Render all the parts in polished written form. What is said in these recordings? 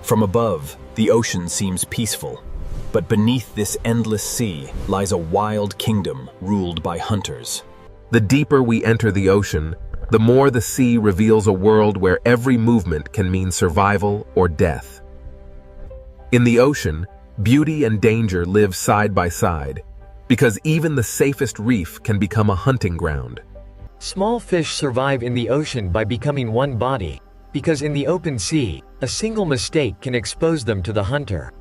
From above, the ocean seems peaceful, but beneath this endless sea lies a wild kingdom ruled by hunters. The deeper we enter the ocean, the more the sea reveals a world where every movement can mean survival or death. In the ocean, beauty and danger live side by side, because even the safest reef can become a hunting ground. Small fish survive in the ocean by becoming one body, because in the open sea, a single mistake can expose them to the hunter.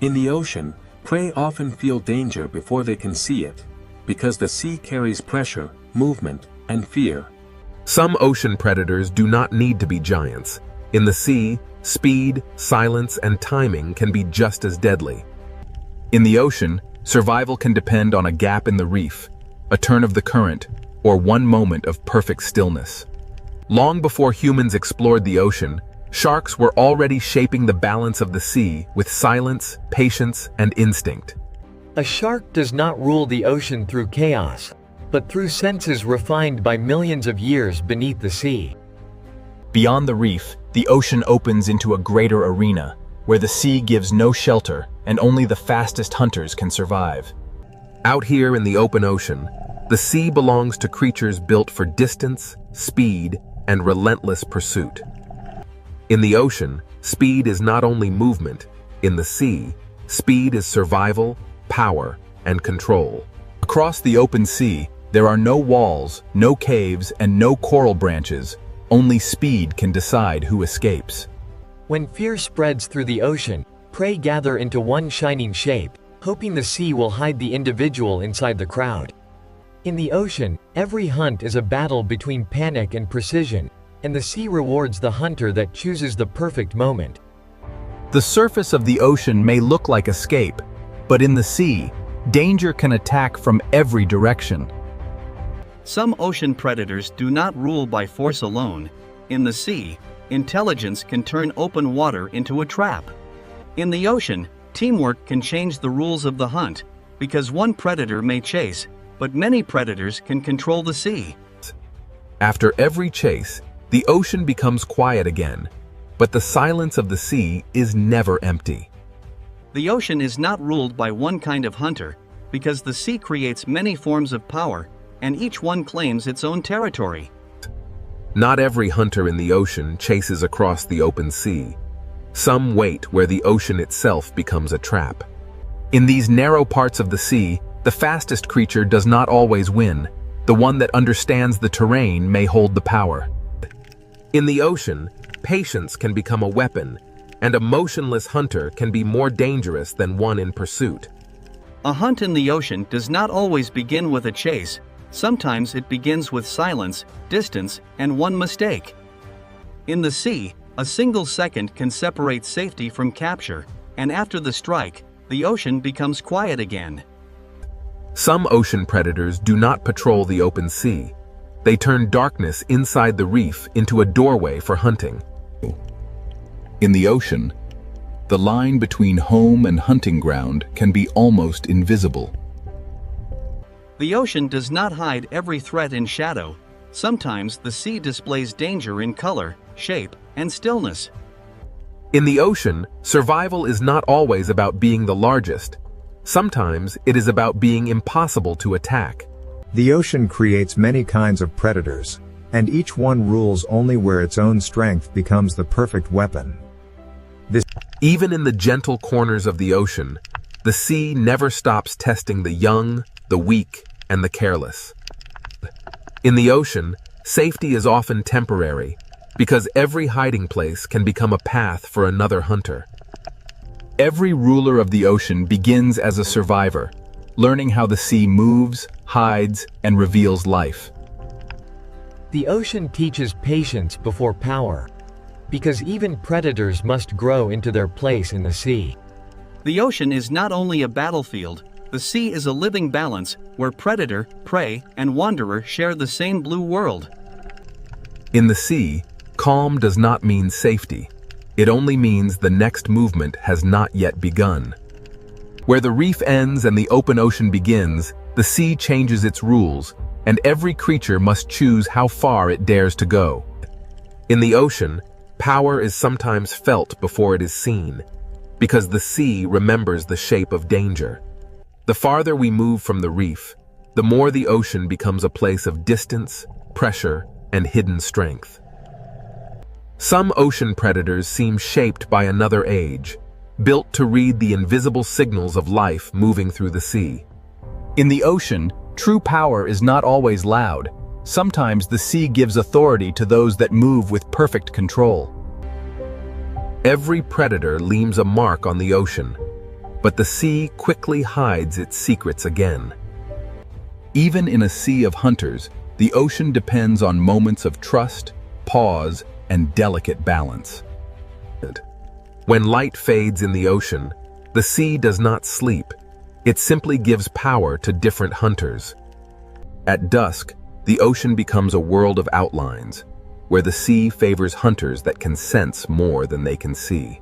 In the ocean, prey often feel danger before they can see it, because the sea carries pressure, movement, and fear. Some ocean predators do not need to be giants. In the sea, speed, silence, and timing can be just as deadly. In the ocean, survival can depend on a gap in the reef, a turn of the current, or one moment of perfect stillness. Long before humans explored the ocean, sharks were already shaping the balance of the sea with silence, patience, and instinct. A shark does not rule the ocean through chaos, but through senses refined by millions of years beneath the sea. Beyond the reef, the ocean opens into a greater arena, where the sea gives no shelter and only the fastest hunters can survive. Out here in the open ocean, the sea belongs to creatures built for distance, speed, and relentless pursuit. In the ocean, speed is not only movement. In the sea, speed is survival, power, and control. Across the open sea, there are no walls, no caves, and no coral branches. Only speed can decide who escapes. When fear spreads through the ocean, prey gather into one shining shape, hoping the sea will hide the individual inside the crowd. In the ocean, every hunt is a battle between panic and precision, and the sea rewards the hunter that chooses the perfect moment. The surface of the ocean may look like escape, but in the sea, danger can attack from every direction. Some ocean predators do not rule by force alone. In the sea, intelligence can turn open water into a trap. In the ocean, teamwork can change the rules of the hunt, because one predator may chase, but many predators can control the sea. After every chase, the ocean becomes quiet again, but the silence of the sea is never empty. The ocean is not ruled by one kind of hunter, because the sea creates many forms of power, and each one claims its own territory. Not every hunter in the ocean chases across the open sea. Some wait where the ocean itself becomes a trap. In these narrow parts of the sea, the fastest creature does not always win. The one that understands the terrain may hold the power. In the ocean, patience can become a weapon, and a motionless hunter can be more dangerous than one in pursuit. A hunt in the ocean does not always begin with a chase. Sometimes it begins with silence, distance, and one mistake. In the sea, a single second can separate safety from capture, and after the strike, the ocean becomes quiet again. Some ocean predators do not patrol the open sea. They turn darkness inside the reef into a doorway for hunting. In the ocean, the line between home and hunting ground can be almost invisible. The ocean does not hide every threat in shadow. Sometimes the sea displays danger in color, shape, and stillness. In the ocean, survival is not always about being the largest. Sometimes it is about being impossible to attack. The ocean creates many kinds of predators, and each one rules only where its own strength becomes the perfect weapon. Even in the gentle corners of the ocean, the sea never stops testing the young, the weak, and the careless. In the ocean, safety is often temporary, because every hiding place can become a path for another hunter. Every ruler of the ocean begins as a survivor, learning how the sea moves, hides, and reveals life. The ocean teaches patience before power, because even predators must grow into their place in the sea. The ocean is not only a battlefield, the sea is a living balance where predator, prey, and wanderer share the same blue world. In the sea, calm does not mean safety. It only means the next movement has not yet begun. Where the reef ends and the open ocean begins, the sea changes its rules, and every creature must choose how far it dares to go. In the ocean, Power is sometimes felt before it is seen, because the sea remembers the shape of danger. The farther we move from the reef, the more the ocean becomes a place of distance, pressure, and hidden strength. Some ocean predators seem shaped by another age, built to read the invisible signals of life moving through the sea. In the ocean, true power is not always loud. Sometimes the sea gives authority to those that move with perfect control. Every predator leaves a mark on the ocean, but the sea quickly hides its secrets again. Even in a sea of hunters, the ocean depends on moments of trust, pause, and delicate balance. When light fades in the ocean, the sea does not sleep. It simply gives power to different hunters. At dusk, the ocean becomes a world of outlines, where the sea favors hunters that can sense more than they can see.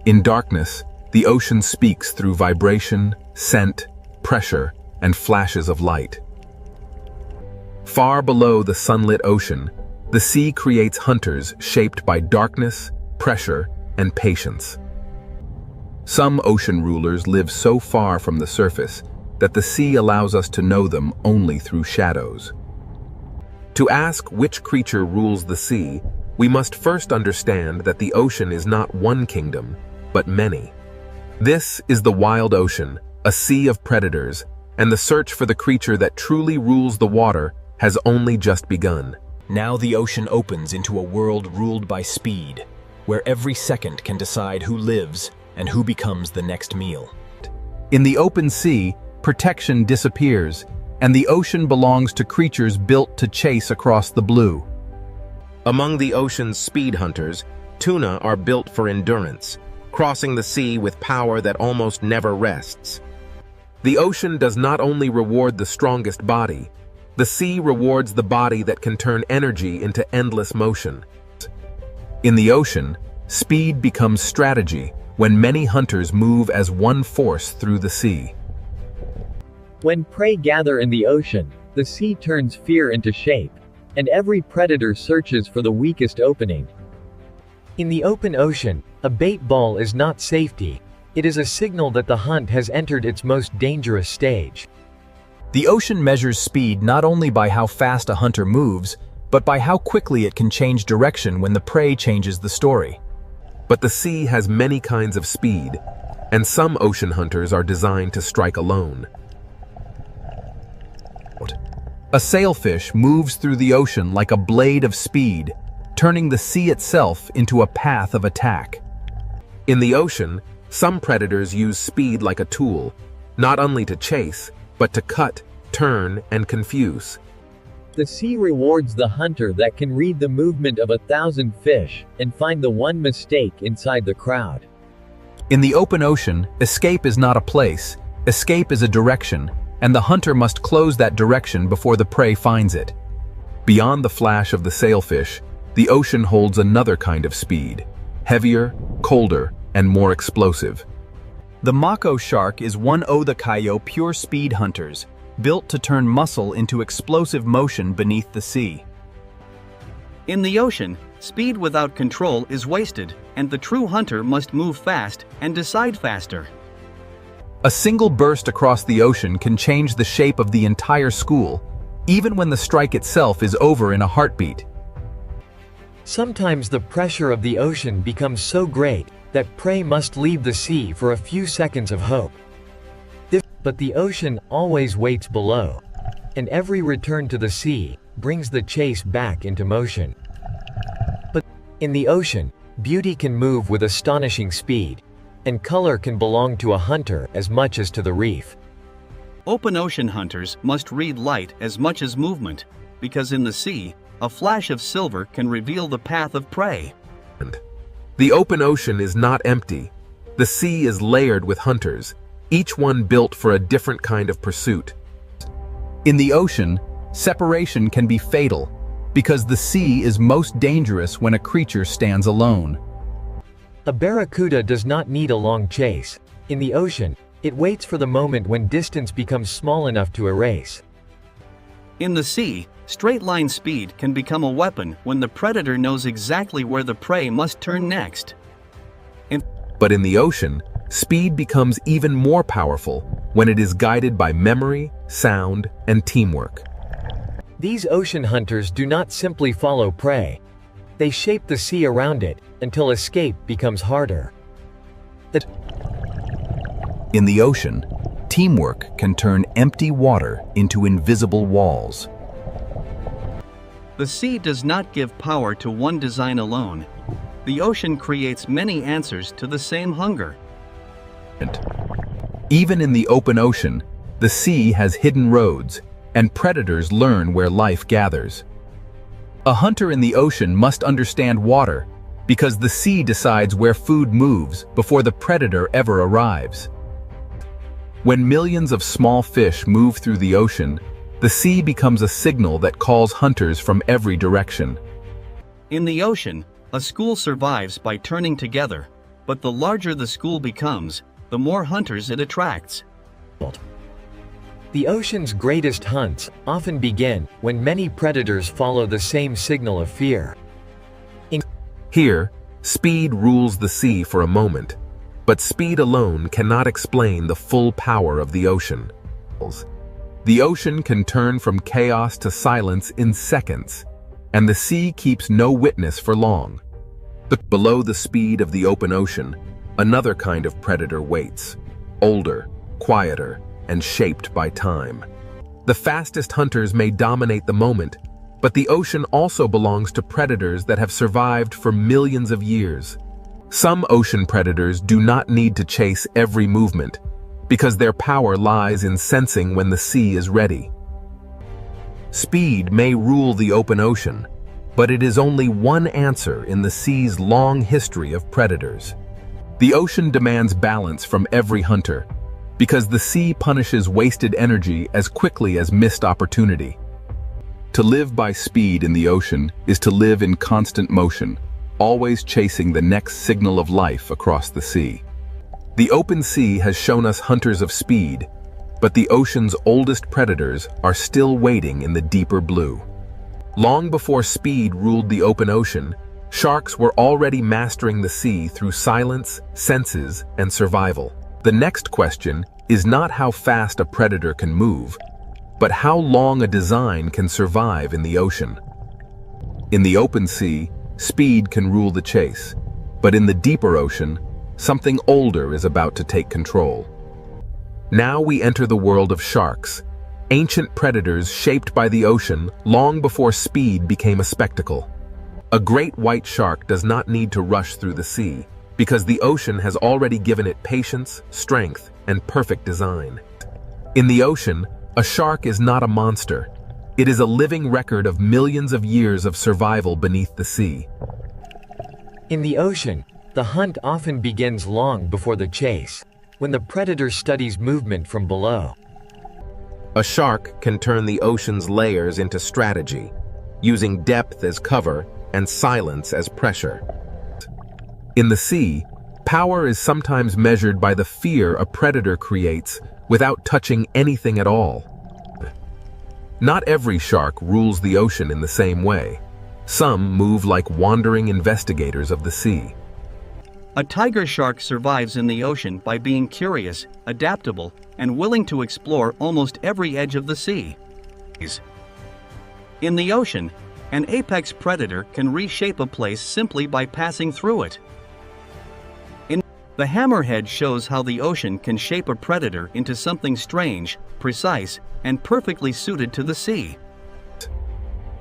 In darkness, the ocean speaks through vibration, scent, pressure, and flashes of light. Far below the sunlit ocean, the sea creates hunters shaped by darkness, pressure, and patience. Some ocean rulers live so far from the surface that the sea allows us to know them only through shadows. To ask which creature rules the sea, we must first understand that the ocean is not one kingdom, but many. This is the wild ocean, a sea of predators, and the search for the creature that truly rules the water has only just begun. Now the ocean opens into a world ruled by speed, where every second can decide who lives and who becomes the next meal. In the open sea, protection disappears, and the ocean belongs to creatures built to chase across the blue. Among the ocean's speed hunters, tuna are built for endurance, crossing the sea with power that almost never rests. The ocean does not only reward the strongest body, the sea rewards the body that can turn energy into endless motion. In the ocean, speed becomes strategy when many hunters move as one force through the sea. When prey gather in the ocean, the sea turns fear into shape, and every predator searches for the weakest opening. In the open ocean, a bait ball is not safety. It is a signal that the hunt has entered its most dangerous stage. The ocean measures speed not only by how fast a hunter moves, but by how quickly it can change direction when the prey changes the story. But the sea has many kinds of speed, and some ocean hunters are designed to strike alone. A sailfish moves through the ocean like a blade of speed, turning the sea itself into a path of attack. In the ocean, some predators use speed like a tool, not only to chase, but to cut, turn, and confuse. The sea rewards the hunter that can read the movement of 1,000 fish and find the one mistake inside the crowd. In the open ocean, escape is not a place, escape is a direction, and the hunter must close that direction before the prey finds it. Beyond the flash of the sailfish, the ocean holds another kind of speed, heavier, colder, and more explosive. The mako shark is one of the kayo pure speed hunters, built to turn muscle into explosive motion beneath the sea. In the ocean, speed without control is wasted, and the true hunter must move fast and decide faster. A single burst across the ocean can change the shape of the entire school, even when the strike itself is over in a heartbeat. Sometimes the pressure of the ocean becomes so great that prey must leave the sea for a few seconds of hope. But the ocean always waits below, and every return to the sea brings the chase back into motion. But in the ocean, beauty can move with astonishing speed, and color can belong to a hunter as much as to the reef. Open ocean hunters must read light as much as movement, because in the sea, a flash of silver can reveal the path of prey. The open ocean is not empty. The sea is layered with hunters, each one built for a different kind of pursuit. In the ocean, separation can be fatal, because the sea is most dangerous when a creature stands alone. A barracuda does not need a long chase. In the ocean, it waits for the moment when distance becomes small enough to erase. In the sea, straight-line speed can become a weapon when the predator knows exactly where the prey must turn next. But in the ocean, speed becomes even more powerful when it is guided by memory, sound, and teamwork. These ocean hunters do not simply follow prey. They shape the sea around it until escape becomes harder. In the ocean, teamwork can turn empty water into invisible walls. The sea does not give power to one design alone. The ocean creates many answers to the same hunger. Even in the open ocean, the sea has hidden roads, and predators learn where life gathers. A hunter in the ocean must understand water, because the sea decides where food moves before the predator ever arrives. When millions of small fish move through the ocean, the sea becomes a signal that calls hunters from every direction. In the ocean, a school survives by turning together, but the larger the school becomes, the more hunters it attracts. The ocean's greatest hunts often begin when many predators follow the same signal of fear. Here, speed rules the sea for a moment, but speed alone cannot explain the full power of the ocean. The ocean can turn from chaos to silence in seconds, and the sea keeps no witness for long. Below the speed of the open ocean, another kind of predator waits, older, quieter, and shaped by time. The fastest hunters may dominate the moment, but the ocean also belongs to predators that have survived for millions of years. Some ocean predators do not need to chase every movement, because their power lies in sensing when the sea is ready. Speed may rule the open ocean, but it is only one answer in the sea's long history of predators. The ocean demands balance from every hunter, because the sea punishes wasted energy as quickly as missed opportunity. To live by speed in the ocean is to live in constant motion, always chasing the next signal of life across the sea. The open sea has shown us hunters of speed, but the ocean's oldest predators are still waiting in the deeper blue. Long before speed ruled the open ocean, sharks were already mastering the sea through silence, senses, and survival. The next question is not how fast a predator can move, but how long a design can survive in the ocean. In the open sea, speed can rule the chase, but in the deeper ocean, something older is about to take control. Now we enter the world of sharks, ancient predators shaped by the ocean long before speed became a spectacle. A great white shark does not need to rush through the sea, because the ocean has already given it patience, strength, and perfect design. In the ocean, a shark is not a monster. It is a living record of millions of years of survival beneath the sea. In the ocean, the hunt often begins long before the chase, when the predator studies movement from below. A shark can turn the ocean's layers into strategy, using depth as cover and silence as pressure. In the sea, power is sometimes measured by the fear a predator creates without touching anything at all. Not every shark rules the ocean in the same way. Some move like wandering investigators of the sea. A tiger shark survives in the ocean by being curious, adaptable, and willing to explore almost every edge of the sea. In the ocean, an apex predator can reshape a place simply by passing through it. The hammerhead shows how the ocean can shape a predator into something strange, precise, and perfectly suited to the sea.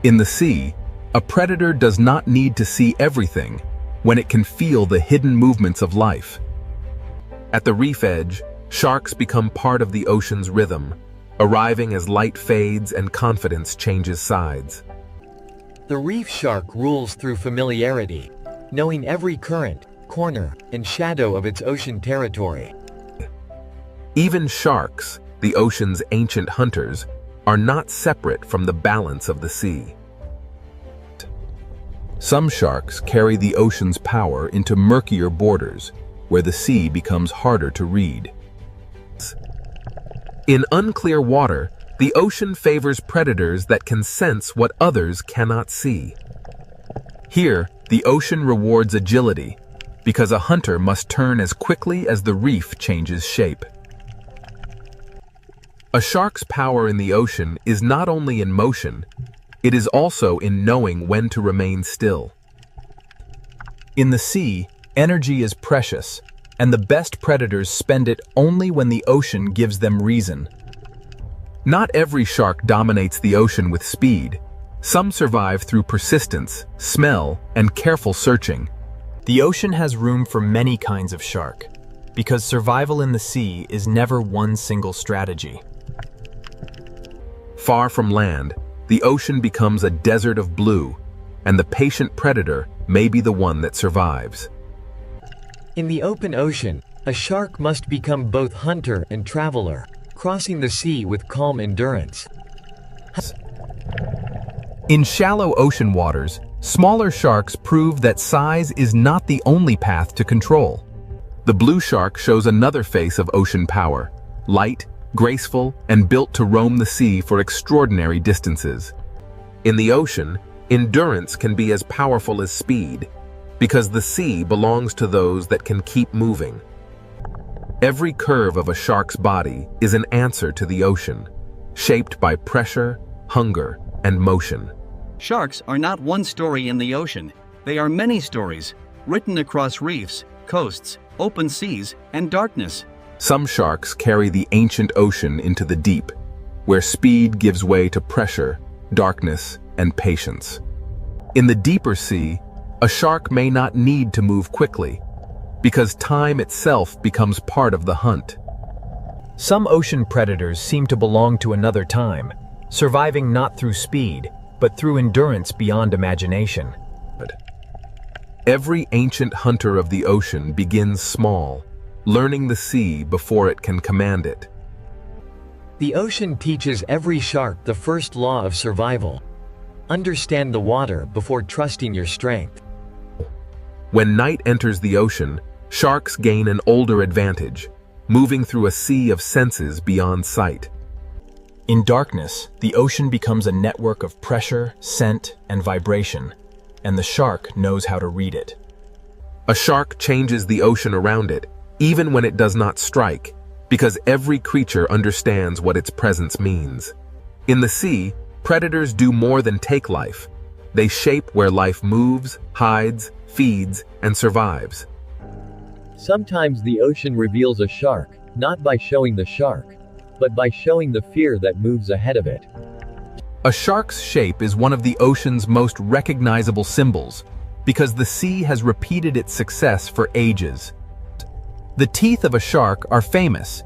In the sea, a predator does not need to see everything when it can feel the hidden movements of life. At the reef edge, sharks become part of the ocean's rhythm, arriving as light fades and confidence changes sides. The reef shark rules through familiarity, knowing every current, corner, and shadow of its ocean territory. Even sharks, the ocean's ancient hunters, are not separate from the balance of the sea. Some sharks carry the ocean's power into murkier borders, where the sea becomes harder to read. In unclear water, The ocean favors predators that can sense what others cannot see. Here, the ocean rewards agility, because a hunter must turn as quickly as the reef changes shape. A shark's power in the ocean is not only in motion, it is also in knowing when to remain still. In the sea, energy is precious, and the best predators spend it only when the ocean gives them reason. Not every shark dominates the ocean with speed. Some survive through persistence, smell, and careful searching. The ocean has room for many kinds of shark, because survival in the sea is never one single strategy. Far from land, the ocean becomes a desert of blue, and the patient predator may be the one that survives. In the open ocean, a shark must become both hunter and traveler, crossing the sea with calm endurance. In shallow ocean waters, smaller sharks prove that size is not the only path to control. The blue shark shows another face of ocean power, light, graceful, and built to roam the sea for extraordinary distances. In the ocean, endurance can be as powerful as speed, because the sea belongs to those that can keep moving. Every curve of a shark's body is an answer to the ocean, shaped by pressure, hunger, and motion. Sharks are not one story in the ocean. They are many stories, written across reefs, coasts, open seas, and darkness. Some sharks carry the ancient ocean into the deep, where speed gives way to pressure, darkness, and patience. In the deeper sea, a shark may not need to move quickly, because time itself becomes part of the hunt. Some ocean predators seem to belong to another time, surviving not through speed, but through endurance beyond imagination. Every ancient hunter of the ocean begins small, learning the sea before it can command it. The ocean teaches every shark the first law of survival. Understand the water before trusting your strength. When night enters the ocean, sharks gain an older advantage, moving through a sea of senses beyond sight. In darkness, the ocean becomes a network of pressure, scent, and vibration, and the shark knows how to read it. A shark changes the ocean around it, even when it does not strike, because every creature understands what its presence means. In the sea, predators do more than take life. They shape where life moves, hides, feeds, and survives. Sometimes the ocean reveals a shark, not by showing the shark, but by showing the fear that moves ahead of it. A shark's shape is one of the ocean's most recognizable symbols, because the sea has repeated its success for ages. The teeth of a shark are famous,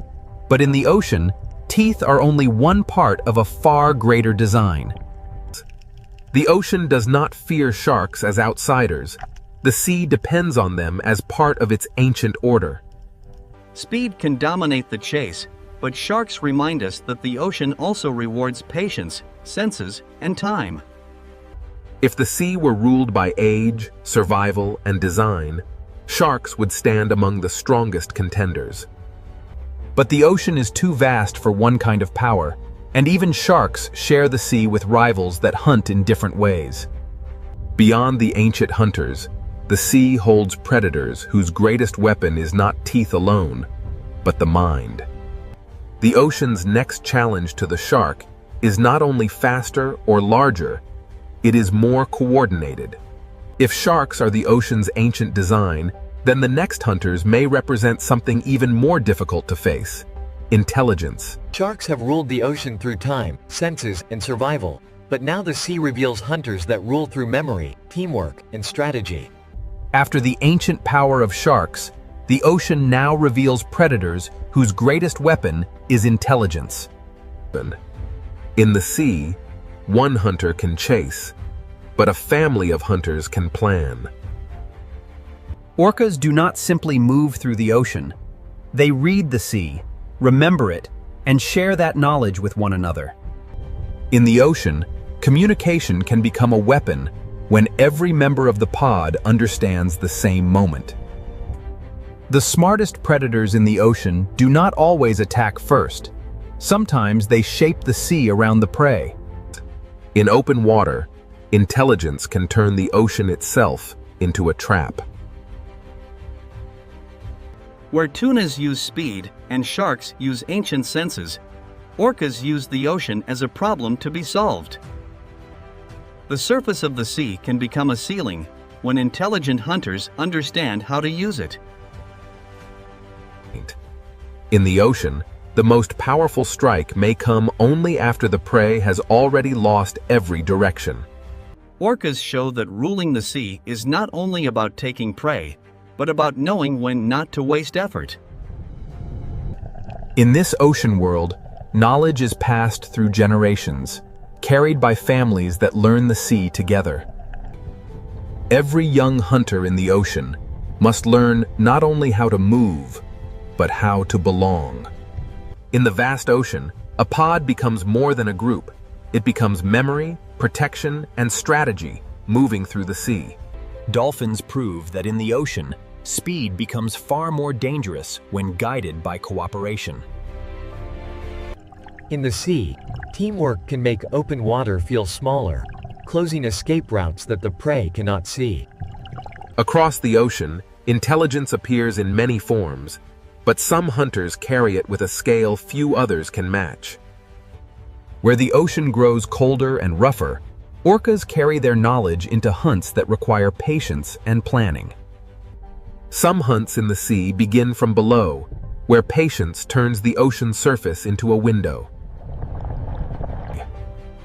but in the ocean, teeth are only one part of a far greater design. The ocean does not fear sharks as outsiders. The sea depends on them as part of its ancient order. Speed can dominate the chase, but sharks remind us that the ocean also rewards patience, senses, and time. If the sea were ruled by age, survival, and design, sharks would stand among the strongest contenders. But the ocean is too vast for one kind of power, and even sharks share the sea with rivals that hunt in different ways. Beyond the ancient hunters, the sea holds predators whose greatest weapon is not teeth alone, but the mind. The ocean's next challenge to the shark is not only faster or larger, it is more coordinated. If sharks are the ocean's ancient design, then the next hunters may represent something even more difficult to face: intelligence. Sharks have ruled the ocean through time, senses, and survival, but now the sea reveals hunters that rule through memory, teamwork, and strategy. After the ancient power of sharks, the ocean now reveals predators whose greatest weapon is intelligence. In the sea, one hunter can chase, but a family of hunters can plan. Orcas do not simply move through the ocean. They read the sea, remember it, and share that knowledge with one another. In the ocean, communication can become a weapon when every member of the pod understands the same moment. The smartest predators in the ocean do not always attack first. Sometimes they shape the sea around the prey. In open water, intelligence can turn the ocean itself into a trap. Where tunas use speed and sharks use ancient senses, orcas use the ocean as a problem to be solved. The surface of the sea can become a ceiling when intelligent hunters understand how to use it. In the ocean, the most powerful strike may come only after the prey has already lost every direction. Orcas show that ruling the sea is not only about taking prey, but about knowing when not to waste effort. In this ocean world, knowledge is passed through generations, carried by families that learn the sea together. Every young hunter in the ocean must learn not only how to move, but how to belong. In the vast ocean, a pod becomes more than a group. It becomes memory, protection, and strategy moving through the sea. Dolphins prove that in the ocean, speed becomes far more dangerous when guided by cooperation. In the sea, teamwork can make open water feel smaller, closing escape routes that the prey cannot see. Across the ocean, intelligence appears in many forms, but some hunters carry it with a scale few others can match. Where the ocean grows colder and rougher, orcas carry their knowledge into hunts that require patience and planning. Some hunts in the sea begin from below, where patience turns the ocean surface into a window.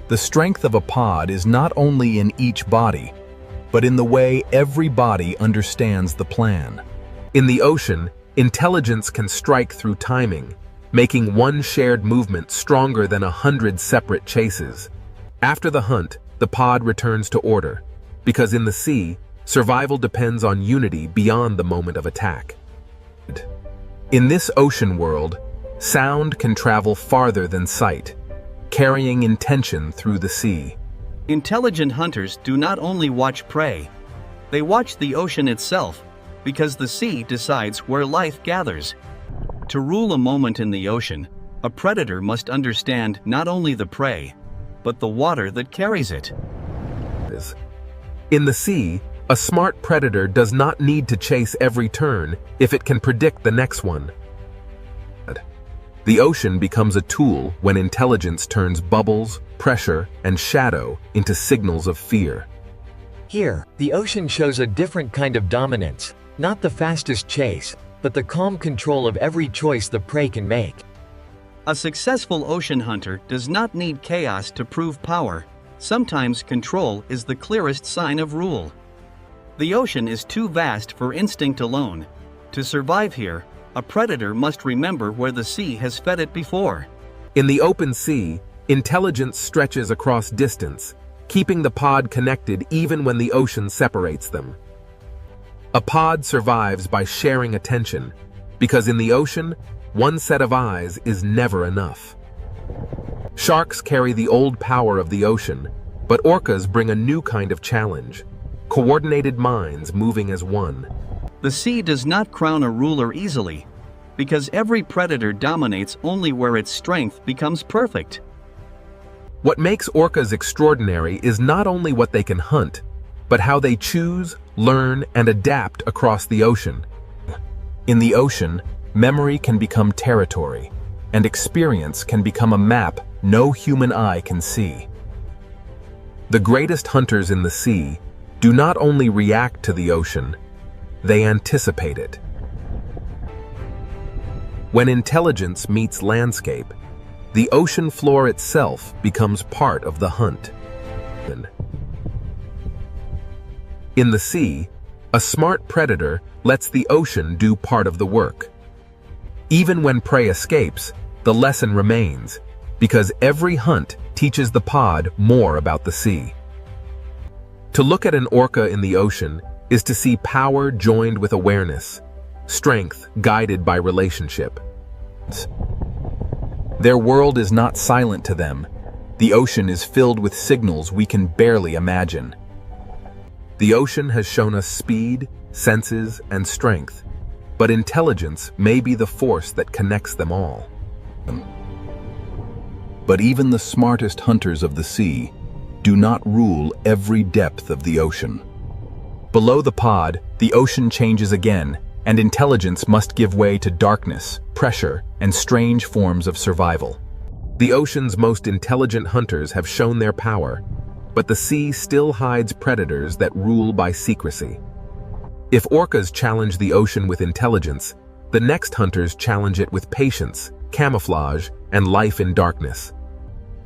The strength of a pod is not only in each body, but in the way every body understands the plan. In the ocean, intelligence can strike through timing, making one shared movement stronger than 100 separate chases. After the hunt, the pod returns to order, because in the sea, survival depends on unity beyond the moment of attack. In this ocean world, sound can travel farther than sight, carrying intention through the sea. Intelligent hunters do not only watch prey, they watch the ocean itself, because the sea decides where life gathers. To rule a moment in the ocean, a predator must understand not only the prey, but the water that carries it. In the sea, a smart predator does not need to chase every turn if it can predict the next one. The ocean becomes a tool when intelligence turns bubbles, pressure, and shadow into signals of fear. Here, the ocean shows a different kind of dominance, not the fastest chase, but the calm control of every choice the prey can make. A successful ocean hunter does not need chaos to prove power. Sometimes control is the clearest sign of rule. The ocean is too vast for instinct alone. To survive here, a predator must remember where the sea has fed it before. In the open sea, intelligence stretches across distance, keeping the pod connected even when the ocean separates them. A pod survives by sharing attention, because in the ocean, one set of eyes is never enough. Sharks carry the old power of the ocean, but orcas bring a new kind of challenge: coordinated minds moving as one. The sea does not crown a ruler easily, because every predator dominates only where its strength becomes perfect. What makes orcas extraordinary is not only what they can hunt, but how they choose, learn, and adapt across the ocean. In the ocean, memory can become territory, and experience can become a map no human eye can see. The greatest hunters in the sea do not only react to the ocean, they anticipate it. When intelligence meets landscape, the ocean floor itself becomes part of the hunt. In the sea, a smart predator lets the ocean do part of the work. Even when prey escapes, the lesson remains, because every hunt teaches the pod more about the sea. To look at an orca in the ocean is to see power joined with awareness, strength guided by relationship. Their world is not silent to them. The ocean is filled with signals we can barely imagine. The ocean has shown us speed, senses, and strength, but intelligence may be the force that connects them all. But even the smartest hunters of the sea do not rule every depth of the ocean. Below the pod, the ocean changes again, and intelligence must give way to darkness, pressure, and strange forms of survival. The ocean's most intelligent hunters have shown their power, but the sea still hides predators that rule by secrecy. If orcas challenge the ocean with intelligence, the next hunters challenge it with patience, camouflage, and life in darkness.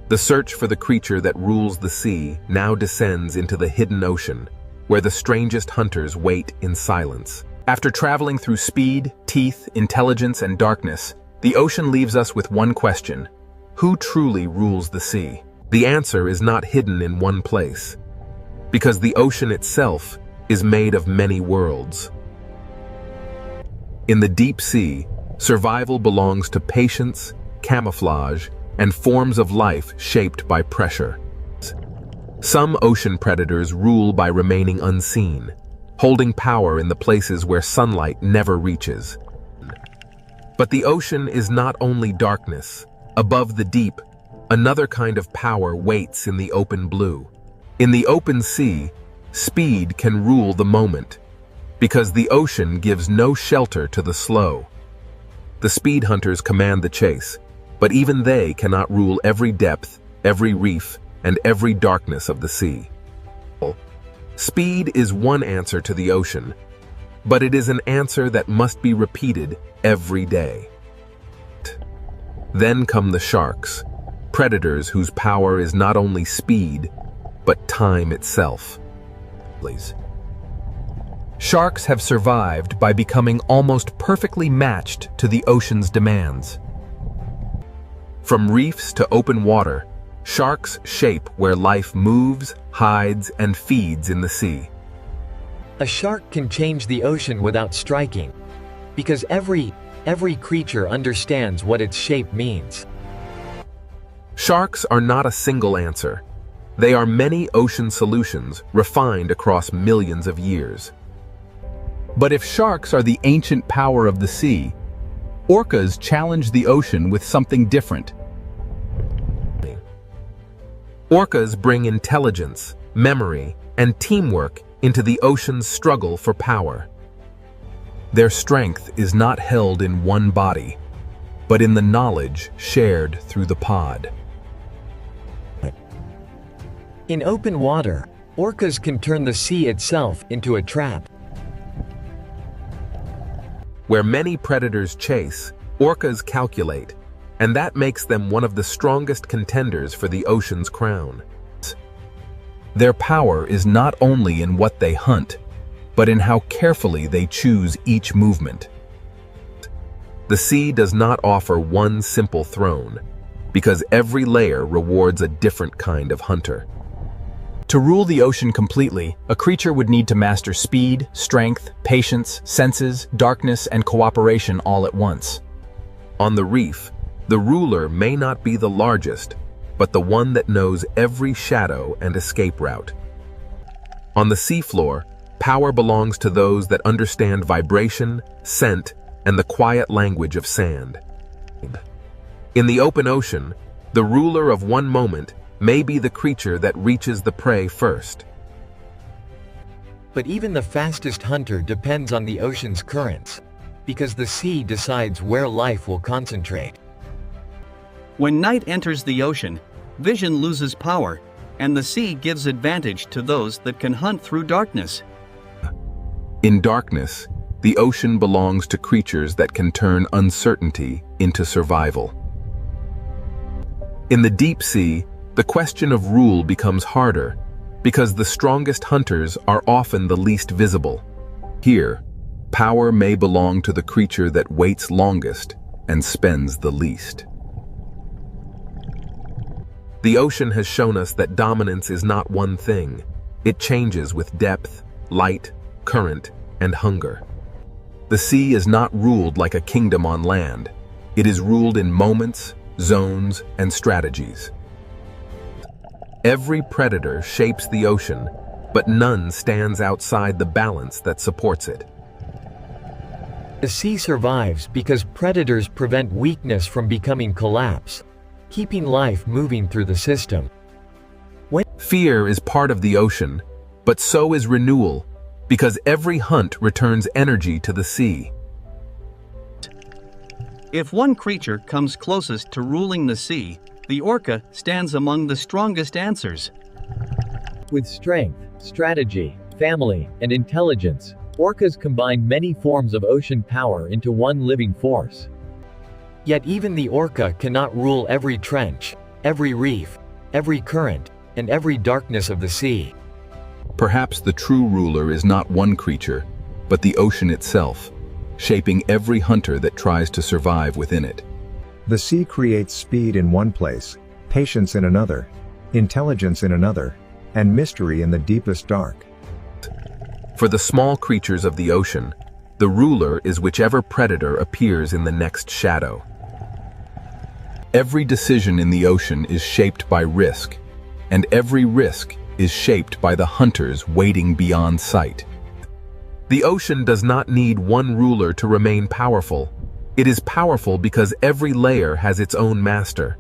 The search for the creature that rules the sea now descends into the hidden ocean, where the strangest hunters wait in silence. After traveling through speed, teeth, intelligence, and darkness, the ocean leaves us with one question: who truly rules the sea? The answer is not hidden in one place, because the ocean itself is made of many worlds. In the deep sea, survival belongs to patience, camouflage, and forms of life shaped by pressure. Some ocean predators rule by remaining unseen, holding power in the places where sunlight never reaches. But the ocean is not only darkness. Above the deep, another kind of power waits in the open blue. In the open sea, speed can rule the moment, because the ocean gives no shelter to the slow. The speed hunters command the chase, but even they cannot rule every depth, every reef, and every darkness of the sea. Speed is one answer to the ocean, but it is an answer that must be repeated every day. Then come the sharks, predators whose power is not only speed, but time itself. Sharks have survived by becoming almost perfectly matched to the ocean's demands. From reefs to open water, sharks shape where life moves, hides, and feeds in the sea. A shark can change the ocean without striking, because every creature understands what its shape means. Sharks are not a single answer. They are many ocean solutions refined across millions of years. But if sharks are the ancient power of the sea, orcas challenge the ocean with something different. Orcas bring intelligence, memory, and teamwork into the ocean's struggle for power. Their strength is not held in one body, but in the knowledge shared through the pod. In open water, orcas can turn the sea itself into a trap. Where many predators chase, orcas calculate, and that makes them one of the strongest contenders for the ocean's crown. Their power is not only in what they hunt, but in how carefully they choose each movement. The sea does not offer one simple throne, because every layer rewards a different kind of hunter. To rule the ocean completely, a creature would need to master speed, strength, patience, senses, darkness, and cooperation all at once. On the reef, the ruler may not be the largest, but the one that knows every shadow and escape route. On the seafloor, power belongs to those that understand vibration, scent, and the quiet language of sand. In the open ocean, the ruler of one moment may be the creature that reaches the prey first. But even the fastest hunter depends on the ocean's currents, because the sea decides where life will concentrate. When night enters the ocean, vision loses power, and the sea gives advantage to those that can hunt through darkness. In darkness, the ocean belongs to creatures that can turn uncertainty into survival. In the deep sea, the question of rule becomes harder, because the strongest hunters are often the least visible. Here, power may belong to the creature that waits longest and spends the least. The ocean has shown us that dominance is not one thing. It changes with depth, light, current, and hunger. The sea is not ruled like a kingdom on land. It is ruled in moments, zones, and strategies. Every predator shapes the ocean, but none stands outside the balance that supports it. The sea survives because predators prevent weakness from becoming collapse. keeping life moving through the system. Fear is part of the ocean, but so is renewal, because every hunt returns energy to the sea. If one creature comes closest to ruling the sea, the orca stands among the strongest answers. With strength, strategy, family, and intelligence, orcas combine many forms of ocean power into one living force. Yet even the orca cannot rule every trench, every reef, every current, and every darkness of the sea. Perhaps the true ruler is not one creature, but the ocean itself, shaping every hunter that tries to survive within it. The sea creates speed in one place, patience in another, intelligence in another, and mystery in the deepest dark. For the small creatures of the ocean, the ruler is whichever predator appears in the next shadow. Every decision in the ocean is shaped by risk, and every risk is shaped by the hunters waiting beyond sight. The ocean does not need one ruler to remain powerful. It is powerful because every layer has its own master.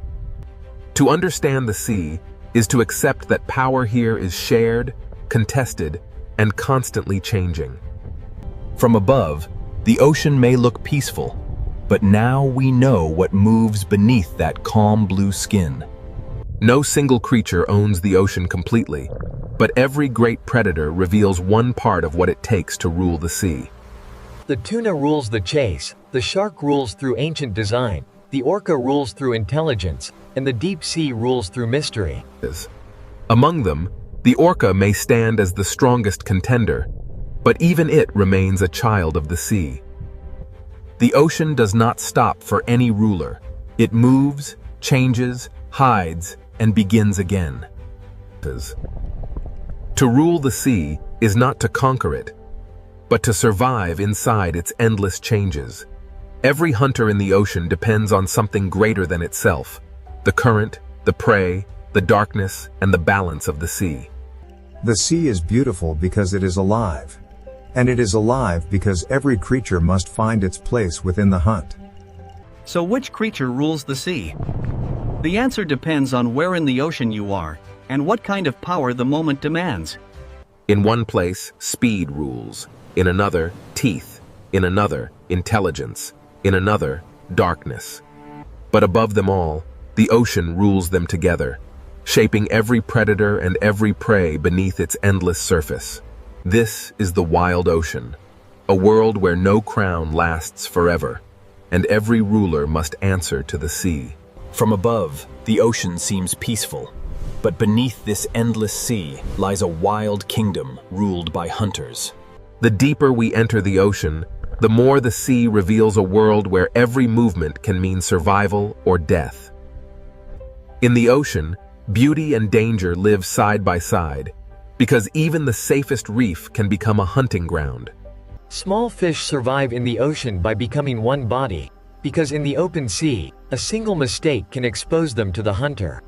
To understand the sea is to accept that power here is shared, contested, and constantly changing. From above, the ocean may look peaceful, but now we know what moves beneath that calm blue skin. No single creature owns the ocean completely, but every great predator reveals one part of what it takes to rule the sea. The tuna rules the chase, the shark rules through ancient design, the orca rules through intelligence, and the deep sea rules through mystery. Among them, the orca may stand as the strongest contender, but even it remains a child of the sea. The ocean does not stop for any ruler. It moves, changes, hides, and begins again. To rule the sea is not to conquer it, but to survive inside its endless changes. Every hunter in the ocean depends on something greater than itself: the current, the prey, the darkness, and the balance of the sea. The sea is beautiful because it is alive. And it is alive because every creature must find its place within the hunt. So which creature rules the sea? The answer depends on where in the ocean you are, and what kind of power the moment demands. In one place, speed rules. In another, teeth. In another, intelligence. In another, darkness. But above them all, the ocean rules them together, shaping every predator and every prey beneath its endless surface. This is the wild ocean, a world where no crown lasts forever, and every ruler must answer to the sea. From above, the ocean seems peaceful, but beneath this endless sea lies a wild kingdom ruled by hunters. The deeper we enter the ocean, the more the sea reveals a world where every movement can mean survival or death. In the ocean, beauty and danger live side by side, because even the safest reef can become a hunting ground. Small fish survive in the ocean by becoming one body, because in the open sea, a single mistake can expose them to the hunter.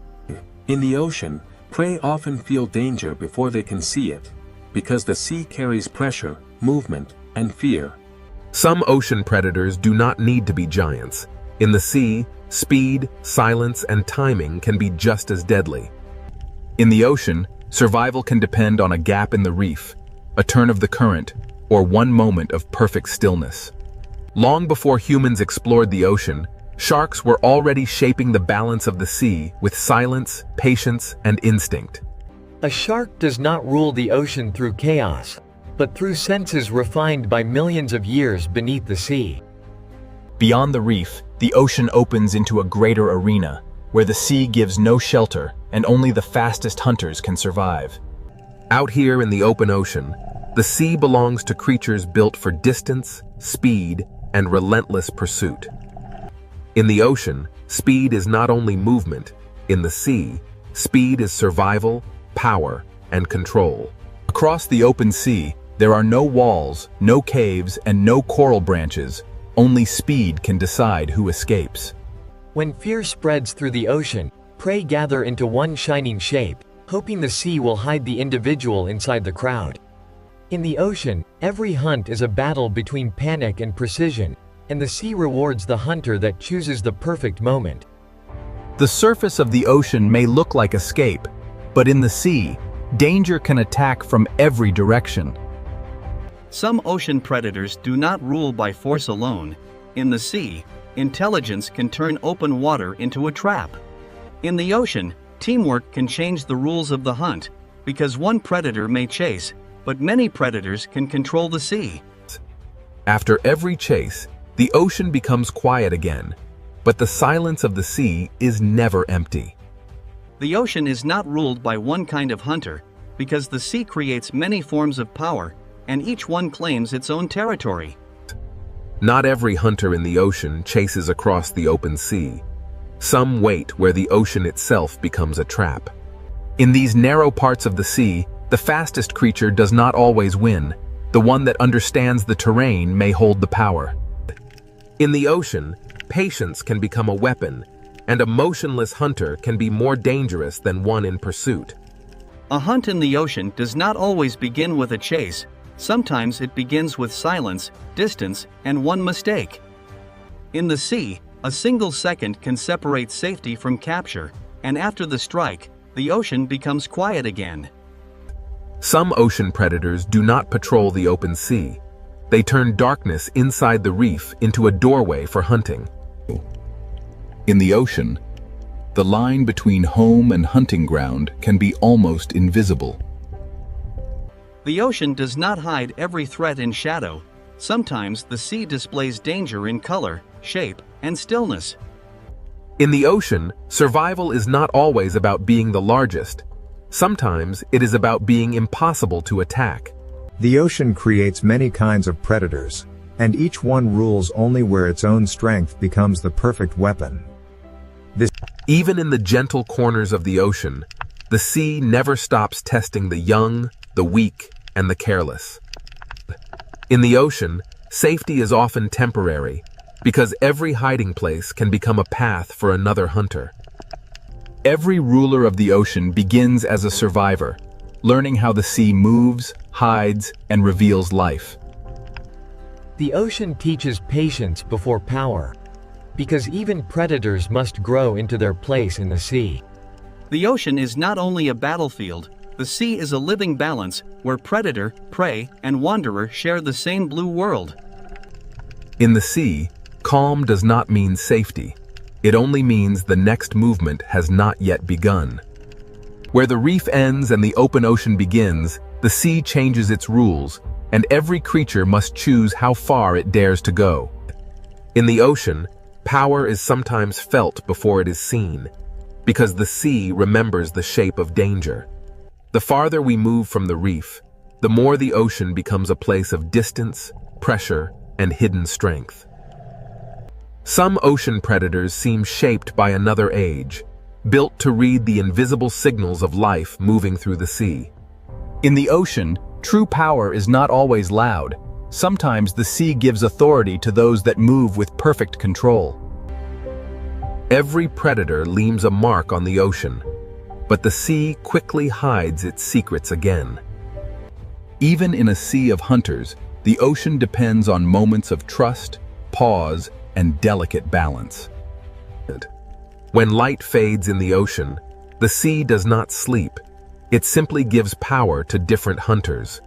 In the ocean, prey often feel danger before they can see it, because the sea carries pressure, movement, and fear. Some ocean predators do not need to be giants. In the sea, speed, silence, and timing can be just as deadly. In the ocean, survival can depend on a gap in the reef, a turn of the current, or one moment of perfect stillness. Long before humans explored the ocean, sharks were already shaping the balance of the sea with silence, patience, and instinct. A shark does not rule the ocean through chaos, but through senses refined by millions of years beneath the sea. Beyond the reef, the ocean opens into a greater arena, where the sea gives no shelter and only the fastest hunters can survive. Out here in the open ocean, the sea belongs to creatures built for distance, speed, and relentless pursuit. In the ocean, speed is not only movement. In the sea, speed is survival, power, and control. Across the open sea, there are no walls, no caves, and no coral branches. Only speed can decide who escapes. When fear spreads through the ocean, prey gather into one shining shape, hoping the sea will hide the individual inside the crowd. In the ocean, every hunt is a battle between panic and precision, and the sea rewards the hunter that chooses the perfect moment. The surface of the ocean may look like escape, but in the sea, danger can attack from every direction. Some ocean predators do not rule by force alone. In the sea, intelligence can turn open water into a trap. In the ocean, teamwork can change the rules of the hunt, because one predator may chase, but many predators can control the sea. After every chase, the ocean becomes quiet again, but the silence of the sea is never empty. The ocean is not ruled by one kind of hunter, because the sea creates many forms of power, and each one claims its own territory. Not every hunter in the ocean chases across the open sea. Some wait where the ocean itself becomes a trap. In these narrow parts of the sea, the fastest creature does not always win. The one that understands the terrain may hold the power. In the ocean, patience can become a weapon, and a motionless hunter can be more dangerous than one in pursuit. A hunt in the ocean does not always begin with a chase. Sometimes it begins with silence, distance, and one mistake. In the sea, a single second can separate safety from capture, and after the strike, the ocean becomes quiet again. Some ocean predators do not patrol the open sea. They turn darkness inside the reef into a doorway for hunting. In the ocean, the line between home and hunting ground can be almost invisible. The ocean does not hide every threat in shadow. Sometimes the sea displays danger in color, shape, and stillness. In the ocean, survival is not always about being the largest. Sometimes it is about being impossible to attack. The ocean creates many kinds of predators, and each one rules only where its own strength becomes the perfect weapon. Even in the gentle corners of the ocean, the sea never stops testing the young, the weak, and the careless. In the ocean, safety is often temporary, because every hiding place can become a path for another hunter. Every ruler of the ocean begins as a survivor, learning how the sea moves, hides, and reveals life. The ocean teaches patience before power, because even predators must grow into their place in the sea. The ocean is not only a battlefield, the sea is a living balance where predator, prey, and wanderer share the same blue world. In the sea, calm does not mean safety. It only means the next movement has not yet begun. Where the reef ends and the open ocean begins, the sea changes its rules, and every creature must choose how far it dares to go. In the ocean, power is sometimes felt before it is seen, because the sea remembers the shape of danger. The farther we move from the reef, the more the ocean becomes a place of distance, pressure, and hidden strength. Some ocean predators seem shaped by another age, built to read the invisible signals of life moving through the sea. In the ocean, true power is not always loud. Sometimes the sea gives authority to those that move with perfect control. Every predator leaves a mark on the ocean, but the sea quickly hides its secrets again. Even in a sea of hunters, the ocean depends on moments of trust, pause, and delicate balance. When light fades in the ocean, the sea does not sleep. It simply gives power to different hunters.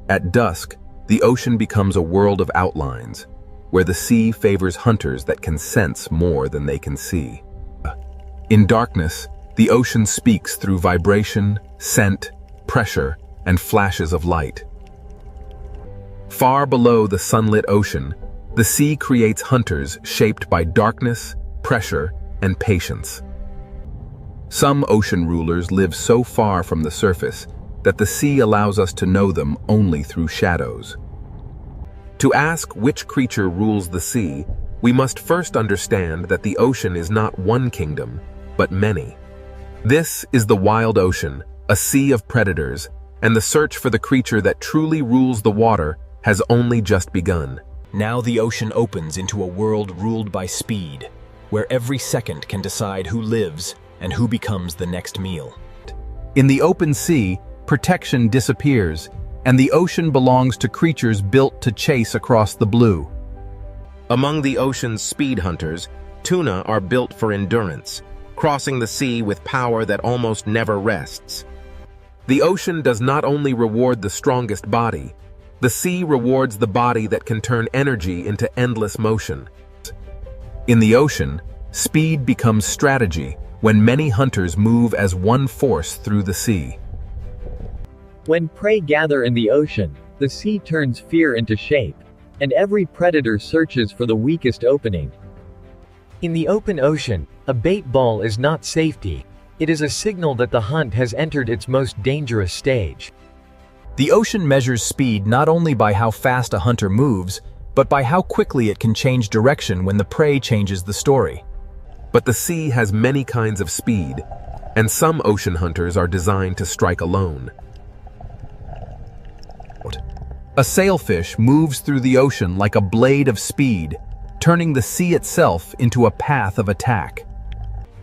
At dusk, the ocean becomes a world of outlines, where the sea favors hunters that can sense more than they can see. In darkness, the ocean speaks through vibration, scent, pressure, and flashes of light. Far below the sunlit ocean, the sea creates hunters shaped by darkness, pressure, and patience. Some ocean rulers live so far from the surface that the sea allows us to know them only through shadows. To ask which creature rules the sea, we must first understand that the ocean is not one kingdom, but many. This is the wild ocean, a sea of predators, and the search for the creature that truly rules the water has only just begun. Now the ocean opens into a world ruled by speed, where every second can decide who lives and who becomes the next meal. In the open sea, protection disappears, and the ocean belongs to creatures built to chase across the blue. Among the ocean's speed hunters, tuna are built for endurance. crossing the sea with power that almost never rests. The ocean does not only reward the strongest body, the sea rewards the body that can turn energy into endless motion. In the ocean, speed becomes strategy when many hunters move as one force through the sea. When prey gather in the ocean, the sea turns fear into shape, and every predator searches for the weakest opening. In the open ocean, a bait ball is not safety. It is a signal that the hunt has entered its most dangerous stage. The ocean measures speed not only by how fast a hunter moves, but by how quickly it can change direction when the prey changes the story. But the sea has many kinds of speed, and some ocean hunters are designed to strike alone. A sailfish moves through the ocean like a blade of speed, turning the sea itself into a path of attack.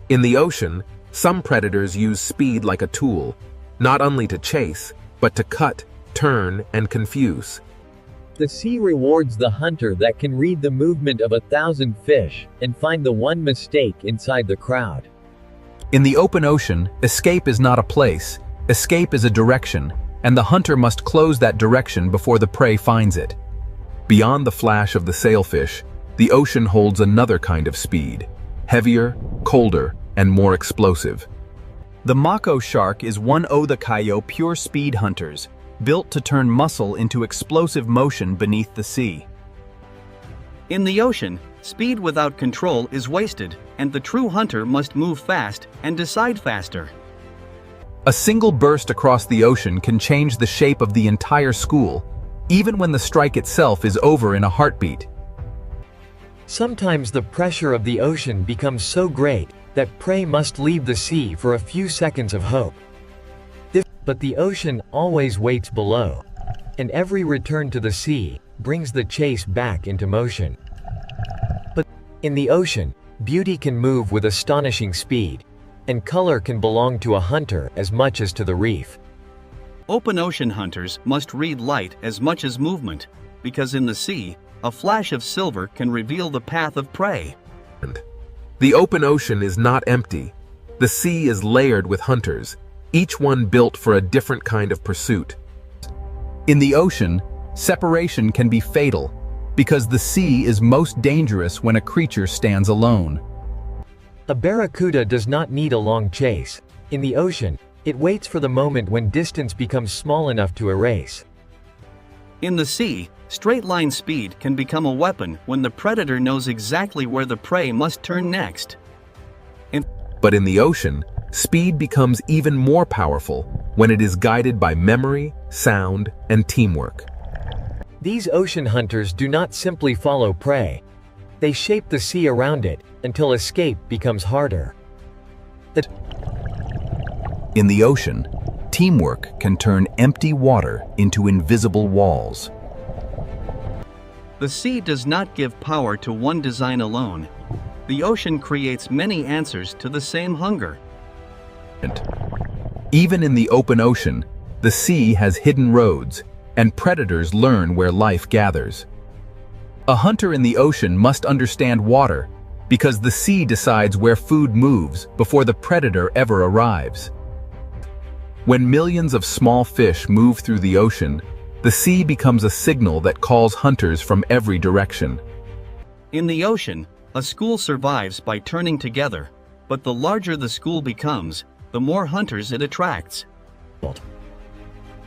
In the ocean, some predators use speed like a tool, not only to chase, but to cut, turn, and confuse. The sea rewards the hunter that can read the movement of 1,000 fish and find the one mistake inside the crowd. In the open ocean, escape is not a place, escape is a direction, and the hunter must close that direction before the prey finds it. Beyond the flash of the sailfish, the ocean holds another kind of speed, heavier, colder, and more explosive. The mako shark is one of the kayo pure speed hunters, built to turn muscle into explosive motion beneath the sea. In the ocean, speed without control is wasted, and the true hunter must move fast and decide faster. A single burst across the ocean can change the shape of the entire school, even when the strike itself is over in a heartbeat. Sometimes the pressure of the ocean becomes so great that prey must leave the sea for a few seconds of hope. But the ocean always waits below, and every return to the sea brings the chase back into motion. But in the ocean, beauty can move with astonishing speed, and color can belong to a hunter as much as to the reef. Open ocean hunters must read light as much as movement, because in the sea, a flash of silver can reveal the path of prey. The open ocean is not empty. The sea is layered with hunters, each one built for a different kind of pursuit. In the ocean, separation can be fatal, because the sea is most dangerous when a creature stands alone. A barracuda does not need a long chase. In the ocean, it waits for the moment when distance becomes small enough to erase. In the sea, straight-line speed can become a weapon when the predator knows exactly where the prey must turn next. But in the ocean, speed becomes even more powerful when it is guided by memory, sound, and teamwork. These ocean hunters do not simply follow prey. They shape the sea around it until escape becomes harder. In the ocean, teamwork can turn empty water into invisible walls. The sea does not give power to one design alone. The ocean creates many answers to the same hunger. Even in the open ocean, the sea has hidden roads, and predators learn where life gathers. A hunter in the ocean must understand water, because the sea decides where food moves before the predator ever arrives. When millions of small fish move through the ocean, the sea becomes a signal that calls hunters from every direction. In the ocean, a school survives by turning together, but the larger the school becomes, the more hunters it attracts.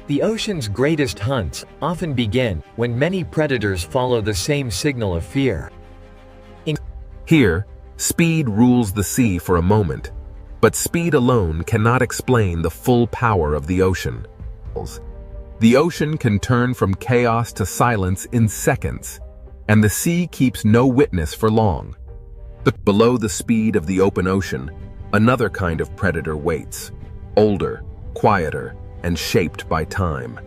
The ocean's greatest hunts often begin when many predators follow the same signal of fear. Here, speed rules the sea for a moment, but speed alone cannot explain the full power of the ocean. The ocean can turn from chaos to silence in seconds, and the sea keeps no witness for long. But below the speed of the open ocean, another kind of predator waits, older, quieter, and shaped by time.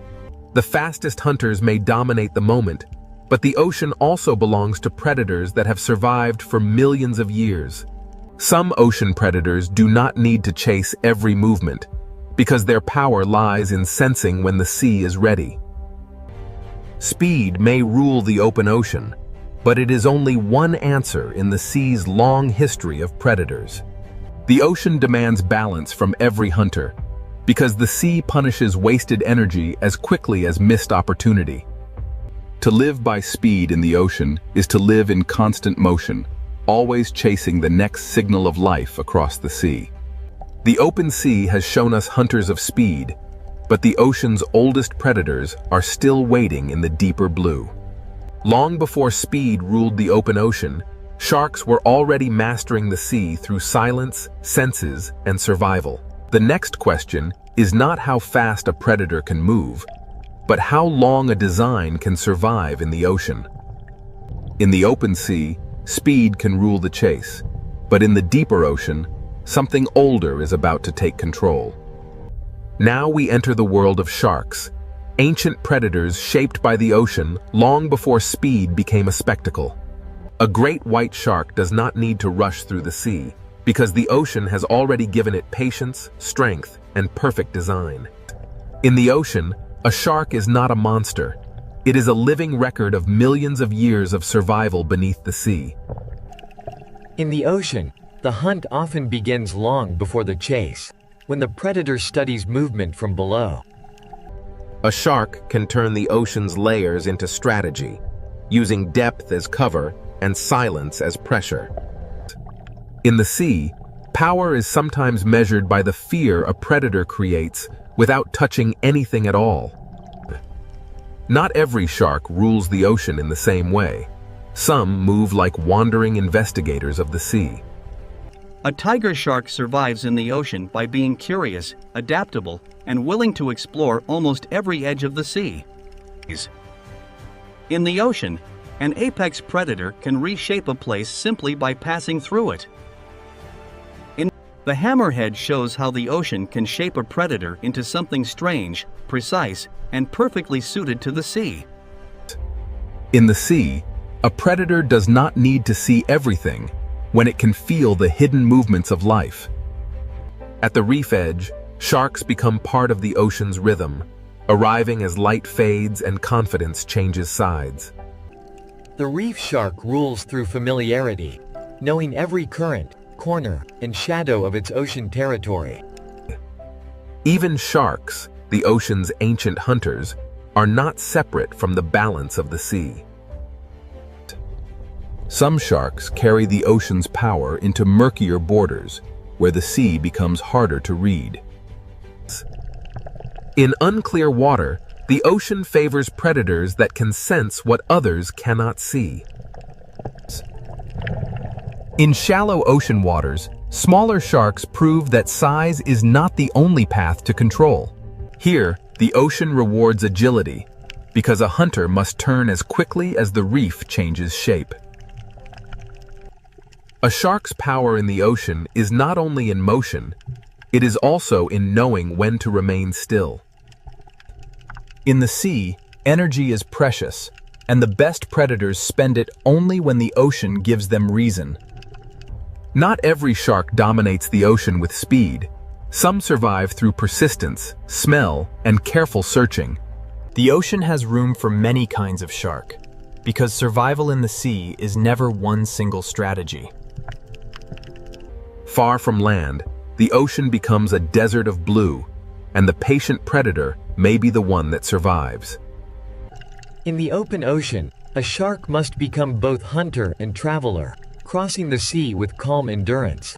The fastest hunters may dominate the moment, but the ocean also belongs to predators that have survived for millions of years. Some ocean predators do not need to chase every movement, because their power lies in sensing when the sea is ready. Speed may rule the open ocean, but it is only one answer in the sea's long history of predators. The ocean demands balance from every hunter, because the sea punishes wasted energy as quickly as missed opportunity. To live by speed in the ocean is to live in constant motion, always chasing the next signal of life across the sea. The open sea has shown us hunters of speed, but the ocean's oldest predators are still waiting in the deeper blue. Long before speed ruled the open ocean, sharks were already mastering the sea through silence, senses, and survival. The next question is not how fast a predator can move, but how long a design can survive in the ocean. In the open sea, speed can rule the chase, but in the deeper ocean, something older is about to take control. Now we enter the world of sharks, ancient predators shaped by the ocean long before speed became a spectacle. A great white shark does not need to rush through the sea, because the ocean has already given it patience, strength, and perfect design. In the ocean, a shark is not a monster. It is a living record of millions of years of survival beneath the sea. In the ocean, the hunt often begins long before the chase, when the predator studies movement from below. A shark can turn the ocean's layers into strategy, using depth as cover and silence as pressure. In the sea, power is sometimes measured by the fear a predator creates without touching anything at all. Not every shark rules the ocean in the same way. Some move like wandering investigators of the sea. A tiger shark survives in the ocean by being curious, adaptable, and willing to explore almost every edge of the sea. In the ocean, an apex predator can reshape a place simply by passing through it. The hammerhead shows how the ocean can shape a predator into something strange, precise, and perfectly suited to the sea. In the sea, a predator does not need to see everything when it can feel the hidden movements of life. At the reef edge, sharks become part of the ocean's rhythm, arriving as light fades and confidence changes sides. The reef shark rules through familiarity, knowing every current, corner, and shadow of its ocean territory. Even sharks, the ocean's ancient hunters, are not separate from the balance of the sea. Some sharks carry the ocean's power into murkier borders, where the sea becomes harder to read. In unclear water, the ocean favors predators that can sense what others cannot see. In shallow ocean waters, smaller sharks prove that size is not the only path to control. Here, the ocean rewards agility, because a hunter must turn as quickly as the reef changes shape. A shark's power in the ocean is not only in motion, it is also in knowing when to remain still. In the sea, energy is precious, and the best predators spend it only when the ocean gives them reason. Not every shark dominates the ocean with speed. Some survive through persistence, smell, and careful searching. The ocean has room for many kinds of shark, because survival in the sea is never one single strategy. Far from land, the ocean becomes a desert of blue, and the patient predator may be the one that survives. In the open ocean, a shark must become both hunter and traveler, crossing the sea with calm endurance.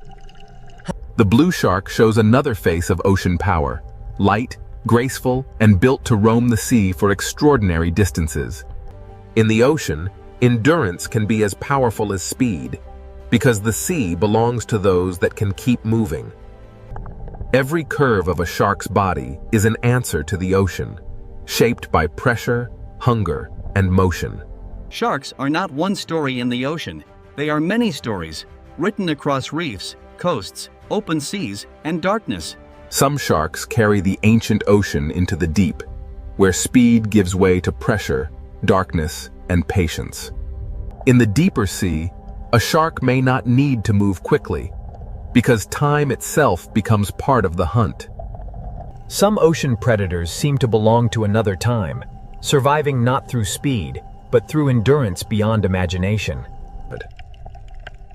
The blue shark shows another face of ocean power, light, graceful, and built to roam the sea for extraordinary distances. In the ocean, endurance can be as powerful as speed, because the sea belongs to those that can keep moving. Every curve of a shark's body is an answer to the ocean, shaped by pressure, hunger, and motion. Sharks are not one story in the ocean. They are many stories, written across reefs, coasts, open seas, and darkness. Some sharks carry the ancient ocean into the deep, where speed gives way to pressure, darkness, and patience. In the deeper sea, a shark may not need to move quickly, because time itself becomes part of the hunt. Some ocean predators seem to belong to another time, surviving not through speed, but through endurance beyond imagination.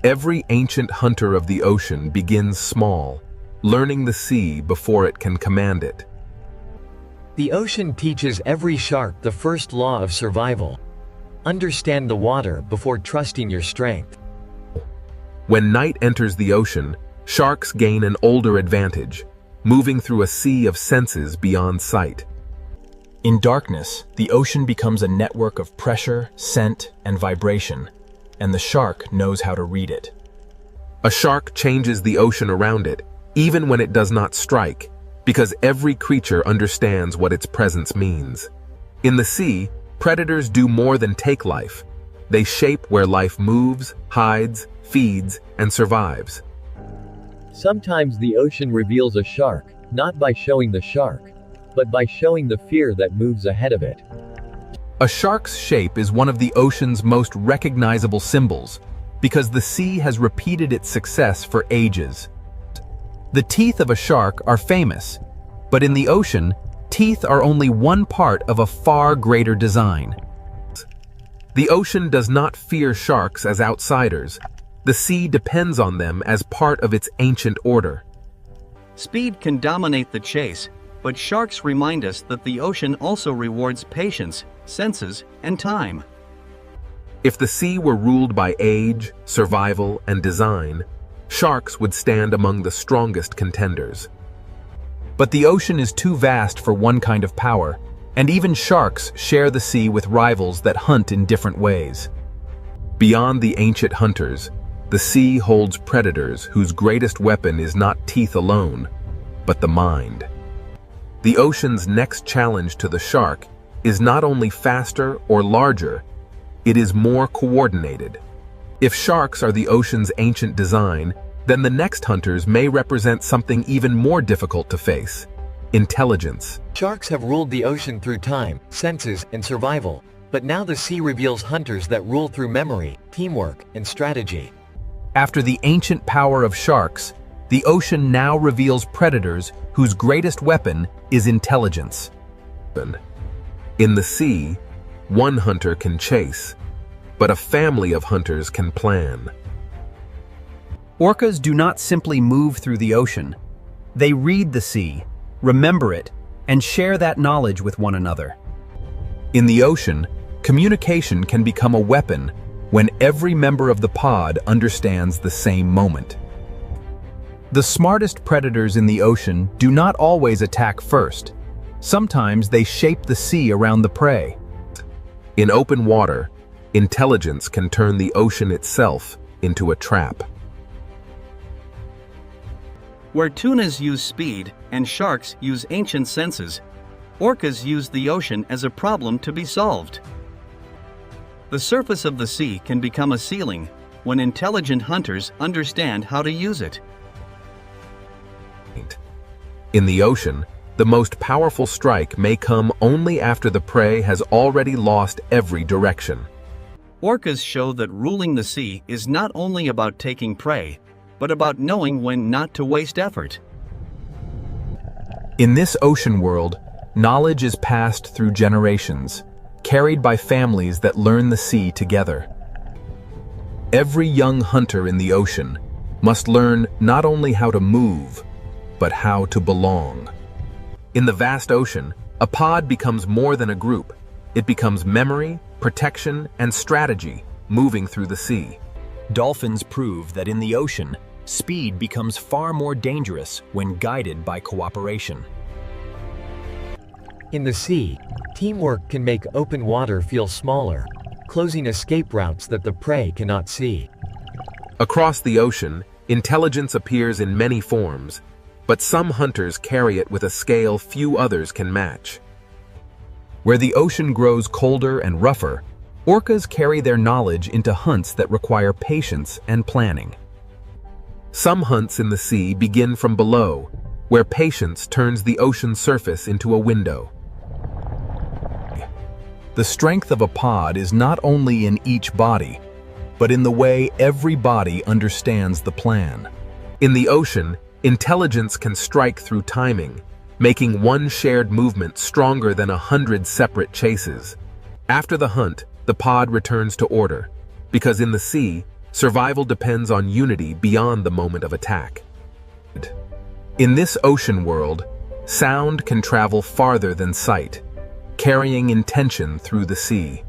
Every ancient hunter of the ocean begins small, learning the sea before it can command it. The ocean teaches every shark the first law of survival. Understand the water before trusting your strength. When night enters the ocean, sharks gain an older advantage, moving through a sea of senses beyond sight. In darkness, the ocean becomes a network of pressure, scent, and vibration, and the shark knows how to read it. A shark changes the ocean around it, even when it does not strike, because every creature understands what its presence means. In the sea, predators do more than take life. They shape where life moves, hides, feeds, and survives. Sometimes the ocean reveals a shark, not by showing the shark, but by showing the fear that moves ahead of it. A shark's shape is one of the ocean's most recognizable symbols, because the sea has repeated its success for ages. The teeth of a shark are famous, but in the ocean, teeth are only one part of a far greater design. The ocean does not fear sharks as outsiders. The sea depends on them as part of its ancient order. Speed can dominate the chase, but sharks remind us that the ocean also rewards patience, senses, and time. If the sea were ruled by age, survival, and design, sharks would stand among the strongest contenders. But the ocean is too vast for one kind of power, and even sharks share the sea with rivals that hunt in different ways. Beyond the ancient hunters, the sea holds predators whose greatest weapon is not teeth alone, but the mind. The ocean's next challenge to the shark is not only faster or larger, it is more coordinated. If sharks are the ocean's ancient design, then the next hunters may represent something even more difficult to face: intelligence. Sharks have ruled the ocean through time, senses, and survival, but now the sea reveals hunters that rule through memory, teamwork, and strategy. After the ancient power of sharks, the ocean now reveals predators whose greatest weapon is intelligence. In the sea, one hunter can chase, but a family of hunters can plan. Orcas do not simply move through the ocean. They read the sea, remember it, and share that knowledge with one another. In the ocean, communication can become a weapon when every member of the pod understands the same moment. The smartest predators in the ocean do not always attack first. Sometimes they shape the sea around the prey. In open water, intelligence can turn the ocean itself into a trap. Where tunas use speed and sharks use ancient senses, orcas use the ocean as a problem to be solved. The surface of the sea can become a ceiling when intelligent hunters understand how to use it. In the ocean, the most powerful strike may come only after the prey has already lost every direction. Orcas show that ruling the sea is not only about taking prey, but about knowing when not to waste effort. In this ocean world, knowledge is passed through generations, carried by families that learn the sea together. Every young hunter in the ocean must learn not only how to move, but how to belong. In the vast ocean, a pod becomes more than a group. It becomes memory, protection, and strategy moving through the sea. Dolphins prove that in the ocean, speed becomes far more dangerous when guided by cooperation. In the sea, teamwork can make open water feel smaller, closing escape routes that the prey cannot see. Across the ocean, intelligence appears in many forms, but some hunters carry it with a scale few others can match. Where the ocean grows colder and rougher, orcas carry their knowledge into hunts that require patience and planning. Some hunts in the sea begin from below, where patience turns the ocean surface into a window. The strength of a pod is not only in each body, but in the way every body understands the plan. In the ocean, intelligence can strike through timing, making one shared movement stronger than 100 separate chases. After the hunt, the pod returns to order, because in the sea, survival depends on unity beyond the moment of attack. In this ocean world, sound can travel farther than sight, carrying intention through the sea.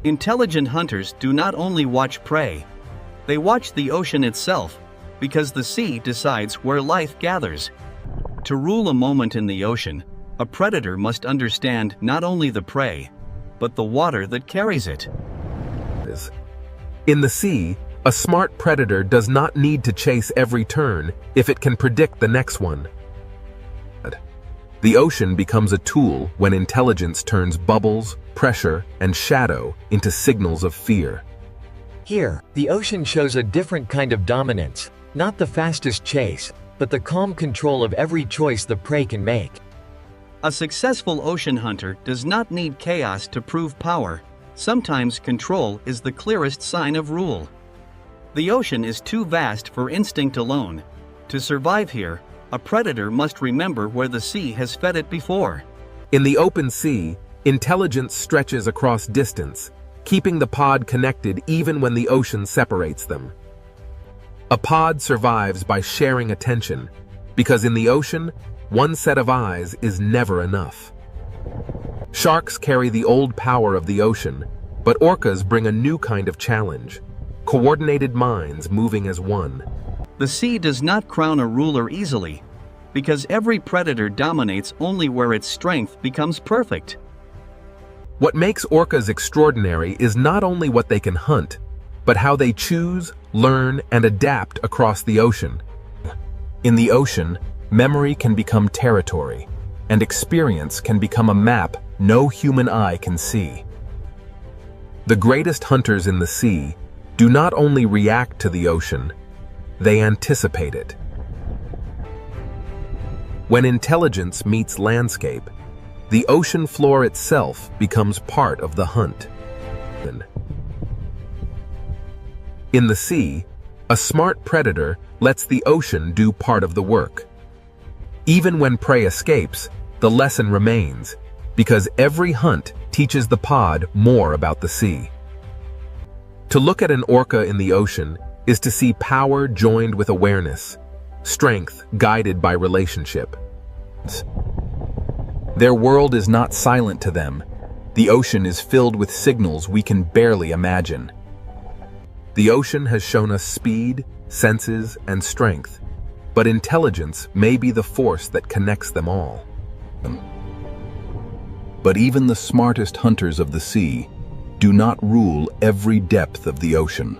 Intelligent hunters do not only watch prey, they watch the ocean itself, because the sea decides where life gathers. To rule a moment in the ocean, a predator must understand not only the prey, but the water that carries it. In the sea, a smart predator does not need to chase every turn if it can predict the next one. The ocean becomes a tool when intelligence turns bubbles, pressure, and shadow into signals of fear. Here, the ocean shows a different kind of dominance, not the fastest chase, but the calm control of every choice the prey can make. A successful ocean hunter does not need chaos to prove power. Sometimes control is the clearest sign of rule. The ocean is too vast for instinct alone. To survive here, a predator must remember where the sea has fed it before. In the open sea, intelligence stretches across distance, keeping the pod connected even when the ocean separates them. A pod survives by sharing attention, because in the ocean, one set of eyes is never enough. Sharks carry the old power of the ocean, but orcas bring a new kind of challenge: coordinated minds moving as one. The sea does not crown a ruler easily, because every predator dominates only where its strength becomes perfect. What makes orcas extraordinary is not only what they can hunt, but how they choose, learn, and adapt across the ocean. In the ocean, memory can become territory, and experience can become a map no human eye can see. The greatest hunters in the sea do not only react to the ocean, they anticipate it. When intelligence meets landscape, the ocean floor itself becomes part of the hunt. In the sea, a smart predator lets the ocean do part of the work. Even when prey escapes, the lesson remains, because every hunt teaches the pod more about the sea. To look at an orca in the ocean is to see power joined with awareness, strength guided by relationship. Their world is not silent to them. The ocean is filled with signals we can barely imagine. The ocean has shown us speed, senses, and strength, but intelligence may be the force that connects them all. But even the smartest hunters of the sea do not rule every depth of the ocean.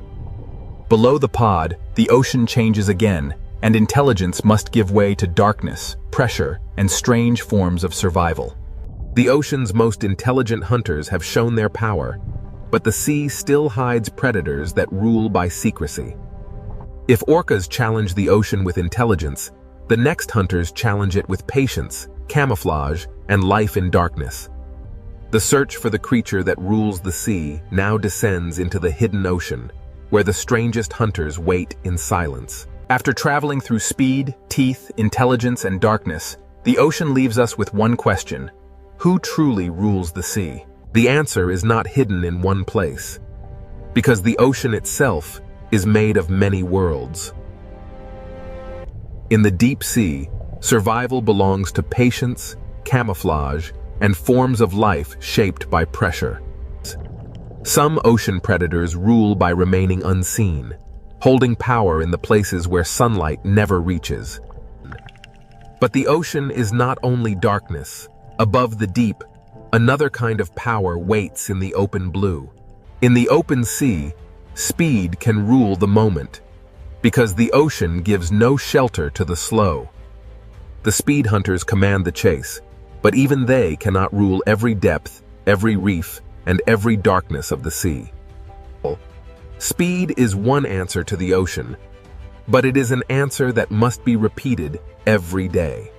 Below the pod, the ocean changes again, and intelligence must give way to darkness, pressure, and strange forms of survival. The ocean's most intelligent hunters have shown their power, but the sea still hides predators that rule by secrecy. If orcas challenge the ocean with intelligence, the next hunters challenge it with patience, camouflage, and life in darkness. The search for the creature that rules the sea now descends into the hidden ocean, where the strangest hunters wait in silence. After traveling through speed, teeth, intelligence, and darkness, the ocean leaves us with one question: who truly rules the sea? The answer is not hidden in one place, because the ocean itself is made of many worlds. In the deep sea, survival belongs to patience, camouflage, and forms of life shaped by pressure. Some ocean predators rule by remaining unseen, holding power in the places where sunlight never reaches. But the ocean is not only darkness. Above the deep, another kind of power waits in the open blue. In the open sea, speed can rule the moment, because the ocean gives no shelter to the slow. The speed hunters command the chase, but even they cannot rule every depth, every reef, and every darkness of the sea. Speed is one answer to the ocean, but it is an answer that must be repeated every day.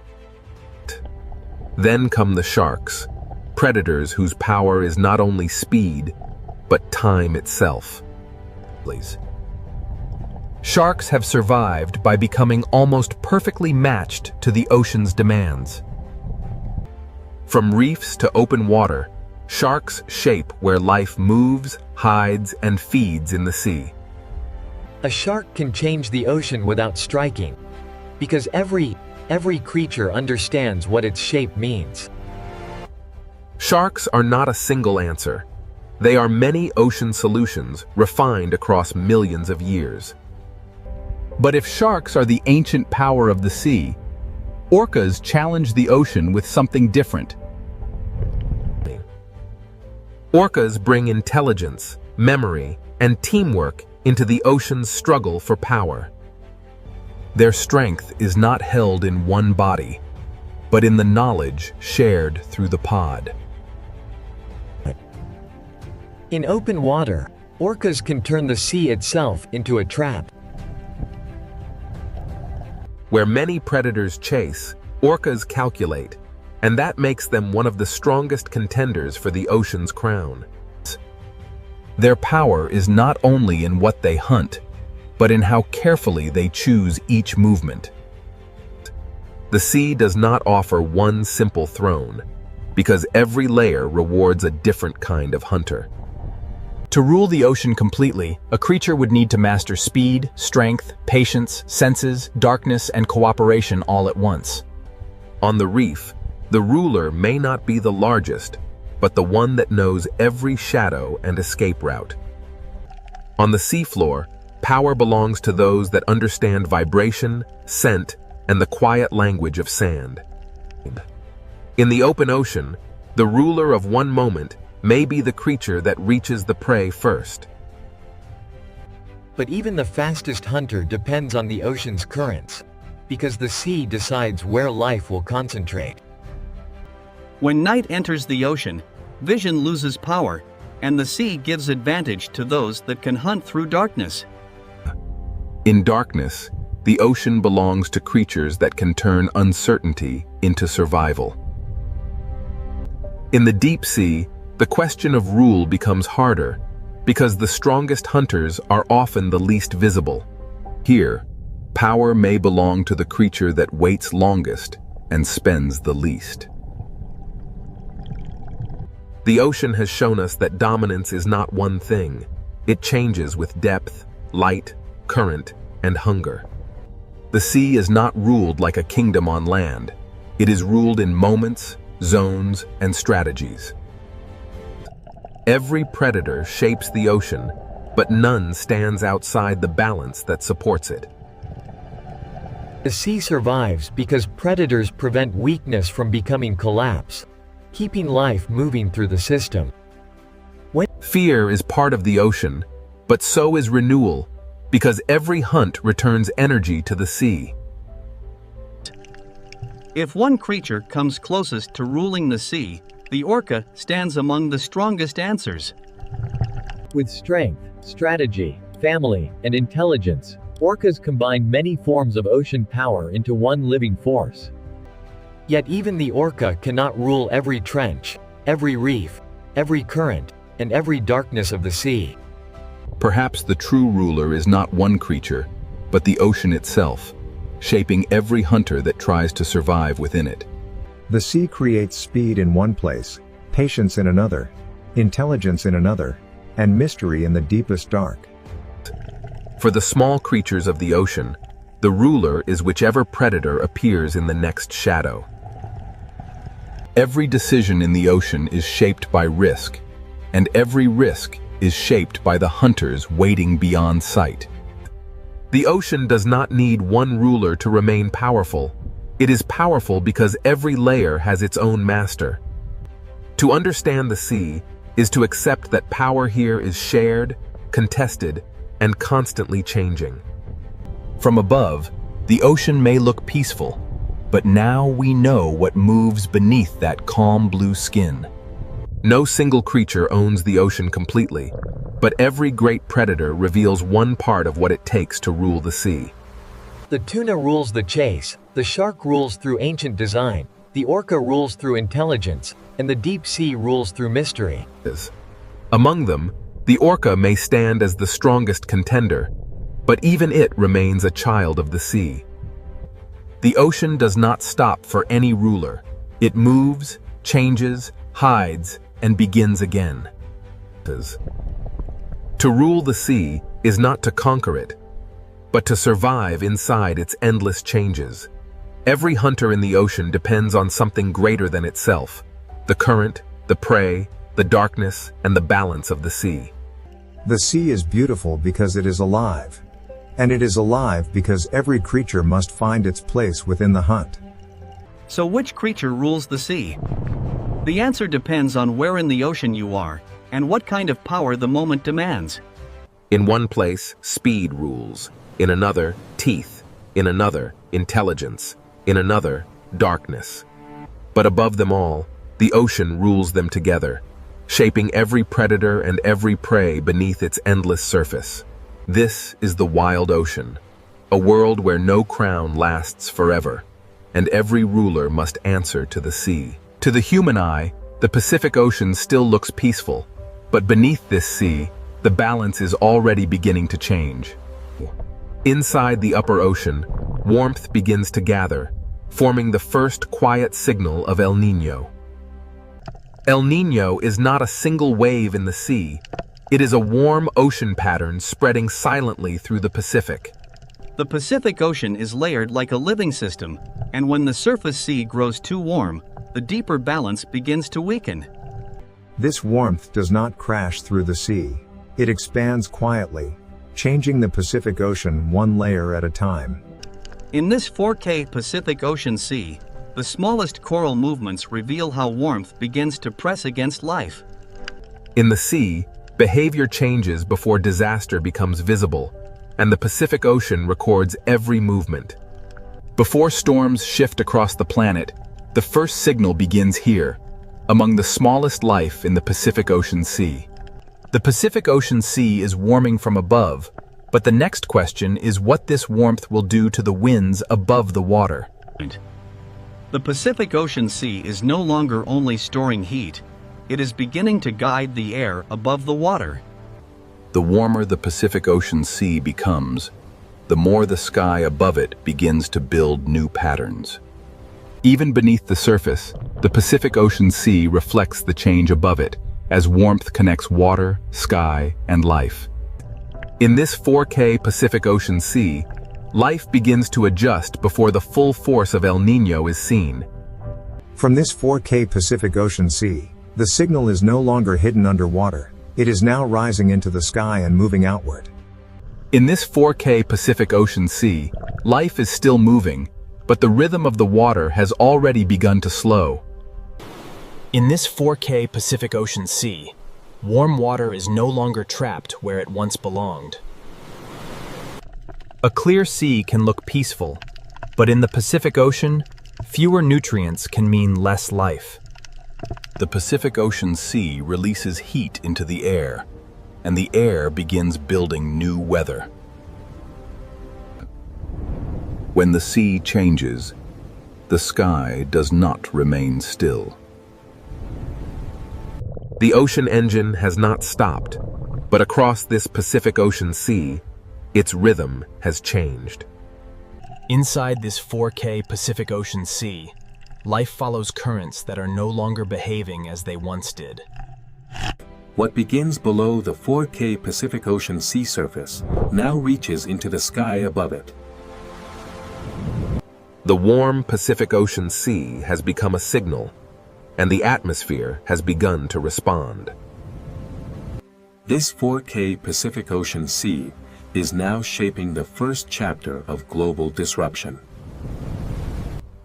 Then come the sharks, predators whose power is not only speed, but time itself. Sharks have survived by becoming almost perfectly matched to the ocean's demands. From reefs to open water, sharks shape where life moves, hides, and feeds in the sea. A shark can change the ocean without striking, because every creature understands what its shape means. Sharks are not a single answer. They are many ocean solutions refined across millions of years. But if sharks are the ancient power of the sea, orcas challenge the ocean with something different. Orcas bring intelligence, memory, and teamwork into the ocean's struggle for power. Their strength is not held in one body, but in the knowledge shared through the pod. In open water, orcas can turn the sea itself into a trap. Where many predators chase, orcas calculate, and that makes them one of the strongest contenders for the ocean's crown. Their power is not only in what they hunt, but in how carefully they choose each movement. The sea does not offer one simple throne, because every layer rewards a different kind of hunter. To rule the ocean completely, a creature would need to master speed, strength, patience, senses, darkness, and cooperation all at once. On the reef, the ruler may not be the largest, but the one that knows every shadow and escape route. On the seafloor, power belongs to those that understand vibration, scent, and the quiet language of sand. In the open ocean, the ruler of one moment may be the creature that reaches the prey first. But even the fastest hunter depends on the ocean's currents, because the sea decides where life will concentrate. When night enters the ocean, vision loses power, and the sea gives advantage to those that can hunt through darkness. In darkness, the ocean belongs to creatures that can turn uncertainty into survival. In the deep sea, the question of rule becomes harder, because the strongest hunters are often the least visible. Here, power may belong to the creature that waits longest and spends the least. The ocean has shown us that dominance is not one thing. It changes with depth, light, current, and hunger. The sea is not ruled like a kingdom on land. It is ruled in moments, zones, and strategies. Every predator shapes the ocean, but none stands outside the balance that supports it. The sea survives because predators prevent weakness from becoming collapse, keeping life moving through the system. Fear is part of the ocean, but so is renewal, because every hunt returns energy to the sea. If one creature comes closest to ruling the sea, the orca stands among the strongest answers. With strength, strategy, family, and intelligence, orcas combine many forms of ocean power into one living force. Yet even the orca cannot rule every trench, every reef, every current, and every darkness of the sea. Perhaps the true ruler is not one creature, but the ocean itself, shaping every hunter that tries to survive within it. The sea creates speed in one place, patience in another, intelligence in another, and mystery in the deepest dark. For the small creatures of the ocean, the ruler is whichever predator appears in the next shadow. Every decision in the ocean is shaped by risk, and every risk is shaped by the hunters waiting beyond sight. The ocean does not need one ruler to remain powerful. It is powerful because every layer has its own master. To understand the sea is to accept that power here is shared, contested, and constantly changing. From above, the ocean may look peaceful, but now we know what moves beneath that calm blue skin. No single creature owns the ocean completely, but every great predator reveals one part of what it takes to rule the sea. The tuna rules the chase, the shark rules through ancient design, the orca rules through intelligence, and the deep sea rules through mystery. Among them, the orca may stand as the strongest contender, but even it remains a child of the sea. The ocean does not stop for any ruler. It moves, changes, hides, and begins again. To rule the sea is not to conquer it, but to survive inside its endless changes. Every hunter in the ocean depends on something greater than itself: the current, the prey, the darkness, and the balance of the sea. The sea is beautiful because it is alive. And it is alive because every creature must find its place within the hunt. So which creature rules the sea? The answer depends on where in the ocean you are, and what kind of power the moment demands. In one place, speed rules. In another, teeth. In another, intelligence. In another, darkness. But above them all, the ocean rules them together, shaping every predator and every prey beneath its endless surface. This is the wild ocean, a world where no crown lasts forever, and every ruler must answer to the sea. To the human eye, the Pacific Ocean still looks peaceful, but beneath this sea, the balance is already beginning to change. Inside the upper ocean, warmth begins to gather, forming the first quiet signal of El Niño. El Niño is not a single wave in the sea. It is a warm ocean pattern spreading silently through the Pacific. The Pacific Ocean is layered like a living system, and when the surface sea grows too warm, the deeper balance begins to weaken. This warmth does not crash through the sea. It expands quietly, changing the Pacific Ocean one layer at a time. In this 4K Pacific Ocean Sea, the smallest coral movements reveal how warmth begins to press against life. In the sea, behavior changes before disaster becomes visible, and the Pacific Ocean records every movement. Before storms shift across the planet, the first signal begins here, among the smallest life in the Pacific Ocean Sea. The Pacific Ocean Sea is warming from above, but the next question is what this warmth will do to the winds above the water. The Pacific Ocean Sea is no longer only storing heat, it is beginning to guide the air above the water. The warmer the Pacific Ocean Sea becomes, the more the sky above it begins to build new patterns. Even beneath the surface, the Pacific Ocean Sea reflects the change above it, as warmth connects water, sky, and life. In this 4K Pacific Ocean Sea, life begins to adjust before the full force of El Niño is seen. From this 4K Pacific Ocean Sea, the signal is no longer hidden underwater. It is now rising into the sky and moving outward. In this 4K Pacific Ocean Sea, life is still moving, but the rhythm of the water has already begun to slow. In this 4K Pacific Ocean Sea, warm water is no longer trapped where it once belonged. A clear sea can look peaceful, but in the Pacific Ocean, fewer nutrients can mean less life. The Pacific Ocean Sea releases heat into the air, and the air begins building new weather. When the sea changes, the sky does not remain still. The ocean engine has not stopped, but across this Pacific Ocean Sea, its rhythm has changed. Inside this 4K Pacific Ocean Sea, life follows currents that are no longer behaving as they once did. What begins below the 4K Pacific Ocean sea surface now reaches into the sky above it. The warm Pacific Ocean Sea has become a signal, and the atmosphere has begun to respond. This 4K Pacific Ocean Sea is now shaping the first chapter of global disruption.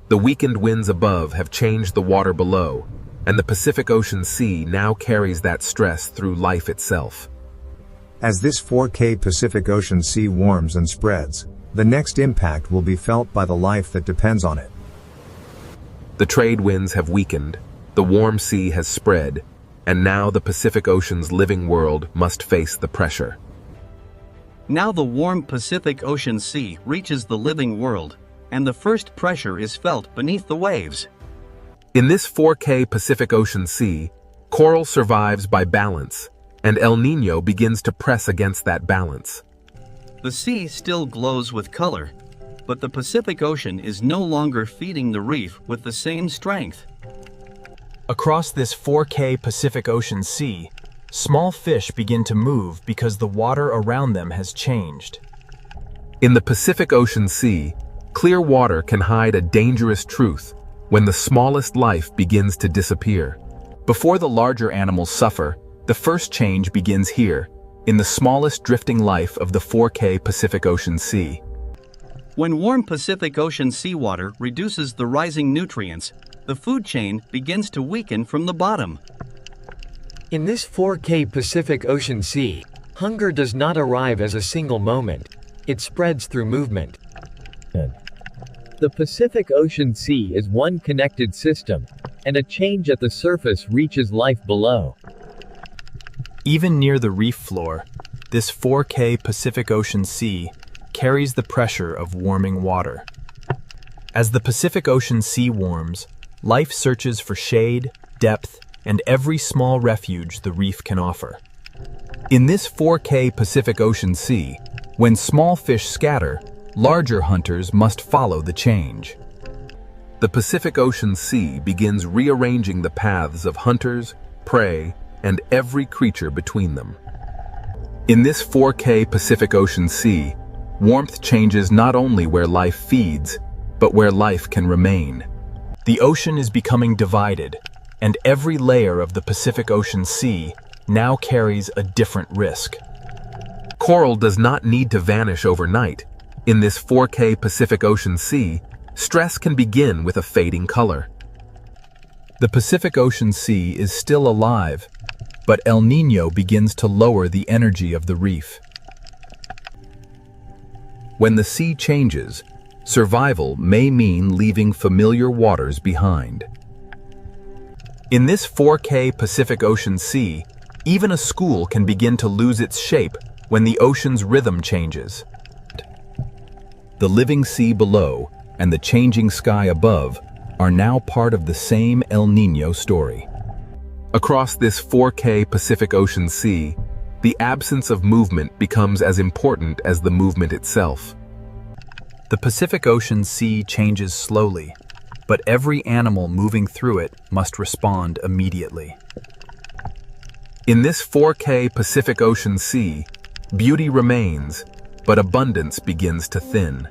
The weakened winds above have changed the water below, and the Pacific Ocean Sea now carries that stress through life itself. As this 4K Pacific Ocean Sea warms and spreads, the next impact will be felt by the life that depends on it. The trade winds have weakened, the warm sea has spread, and now the Pacific Ocean's living world must face the pressure. Now the warm Pacific Ocean Sea reaches the living world, and the first pressure is felt beneath the waves. In this 4K Pacific Ocean Sea, coral survives by balance, and El Niño begins to press against that balance. The sea still glows with color, but the Pacific Ocean is no longer feeding the reef with the same strength. Across this 4K Pacific Ocean Sea, small fish begin to move because the water around them has changed. In the Pacific Ocean Sea, clear water can hide a dangerous truth when the smallest life begins to disappear. Before the larger animals suffer, the first change begins here, in the smallest drifting life of the 4K Pacific Ocean Sea. When warm Pacific Ocean seawater reduces the rising nutrients, the food chain begins to weaken from the bottom. In this 4K Pacific Ocean Sea, hunger does not arrive as a single moment. It spreads through movement. The Pacific Ocean Sea is one connected system, and a change at the surface reaches life below. Even near the reef floor, this 4K Pacific Ocean Sea carries the pressure of warming water. As the Pacific Ocean Sea warms, life searches for shade, depth, and every small refuge the reef can offer. In this 4K Pacific Ocean Sea, when small fish scatter, larger hunters must follow the change. The Pacific Ocean Sea begins rearranging the paths of hunters, prey, and every creature between them. In this 4K Pacific Ocean Sea, warmth changes not only where life feeds, but where life can remain. The ocean is becoming divided, and every layer of the Pacific Ocean Sea now carries a different risk. Coral does not need to vanish overnight. In this 4K Pacific Ocean Sea, stress can begin with a fading color. The Pacific Ocean Sea is still alive, but El Niño begins to lower the energy of the reef. When the sea changes, survival may mean leaving familiar waters behind. In this 4K Pacific Ocean Sea, even a school can begin to lose its shape when the ocean's rhythm changes. The living sea below and the changing sky above are now part of the same El Niño story. Across this 4K Pacific Ocean Sea, the absence of movement becomes as important as the movement itself. The Pacific Ocean Sea changes slowly, but every animal moving through it must respond immediately. In this 4K Pacific Ocean Sea, beauty remains, but abundance begins to thin.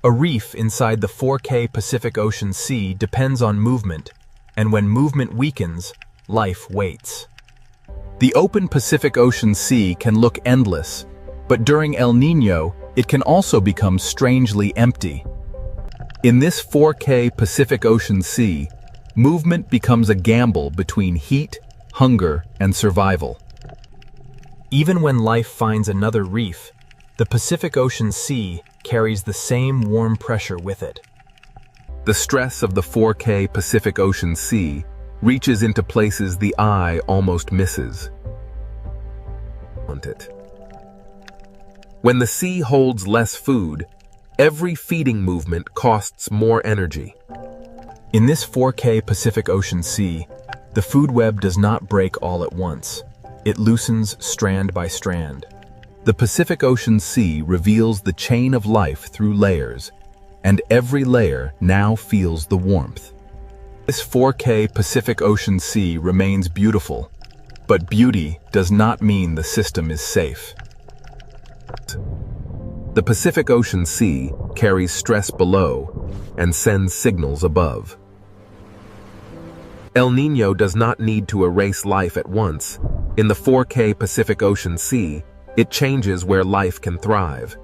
A reef inside the 4K Pacific Ocean Sea depends on movement, and when movement weakens, life waits. The open Pacific Ocean Sea can look endless, but during El Niño, it can also become strangely empty. In this 4K Pacific Ocean Sea, movement becomes a gamble between heat, hunger, and survival. Even when life finds another reef, the Pacific Ocean Sea carries the same warm pressure with it. The stress of the 4K Pacific Ocean Sea reaches into places the eye almost misses. When the sea holds less food, every feeding movement costs more energy. In this 4K Pacific Ocean Sea, the food web does not break all at once. It loosens strand by strand. The Pacific Ocean Sea reveals the chain of life through layers, and every layer now feels the warmth. This 4K Pacific Ocean Sea remains beautiful, but beauty does not mean the system is safe. The Pacific Ocean Sea carries stress below and sends signals above. El Niño does not need to erase life at once. In the 4K Pacific Ocean Sea, it changes where life can thrive.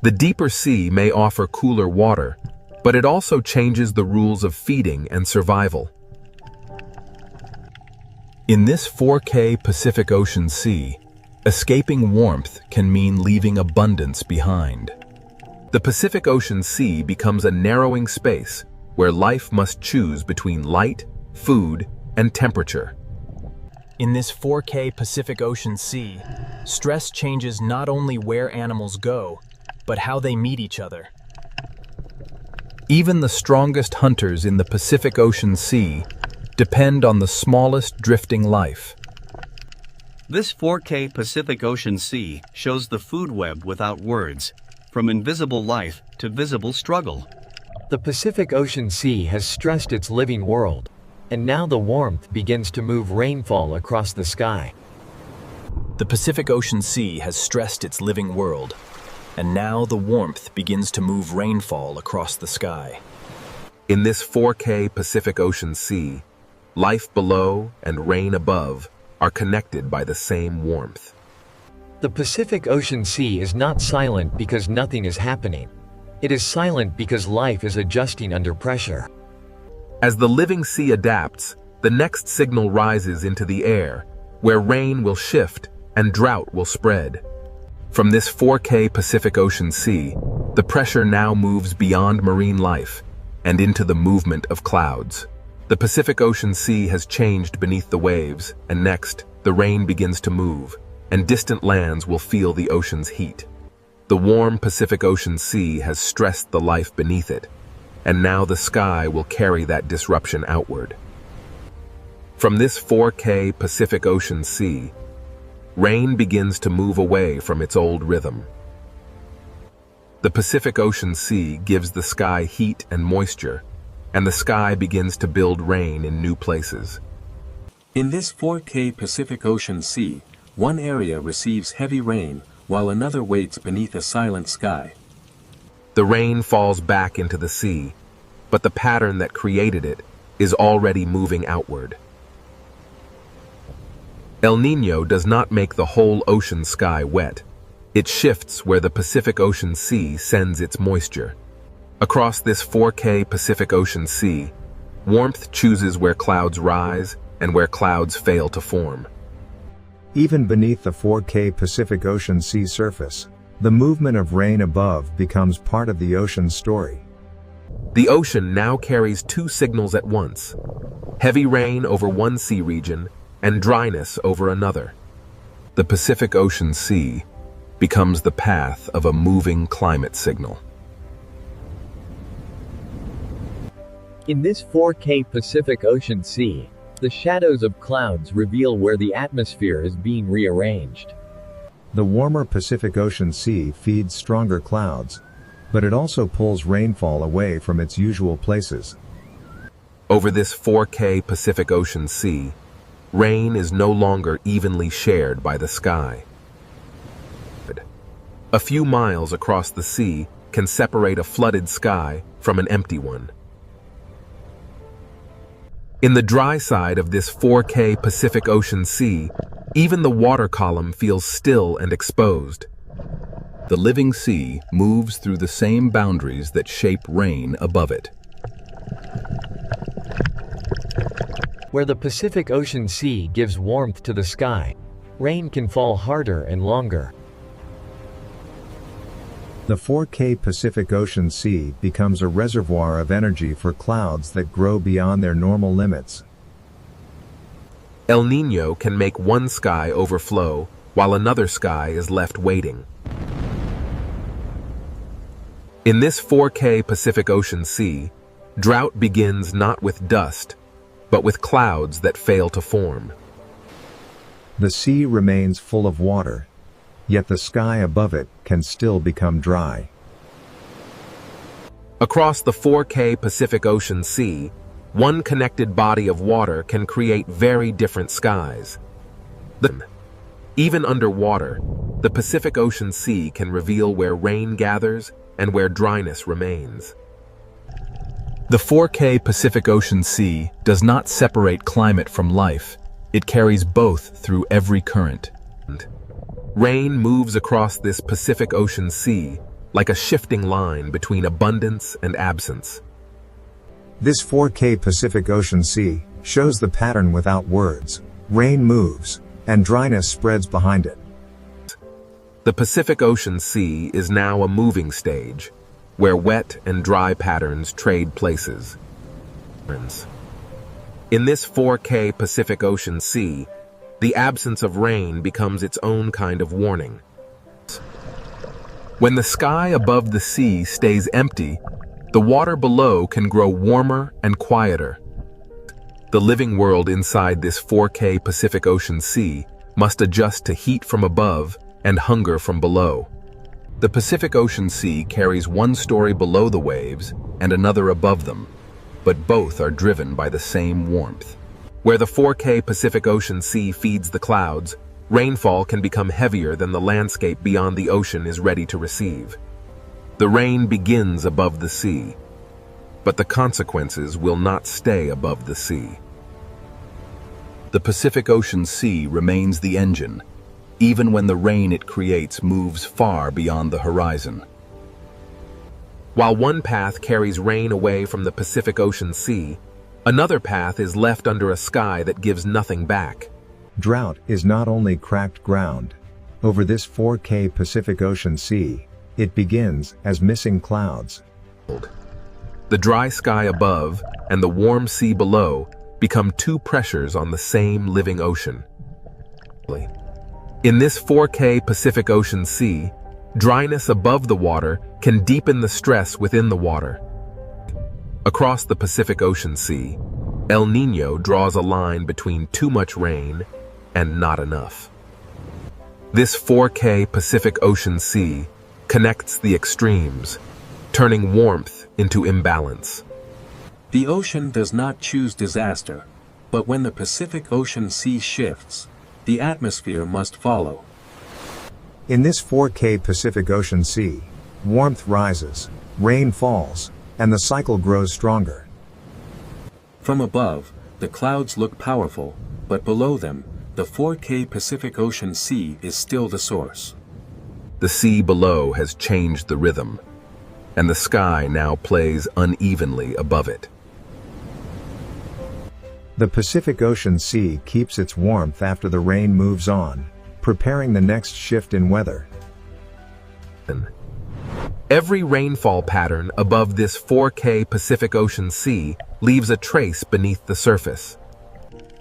The deeper sea may offer cooler water, but it also changes the rules of feeding and survival. In this 4K Pacific Ocean Sea, escaping warmth can mean leaving abundance behind. The Pacific Ocean Sea becomes a narrowing space where life must choose between light, food, and temperature. In this 4K Pacific Ocean Sea, stress changes not only where animals go, but how they meet each other. Even the strongest hunters in the Pacific Ocean Sea depend on the smallest drifting life. This 4K Pacific Ocean Sea shows the food web without words, from invisible life to visible struggle. The Pacific Ocean Sea has stressed its living world, and now the warmth begins to move rainfall across the sky. The Pacific Ocean Sea has stressed its living world, and now the warmth begins to move rainfall across the sky. In this 4K Pacific Ocean Sea, life below and rain above are connected by the same warmth. The Pacific Ocean Sea is not silent because nothing is happening. It is silent because life is adjusting under pressure. As the living sea adapts, the next signal rises into the air, where rain will shift and drought will spread. From this 4K Pacific Ocean Sea, the pressure now moves beyond marine life and into the movement of clouds. The Pacific Ocean Sea has changed beneath the waves, and next, the rain begins to move, and distant lands will feel the ocean's heat. The warm Pacific Ocean Sea has stressed the life beneath it, and now the sky will carry that disruption outward. From this 4K Pacific Ocean Sea, rain begins to move away from its old rhythm. The Pacific Ocean Sea gives the sky heat and moisture, and the sky begins to build rain in new places. In this 4K Pacific Ocean Sea, one area receives heavy rain while another waits beneath a silent sky. The rain falls back into the sea, but the pattern that created it is already moving outward. El Niño does not make the whole ocean sky wet. It shifts where the Pacific Ocean Sea sends its moisture. Across this 4K Pacific Ocean Sea, warmth chooses where clouds rise and where clouds fail to form. Even beneath the 4K Pacific Ocean Sea surface, the movement of rain above becomes part of the ocean's story. The ocean now carries two signals at once: heavy rain over one sea region and dryness over another. The Pacific Ocean Sea becomes the path of a moving climate signal. In this 4K Pacific Ocean Sea, the shadows of clouds reveal where the atmosphere is being rearranged. The warmer Pacific Ocean Sea feeds stronger clouds, but it also pulls rainfall away from its usual places. Over this 4K Pacific Ocean Sea, rain is no longer evenly shared by the sky. A few miles across the sea can separate a flooded sky from an empty one. In the dry side of this 4K Pacific Ocean Sea, even the water column feels still and exposed. The living sea moves through the same boundaries that shape rain above it. Where the Pacific Ocean Sea gives warmth to the sky, rain can fall harder and longer. The 4K Pacific Ocean Sea becomes a reservoir of energy for clouds that grow beyond their normal limits. El Niño can make one sky overflow while another sky is left waiting. In this 4K Pacific Ocean Sea, drought begins not with dust, but with clouds that fail to form. The sea remains full of water, yet the sky above it can still become dry. Across the 4K Pacific Ocean Sea, one connected body of water can create very different skies. Even underwater, the Pacific Ocean Sea can reveal where rain gathers and where dryness remains. The 4K Pacific Ocean Sea does not separate climate from life. It carries both through every current. Rain moves across this Pacific Ocean Sea like a shifting line between abundance and absence. This 4K Pacific Ocean Sea shows the pattern without words. Rain moves, and dryness spreads behind it. The Pacific Ocean Sea is now a moving stage, where wet and dry patterns trade places. In this 4K Pacific Ocean Sea, the absence of rain becomes its own kind of warning. When the sky above the sea stays empty, the water below can grow warmer and quieter. The living world inside this 4K Pacific Ocean Sea must adjust to heat from above and hunger from below. The Pacific Ocean Sea carries one story below the waves and another above them, but both are driven by the same warmth. Where the 4K Pacific Ocean Sea feeds the clouds, rainfall can become heavier than the landscape beyond the ocean is ready to receive. The rain begins above the sea, but the consequences will not stay above the sea. The Pacific Ocean Sea remains the engine, even when the rain it creates moves far beyond the horizon. While one path carries rain away from the Pacific Ocean Sea, another path is left under a sky that gives nothing back. Drought is not only cracked ground. Over this 4K Pacific Ocean Sea, it begins as missing clouds. The dry sky above and the warm sea below become two pressures on the same living ocean. In this 4K Pacific Ocean Sea, dryness above the water can deepen the stress within the water. Across the Pacific Ocean Sea, El Niño draws a line between too much rain and not enough. This 4K Pacific Ocean Sea connects the extremes, turning warmth into imbalance. The ocean does not choose disaster, but when the Pacific Ocean Sea shifts, the atmosphere must follow. In this 4K Pacific Ocean Sea, warmth rises, rain falls, and the cycle grows stronger. From above, the clouds look powerful, but below them, the 4K Pacific Ocean Sea is still the source. The sea below has changed the rhythm, and the sky now plays unevenly above it. The Pacific Ocean Sea keeps its warmth after the rain moves on, preparing the next shift in weather. Every rainfall pattern above this 4K Pacific Ocean Sea leaves a trace beneath the surface.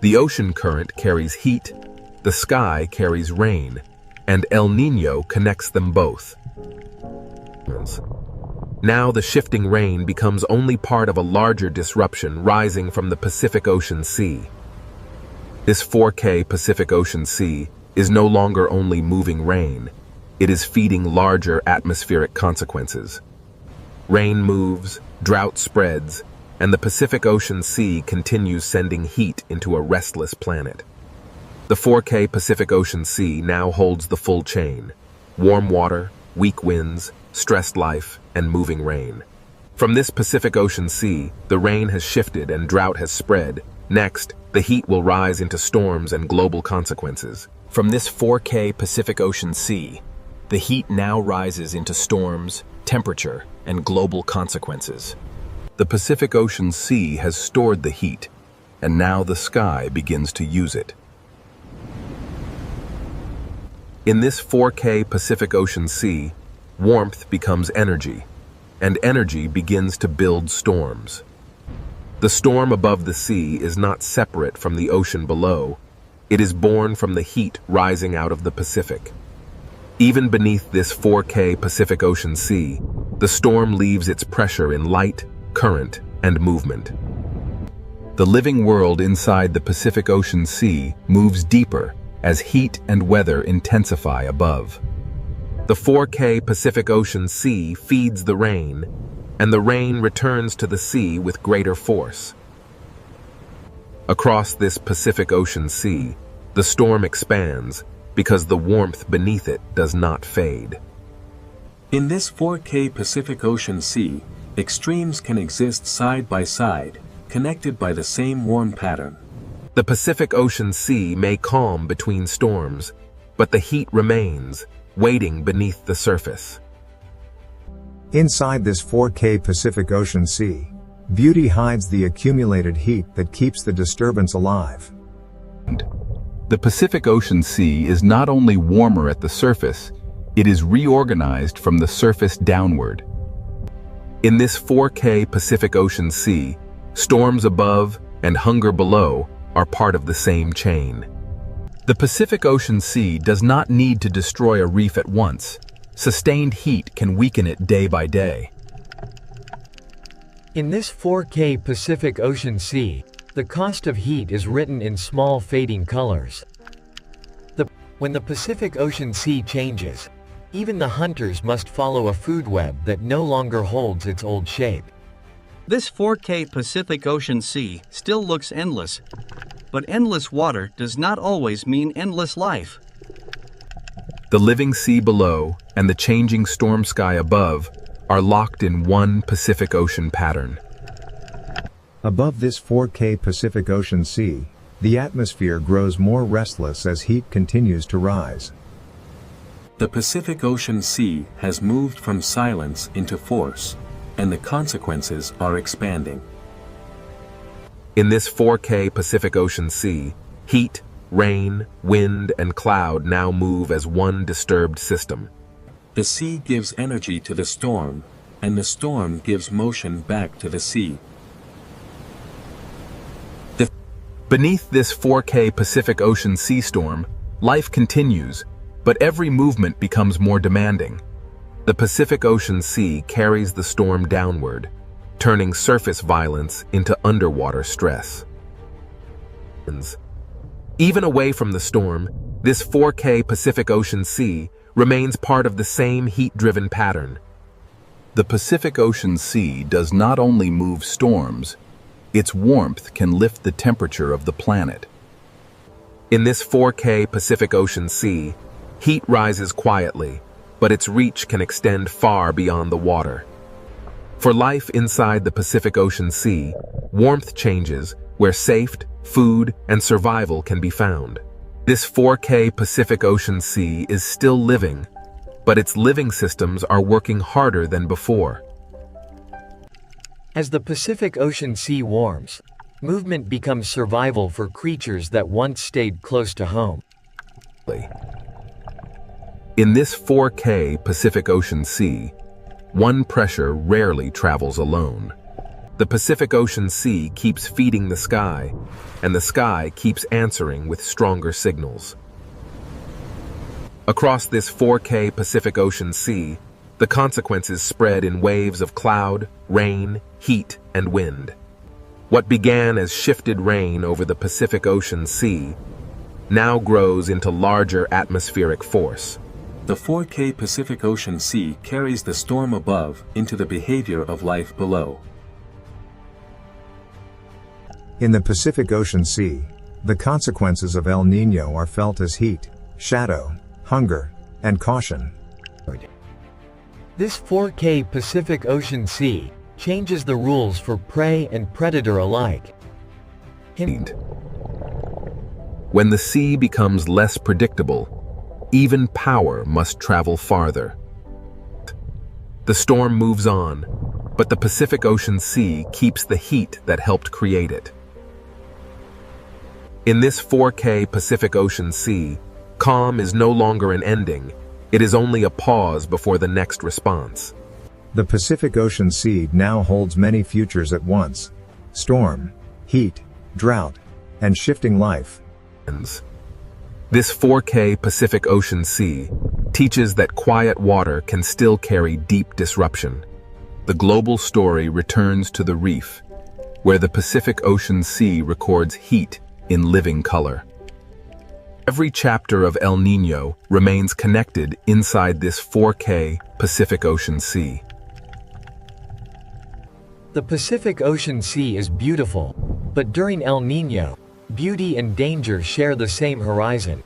The ocean current carries heat, the sky carries rain, and El Niño connects them both. Now the shifting rain becomes only part of a larger disruption rising from the Pacific Ocean Sea. This 4K Pacific Ocean Sea is no longer only moving rain, it is feeding larger atmospheric consequences. Rain moves, drought spreads, and the Pacific Ocean Sea continues sending heat into a restless planet. The 4K Pacific Ocean Sea now holds the full chain: warm water, weak winds, stressed life, and moving rain. From this Pacific Ocean Sea, the rain has shifted and drought has spread. Next, the heat will rise into storms and global consequences. From this 4K Pacific Ocean Sea, the heat now rises into storms, temperature, and global consequences. The Pacific Ocean Sea has stored the heat, and now the sky begins to use it. In this 4K Pacific Ocean Sea, warmth becomes energy, and energy begins to build storms. The storm above the sea is not separate from the ocean below. It is born from the heat rising out of the Pacific. Even beneath this 4K Pacific Ocean Sea, the storm leaves its pressure in light, current, and movement. The living world inside the Pacific Ocean Sea moves deeper as heat and weather intensify above. The 4K Pacific Ocean Sea feeds the rain, and the rain returns to the sea with greater force. Across this Pacific Ocean Sea, the storm expands because the warmth beneath it does not fade. In this 4K Pacific Ocean Sea, extremes can exist side by side, connected by the same warm pattern. The Pacific Ocean Sea may calm between storms, but the heat remains, waiting beneath the surface. Inside this 4K Pacific Ocean Sea, beauty hides the accumulated heat that keeps the disturbance alive. The Pacific Ocean Sea is not only warmer at the surface, it is reorganized from the surface downward. In this 4K Pacific Ocean Sea, storms above and hunger below are part of the same chain. The Pacific Ocean Sea does not need to destroy a reef at once. Sustained heat can weaken it day by day. In this 4K Pacific Ocean Sea, the cost of heat is written in small fading colors. When the Pacific Ocean Sea changes, even the hunters must follow a food web that no longer holds its old shape. This 4K Pacific Ocean Sea still looks endless, but endless water does not always mean endless life. The living sea below and the changing storm sky above are locked in one Pacific Ocean pattern. Above this 4K Pacific Ocean Sea, the atmosphere grows more restless as heat continues to rise. The Pacific Ocean Sea has moved from silence into force, and the consequences are expanding. In this 4K Pacific Ocean Sea, heat, rain, wind, and cloud now move as one disturbed system. The sea gives energy to the storm, and the storm gives motion back to the sea. Beneath this 4K Pacific Ocean sea storm, life continues, but every movement becomes more demanding. The Pacific Ocean Sea carries the storm downward, turning surface violence into underwater stress. Even away from the storm, this 4K Pacific Ocean Sea remains part of the same heat-driven pattern. The Pacific Ocean Sea does not only move storms, its warmth can lift the temperature of the planet. In this 4K Pacific Ocean Sea, heat rises quietly, but its reach can extend far beyond the water. For life inside the Pacific Ocean Sea, warmth changes where safety, food, and survival can be found. This 4K Pacific Ocean Sea is still living, but its living systems are working harder than before. As the Pacific Ocean Sea warms, movement becomes survival for creatures that once stayed close to home. In this 4K Pacific Ocean Sea, one pressure rarely travels alone. The Pacific Ocean Sea keeps feeding the sky, and the sky keeps answering with stronger signals. Across this 4K Pacific Ocean Sea, the consequences spread in waves of cloud, rain, heat, and wind. What began as shifted rain over the Pacific Ocean Sea now grows into larger atmospheric force. The 4K Pacific Ocean Sea carries the storm above into the behavior of life below. In the Pacific Ocean Sea, the consequences of El Niño are felt as heat, shadow, hunger, and caution. This 4K Pacific Ocean Sea changes the rules for prey and predator alike. When the sea becomes less predictable, even power must travel farther. The storm moves on, but the Pacific Ocean Sea keeps the heat that helped create it. In this 4K Pacific Ocean Sea, calm is no longer an ending, it is only a pause before the next response. The Pacific Ocean Sea now holds many futures at once: storm, heat, drought, and shifting life. This 4K Pacific Ocean Sea teaches that quiet water can still carry deep disruption. The global story returns to the Reef, where the Pacific Ocean Sea records heat in living color. Every chapter of El Niño remains connected inside this 4K Pacific Ocean Sea. The Pacific Ocean Sea is beautiful, but during El Niño, beauty and danger share the same horizon.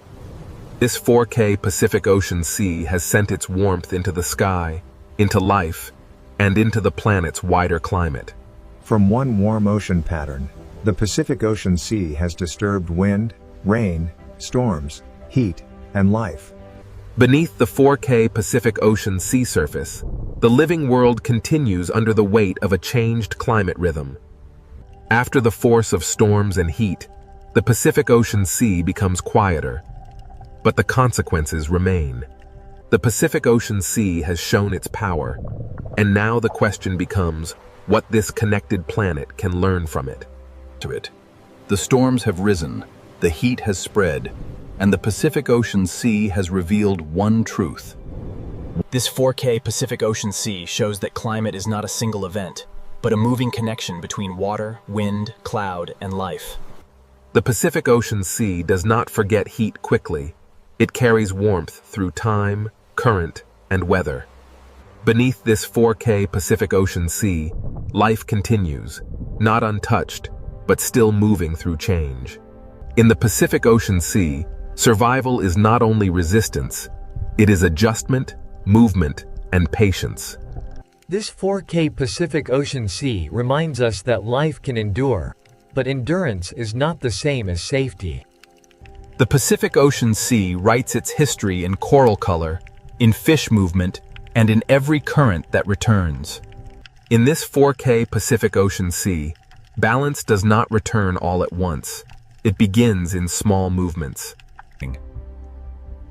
This 4K Pacific Ocean Sea has sent its warmth into the sky, into life, and into the planet's wider climate. From one warm ocean pattern, the Pacific Ocean Sea has disturbed wind, rain, storms, heat, and life. Beneath the 4K Pacific Ocean sea surface, the living world continues under the weight of a changed climate rhythm. After the force of storms and heat, the Pacific Ocean Sea becomes quieter, but the consequences remain. The Pacific Ocean Sea has shown its power, and now the question becomes what this connected planet can learn from it. The storms have risen, the heat has spread, and the Pacific Ocean Sea has revealed one truth. This 4K Pacific Ocean Sea shows that climate is not a single event, but a moving connection between water, wind, cloud, and life. The Pacific Ocean Sea does not forget heat quickly. It carries warmth through time, current, and weather. Beneath this 4K Pacific Ocean Sea, life continues, not untouched, but still moving through change. In the Pacific Ocean Sea, survival is not only resistance, It is adjustment, movement, and patience. This 4K Pacific Ocean Sea reminds us that life can endure, but endurance is not the same as safety. The Pacific Ocean Sea writes its history in coral color, in fish movement, and in every current that returns. In this 4K Pacific Ocean Sea, balance does not return all at once. It begins in small movements.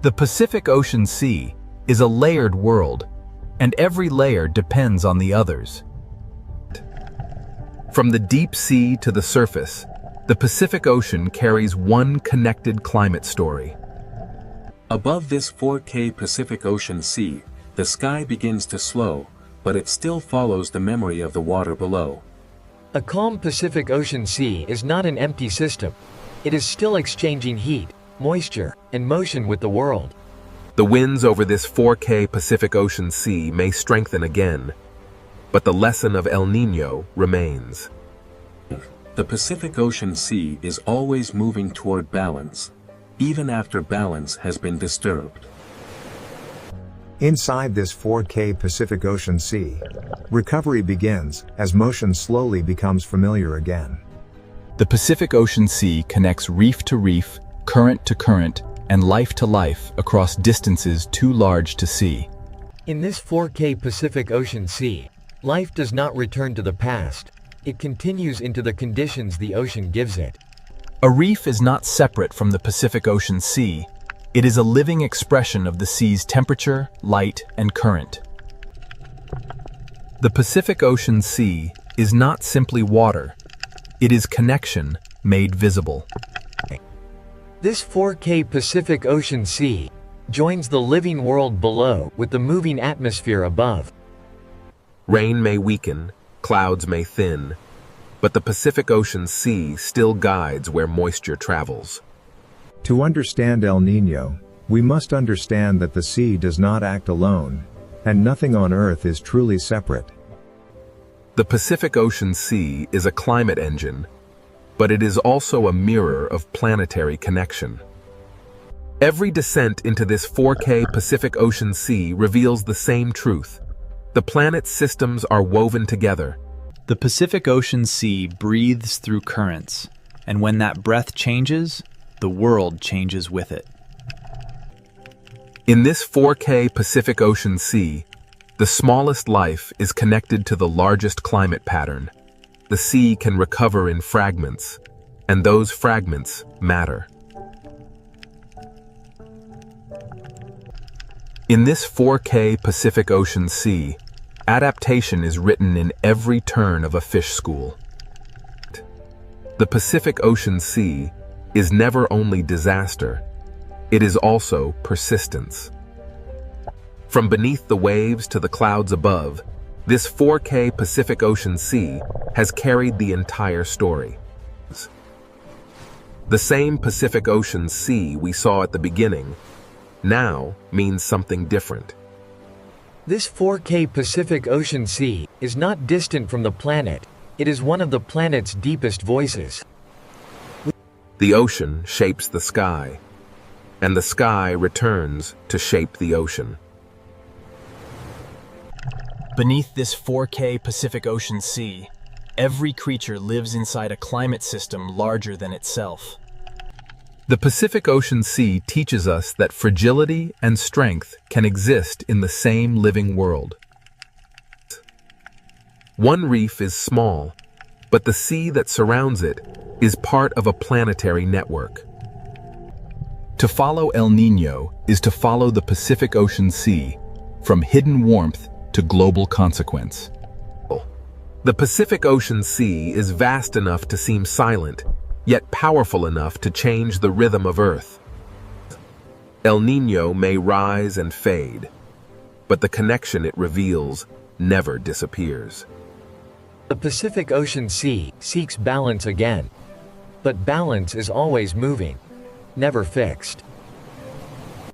The Pacific Ocean Sea is a layered world, and every layer depends on the others. From the deep sea to the surface, the Pacific Ocean carries one connected climate story. Above this 4K Pacific Ocean Sea, the sky begins to slow, but it still follows the memory of the water below. A calm Pacific Ocean Sea is not an empty system. It is still exchanging heat, moisture, and motion with the world. The winds over this 4K Pacific Ocean Sea may strengthen again, but the lesson of El Niño remains. The Pacific Ocean Sea is always moving toward balance, even after balance has been disturbed. Inside this 4K Pacific Ocean Sea, recovery begins as motion slowly becomes familiar again. The Pacific Ocean Sea connects reef to reef, current to current, and life to life across distances too large to see. In this 4K Pacific Ocean Sea, life does not return to the past. It continues into the conditions the ocean gives it. A reef is not separate from the Pacific Ocean Sea. It is a living expression of the sea's temperature, light, and current. The Pacific Ocean Sea is not simply water. It is connection made visible. This 4K Pacific Ocean Sea joins the living world below with the moving atmosphere above. Rain may weaken, clouds may thin, but the Pacific Ocean Sea still guides where moisture travels. To understand El Niño, we must understand that the sea does not act alone, and nothing on Earth is truly separate. The Pacific Ocean Sea is a climate engine, but it is also a mirror of planetary connection. Every descent into this 4K Pacific Ocean Sea reveals the same truth. The planet's systems are woven together. The Pacific Ocean Sea breathes through currents, and when that breath changes, the world changes with it. In this 4K Pacific Ocean Sea, the smallest life is connected to the largest climate pattern. The sea can recover in fragments, and those fragments matter. In this 4K Pacific Ocean Sea, adaptation is written in every turn of a fish school. The Pacific Ocean Sea is never only disaster, it is also persistence. From beneath the waves to the clouds above, this 4K Pacific Ocean Sea has carried the entire story. The same Pacific Ocean Sea we saw at the beginning now means something different. This 4K Pacific Ocean Sea is not distant from the planet. It is one of the planet's deepest voices. The ocean shapes the sky, and the sky returns to shape the ocean. Beneath this 4K Pacific Ocean Sea, every creature lives inside a climate system larger than itself. The Pacific Ocean Sea teaches us that fragility and strength can exist in the same living world. One reef is small, but the sea that surrounds it is part of a planetary network. To follow El Niño is to follow the Pacific Ocean Sea, from hidden warmth to global consequence. The Pacific Ocean Sea is vast enough to seem silent, yet powerful enough to change the rhythm of Earth. El Niño may rise and fade, but the connection it reveals never disappears. The Pacific Ocean Sea seeks balance again. But balance is always moving, never fixed.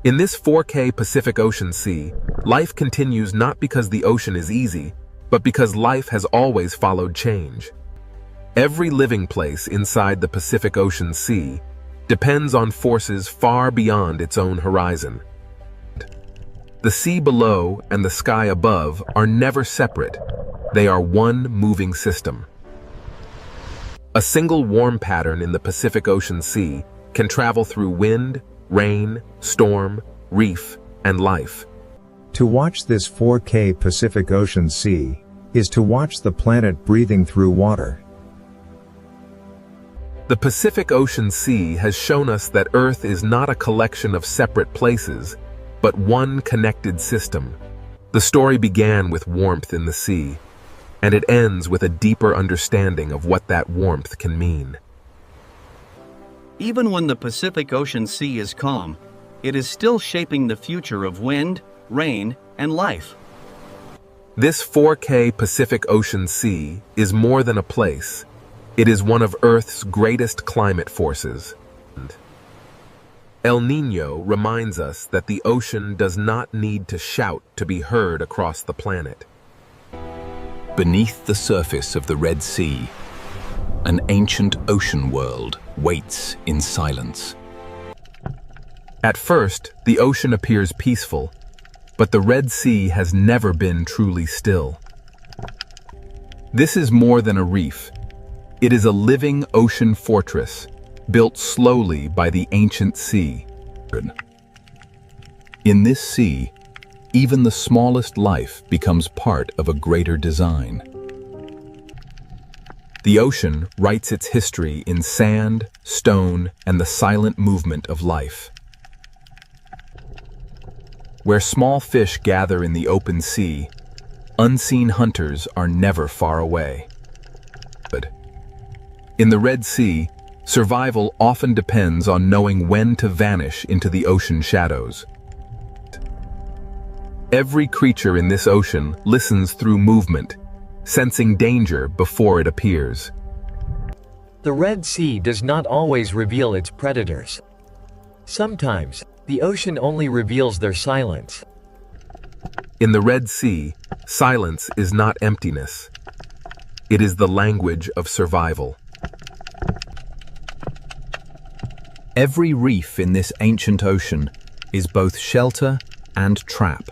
In this 4K Pacific Ocean Sea, life continues not because the ocean is easy, but because life has always followed change. Every living place inside the Pacific Ocean Sea depends on forces far beyond its own horizon. The sea below and the sky above are never separate. They are one moving system. A single warm pattern in the Pacific Ocean Sea can travel through wind, rain, storm, reef, and life. To watch this 4K Pacific Ocean Sea is to watch the planet breathing through water. The Pacific Ocean Sea has shown us that Earth is not a collection of separate places, but one connected system. The story began with warmth in the sea, and it ends with a deeper understanding of what that warmth can mean. Even when the Pacific Ocean Sea is calm, it is still shaping the future of wind, rain, and life. This 4K Pacific Ocean Sea is more than a place. It is one of Earth's greatest climate forces. El Niño reminds us that the ocean does not need to shout to be heard across the planet. Beneath the surface of the Red Sea, an ancient ocean world waits in silence. At first, the ocean appears peaceful, but the Red Sea has never been truly still. This is more than a reef. It is a living ocean fortress, built slowly by the ancient sea. In this sea, even the smallest life becomes part of a greater design. The ocean writes its history in sand, stone, and the silent movement of life. Where small fish gather in the open sea, unseen hunters are never far away. In the Red Sea, survival often depends on knowing when to vanish into the ocean shadows. Every creature in this ocean listens through movement, sensing danger before it appears. The Red Sea does not always reveal its predators. Sometimes, the ocean only reveals their silence. In the Red Sea, silence is not emptiness. It is the language of survival. Every reef in this ancient ocean is both shelter and trap.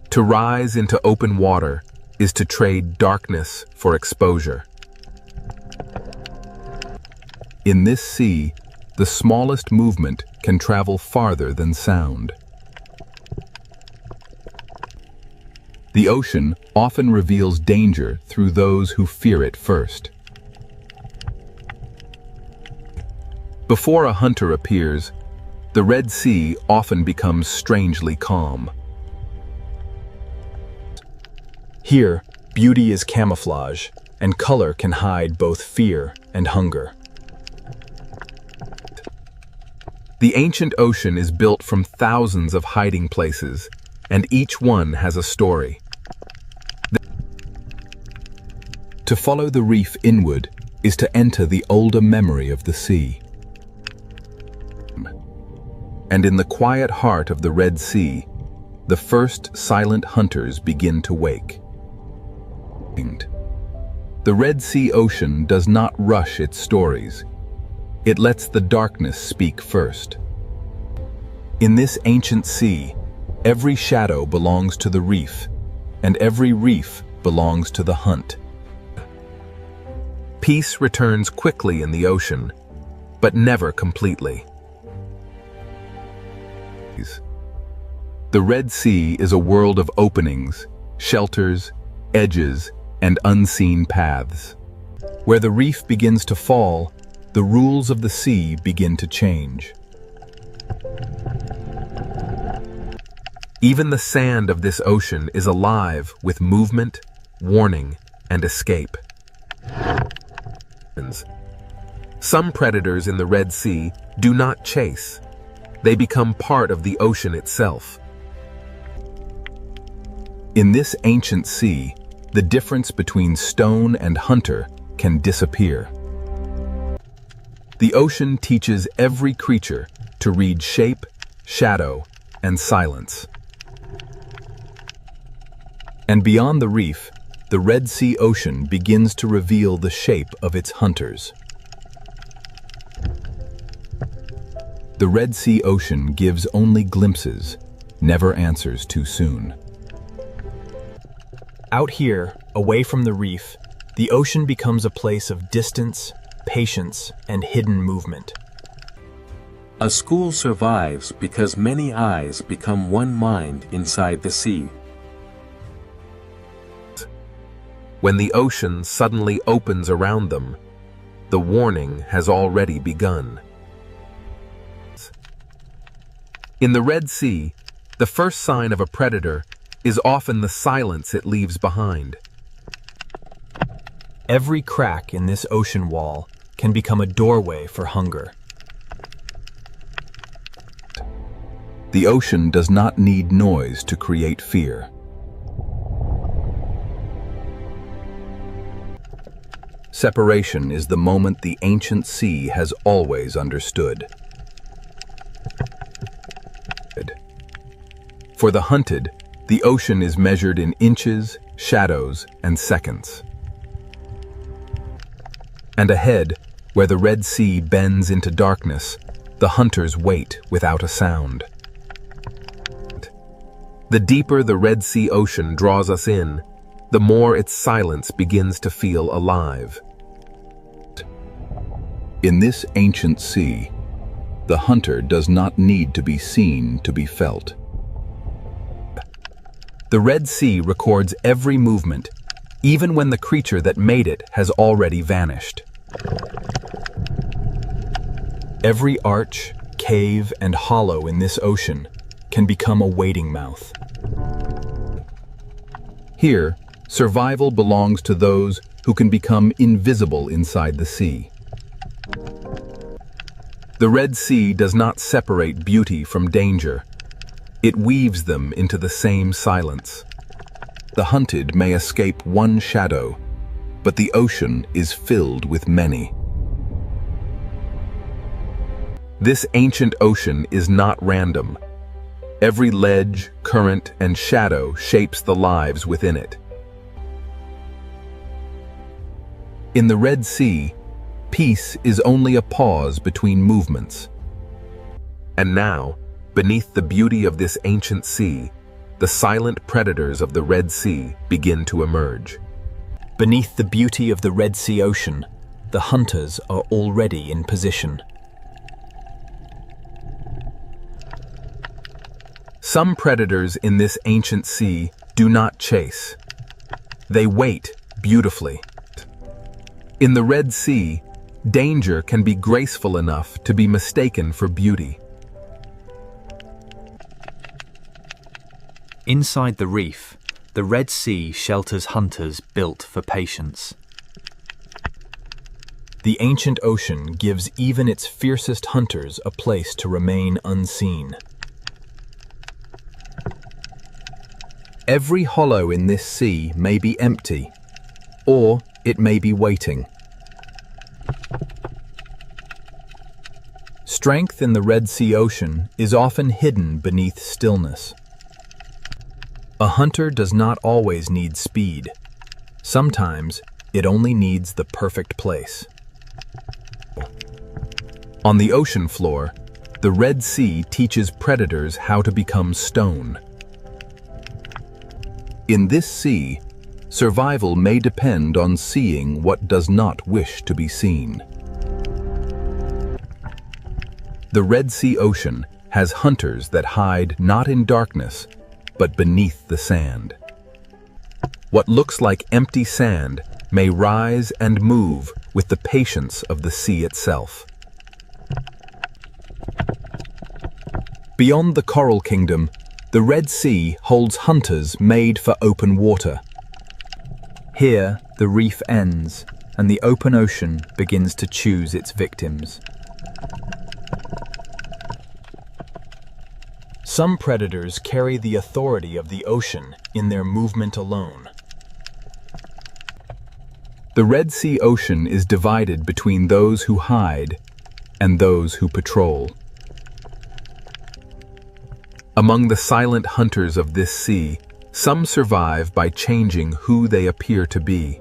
To rise into open water is to trade darkness for exposure. In this sea, the smallest movement can travel farther than sound. The ocean often reveals danger through those who fear it first. Before a hunter appears, the Red Sea often becomes strangely calm. Here, beauty is camouflage, and color can hide both fear and hunger. The ancient ocean is built from thousands of hiding places, and each one has a story. To follow the reef inward is to enter the older memory of the sea. And in the quiet heart of the Red Sea, the first silent hunters begin to wake. The Red Sea ocean does not rush its stories. It lets the darkness speak first. In this ancient sea, every shadow belongs to the reef, and every reef belongs to the hunt. Peace returns quickly in the ocean, but never completely. The Red Sea is a world of openings, shelters, edges, and unseen paths. Where the reef begins to fall, the rules of the sea begin to change. Even the sand of this ocean is alive with movement, warning, and escape. Some predators in the Red Sea do not chase. They become part of the ocean itself. In this ancient sea, the difference between stone and hunter can disappear. The ocean teaches every creature to read shape, shadow, and silence. And beyond the reef, the Red Sea ocean begins to reveal the shape of its hunters. The Red Sea ocean gives only glimpses, never answers too soon. Out here, away from the reef, the ocean becomes a place of distance, patience, and hidden movement. A school survives because many eyes become one mind inside the sea. When the ocean suddenly opens around them, the warning has already begun. In the Red Sea, the first sign of a predator is often the silence it leaves behind. Every crack in this ocean wall can become a doorway for hunger. The ocean does not need noise to create fear. Separation is the moment the ancient sea has always understood. For the hunted, the ocean is measured in inches, shadows, and seconds. And ahead, where the Red Sea bends into darkness, the hunters wait without a sound. The deeper the Red Sea ocean draws us in, the more its silence begins to feel alive. In this ancient sea, the hunter does not need to be seen to be felt. The Red Sea records every movement, even when the creature that made it has already vanished. Every arch, cave, and hollow in this ocean can become a waiting mouth. Here, survival belongs to those who can become invisible inside the sea. The Red Sea does not separate beauty from danger. It weaves them into the same silence. The hunted may escape one shadow, but the ocean is filled with many. This ancient ocean is not random. Every ledge, current, and shadow shapes the lives within it. In the Red Sea, peace is only a pause between movements. And now, beneath the beauty of this ancient sea, the silent predators of the Red Sea begin to emerge. Beneath the beauty of the Red Sea ocean, the hunters are already in position. Some predators in this ancient sea do not chase. They wait beautifully. In the Red Sea, danger can be graceful enough to be mistaken for beauty. Inside the reef, the Red Sea shelters hunters built for patience. The ancient ocean gives even its fiercest hunters a place to remain unseen. Every hollow in this sea may be empty, or it may be waiting. Strength in the Red Sea ocean is often hidden beneath stillness. A hunter does not always need speed. Sometimes it only needs the perfect place. On the ocean floor, the Red Sea teaches predators how to become stone. In this sea, survival may depend on seeing what does not wish to be seen. The Red Sea ocean has hunters that hide not in darkness, but beneath the sand. What looks like empty sand may rise and move with the patience of the sea itself. Beyond the Coral Kingdom, the Red Sea holds hunters made for open water. Here, the reef ends, and the open ocean begins to choose its victims. Some predators carry the authority of the ocean in their movement alone. The Red Sea ocean is divided between those who hide and those who patrol. Among the silent hunters of this sea, some survive by changing who they appear to be.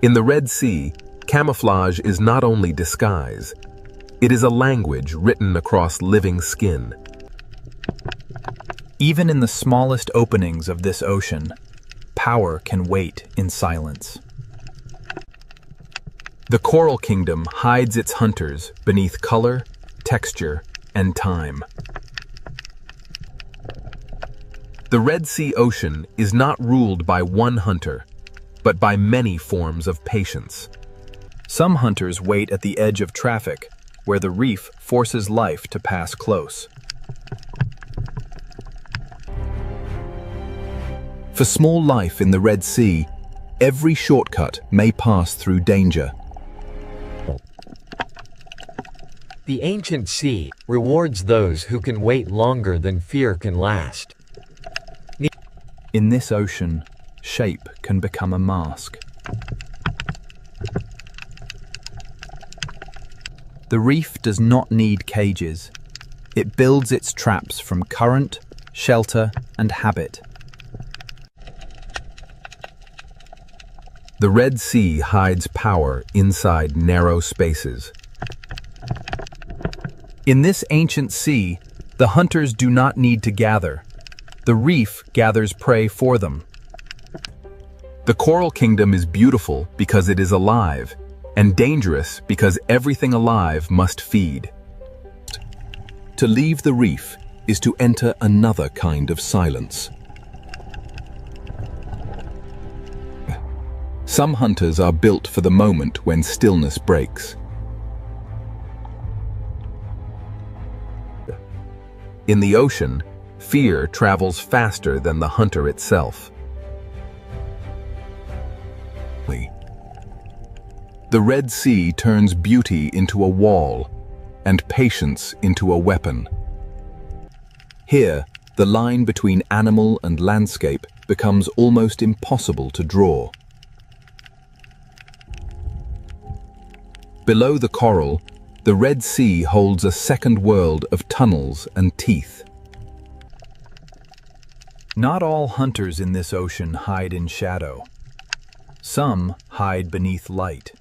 In the Red Sea, camouflage is not only disguise, it is a language written across living skin. Even in the smallest openings of this ocean, power can wait in silence. The coral kingdom hides its hunters beneath color, texture, and time. The Red Sea Ocean is not ruled by one hunter, but by many forms of patience. Some hunters wait at the edge of traffic, where the reef forces life to pass close. For small life in the Red Sea, every shortcut may pass through danger. The ancient sea rewards those who can wait longer than fear can last. In this ocean, shape can become a mask. The reef does not need cages. It builds its traps from current, shelter, and habit. The Red Sea hides power inside narrow spaces. In this ancient sea, the hunters do not need to gather. The reef gathers prey for them. The coral kingdom is beautiful because it is alive, and dangerous because everything alive must feed. To leave the reef is to enter another kind of silence. Some hunters are built for the moment when stillness breaks. In the ocean, fear travels faster than the hunter itself. The Red Sea turns beauty into a wall and patience into a weapon. Here, the line between animal and landscape becomes almost impossible to draw. Below the coral, the Red Sea holds a second world of tunnels and teeth. Not all hunters in this ocean hide in shadow. Some hide beneath light.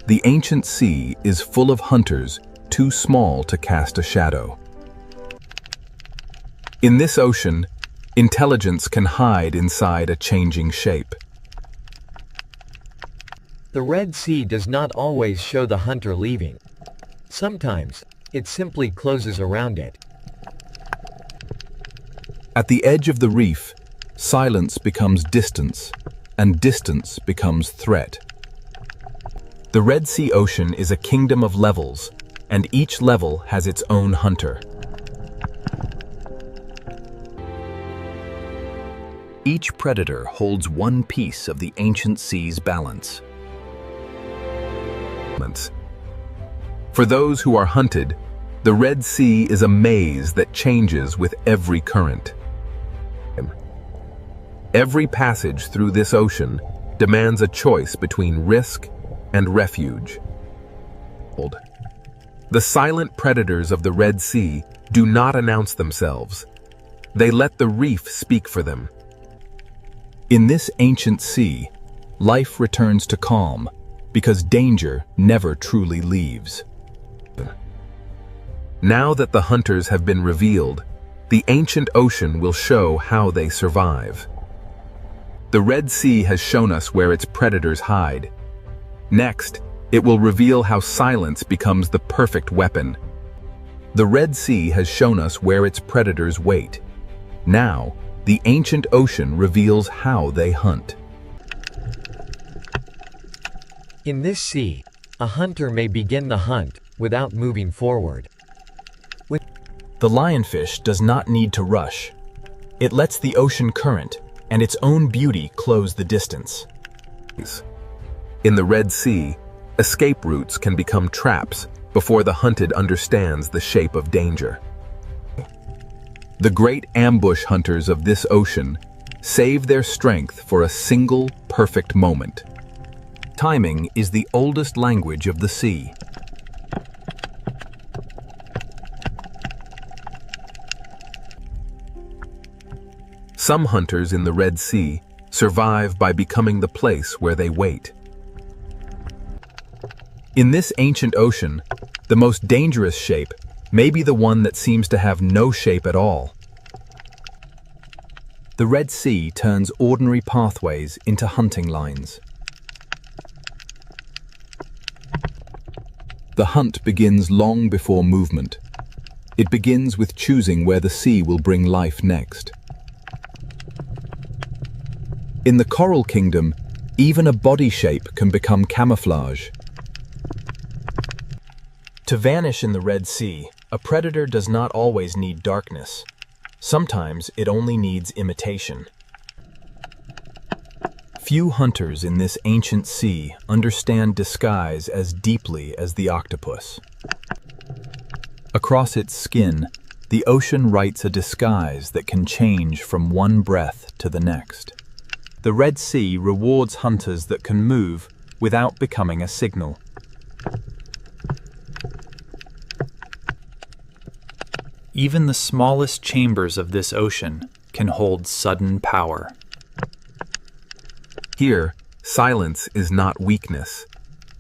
The ancient sea is full of hunters too small to cast a shadow. In this ocean, intelligence can hide inside a changing shape. The Red Sea does not always show the hunter leaving. Sometimes, it simply closes around it. At the edge of the reef, silence becomes distance, and distance becomes threat. The Red Sea Ocean is a kingdom of levels, and each level has its own hunter. Each predator holds one piece of the ancient sea's balance. For those who are hunted, the Red Sea is a maze that changes with every current. Every passage through this ocean demands a choice between risk and refuge. The silent predators of the Red Sea do not announce themselves. They let the reef speak for them. In this ancient sea, life returns to calm because danger never truly leaves. Now that the hunters have been revealed, the ancient ocean will show how they survive. The Red Sea has shown us where its predators hide. Next, it will reveal how silence becomes the perfect weapon. The Red Sea has shown us where its predators wait. Now, the ancient ocean reveals how they hunt. In this sea, a hunter may begin the hunt without moving forward. The lionfish does not need to rush. It lets the ocean current and its own beauty close the distance. In the Red Sea, escape routes can become traps before the hunted understands the shape of danger. The great ambush hunters of this ocean save their strength for a single perfect moment. Timing is the oldest language of the sea. Some hunters in the Red Sea survive by becoming the place where they wait. In this ancient ocean, the most dangerous shape maybe the one that seems to have no shape at all. The Red Sea turns ordinary pathways into hunting lines. The hunt begins long before movement. It begins with choosing where the sea will bring life next. In the coral kingdom, even a body shape can become camouflage. To vanish in the Red Sea, a predator does not always need darkness. Sometimes it only needs imitation. Few hunters in this ancient sea understand disguise as deeply as the octopus. Across its skin, the ocean writes a disguise that can change from one breath to the next. The Red Sea rewards hunters that can move without becoming a signal. Even the smallest chambers of this ocean can hold sudden power. Here, silence is not weakness.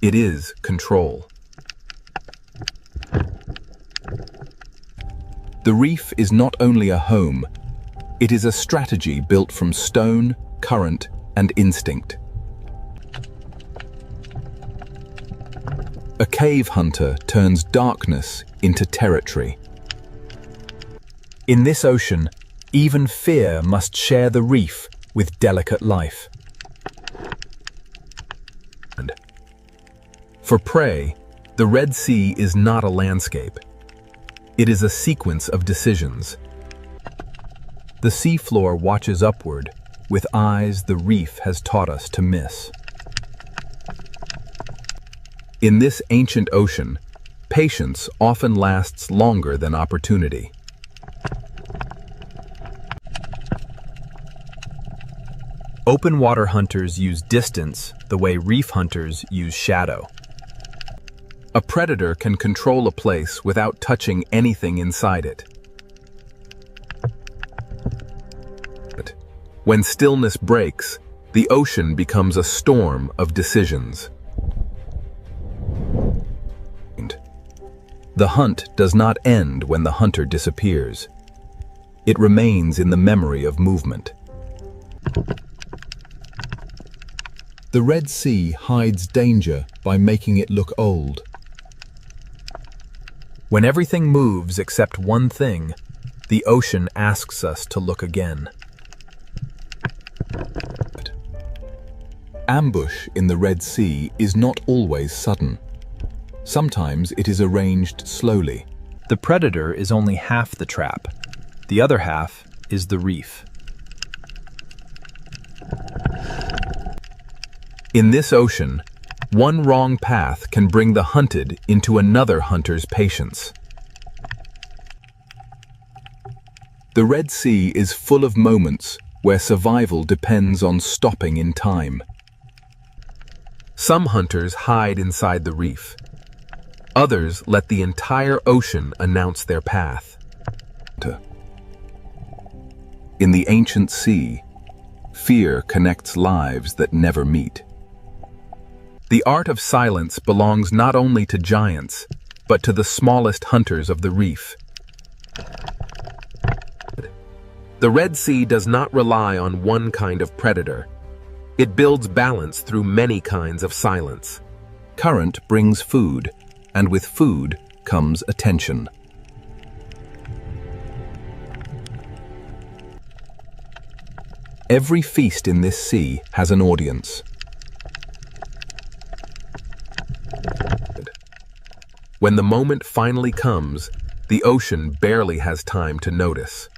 It is control. The reef is not only a home, it is a strategy built from stone, current, and instinct. A cave hunter turns darkness into territory. In this ocean, even fear must share the reef with delicate life. For prey, the Red Sea is not a landscape. It is a sequence of decisions. The seafloor watches upward, with eyes the reef has taught us to miss. In this ancient ocean, patience often lasts longer than opportunity. Open water hunters use distance the way reef hunters use shadow. A predator can control a place without touching anything inside it. When stillness breaks, the ocean becomes a storm of decisions. The hunt does not end when the hunter disappears. It remains in the memory of movement. The Red Sea hides danger by making it look old. When everything moves except one thing, the ocean asks us to look again. Ambush in the Red Sea is not always sudden. Sometimes it is arranged slowly. The predator is only half the trap. The other half is the reef. In this ocean, one wrong path can bring the hunted into another hunter's patience. The Red Sea is full of moments where survival depends on stopping in time. Some hunters hide inside the reef. Others let the entire ocean announce their path. In the ancient sea, fear connects lives that never meet. The art of silence belongs not only to giants, but to the smallest hunters of the reef. The Red Sea does not rely on one kind of predator. It builds balance through many kinds of silence. Current brings food, and with food comes attention. Every feast in this sea has an audience. When the moment finally comes, the ocean barely has time to notice.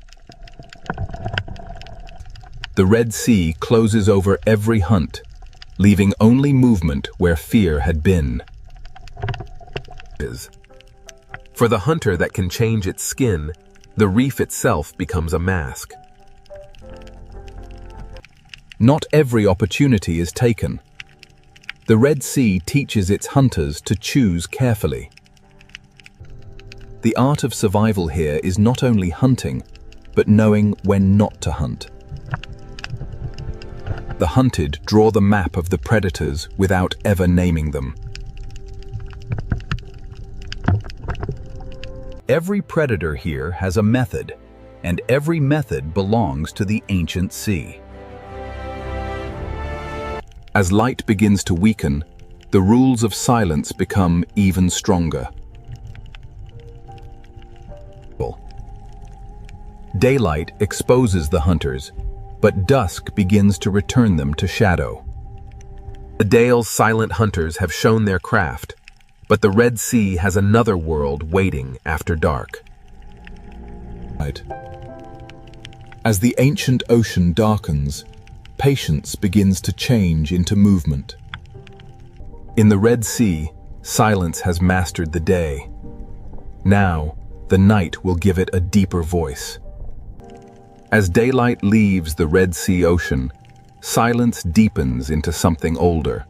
The Red Sea closes over every hunt, leaving only movement where fear had been. For the hunter that can change its skin, the reef itself becomes a mask. Not every opportunity is taken. The Red Sea teaches its hunters to choose carefully. The art of survival here is not only hunting, but knowing when not to hunt. The hunted draw the map of the predators without ever naming them. Every predator here has a method, and every method belongs to the ancient sea. As light begins to weaken, the rules of silence become even stronger. Daylight exposes the hunters, but dusk begins to return them to shadow. The Dale's silent hunters have shown their craft, but the Red Sea has another world waiting after dark. As the ancient ocean darkens, patience begins to change into movement. In the Red Sea, silence has mastered the day. Now, the night will give it a deeper voice. As daylight leaves the Red Sea ocean, silence deepens into something older.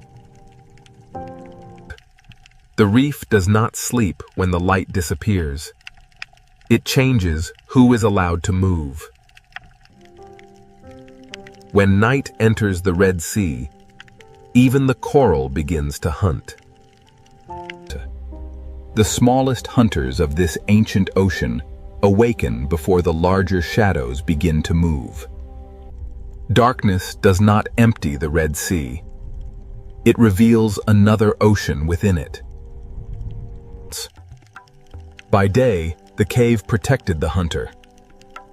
The reef does not sleep when the light disappears. It changes who is allowed to move. When night enters the Red Sea, even the coral begins to hunt. The smallest hunters of this ancient ocean awaken before the larger shadows begin to move. Darkness does not empty the Red Sea. It reveals another ocean within it. By day, the cave protected the hunter.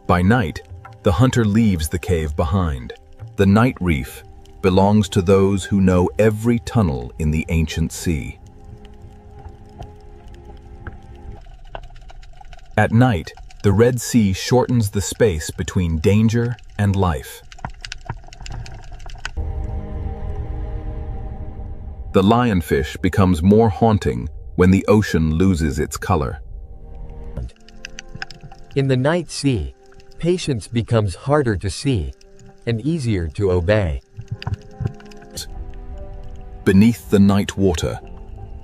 By night, the hunter leaves the cave behind. The night reef belongs to those who know every tunnel in the ancient sea. At night, the Red Sea shortens the space between danger and life. The lionfish becomes more haunting when the ocean loses its color. In the night sea, patience becomes harder to see and easier to obey. Beneath the night water,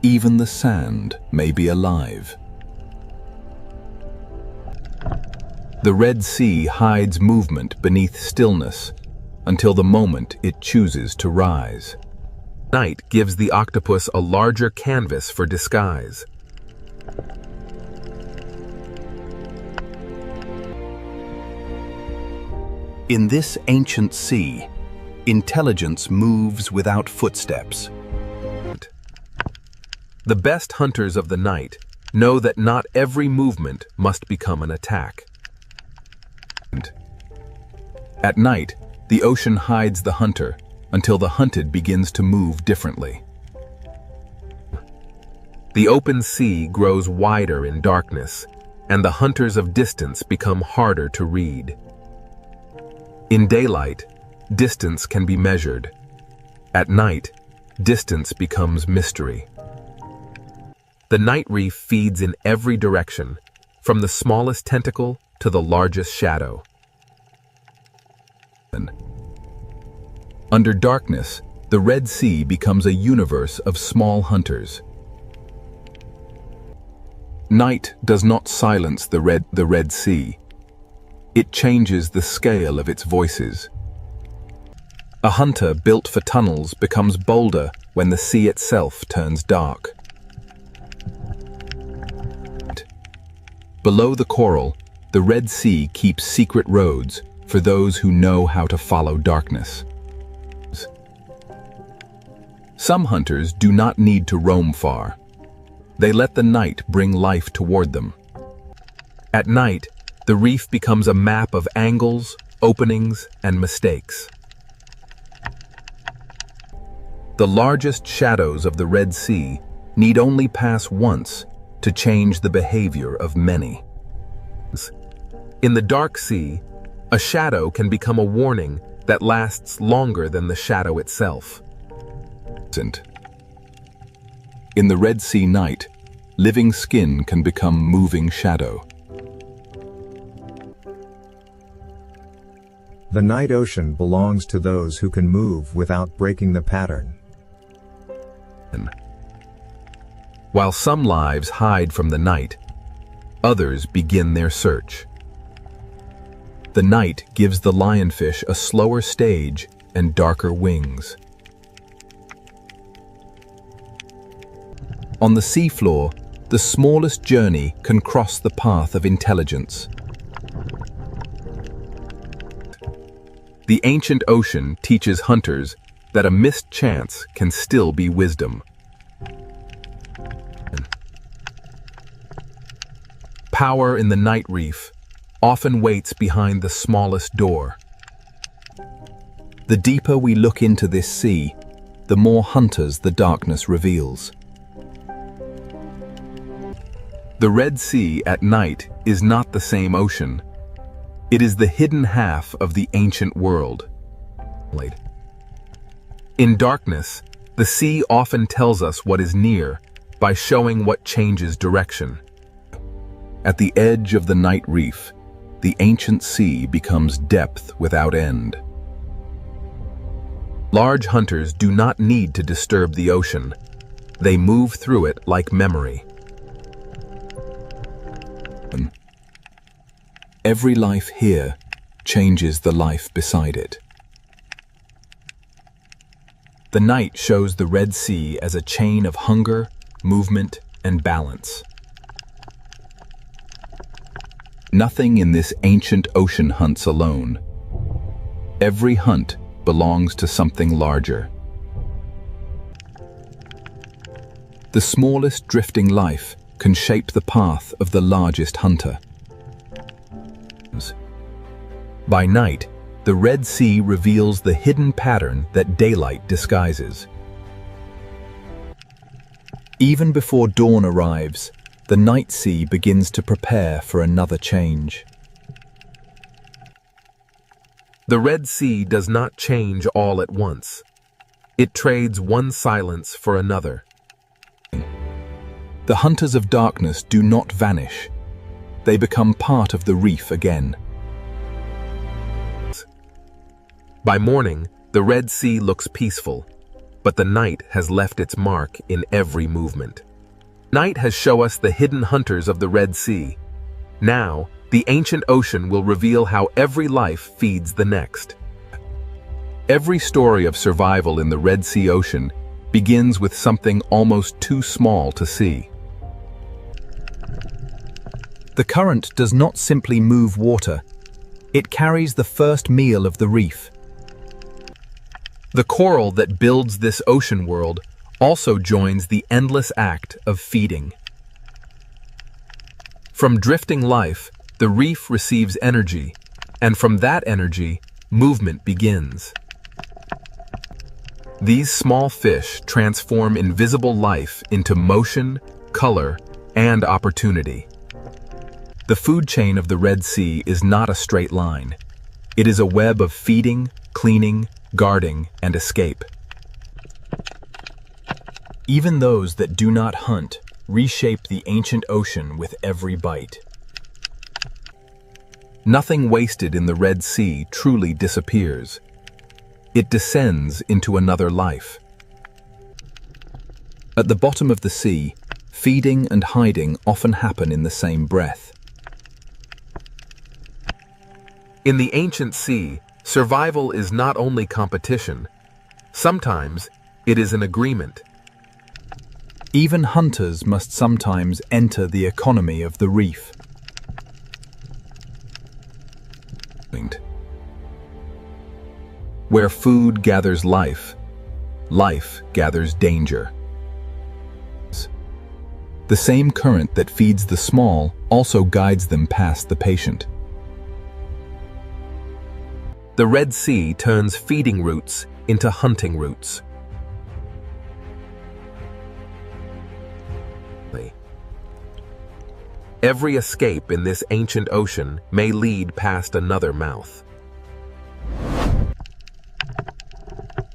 even the sand may be alive. The Red Sea hides movement beneath stillness until the moment it chooses to rise. Night gives the octopus a larger canvas for disguise. In this ancient sea, intelligence moves without footsteps. The best hunters of the night know that not every movement must become an attack. At night, the ocean hides the hunter until the hunted begins to move differently. The open sea grows wider in darkness, and the hunters of distance become harder to read. In daylight, distance can be measured. At night, distance becomes mystery. The night reef feeds in every direction, from the smallest tentacle to the largest shadow. Under darkness, the Red Sea becomes a universe of small hunters. Night does not silence the Red Sea. It changes the scale of its voices. A hunter built for tunnels becomes bolder when the sea itself turns dark. Below the coral, the Red Sea keeps secret roads for those who know how to follow darkness. Some hunters do not need to roam far. They let the night bring life toward them. At night, the reef becomes a map of angles, openings, and mistakes. The largest shadows of the Red Sea need only pass once to change the behavior of many. In the dark sea, a shadow can become a warning that lasts longer than the shadow itself. In the Red Sea night, living skin can become moving shadow. The night ocean belongs to those who can move without breaking the pattern. While some lives hide from the night, others begin their search. The night gives the lionfish a slower stage and darker wings. On the seafloor, the smallest journey can cross the path of intelligence. The ancient ocean teaches hunters that a missed chance can still be wisdom. Power in the night reef often waits behind the smallest door. The deeper we look into this sea, the more hunters the darkness reveals. The Red Sea at night is not the same ocean. It is the hidden half of the ancient world. In darkness, the sea often tells us what is near by showing what changes direction. At the edge of the night reef, the ancient sea becomes depth without end. Large hunters do not need to disturb the ocean. They move through it like memory. Every life here changes the life beside it. The night shows the Red Sea as a chain of hunger, movement, and balance. Nothing in this ancient ocean hunts alone. Every hunt belongs to something larger. The smallest drifting life can shape the path of the largest hunter. By night, the Red Sea reveals the hidden pattern that daylight disguises. Even before dawn arrives, the night sea begins to prepare for another change. The Red Sea does not change all at once. It trades one silence for another. The hunters of darkness do not vanish. They become part of the reef again. By morning, the Red Sea looks peaceful, but the night has left its mark in every movement. Night has shown us the hidden hunters of the Red Sea. Now, the ancient ocean will reveal how every life feeds the next. Every story of survival in the Red Sea ocean begins with something almost too small to see. The current does not simply move water. It carries the first meal of the reef. The coral that builds this ocean world also joins the endless act of feeding. From drifting life, the reef receives energy, and from that energy, movement begins. These small fish transform invisible life into motion, color, and opportunity. The food chain of the Red Sea is not a straight line. It is a web of feeding, cleaning, guarding, and escape. Even those that do not hunt reshape the ancient ocean with every bite. Nothing wasted in the Red Sea truly disappears. It descends into another life. At the bottom of the sea, feeding and hiding often happen in the same breath. In the ancient sea, survival is not only competition. Sometimes it is an agreement. Even hunters must sometimes enter the economy of the reef. Where food gathers life, life gathers danger. The same current that feeds the small also guides them past the patient. The Red Sea turns feeding routes into hunting routes. Every escape in this ancient ocean may lead past another mouth.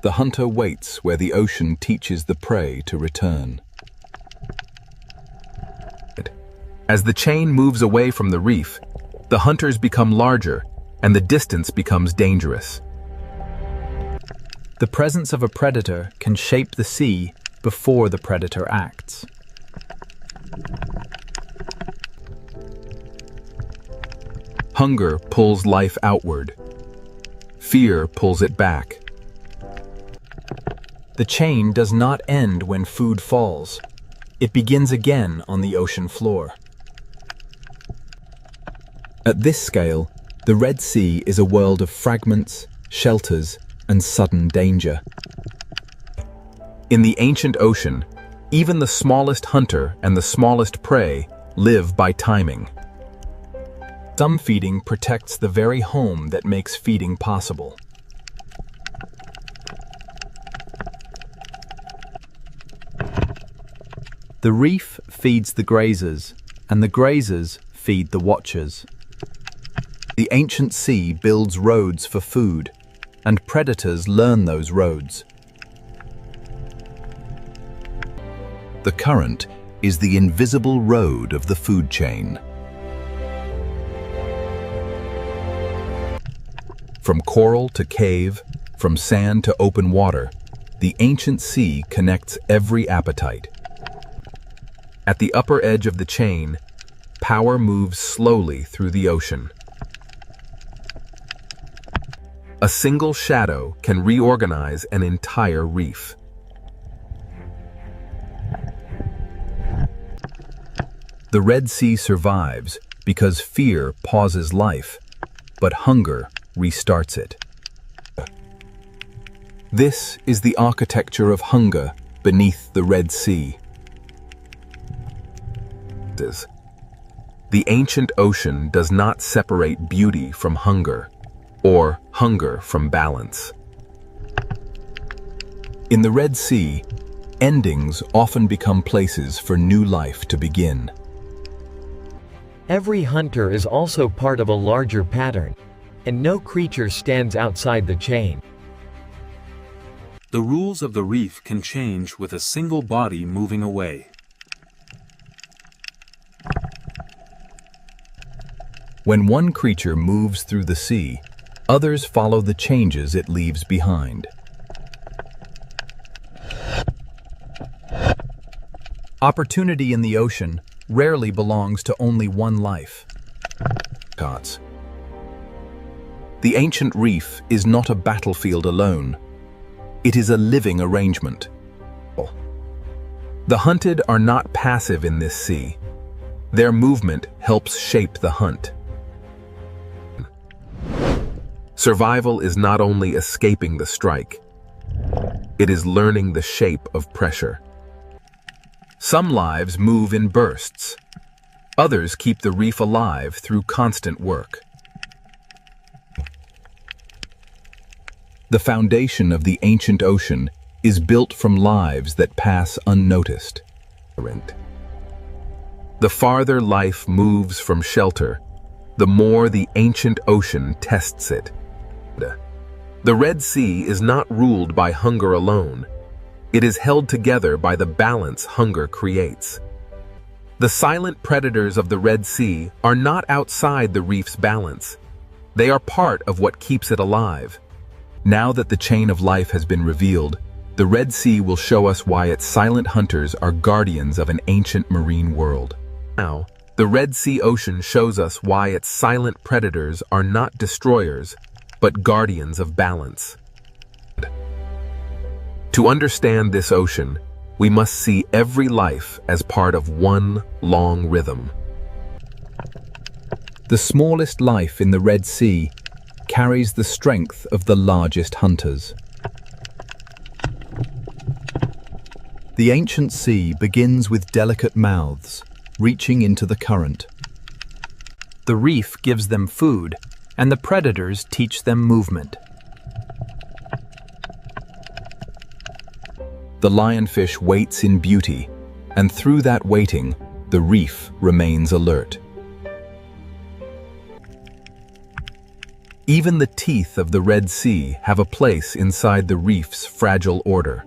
The hunter waits where the ocean teaches the prey to return. As the chain moves away from the reef, the hunters become larger and the distance becomes dangerous. The presence of a predator can shape the sea before the predator acts. Hunger pulls life outward. Fear pulls it back. The chain does not end when food falls. it begins again on the ocean floor. At this scale, the Red Sea is a world of fragments, shelters, and sudden danger. In the ancient ocean, even the smallest hunter and the smallest prey live by timing. Some feeding protects the very home that makes feeding possible. The reef feeds the grazers, and the grazers feed the watchers. The ancient sea builds roads for food, and predators learn those roads. The current is the invisible road of the food chain. From coral to cave, from sand to open water, the ancient sea connects every appetite. At the upper edge of the chain, power moves slowly through the ocean. A single shadow can reorganize an entire reef. The Red Sea survives because fear pauses life, but hunger restarts it. This is the architecture of hunger beneath the Red Sea. The ancient ocean does not separate beauty from hunger, or hunger from balance. In the Red Sea, endings often become places for new life to begin. Every hunter is also part of a larger pattern, and no creature stands outside the chain. The rules of the reef can change with a single body moving away. When one creature moves through the sea, others follow the changes it leaves behind. Opportunity in the ocean rarely belongs to only one life. The ancient reef is not a battlefield alone. It is a living arrangement. The hunted are not passive in this sea. Their movement helps shape the hunt. Survival is not only escaping the strike, it is learning the shape of pressure. Some lives move in bursts. Others keep the reef alive through constant work. The foundation of the ancient ocean is built from lives that pass unnoticed. The farther life moves from shelter, the more the ancient ocean tests it. The Red Sea is not ruled by hunger alone. It is held together by the balance hunger creates. The silent predators of the Red Sea are not outside the reef's balance. They are part of what keeps it alive. Now that the chain of life has been revealed, the Red Sea will show us why its silent hunters are guardians of an ancient marine world. Now, the Red Sea ocean shows us why its silent predators are not destroyers, but guardians of balance. To understand this ocean, we must see every life as part of one long rhythm. The smallest life in the Red Sea carries the strength of the largest hunters. The ancient sea begins with delicate mouths, reaching into the current. The reef gives them food, and the predators teach them movement. The lionfish waits in beauty, and through that waiting, the reef remains alert. Even the teeth of the Red Sea have a place inside the reef's fragile order.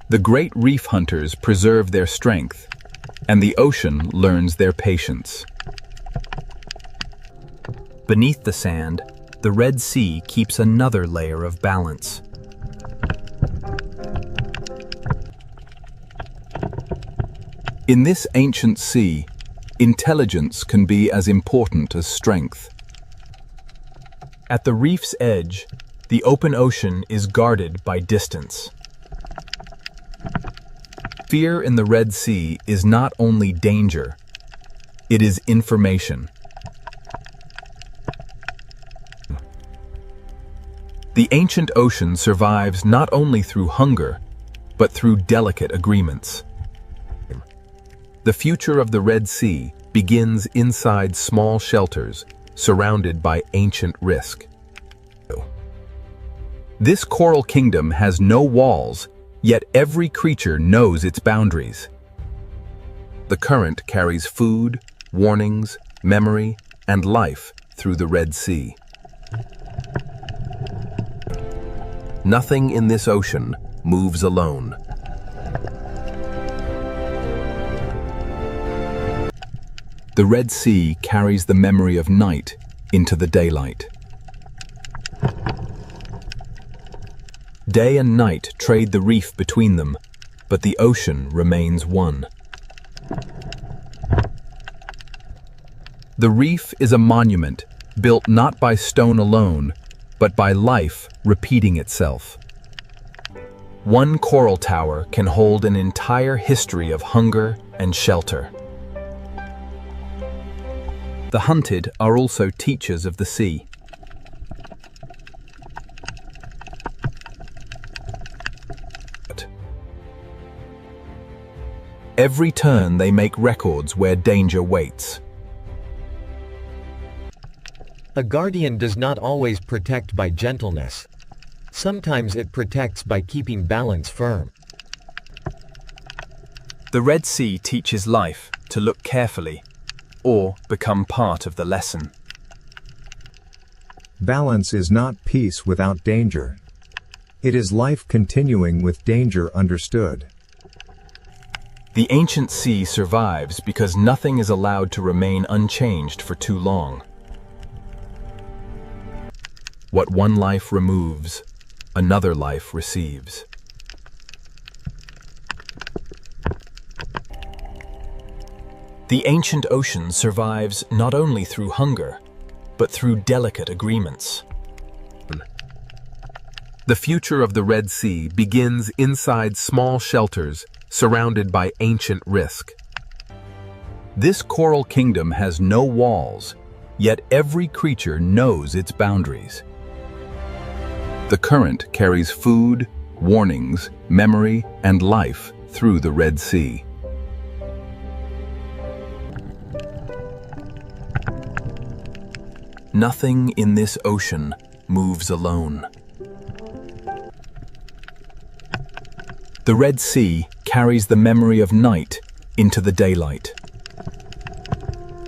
The great reef hunters preserve their strength, and the ocean learns their patience. Beneath the sand, the Red Sea keeps another layer of balance. In this ancient sea, intelligence can be as important as strength. At the reef's edge, the open ocean is guarded by distance. Fear in the Red Sea is not only danger, it is information. The ancient ocean survives not only through hunger, but through delicate agreements. The future of the Red Sea begins inside small shelters surrounded by ancient risk. This coral kingdom has no walls, yet every creature knows its boundaries. The current carries food, warnings, memory, and life through the Red Sea. Nothing in this ocean moves alone. The Red Sea carries the memory of night into the daylight. Day and night trade the reef between them, but the ocean remains one. The reef is a monument built not by stone alone, but by life repeating itself. One coral tower can hold an entire history of hunger and shelter. The hunted are also teachers of the sea. Every turn they make records where danger waits. A guardian does not always protect by gentleness. Sometimes it protects by keeping balance firm. The Red Sea teaches life to look carefully, or become part of the lesson. Balance is not peace without danger. It is life continuing with danger understood. The ancient sea survives because nothing is allowed to remain unchanged for too long. What one life removes, another life receives. The ancient ocean survives not only through hunger, but through delicate agreements. The future of the Red Sea begins inside small shelters surrounded by ancient risk. This coral kingdom has no walls, yet every creature knows its boundaries. The current carries food, warnings, memory, and life through the Red Sea. Nothing in this ocean moves alone. The Red Sea carries the memory of night into the daylight.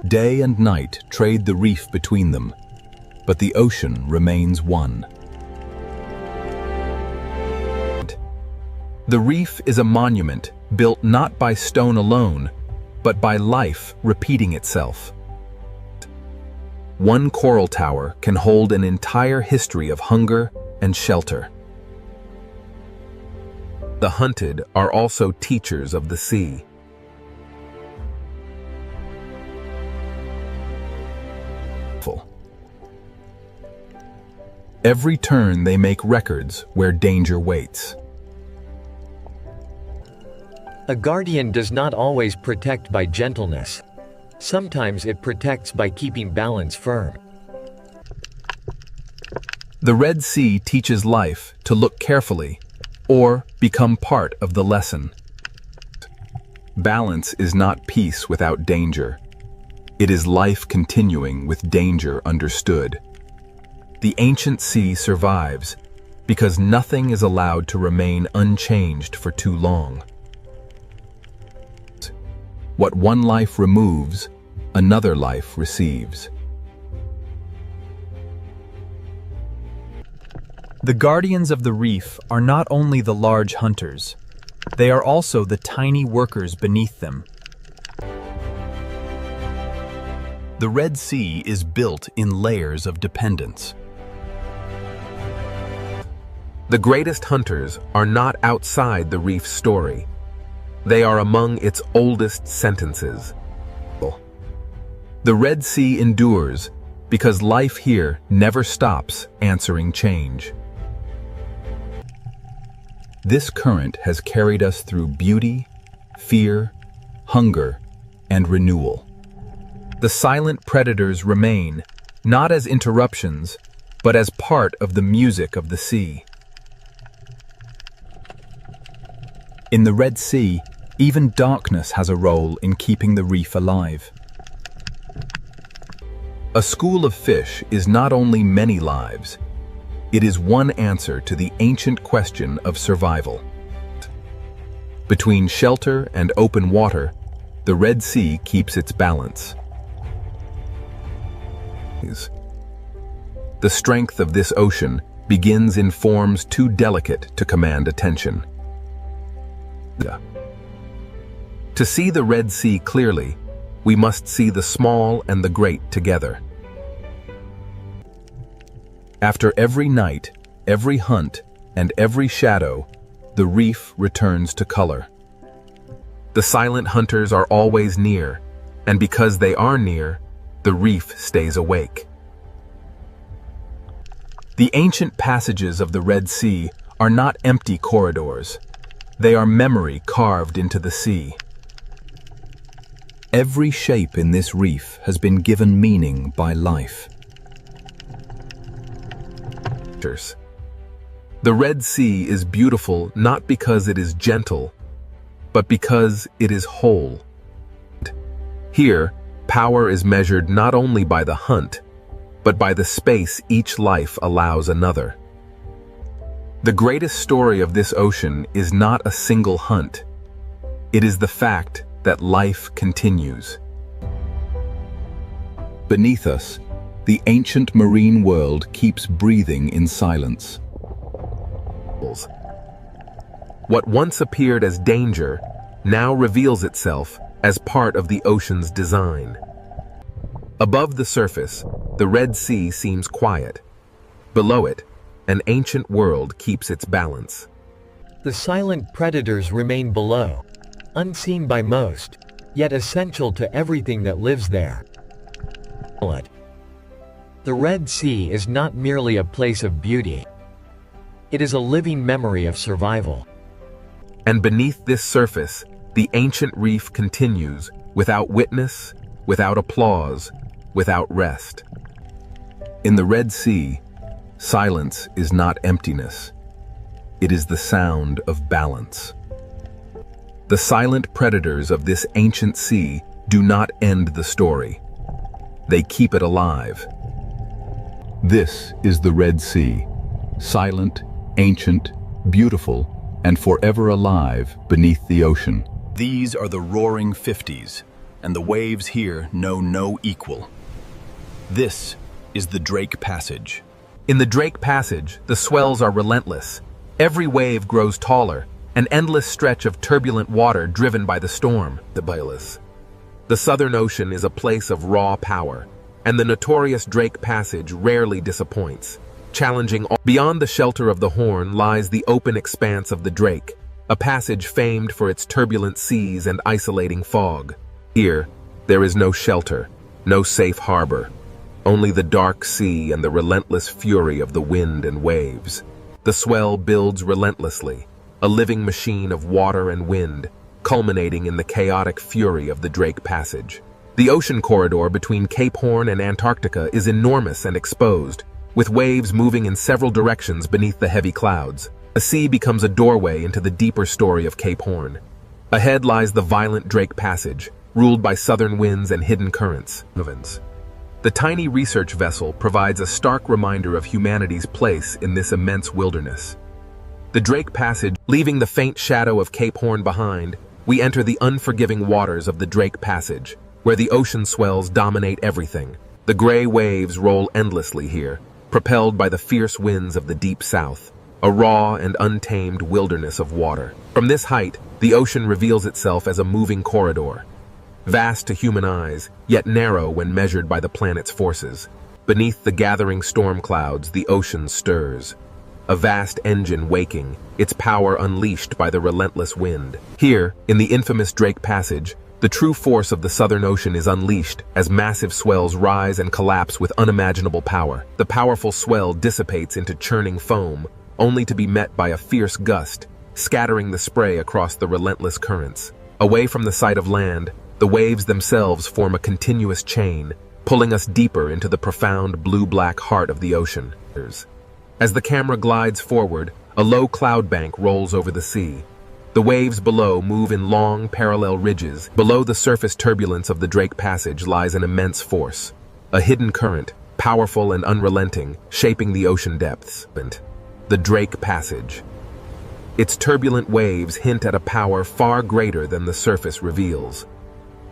Day and night trade the reef between them, but the ocean remains one. The reef is a monument built not by stone alone, but by life repeating itself. One coral tower can hold an entire history of hunger and shelter. The hunted are also teachers of the sea. Every turn they make records where danger waits. A guardian does not always protect by gentleness. Sometimes it protects by keeping balance firm. The Red Sea teaches life to look carefully, or become part of the lesson. Balance is not peace without danger. It is life continuing with danger understood. The ancient sea survives because nothing is allowed to remain unchanged for too long. What one life removes, another life receives. The guardians of the reef are not only the large hunters, they are also the tiny workers beneath them. The Red Sea is built in layers of dependence. The greatest hunters are not outside the reef's story. They are among its oldest sentences. The Red Sea endures because life here never stops answering change. This current has carried us through beauty fear, hunger, and renewal. The silent predators remain, not as interruptions, but as part of the music of the sea. In the Red Sea, even darkness has a role in keeping the reef alive. A school of fish is not only many lives, it is one answer to the ancient question of survival. Between shelter and open water, the Red Sea keeps its balance. The strength of this ocean begins in forms too delicate to command attention. To see the Red Sea clearly, we must see the small and the great together. After every night, every hunt, and every shadow, the reef returns to color. The silent hunters are always near, and because they are near, the reef stays awake. The ancient passages of the Red Sea are not empty corridors. They are memory carved into the sea. Every shape in this reef has been given meaning by life. The Red Sea is beautiful not because it is gentle, but because it is whole. Here, power is measured not only by the hunt, but by the space each life allows another. The greatest story of this ocean is not a single hunt. It is the fact that life continues. Beneath us, the ancient marine world keeps breathing in silence. What once appeared as danger now reveals itself as part of the ocean's design. Above the surface, the Red Sea seems quiet. Below it, an ancient world keeps its balance. The silent predators remain below, unseen by most, yet essential to everything that lives there. The Red Sea is not merely a place of beauty. It is a living memory of survival. And beneath this surface, the ancient reef continues, without witness, without applause, without rest. In the Red Sea, silence is not emptiness. It is the sound of balance. The silent predators of this ancient sea do not end the story. They keep it alive. This is the Red Sea, silent, ancient, beautiful, and forever alive beneath the ocean. These are the roaring 50s, and the waves here know no equal. This is the Drake Passage. In the Drake Passage, the swells are relentless. Every wave grows taller, an endless stretch of turbulent water driven by the storm, the Bayless. The Southern Ocean is a place of raw power, and the notorious Drake Passage rarely disappoints. Challenging all. Beyond the shelter of the Horn lies the open expanse of the Drake, a passage famed for its turbulent seas and isolating fog. Here, there is no shelter, no safe harbor, only the dark sea and the relentless fury of the wind and waves. The swell builds relentlessly, a living machine of water and wind, culminating in the chaotic fury of the Drake Passage. The ocean corridor between Cape Horn and Antarctica is enormous and exposed, with waves moving in several directions beneath the heavy clouds. The sea becomes a doorway into the deeper story of Cape Horn. Ahead lies the violent Drake Passage, ruled by southern winds and hidden currents. The tiny research vessel provides a stark reminder of humanity's place in this immense wilderness. The Drake Passage, leaving the faint shadow of Cape Horn behind, we enter the unforgiving waters of the Drake Passage, where the ocean swells dominate everything. The gray waves roll endlessly here, propelled by the fierce winds of the deep south, a raw and untamed wilderness of water. From this height, the ocean reveals itself as a moving corridor, vast to human eyes, yet narrow when measured by the planet's forces. Beneath the gathering storm clouds, the ocean stirs, a vast engine waking, its power unleashed by the relentless wind. Here, in the infamous Drake Passage, the true force of the Southern Ocean is unleashed as massive swells rise and collapse with unimaginable power. The powerful swell dissipates into churning foam, only to be met by a fierce gust, scattering the spray across the relentless currents. Away from the sight of land, the waves themselves form a continuous chain, pulling us deeper into the profound blue-black heart of the ocean. As the camera glides forward, a low cloud bank rolls over the sea. The waves below move in long, parallel ridges. Below the surface turbulence of the Drake Passage lies an immense force, a hidden current, powerful and unrelenting, shaping the ocean depths. The Drake Passage. Its turbulent waves hint at a power far greater than the surface reveals.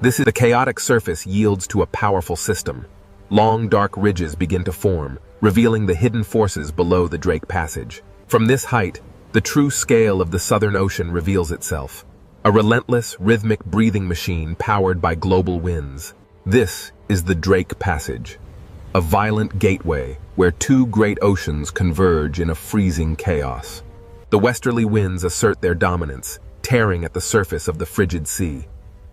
The chaotic surface yields to a powerful system. Long, dark ridges begin to form, revealing the hidden forces below the Drake Passage. From this height, the true scale of the Southern Ocean reveals itself. A relentless, rhythmic breathing machine powered by global winds. This is the Drake Passage, a violent gateway where two great oceans converge in a freezing chaos. The westerly winds assert their dominance, tearing at the surface of the frigid sea.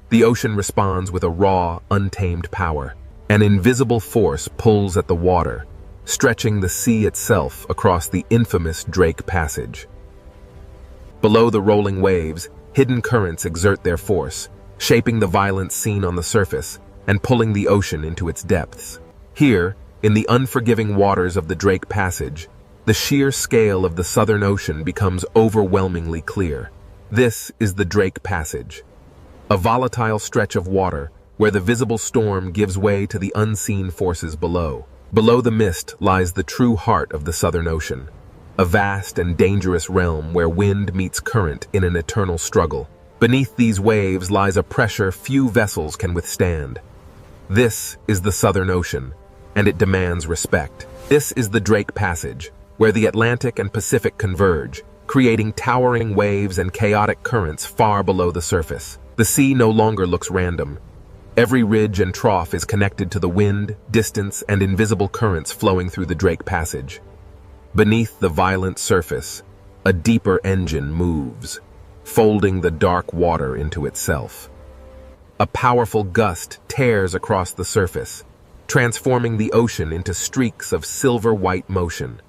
The ocean responds with a raw, untamed power. An invisible force pulls at the water, stretching the sea itself across the infamous Drake Passage. Below the rolling waves, hidden currents exert their force, shaping the violence seen on the surface and pulling the ocean into its depths. Here, in the unforgiving waters of the Drake Passage, the sheer scale of the Southern Ocean becomes overwhelmingly clear. This is the Drake Passage, a volatile stretch of water where the visible storm gives way to the unseen forces below. Below the mist lies the true heart of the Southern Ocean, a vast and dangerous realm where wind meets current in an eternal struggle. Beneath these waves lies a pressure few vessels can withstand. This is the Southern Ocean, and it demands respect. This is the Drake Passage, where the Atlantic and Pacific converge, creating towering waves and chaotic currents far below the surface. The sea no longer looks random. Every ridge and trough is connected to the wind, distance, and invisible currents flowing through the Drake Passage. Beneath the violent surface, a deeper engine moves, folding the dark water into itself. A powerful gust tears across the surface, transforming the ocean into streaks of silver-white motion.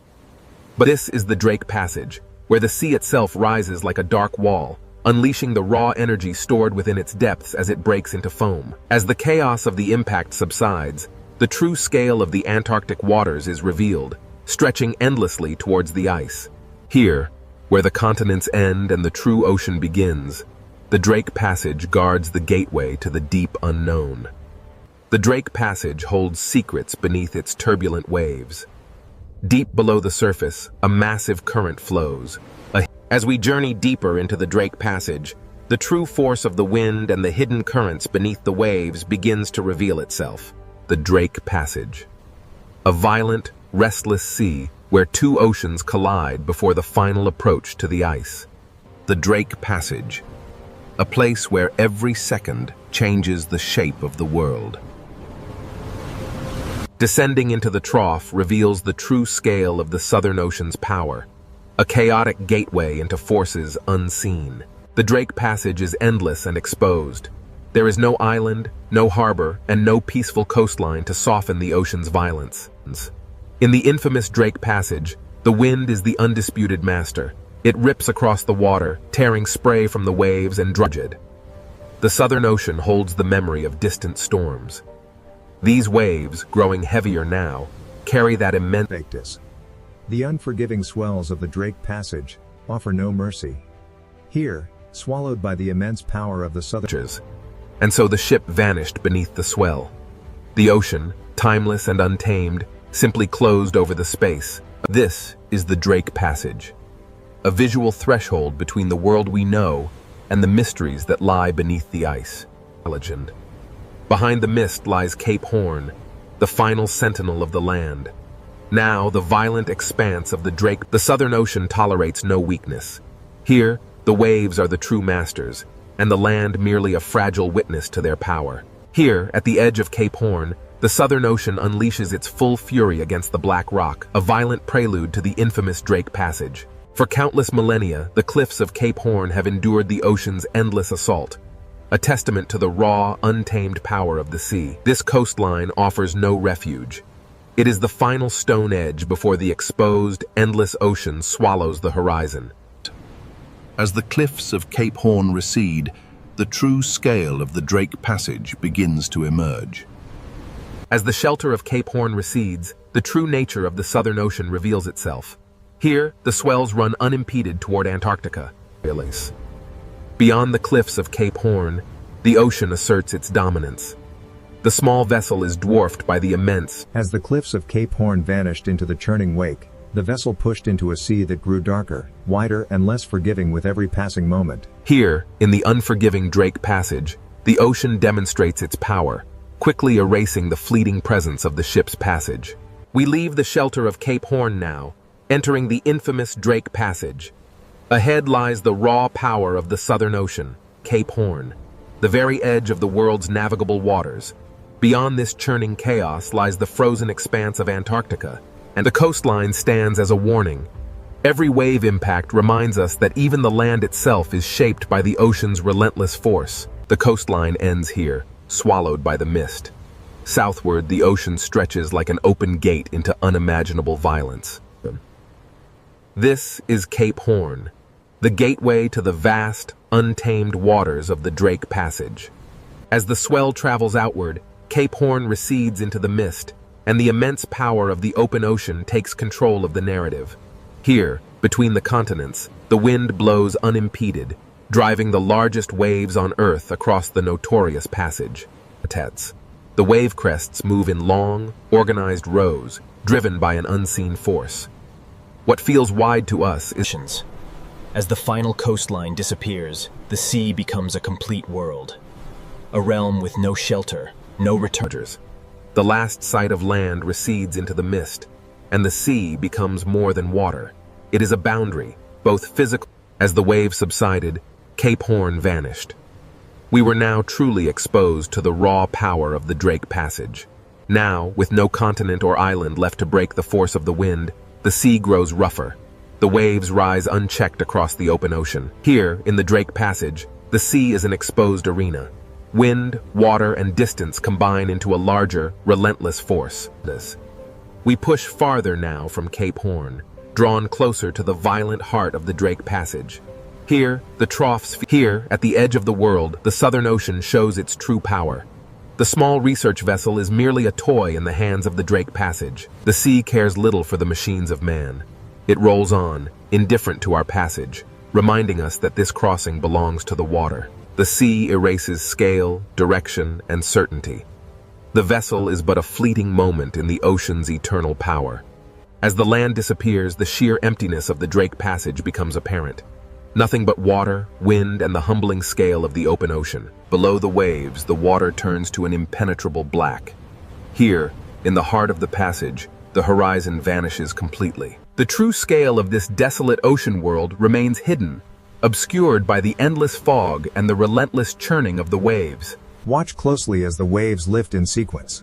But this is the Drake Passage, where the sea itself rises like a dark wall, unleashing the raw energy stored within its depths as it breaks into foam. As the chaos of the impact subsides, the true scale of the Antarctic waters is revealed, stretching endlessly towards the ice. Here, where the continents end and the true ocean begins, the Drake Passage guards the gateway to the deep unknown. The Drake Passage holds secrets beneath its turbulent waves. Deep below the surface, a massive current flows. As we journey deeper into the Drake Passage, the true force of the wind and the hidden currents beneath the waves begins to reveal itself. The Drake Passage. A violent, restless sea where two oceans collide before the final approach to the ice. The Drake Passage. A place where every second changes the shape of the world. Descending into the trough reveals the true scale of the Southern Ocean's power, a chaotic gateway into forces unseen. The Drake Passage is endless and exposed. There is no island, no harbor, and no peaceful coastline to soften the ocean's violence. In the infamous Drake Passage, the wind is the undisputed master. It rips across the water, tearing spray from the waves and drudged. The Southern Ocean holds the memory of distant storms. These waves, growing heavier now, carry that immense. The unforgiving swells of the Drake Passage offer no mercy. Here, swallowed by the immense power of the Southern. And so the ship vanished beneath the swell. The ocean, timeless and untamed, simply closed over the space. This is the Drake Passage, a visual threshold between the world we know and the mysteries that lie beneath the ice. Legend. Behind the mist lies Cape Horn, the final sentinel of the land. Now, the violent expanse of the Southern Ocean tolerates no weakness. Here, the waves are the true masters, and the land merely a fragile witness to their power. Here, at the edge of Cape Horn, the Southern Ocean unleashes its full fury against the Black Rock, a violent prelude to the infamous Drake Passage. For countless millennia, the cliffs of Cape Horn have endured the ocean's endless assault, a testament to the raw, untamed power of the sea. This coastline offers no refuge. It is the final stone edge before the exposed, endless ocean swallows the horizon. As the cliffs of Cape Horn recede, the true scale of the Drake Passage begins to emerge. As the shelter of Cape Horn recedes, the true nature of the Southern Ocean reveals itself. Here, the swells run unimpeded toward Antarctica. Beyond the cliffs of Cape Horn, the ocean asserts its dominance. The small vessel is dwarfed by the immense. As the cliffs of Cape Horn vanished into the churning wake, the vessel pushed into a sea that grew darker, wider, and less forgiving with every passing moment. Here, in the unforgiving Drake Passage, the ocean demonstrates its power, quickly erasing the fleeting presence of the ship's passage. We leave the shelter of Cape Horn now, entering the infamous Drake Passage. Ahead lies the raw power of the Southern Ocean, Cape Horn, the very edge of the world's navigable waters. Beyond this churning chaos lies the frozen expanse of Antarctica, and the coastline stands as a warning. Every wave impact reminds us that even the land itself is shaped by the ocean's relentless force. The coastline ends here, swallowed by the mist. Southward, the ocean stretches like an open gate into unimaginable violence. This is Cape Horn, the gateway to the vast, untamed waters of the Drake Passage. As the swell travels outward, Cape Horn recedes into the mist, and the immense power of the open ocean takes control of the narrative. Here, between the continents, the wind blows unimpeded, driving the largest waves on Earth across the notorious passage. The wave crests move in long, organized rows, driven by an unseen force. What feels wide to us is... As the final coastline disappears, the sea becomes a complete world. A realm with no shelter, no returners. The last sight of land recedes into the mist, and the sea becomes more than water. It is a boundary, both physical. As the waves subsided, Cape Horn vanished. We were now truly exposed to the raw power of the Drake Passage. Now, with no continent or island left to break the force of the wind, the sea grows rougher. The waves rise unchecked across the open ocean. Here, in the Drake Passage, the sea is an exposed arena. Wind, water, and distance combine into a larger, relentless force. We push farther now from Cape Horn, drawn closer to the violent heart of the Drake Passage. Here, Here, at the edge of the world, the Southern Ocean shows its true power. The small research vessel is merely a toy in the hands of the Drake Passage. The sea cares little for the machines of man. It rolls on, indifferent to our passage, reminding us that this crossing belongs to the water. The sea erases scale, direction, and certainty. The vessel is but a fleeting moment in the ocean's eternal power. As the land disappears, the sheer emptiness of the Drake Passage becomes apparent. Nothing but water, wind, and the humbling scale of the open ocean. Below the waves, the water turns to an impenetrable black. Here, in the heart of the passage, the horizon vanishes completely. The true scale of this desolate ocean world remains hidden, obscured by the endless fog and the relentless churning of the waves. Watch closely as the waves lift in sequence.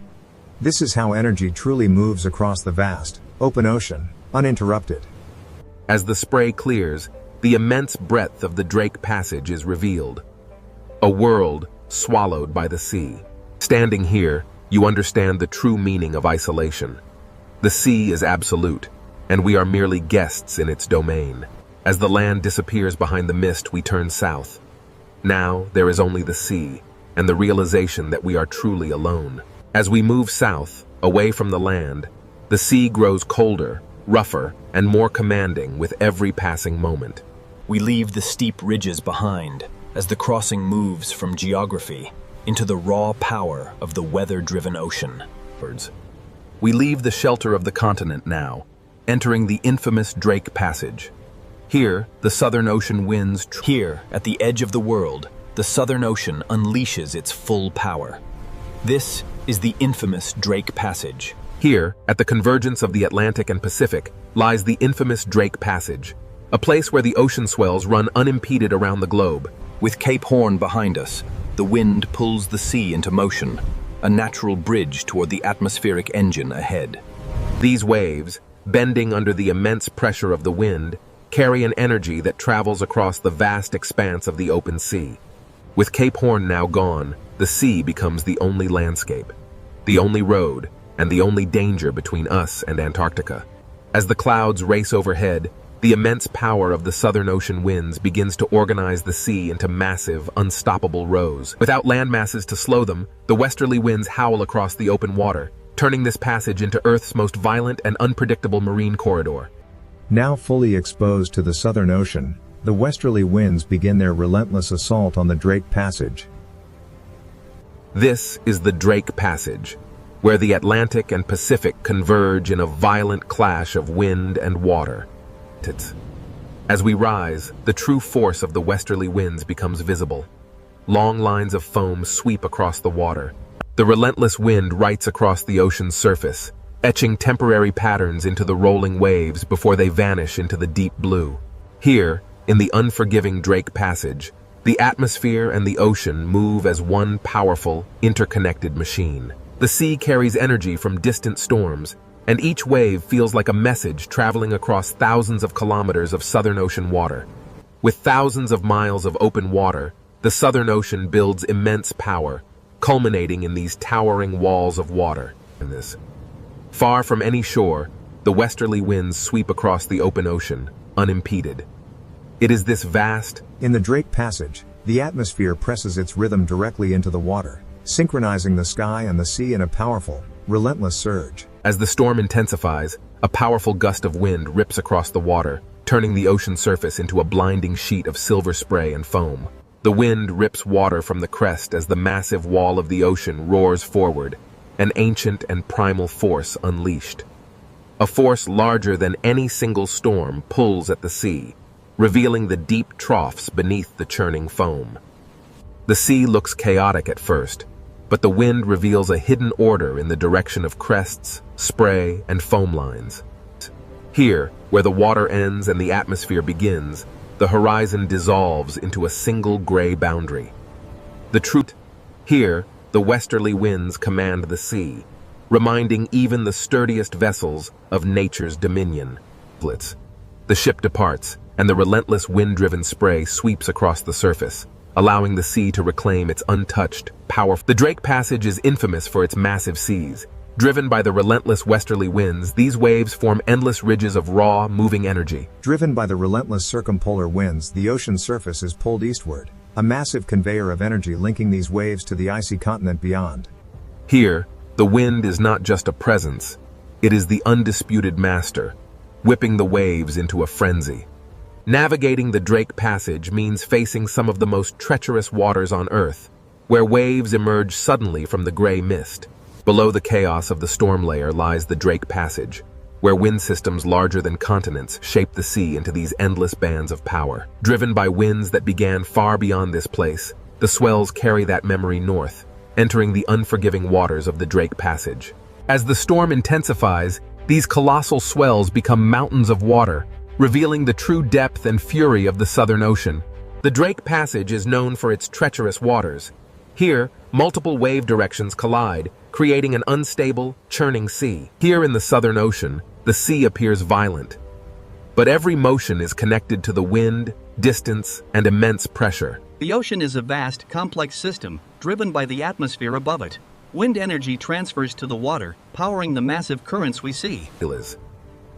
This is how energy truly moves across the vast, open ocean, uninterrupted. As the spray clears, the immense breadth of the Drake Passage is revealed. A world swallowed by the sea. Standing here, you understand the true meaning of isolation. The sea is absolute, and we are merely guests in its domain. As the land disappears behind the mist, we turn south. Now, there is only the sea, and the realization that we are truly alone. As we move south, away from the land, the sea grows colder, rougher, and more commanding with every passing moment. We leave the steep ridges behind as the crossing moves from geography into the raw power of the weather-driven ocean. We leave the shelter of the continent now, entering the infamous Drake Passage. Here, the Southern Ocean winds. Here, at the edge of the world, the Southern Ocean unleashes its full power. This is the infamous Drake Passage. Here, at the convergence of the Atlantic and Pacific, lies the infamous Drake Passage, a place where the ocean swells run unimpeded around the globe. With Cape Horn behind us, the wind pulls the sea into motion, a natural bridge toward the atmospheric engine ahead. These waves, bending under the immense pressure of the wind, carry an energy that travels across the vast expanse of the open sea. With Cape Horn now gone, the sea becomes the only landscape, the only road, and the only danger between us and Antarctica. As the clouds race overhead, The immense power of the Southern Ocean winds begins to organize the sea into massive, unstoppable rows. Without land masses to slow them, the westerly winds howl across the open water, turning this passage into Earth's most violent and unpredictable marine corridor. Now fully exposed to the Southern Ocean, the westerly winds begin their relentless assault on the Drake Passage. This is the Drake Passage, where the Atlantic and Pacific converge in a violent clash of wind and water. As we rise, the true force of the westerly winds becomes visible. Long lines of foam sweep across the water. The relentless wind writes across the ocean's surface, etching temporary patterns into the rolling waves before they vanish into the deep blue. Here, in the unforgiving Drake Passage, the atmosphere and the ocean move as one powerful, interconnected machine. The sea carries energy from distant storms, and each wave feels like a message traveling across thousands of kilometers of Southern Ocean water. With thousands of miles of open water, the Southern Ocean builds immense power, culminating in these towering walls of water. Far from any shore, the westerly winds sweep across the open ocean, unimpeded. It is this vast... In the Drake Passage, the atmosphere presses its rhythm directly into the water, synchronizing the sky and the sea in a powerful, relentless surge. As the storm intensifies, a powerful gust of wind rips across the water, turning the ocean surface into a blinding sheet of silver spray and foam. The wind rips water from the crest as the massive wall of the ocean roars forward, an ancient and primal force unleashed. A force larger than any single storm pulls at the sea, revealing the deep troughs beneath the churning foam. The sea looks chaotic at first, but the wind reveals a hidden order in the direction of crests, spray, and foam lines. Here, where the water ends and the atmosphere begins, the horizon dissolves into a single gray boundary. Here, the westerly winds command the sea, reminding even the sturdiest vessels of nature's dominion. The ship departs, and the relentless wind-driven spray sweeps across the surface, allowing the sea to reclaim its untouched, powerful... The Drake Passage is infamous for its massive seas. Driven by the relentless westerly winds, these waves form endless ridges of raw, moving energy. Driven by the relentless circumpolar winds, the ocean surface is pulled eastward, a massive conveyor of energy linking these waves to the icy continent beyond. Here, the wind is not just a presence, it is the undisputed master, whipping the waves into a frenzy. Navigating the Drake Passage means facing some of the most treacherous waters on Earth, where waves emerge suddenly from the gray mist. Below the chaos of the storm layer lies the Drake Passage, where wind systems larger than continents shape the sea into these endless bands of power. Driven by winds that began far beyond this place, the swells carry that memory north, entering the unforgiving waters of the Drake Passage. As the storm intensifies, these colossal swells become mountains of water, revealing the true depth and fury of the Southern Ocean. The Drake Passage is known for its treacherous waters. Here, multiple wave directions collide, creating an unstable, churning sea. Here in the Southern Ocean, the sea appears violent. But every motion is connected to the wind, distance, and immense pressure. The ocean is a vast, complex system, driven by the atmosphere above it. Wind energy transfers to the water, powering the massive currents we see.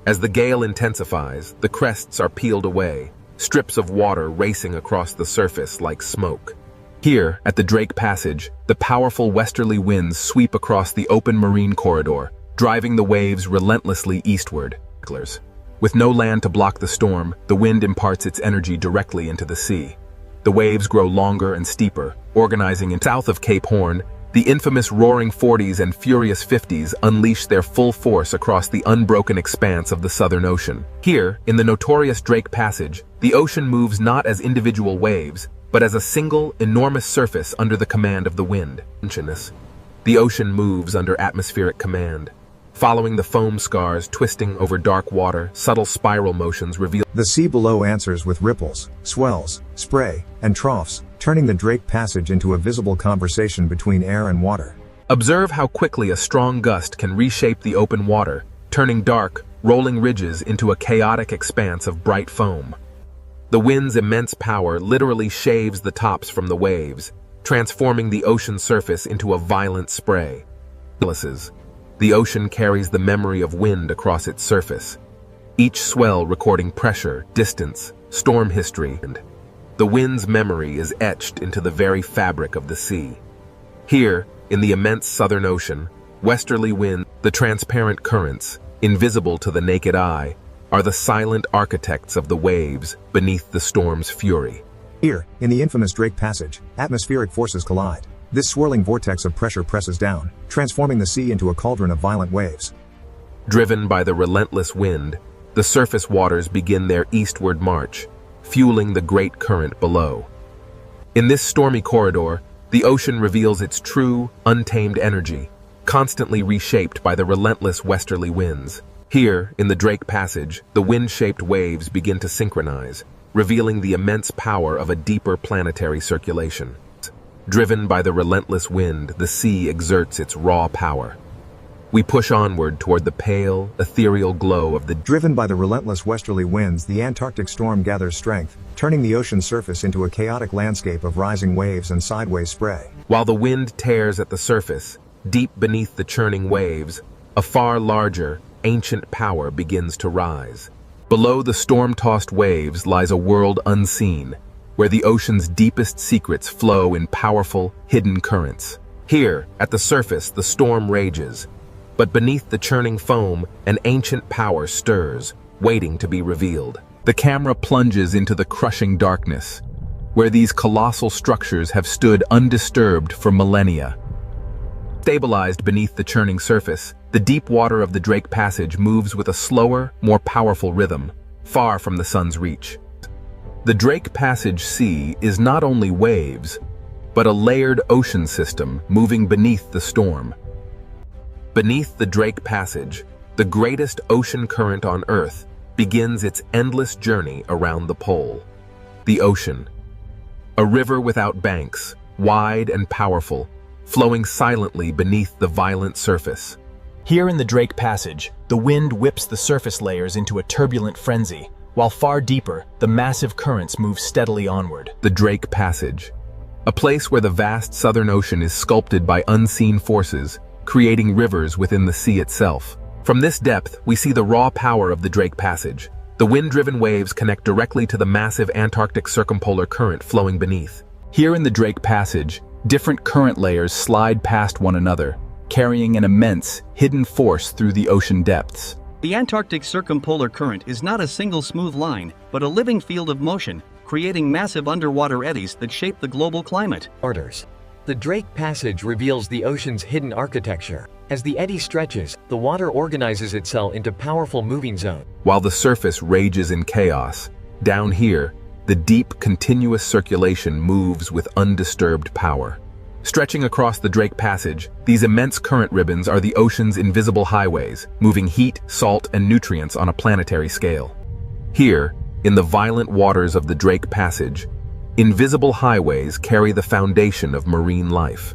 As the gale intensifies, the crests are peeled away, strips of water racing across the surface like smoke. Here, at the Drake Passage, the powerful westerly winds sweep across the open marine corridor, driving the waves relentlessly eastward. With no land to block the storm, the wind imparts its energy directly into the sea. The waves grow longer and steeper, organizing in south of Cape Horn. The infamous Roaring Forties and Furious Fifties unleash their full force across the unbroken expanse of the Southern Ocean. Here, in the notorious Drake Passage, the ocean moves not as individual waves, but as a single, enormous surface under the command of the wind. The ocean moves under atmospheric command. Following the foam scars twisting over dark water, subtle spiral motions reveal... The sea below answers with ripples, swells, spray, and troughs, turning the Drake Passage into a visible conversation between air and water. Observe how quickly a strong gust can reshape the open water, turning dark, rolling ridges into a chaotic expanse of bright foam. The wind's immense power literally shaves the tops from the waves, transforming the ocean surface into a violent spray. The ocean carries the memory of wind across its surface. each swell recording pressure, distance, storm history, and the wind's memory is etched into the very fabric of the sea. Here, in the immense southern ocean, westerly wind, the transparent currents, invisible to the naked eye, are the silent architects of the waves beneath the storm's fury. Here, in the infamous Drake Passage, atmospheric forces collide. This swirling vortex of pressure presses down, transforming the sea into a cauldron of violent waves. Driven by the relentless wind, the surface waters begin their eastward march, fueling the great current below. In this stormy corridor, the ocean reveals its true, untamed energy, constantly reshaped by the relentless westerly winds. Here, in the Drake Passage, the wind-shaped waves begin to synchronize, revealing the immense power of a deeper planetary circulation. Driven by the relentless wind, the sea exerts its raw power. We push onward toward the pale, ethereal glow of the... Driven by the relentless westerly winds, the Antarctic storm gathers strength, turning the ocean surface into a chaotic landscape of rising waves and sideways spray. While the wind tears at the surface, deep beneath the churning waves, a far larger, ancient power begins to rise. Below the storm-tossed waves lies a world unseen, where the ocean's deepest secrets flow in powerful, hidden currents. Here, at the surface, the storm rages, but beneath the churning foam, an ancient power stirs, waiting to be revealed. The camera plunges into the crushing darkness, where these colossal structures have stood undisturbed for millennia. Stabilized beneath the churning surface, the deep water of the Drake Passage moves with a slower, more powerful rhythm, far from the sun's reach. The Drake Passage Sea is not only waves, but a layered ocean system moving beneath the storm. Beneath the Drake Passage, the greatest ocean current on Earth begins its endless journey around the pole. The ocean. A river without banks, wide and powerful, flowing silently beneath the violent surface. Here in the Drake Passage, the wind whips the surface layers into a turbulent frenzy, while far deeper, the massive currents move steadily onward. The Drake Passage, a place where the vast southern ocean is sculpted by unseen forces, creating rivers within the sea itself. From this depth, we see the raw power of the Drake Passage. The wind-driven waves connect directly to the massive Antarctic circumpolar current flowing beneath. Here in the Drake Passage, different current layers slide past one another, carrying an immense, hidden force through the ocean depths. The Antarctic circumpolar current is not a single smooth line, but a living field of motion, creating massive underwater eddies that shape the global climate. Orders. The Drake Passage reveals the ocean's hidden architecture. As the eddy stretches, the water organizes itself into powerful moving zones. While the surface rages in chaos, down here, the deep, continuous circulation moves with undisturbed power. Stretching across the Drake Passage, these immense current ribbons are the ocean's invisible highways, moving heat, salt, and nutrients on a planetary scale. Here, in the violent waters of the Drake Passage, invisible highways carry the foundation of marine life.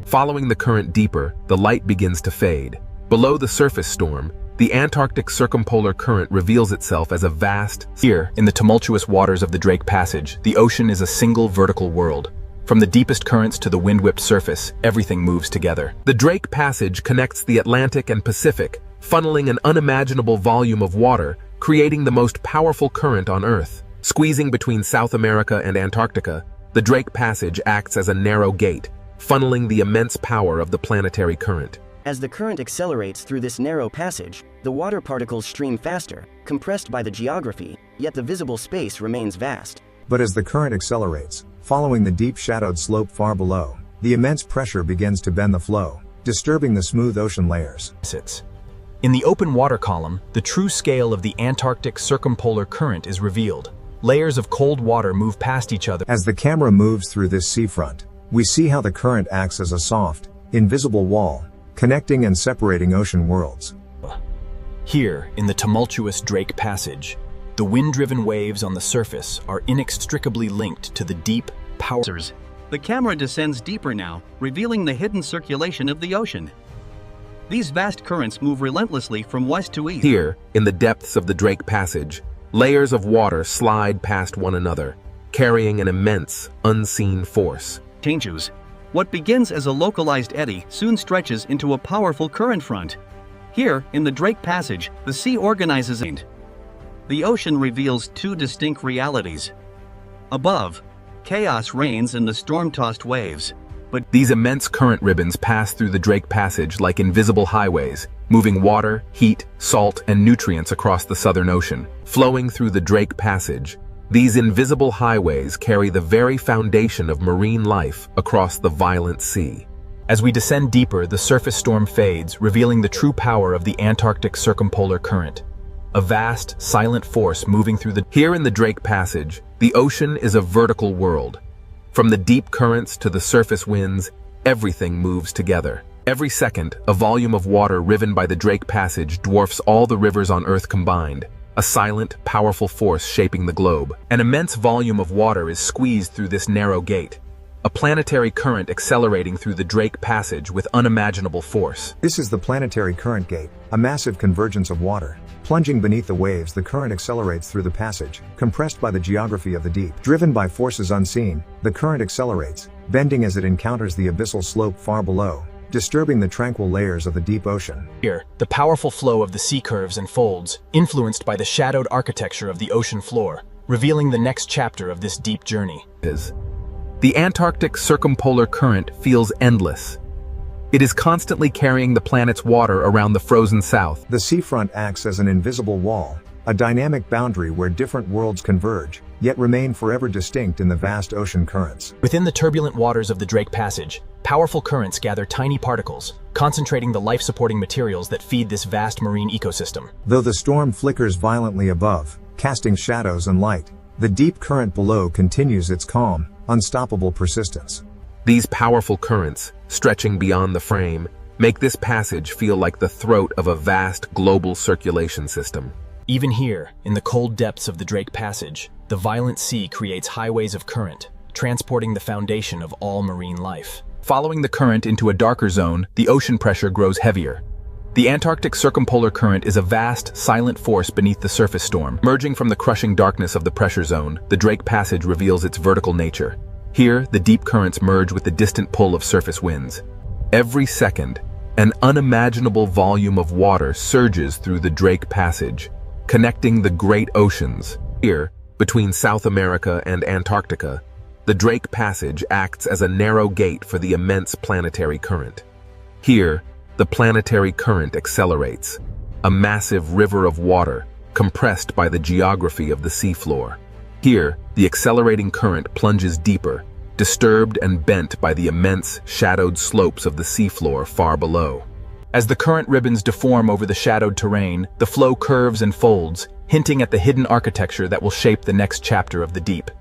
Following the current deeper, the light begins to fade. Below the surface storm, the Antarctic circumpolar current reveals itself as a vast... Here, in the tumultuous waters of the Drake Passage, the ocean is a single vertical world. From the deepest currents to the wind-whipped surface, everything moves together. The Drake Passage connects the Atlantic and Pacific, funneling an unimaginable volume of water, creating the most powerful current on Earth. Squeezing between South America and Antarctica, the Drake Passage acts as a narrow gate, funneling the immense power of the planetary current. As the current accelerates through this narrow passage, the water particles stream faster, compressed by the geography, yet the visible space remains vast. But as the current accelerates, following the deep shadowed slope far below, the immense pressure begins to bend the flow, disturbing the smooth ocean layers. In the open water column, the true scale of the Antarctic circumpolar current is revealed. Layers of cold water move past each other. As the camera moves through this seafront, we see how the current acts as a soft, invisible wall, connecting and separating ocean worlds. Here, in the tumultuous Drake Passage, the wind-driven waves on the surface are inextricably linked to the deep powers. The camera descends deeper now, revealing the hidden circulation of the ocean. These vast currents move relentlessly from west to east. Here, in the depths of the Drake Passage, layers of water slide past one another, carrying an immense, unseen force. Changes. What begins as a localized eddy soon stretches into a powerful current front. Here, in the Drake Passage, the sea organizes and the ocean reveals two distinct realities. Above, chaos reigns in the storm-tossed waves, but These immense current ribbons pass through the Drake Passage like invisible highways, moving water, heat, salt, and nutrients across the Southern Ocean. Flowing through the Drake Passage, these invisible highways carry the very foundation of marine life across the violent sea. As we descend deeper, the surface storm fades, revealing the true power of the Antarctic circumpolar current. A vast, silent force moving through the... Here in the Drake Passage, the ocean is a vertical world. From the deep currents to the surface winds, everything moves together. Every second, a volume of water riven by the Drake Passage dwarfs all the rivers on Earth combined, a silent, powerful force shaping the globe. An immense volume of water is squeezed through this narrow gate, a planetary current accelerating through the Drake Passage with unimaginable force. This is the planetary current gate, a massive convergence of water. Plunging beneath the waves, the current accelerates through the passage, compressed by the geography of the deep. Driven by forces unseen, the current accelerates, bending as it encounters the abyssal slope far below, disturbing the tranquil layers of the deep ocean. Here, the powerful flow of the sea curves and folds, influenced by the shadowed architecture of the ocean floor, revealing the next chapter of this deep journey. The Antarctic circumpolar current feels endless. It is constantly carrying the planet's water around the frozen south. The seafront acts as an invisible wall, a dynamic boundary where different worlds converge, yet remain forever distinct in the vast ocean currents. Within the turbulent waters of the Drake Passage, powerful currents gather tiny particles, concentrating the life-supporting materials that feed this vast marine ecosystem. Though the storm flickers violently above, casting shadows and light, the deep current below continues its calm, unstoppable persistence. These powerful currents, stretching beyond the frame, make this passage feel like the throat of a vast global circulation system. Even here, in the cold depths of the Drake Passage, the violent sea creates highways of current, transporting the foundation of all marine life. Following the current into a darker zone, the ocean pressure grows heavier. The Antarctic circumpolar current is a vast, silent force beneath the surface storm. Emerging from the crushing darkness of the pressure zone, the Drake Passage reveals its vertical nature. Here, the deep currents merge with the distant pull of surface winds. Every second, an unimaginable volume of water surges through the Drake Passage, connecting the great oceans. Here, between South America and Antarctica, the Drake Passage acts as a narrow gate for the immense planetary current. Here, the planetary current accelerates, a massive river of water compressed by the geography of the seafloor. Here, the accelerating current plunges deeper, disturbed and bent by the immense, shadowed slopes of the seafloor far below. As the current ribbons deform over the shadowed terrain, the flow curves and folds, hinting at the hidden architecture that will shape the next chapter of the deep.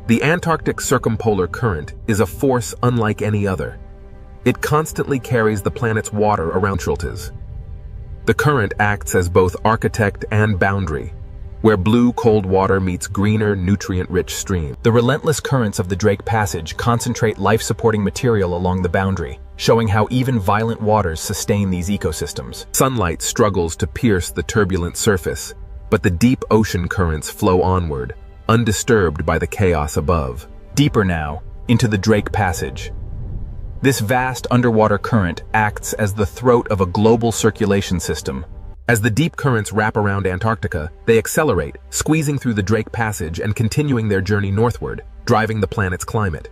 The Antarctic circumpolar current is a force unlike any other. It constantly carries the planet's water around shelters. The current acts as both architect and boundary, where blue cold water meets greener, nutrient-rich streams. The relentless currents of the Drake Passage concentrate life-supporting material along the boundary, showing how even violent waters sustain these ecosystems. Sunlight struggles to pierce the turbulent surface, but the deep ocean currents flow onward, undisturbed by the chaos above. Deeper now, into the Drake Passage. This vast underwater current acts as the throat of a global circulation system. As the deep currents wrap around Antarctica, they accelerate, squeezing through the Drake Passage and continuing their journey northward, driving the planet's climate.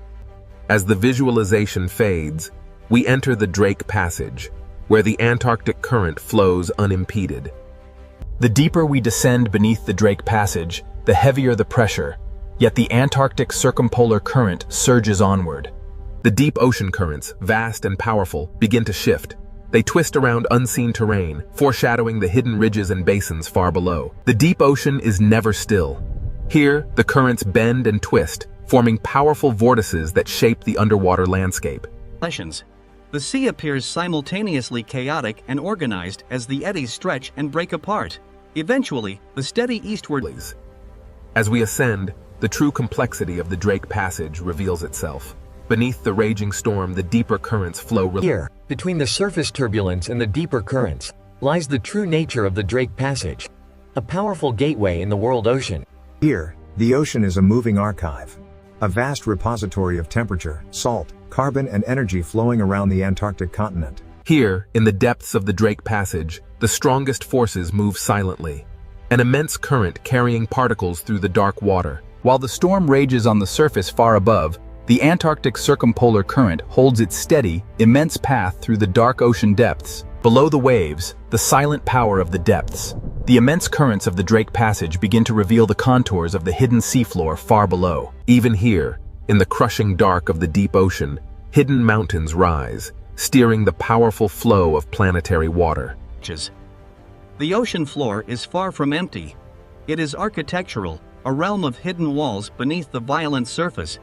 As the visualization fades, we enter the Drake Passage, where the Antarctic current flows unimpeded. The deeper we descend beneath the Drake Passage, the heavier the pressure, yet the Antarctic circumpolar current surges onward. The deep ocean currents, vast and powerful, begin to shift. They twist around unseen terrain, foreshadowing the hidden ridges and basins far below. The deep ocean is never still. Here, the currents bend and twist, forming powerful vortices that shape the underwater landscape. The sea appears simultaneously chaotic and organized as the eddies stretch and break apart. Eventually, the steady eastward. As we ascend, the true complexity of the Drake Passage reveals itself. Beneath the raging storm, the deeper currents flow. Here, between the surface turbulence and the deeper currents, lies the true nature of the Drake Passage, a powerful gateway in the world ocean. Here, the ocean is a moving archive, a vast repository of temperature, salt, carbon and energy flowing around the Antarctic continent. Here, in the depths of the Drake Passage, the strongest forces move silently. an immense current carrying particles through the dark water. While the storm rages on the surface far above, the Antarctic circumpolar current holds its steady, immense path through the dark ocean depths. Below the waves, the silent power of the depths. The immense currents of the Drake Passage begin to reveal the contours of the hidden seafloor far below. Even here, in the crushing dark of the deep ocean, hidden mountains rise, steering the powerful flow of planetary water. The ocean floor is far from empty. It is architectural, a realm of hidden walls beneath the violent surface.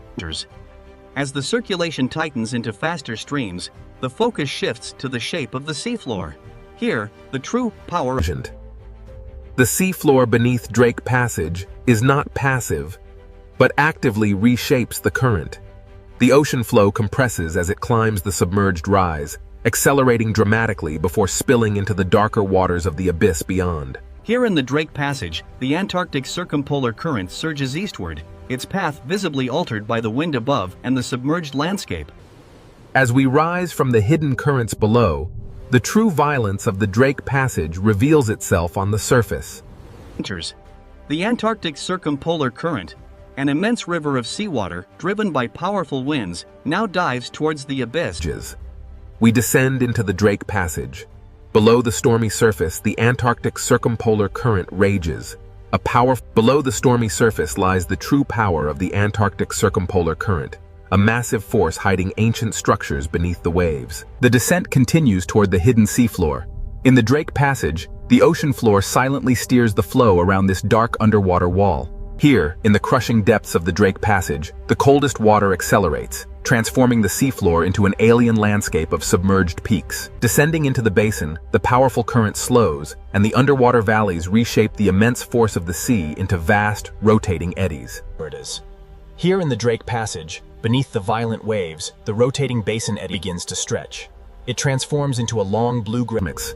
As the circulation tightens into faster streams, the focus shifts to the shape of the seafloor. Here, the true power. The seafloor beneath Drake Passage is not passive, but actively reshapes the current. The ocean flow compresses as it climbs the submerged rise, accelerating dramatically before spilling into the darker waters of the abyss beyond. Here in the Drake Passage, the Antarctic circumpolar current surges eastward, its path visibly altered by the wind above and the submerged landscape. As we rise from the hidden currents below, the true violence of the Drake Passage reveals itself on the surface. The Antarctic circumpolar current, an immense river of seawater driven by powerful winds, now dives towards the abyss. We descend into the Drake Passage. Below the stormy surface, the Antarctic circumpolar current rages. Below the stormy surface lies the true power of the Antarctic circumpolar current, a massive force hiding ancient structures beneath the waves. The descent continues toward the hidden seafloor. In the Drake Passage, the ocean floor silently steers the flow around this dark underwater wall. Here, in the crushing depths of the Drake Passage, the coldest water accelerates, transforming the seafloor into an alien landscape of submerged peaks. Descending into the basin, the powerful current slows, and the underwater valleys reshape the immense force of the sea into vast, rotating eddies. Here in the Drake Passage, beneath the violent waves, the rotating basin eddy begins to stretch. It transforms into a long blue mix.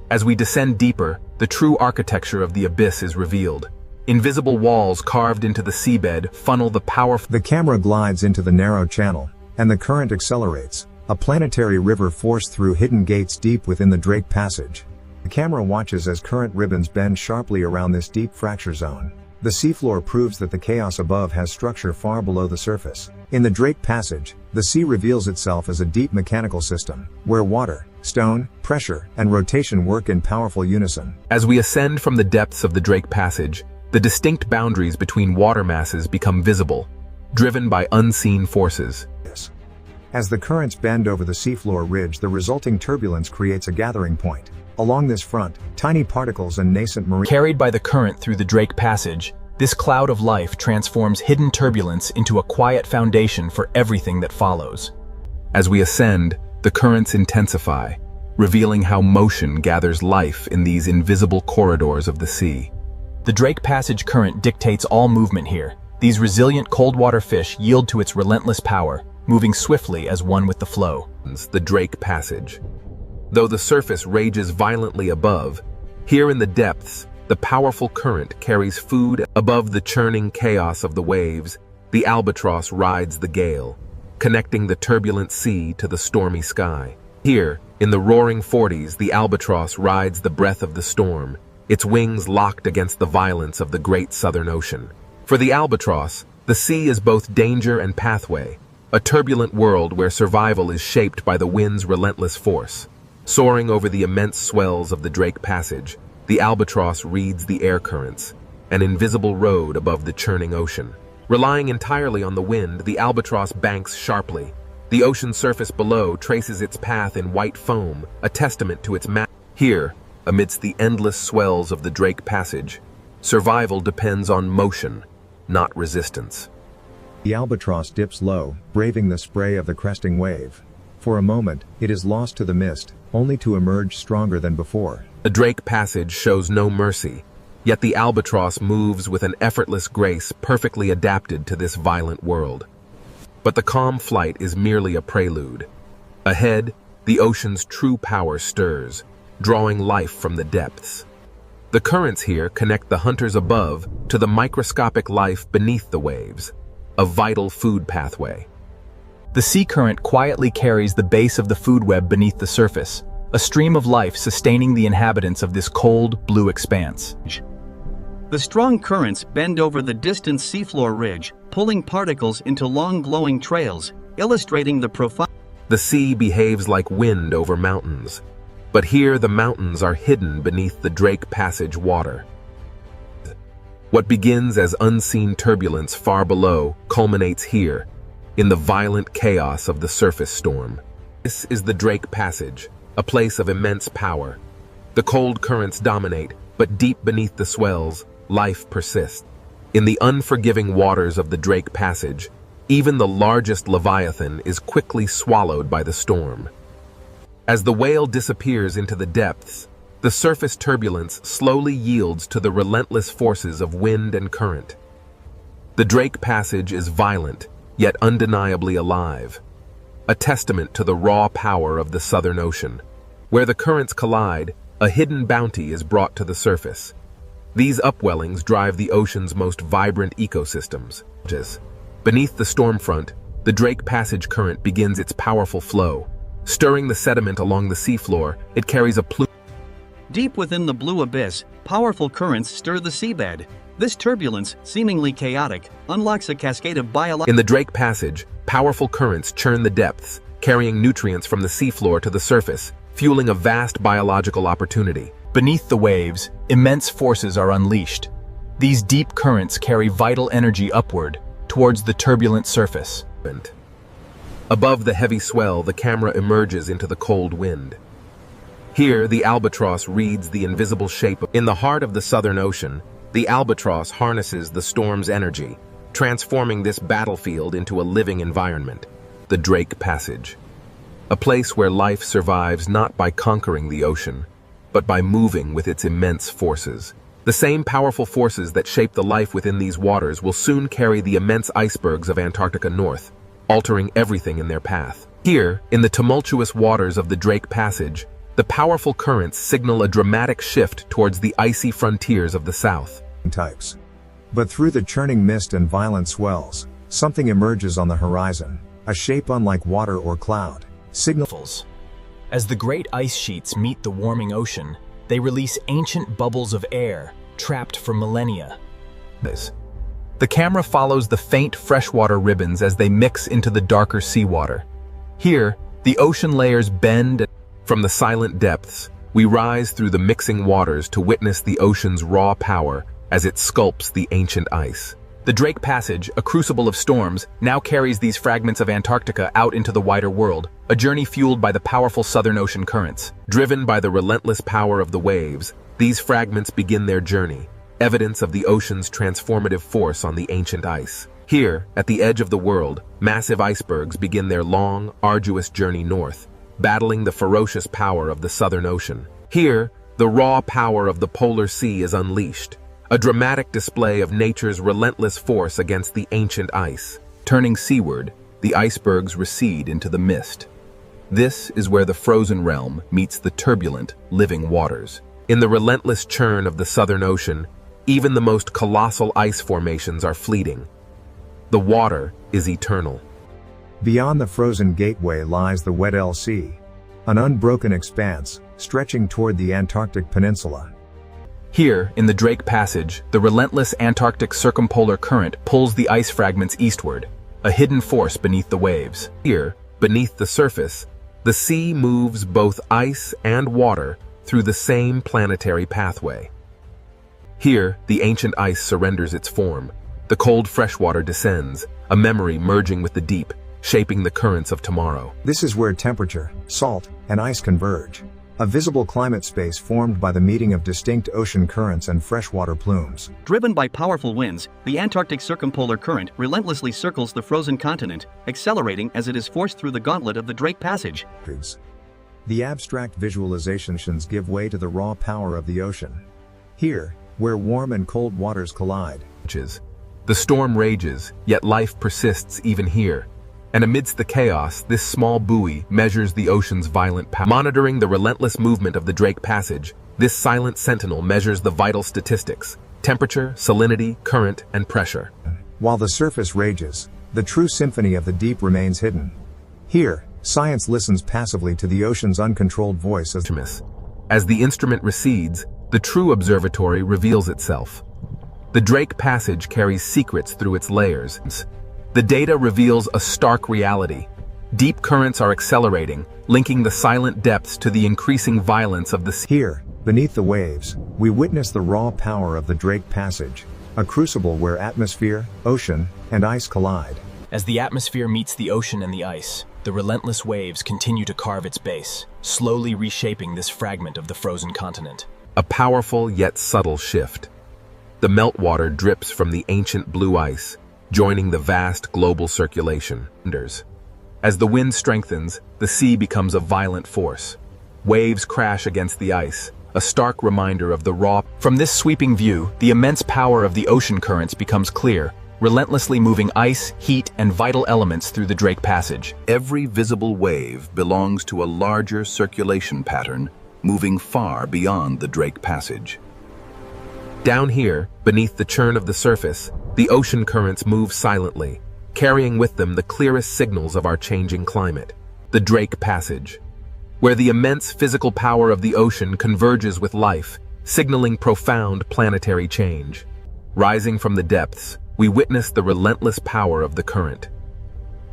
As we descend deeper, the true architecture of the abyss is revealed. Invisible walls carved into the seabed funnel the powerful. The camera glides into the narrow channel, and the current accelerates, a planetary river forced through hidden gates deep within the Drake Passage. The camera watches as current ribbons bend sharply around this deep fracture zone. The seafloor proves that the chaos above has structure far below the surface. In the Drake Passage, the sea reveals itself as a deep mechanical system, where water, stone, pressure, and rotation work in powerful unison. As we ascend from the depths of the Drake Passage, the distinct boundaries between water masses become visible, driven by unseen forces. As the currents bend over the seafloor ridge, the resulting turbulence creates a gathering point. Along this front, tiny particles and nascent marine. Carried by the current through the Drake Passage, this cloud of life transforms hidden turbulence into a quiet foundation for everything that follows. As we ascend, the currents intensify, revealing how motion gathers life in these invisible corridors of the sea. The Drake Passage current dictates all movement here. These resilient cold-water fish yield to its relentless power, moving swiftly as one with the flow. The Drake Passage. Though the surface rages violently above, here in the depths, the powerful current carries food. Above the churning chaos of the waves, the albatross rides the gale, connecting the turbulent sea to the stormy sky. Here, in the roaring 40s, the albatross rides the breath of the storm, its wings locked against the violence of the great southern ocean. For the albatross, the sea is both danger and pathway, a turbulent world where survival is shaped by the wind's relentless force. Soaring over the immense swells of the Drake Passage, the albatross reads the air currents, an invisible road above the churning ocean. Relying entirely on the wind, the albatross banks sharply. The ocean surface below traces its path in white foam, a testament to its Here, amidst the endless swells of the Drake Passage, survival depends on motion, not resistance. The albatross dips low, braving the spray of the cresting wave. For a moment, it is lost to the mist, only to emerge stronger than before. The Drake Passage shows no mercy, yet the albatross moves with an effortless grace perfectly adapted to this violent world. But the calm flight is merely a prelude. Ahead, the ocean's true power stirs, drawing life from the depths. The currents here connect the hunters above to the microscopic life beneath the waves, a vital food pathway. The sea current quietly carries the base of the food web beneath the surface, a stream of life sustaining the inhabitants of this cold, blue expanse. The strong currents bend over the distant seafloor ridge, pulling particles into long glowing trails, illustrating the profound. The sea behaves like wind over mountains, but here the mountains are hidden beneath the Drake Passage water. What begins as unseen turbulence far below culminates here, in the violent chaos of the surface storm. This is the Drake Passage, a place of immense power. The cold currents dominate, but deep beneath the swells, life persists. In the unforgiving waters of the Drake Passage, even the largest leviathan is quickly swallowed by the storm. As the whale disappears into the depths, the surface turbulence slowly yields to the relentless forces of wind and current. The Drake Passage is violent, yet undeniably alive, a testament to the raw power of the Southern Ocean. Where the currents collide, a hidden bounty is brought to the surface. These upwellings drive the ocean's most vibrant ecosystems. Beneath the storm front, the Drake Passage current begins its powerful flow. Stirring the sediment along the seafloor, it carries a plume. Deep within the blue abyss, powerful currents stir the seabed. This turbulence, seemingly chaotic, unlocks a cascade of biological. In the Drake Passage, powerful currents churn the depths, carrying nutrients from the seafloor to the surface, fueling a vast biological opportunity. Beneath the waves, immense forces are unleashed. These deep currents carry vital energy upward, towards the turbulent surface. Above the heavy swell, the camera emerges into the cold wind. Here, the albatross reads the invisible shape. In the heart of the Southern Ocean, the albatross harnesses the storm's energy, transforming this battlefield into a living environment. The Drake Passage, a place where life survives not by conquering the ocean, but by moving with its immense forces. The same powerful forces that shape the life within these waters will soon carry the immense icebergs of Antarctica north, altering everything in their path. Here, in the tumultuous waters of the Drake Passage, the powerful currents signal a dramatic shift towards the icy frontiers of the south. Types. But through the churning mist and violent swells, something emerges on the horizon, a shape unlike water or cloud. Signals. As the great ice sheets meet the warming ocean, they release ancient bubbles of air, trapped for millennia. The camera follows the faint freshwater ribbons as they mix into the darker seawater. Here, the ocean layers bend. From the silent depths, we rise through the mixing waters to witness the ocean's raw power as it sculpts the ancient ice. The Drake Passage, a crucible of storms, now carries these fragments of Antarctica out into the wider world, a journey fueled by the powerful Southern Ocean currents. Driven by the relentless power of the waves, these fragments begin their journey, evidence of the ocean's transformative force on the ancient ice. Here, at the edge of the world, massive icebergs begin their long, arduous journey north, battling the ferocious power of the Southern Ocean. Here, the raw power of the polar sea is unleashed, a dramatic display of nature's relentless force against the ancient ice. Turning seaward, the icebergs recede into the mist. This is where the frozen realm meets the turbulent, living waters. In the relentless churn of the Southern Ocean, even the most colossal ice formations are fleeting. The water is eternal. Beyond the frozen gateway lies the Weddell Sea, an unbroken expanse, stretching toward the Antarctic Peninsula. Here, in the Drake Passage, the relentless Antarctic circumpolar current pulls the ice fragments eastward, a hidden force beneath the waves. Here, beneath the surface, the sea moves both ice and water through the same planetary pathway. Here, the ancient ice surrenders its form. The cold freshwater descends, a memory merging with the deep, shaping the currents of tomorrow. This is where temperature, salt, and ice converge. A visible climate space formed by the meeting of distinct ocean currents and freshwater plumes. Driven by powerful winds, the Antarctic circumpolar current relentlessly circles the frozen continent, accelerating as it is forced through the gauntlet of the Drake Passage. The abstract visualizations give way to the raw power of the ocean. Here, where warm and cold waters collide. The storm rages, yet life persists even here. And amidst the chaos, this small buoy measures the ocean's violent power. Monitoring the relentless movement of the Drake Passage, this silent sentinel measures the vital statistics: temperature, salinity, current, and pressure. While the surface rages, the true symphony of the deep remains hidden. Here, science listens passively to the ocean's uncontrolled voice as the instrument recedes, the true observatory reveals itself. The Drake Passage carries secrets through its layers. The data reveals a stark reality. Deep currents are accelerating, linking the silent depths to the increasing violence of the sea. Here, beneath the waves, we witness the raw power of the Drake Passage, a crucible where atmosphere, ocean, and ice collide. As the atmosphere meets the ocean and the ice, the relentless waves continue to carve its base, slowly reshaping this fragment of the frozen continent. A powerful yet subtle shift. The meltwater drips from the ancient blue ice, joining the vast global circulation. As the wind strengthens, the sea becomes a violent force. Waves crash against the ice, a stark reminder of the raw. From this sweeping view, the immense power of the ocean currents becomes clear, relentlessly moving ice, heat, and vital elements through the Drake Passage. Every visible wave belongs to a larger circulation pattern, moving far beyond the Drake Passage. Down here, beneath the churn of the surface, the ocean currents move silently, carrying with them the clearest signals of our changing climate, the Drake Passage, where the immense physical power of the ocean converges with life, signaling profound planetary change. Rising from the depths, we witness the relentless power of the current.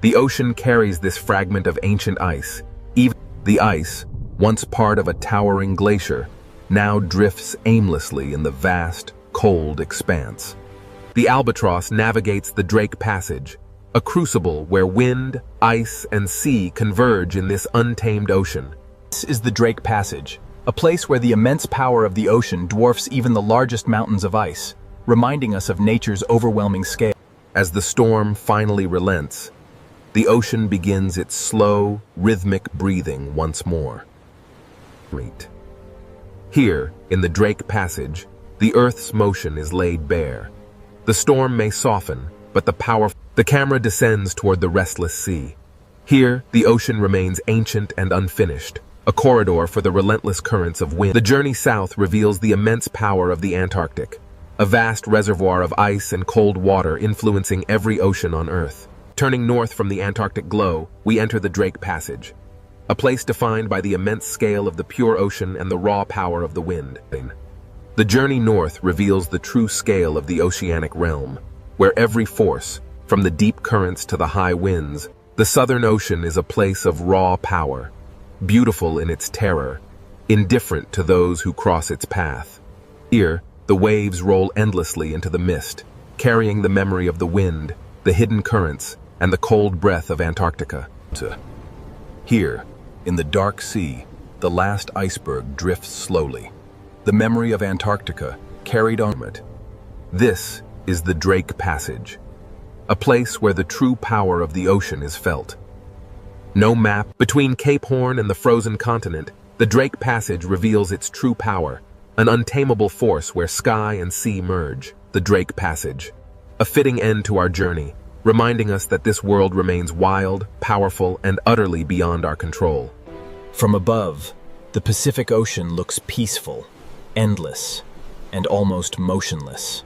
The ocean carries this fragment of ancient ice. Even the ice, once part of a towering glacier, now drifts aimlessly in the vast, cold expanse. The albatross navigates the Drake Passage, a crucible where wind, ice, and sea converge in this untamed ocean. This is the Drake Passage, a place where the immense power of the ocean dwarfs even the largest mountains of ice, reminding us of nature's overwhelming scale. As the storm finally relents, the ocean begins its slow, rhythmic breathing once more. Here, in the Drake Passage, the Earth's motion is laid bare. The storm may soften, but the camera descends toward the restless sea. Here, the ocean remains ancient and unfinished, a corridor for the relentless currents of wind. The journey south reveals the immense power of the Antarctic, a vast reservoir of ice and cold water influencing every ocean on Earth. Turning north from the Antarctic glow, we enter the Drake Passage, a place defined by the immense scale of the pure ocean and the raw power of the wind. The journey north reveals the true scale of the oceanic realm, where every force, from the deep currents to the high winds, the Southern Ocean is a place of raw power, beautiful in its terror, indifferent to those who cross its path. Here, the waves roll endlessly into the mist, carrying the memory of the wind, the hidden currents, and the cold breath of Antarctica. Here, in the dark sea, the last iceberg drifts slowly. The memory of Antarctica carried on it. This is the Drake Passage, a place where the true power of the ocean is felt. No map between Cape Horn and the frozen continent, the Drake Passage reveals its true power, an untamable force where sky and sea merge, the Drake Passage. A fitting end to our journey, reminding us that this world remains wild, powerful, and utterly beyond our control. From above, the Pacific Ocean looks peaceful, endless, and almost motionless.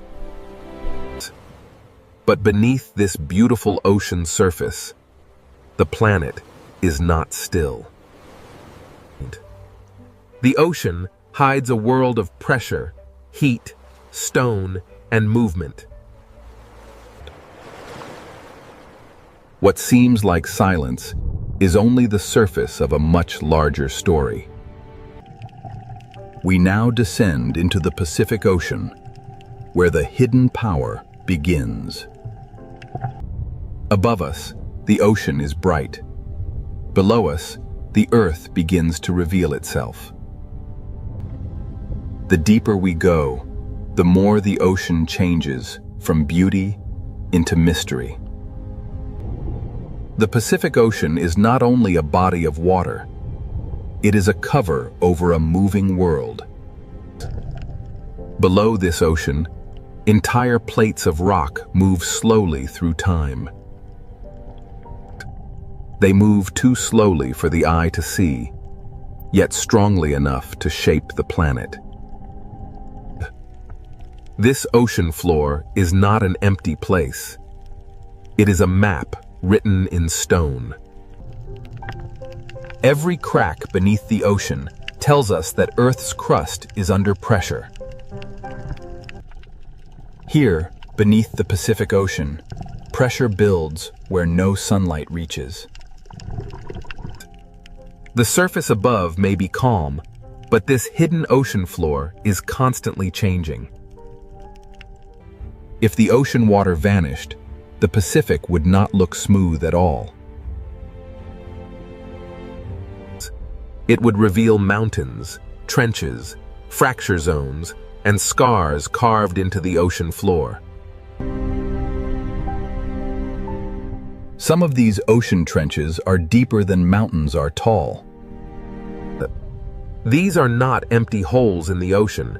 But beneath this beautiful ocean surface, the planet is not still. The ocean hides a world of pressure, heat, stone, and movement. What seems like silence is only the surface of a much larger story. We now descend into the Pacific Ocean, where the hidden power begins. Above us, the ocean is bright. Below us, the earth begins to reveal itself. The deeper we go, the more the ocean changes from beauty into mystery. The Pacific Ocean is not only a body of water, it is a cover over a moving world. Below this ocean, entire plates of rock move slowly through time. They move too slowly for the eye to see, yet strongly enough to shape the planet. This ocean floor is not an empty place. It is a map written in stone. Every crack beneath the ocean tells us that Earth's crust is under pressure. Here, beneath the Pacific Ocean, pressure builds where no sunlight reaches. The surface above may be calm, but this hidden ocean floor is constantly changing. If the ocean water vanished, the Pacific would not look smooth at all. It would reveal mountains, trenches, fracture zones, and scars carved into the ocean floor. Some of these ocean trenches are deeper than mountains are tall. These are not empty holes in the ocean.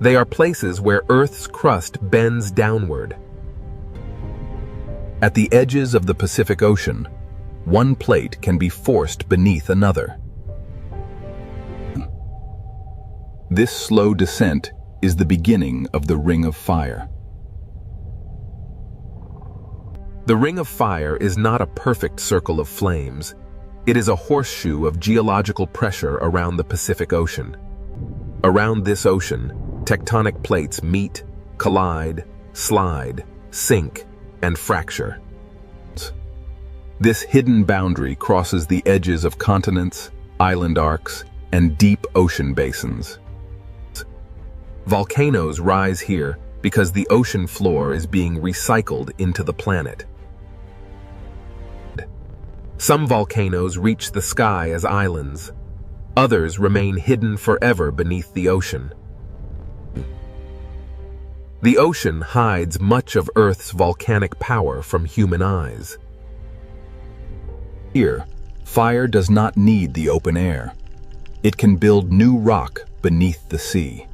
They are places where Earth's crust bends downward. At the edges of the Pacific Ocean, one plate can be forced beneath another. This slow descent is the beginning of the Ring of Fire. The Ring of Fire is not a perfect circle of flames. It is a horseshoe of geological pressure around the Pacific Ocean. Around this ocean, tectonic plates meet, collide, slide, sink, and fracture. This hidden boundary crosses the edges of continents, island arcs, and deep ocean basins. Volcanoes rise here because the ocean floor is being recycled into the planet. Some volcanoes reach the sky as islands. Others remain hidden forever beneath the ocean. The ocean hides much of Earth's volcanic power from human eyes. Here, fire does not need the open air. It can build new rock beneath the sea.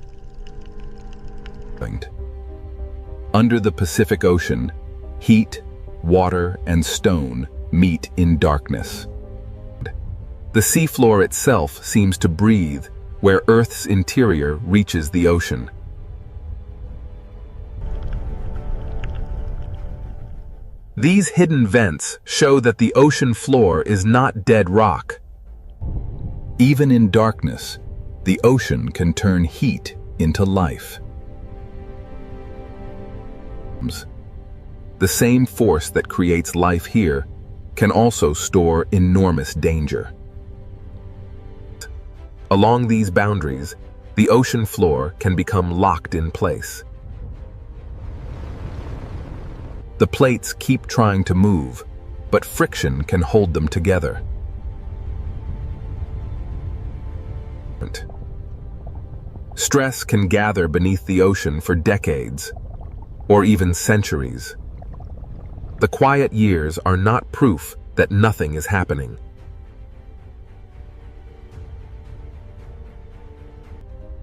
Under the Pacific Ocean, heat, water, and stone meet in darkness. The seafloor itself seems to breathe where Earth's interior reaches the ocean. These hidden vents show that the ocean floor is not dead rock. Even in darkness, the ocean can turn heat into life. The same force that creates life here can also store enormous danger. Along these boundaries, the ocean floor can become locked in place. The plates keep trying to move, but friction can hold them together. Stress can gather beneath the ocean for decades, or even centuries. The quiet years are not proof that nothing is happening.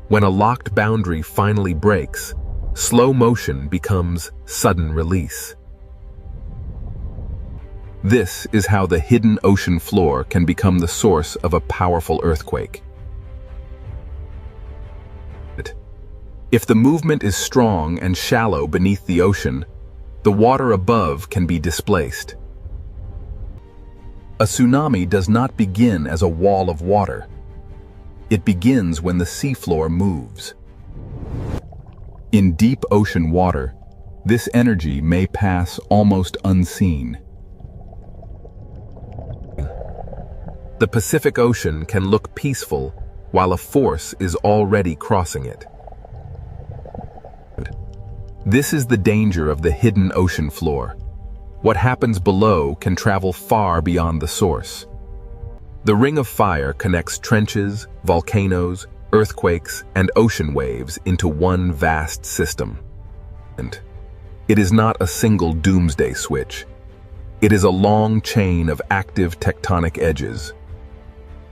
When a locked boundary finally breaks, slow motion becomes sudden release. This is how the hidden ocean floor can become the source of a powerful earthquake. If the movement is strong and shallow beneath the ocean, the water above can be displaced. A tsunami does not begin as a wall of water. It begins when the seafloor moves. In deep ocean water, this energy may pass almost unseen. The Pacific Ocean can look peaceful while a force is already crossing it. This is the danger of the hidden ocean floor. What happens below can travel far beyond the source. The Ring of Fire connects trenches, volcanoes, earthquakes, and ocean waves into one vast system. And it is not a single doomsday switch. It is a long chain of active tectonic edges.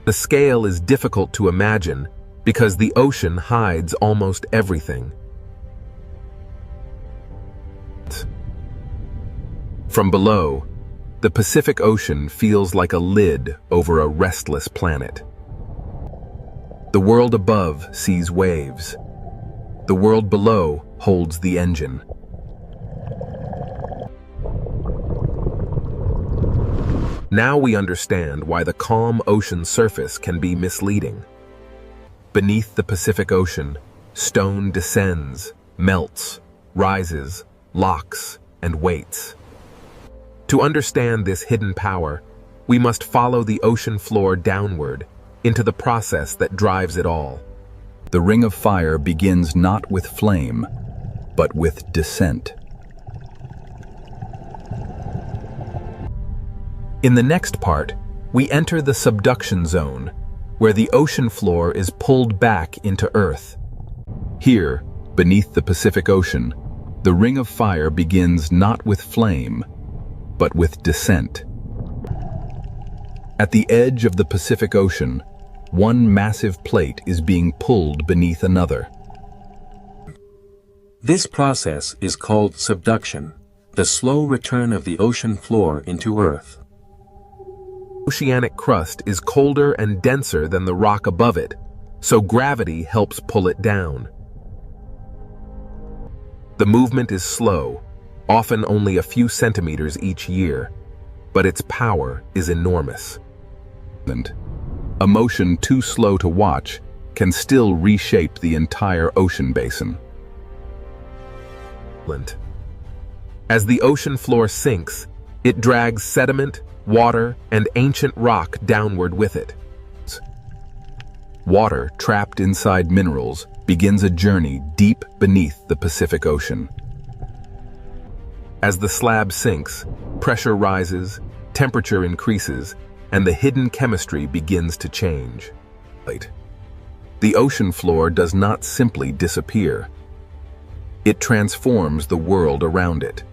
The scale is difficult to imagine because the ocean hides almost everything. From below, the Pacific Ocean feels like a lid over a restless planet. The world above sees waves. The world below holds the engine. Now we understand why the calm ocean surface can be misleading. Beneath the Pacific Ocean, stone descends, melts, rises, locks, and waits. To understand this hidden power, we must follow the ocean floor downward into the process that drives it all. The ring of fire begins not with flame, but with descent. In the next part, we enter the subduction zone, where the ocean floor is pulled back into Earth. Here, beneath the Pacific Ocean, the ring of fire begins not with flame, but with descent. At the edge of the Pacific Ocean, one massive plate is being pulled beneath another. This process is called subduction, the slow return of the ocean floor into Earth. Oceanic crust is colder and denser than the rock above it, so gravity helps pull it down. The movement is slow, often only a few centimeters each year, but its power is enormous. A motion too slow to watch can still reshape the entire ocean basin. As the ocean floor sinks, it drags sediment, water, and ancient rock downward with it. Water trapped inside minerals begins a journey deep beneath the Pacific Ocean. As the slab sinks, pressure rises, temperature increases, and the hidden chemistry begins to change. The ocean floor does not simply disappear. It transforms the world around it.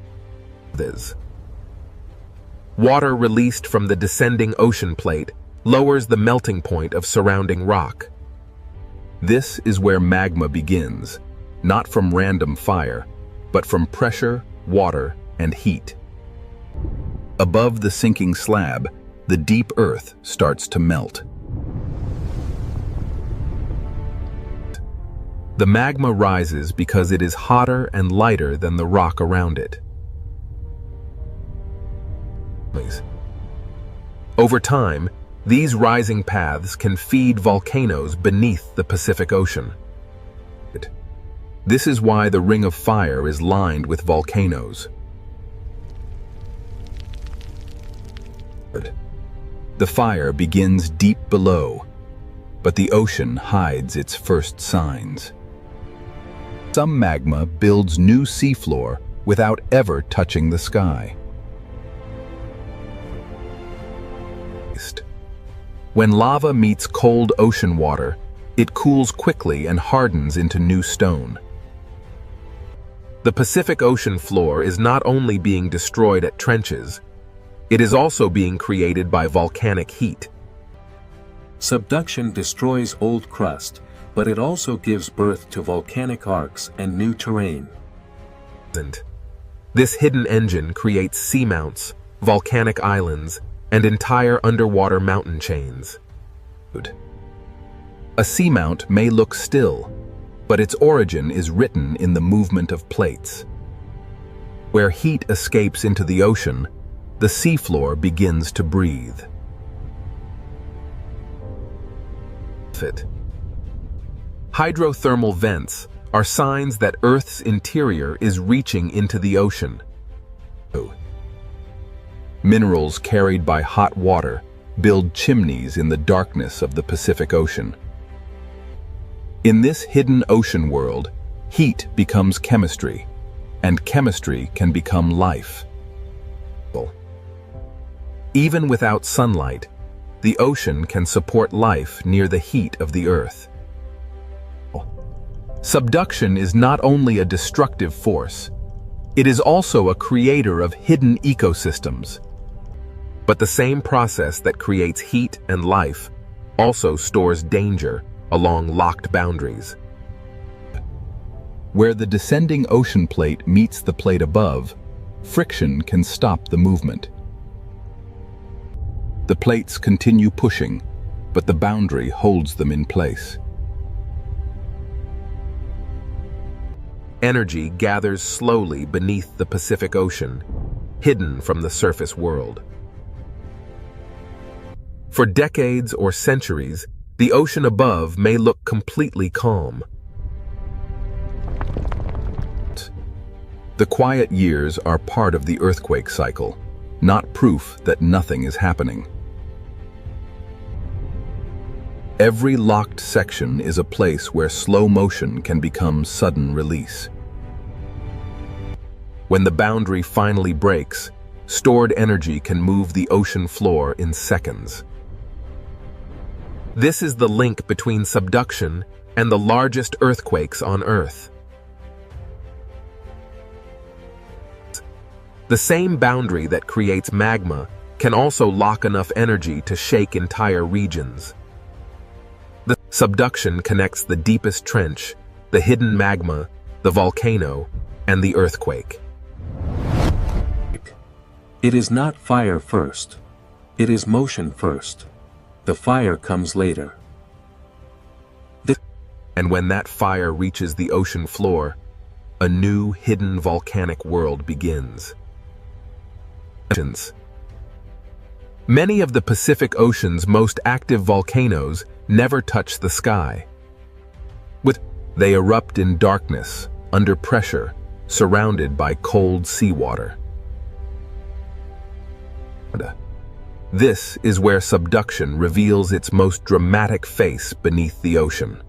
Water released from the descending ocean plate lowers the melting point of surrounding rock. This is where magma begins, not from random fire, but from pressure, water, and heat. Above the sinking slab, the deep earth starts to melt. The magma rises because it is hotter and lighter than the rock around it. Over time, these rising paths can feed volcanoes beneath the Pacific Ocean. This is why the Ring of Fire is lined with volcanoes. The fire begins deep below, but the ocean hides its first signs. Some magma builds new seafloor without ever touching the sky. When lava meets cold ocean water, it cools quickly and hardens into new stone. The Pacific Ocean floor is not only being destroyed at trenches, it is also being created by volcanic heat. Subduction destroys old crust, but it also gives birth to volcanic arcs and new terrain. This hidden engine creates seamounts, volcanic islands, and entire underwater mountain chains. A seamount may look still, but its origin is written in the movement of plates. Where heat escapes into the ocean, the seafloor begins to breathe. Hydrothermal vents are signs that Earth's interior is reaching into the ocean. Minerals carried by hot water build chimneys in the darkness of the Pacific Ocean. In this hidden ocean world, heat becomes chemistry, and chemistry can become life. Even without sunlight, the ocean can support life near the heat of the Earth. Subduction is not only a destructive force, it is also a creator of hidden ecosystems. But the same process that creates heat and life also stores danger along locked boundaries. Where the descending ocean plate meets the plate above, friction can stop the movement. The plates continue pushing, but the boundary holds them in place. Energy gathers slowly beneath the Pacific Ocean, hidden from the surface world. For decades or centuries, the ocean above may look completely calm. The quiet years are part of the earthquake cycle, not proof that nothing is happening. Every locked section is a place where slow motion can become sudden release. When the boundary finally breaks, stored energy can move the ocean floor in seconds. This is the link between subduction and the largest earthquakes on Earth. The same boundary that creates magma can also lock enough energy to shake entire regions. The subduction connects the deepest trench, the hidden magma, the volcano, and the earthquake. It is not fire first. It is motion first. The fire comes later. And when that fire reaches the ocean floor, a new hidden volcanic world begins. Many of the Pacific Ocean's most active volcanoes never touch the sky. They erupt in darkness, under pressure, surrounded by cold seawater. This is where subduction reveals its most dramatic face beneath the ocean.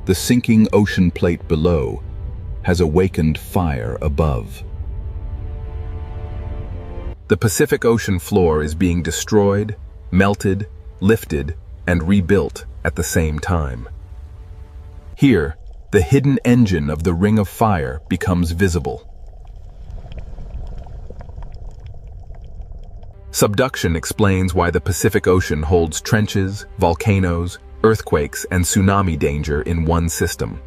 The sinking ocean plate below has awakened fire above. The Pacific Ocean floor is being destroyed, melted, lifted, and rebuilt at the same time. Here, the hidden engine of the Ring of Fire becomes visible. Subduction explains why the Pacific Ocean holds trenches, volcanoes, earthquakes, and tsunami danger in one system.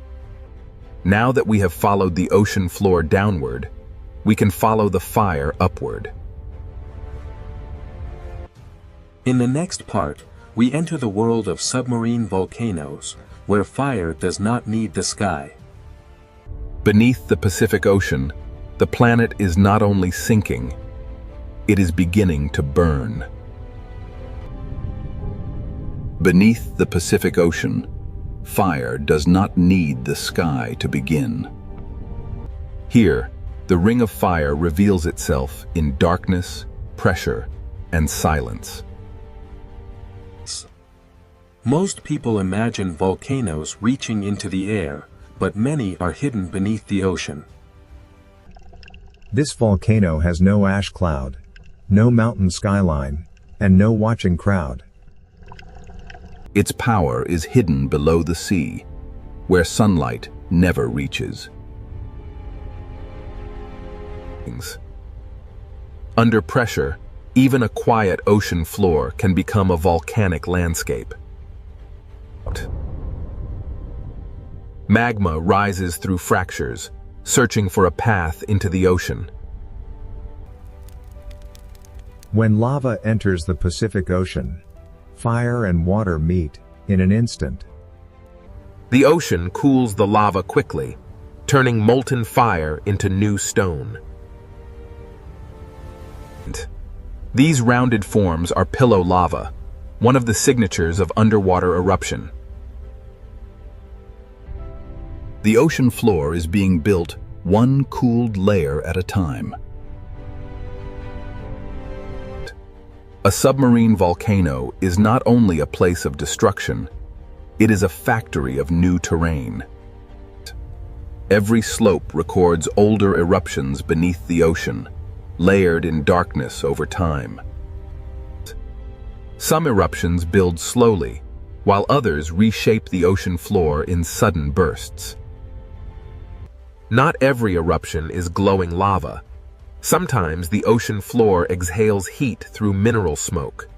Now that we have followed the ocean floor downward, we can follow the fire upward. In the next part, we enter the world of submarine volcanoes, where fire does not need the sky. Beneath the Pacific Ocean, the planet is not only sinking, it is beginning to burn. Beneath the Pacific Ocean, fire does not need the sky to begin. Here, the Ring of Fire reveals itself in darkness, pressure, and silence. Most people imagine volcanoes reaching into the air, but many are hidden beneath the ocean. This volcano has no ash cloud, no mountain skyline, and no watching crowd. Its power is hidden below the sea, where sunlight never reaches. Under pressure, even a quiet ocean floor can become a volcanic landscape. Magma rises through fractures, searching for a path into the ocean. When lava enters the Pacific Ocean, fire and water meet in an instant. The ocean cools the lava quickly, turning molten fire into new stone. These rounded forms are pillow lava, one of the signatures of underwater eruption. The ocean floor is being built one cooled layer at a time. A submarine volcano is not only a place of destruction, it is a factory of new terrain. Every slope records older eruptions beneath the ocean, layered in darkness over time. Some eruptions build slowly, while others reshape the ocean floor in sudden bursts. Not every eruption is glowing lava. Sometimes the ocean floor exhales heat through mineral smoke.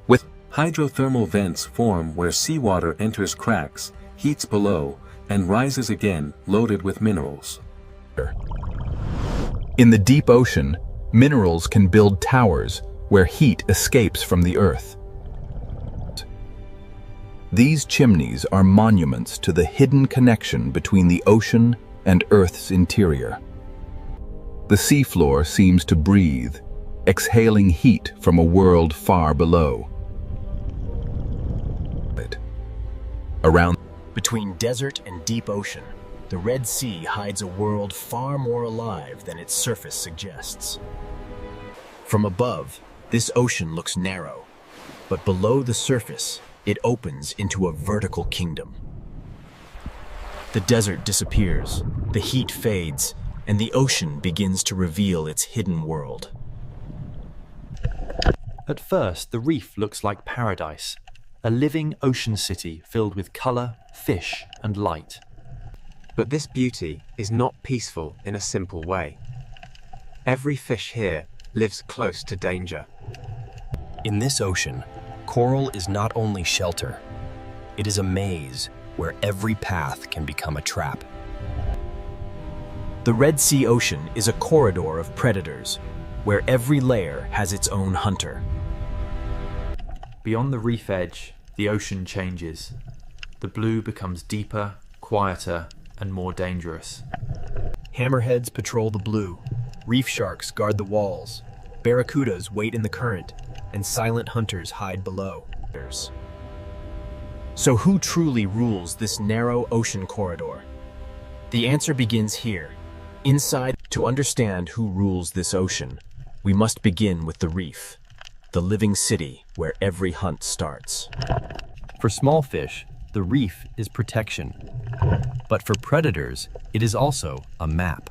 With hydrothermal vents form where seawater enters cracks, heats below, and rises again, loaded with minerals. In the deep ocean, minerals can build towers where heat escapes from the earth. These chimneys are monuments to the hidden connection between the ocean and Earth's interior. The seafloor seems to breathe, exhaling heat from a world far below. Around Between desert and deep ocean, the Red Sea hides a world far more alive than its surface suggests. From above, this ocean looks narrow, but below the surface, it opens into a vertical kingdom. The desert disappears, the heat fades, and the ocean begins to reveal its hidden world. At first, the reef looks like paradise, a living ocean city filled with color, fish, and light. But this beauty is not peaceful in a simple way. Every fish here lives close to danger. In this ocean, coral is not only shelter, it is a maze where every path can become a trap. The Red Sea Ocean is a corridor of predators, where every layer has its own hunter. Beyond the reef edge, the ocean changes. The blue becomes deeper, quieter, and more dangerous. Hammerheads patrol the blue, reef sharks guard the walls, barracudas wait in the current, and silent hunters hide below. So who truly rules this narrow ocean corridor? The answer begins here. Inside, to understand who rules this ocean, we must begin with the reef, the living city where every hunt starts. For small fish, the reef is protection. But for predators, it is also a map.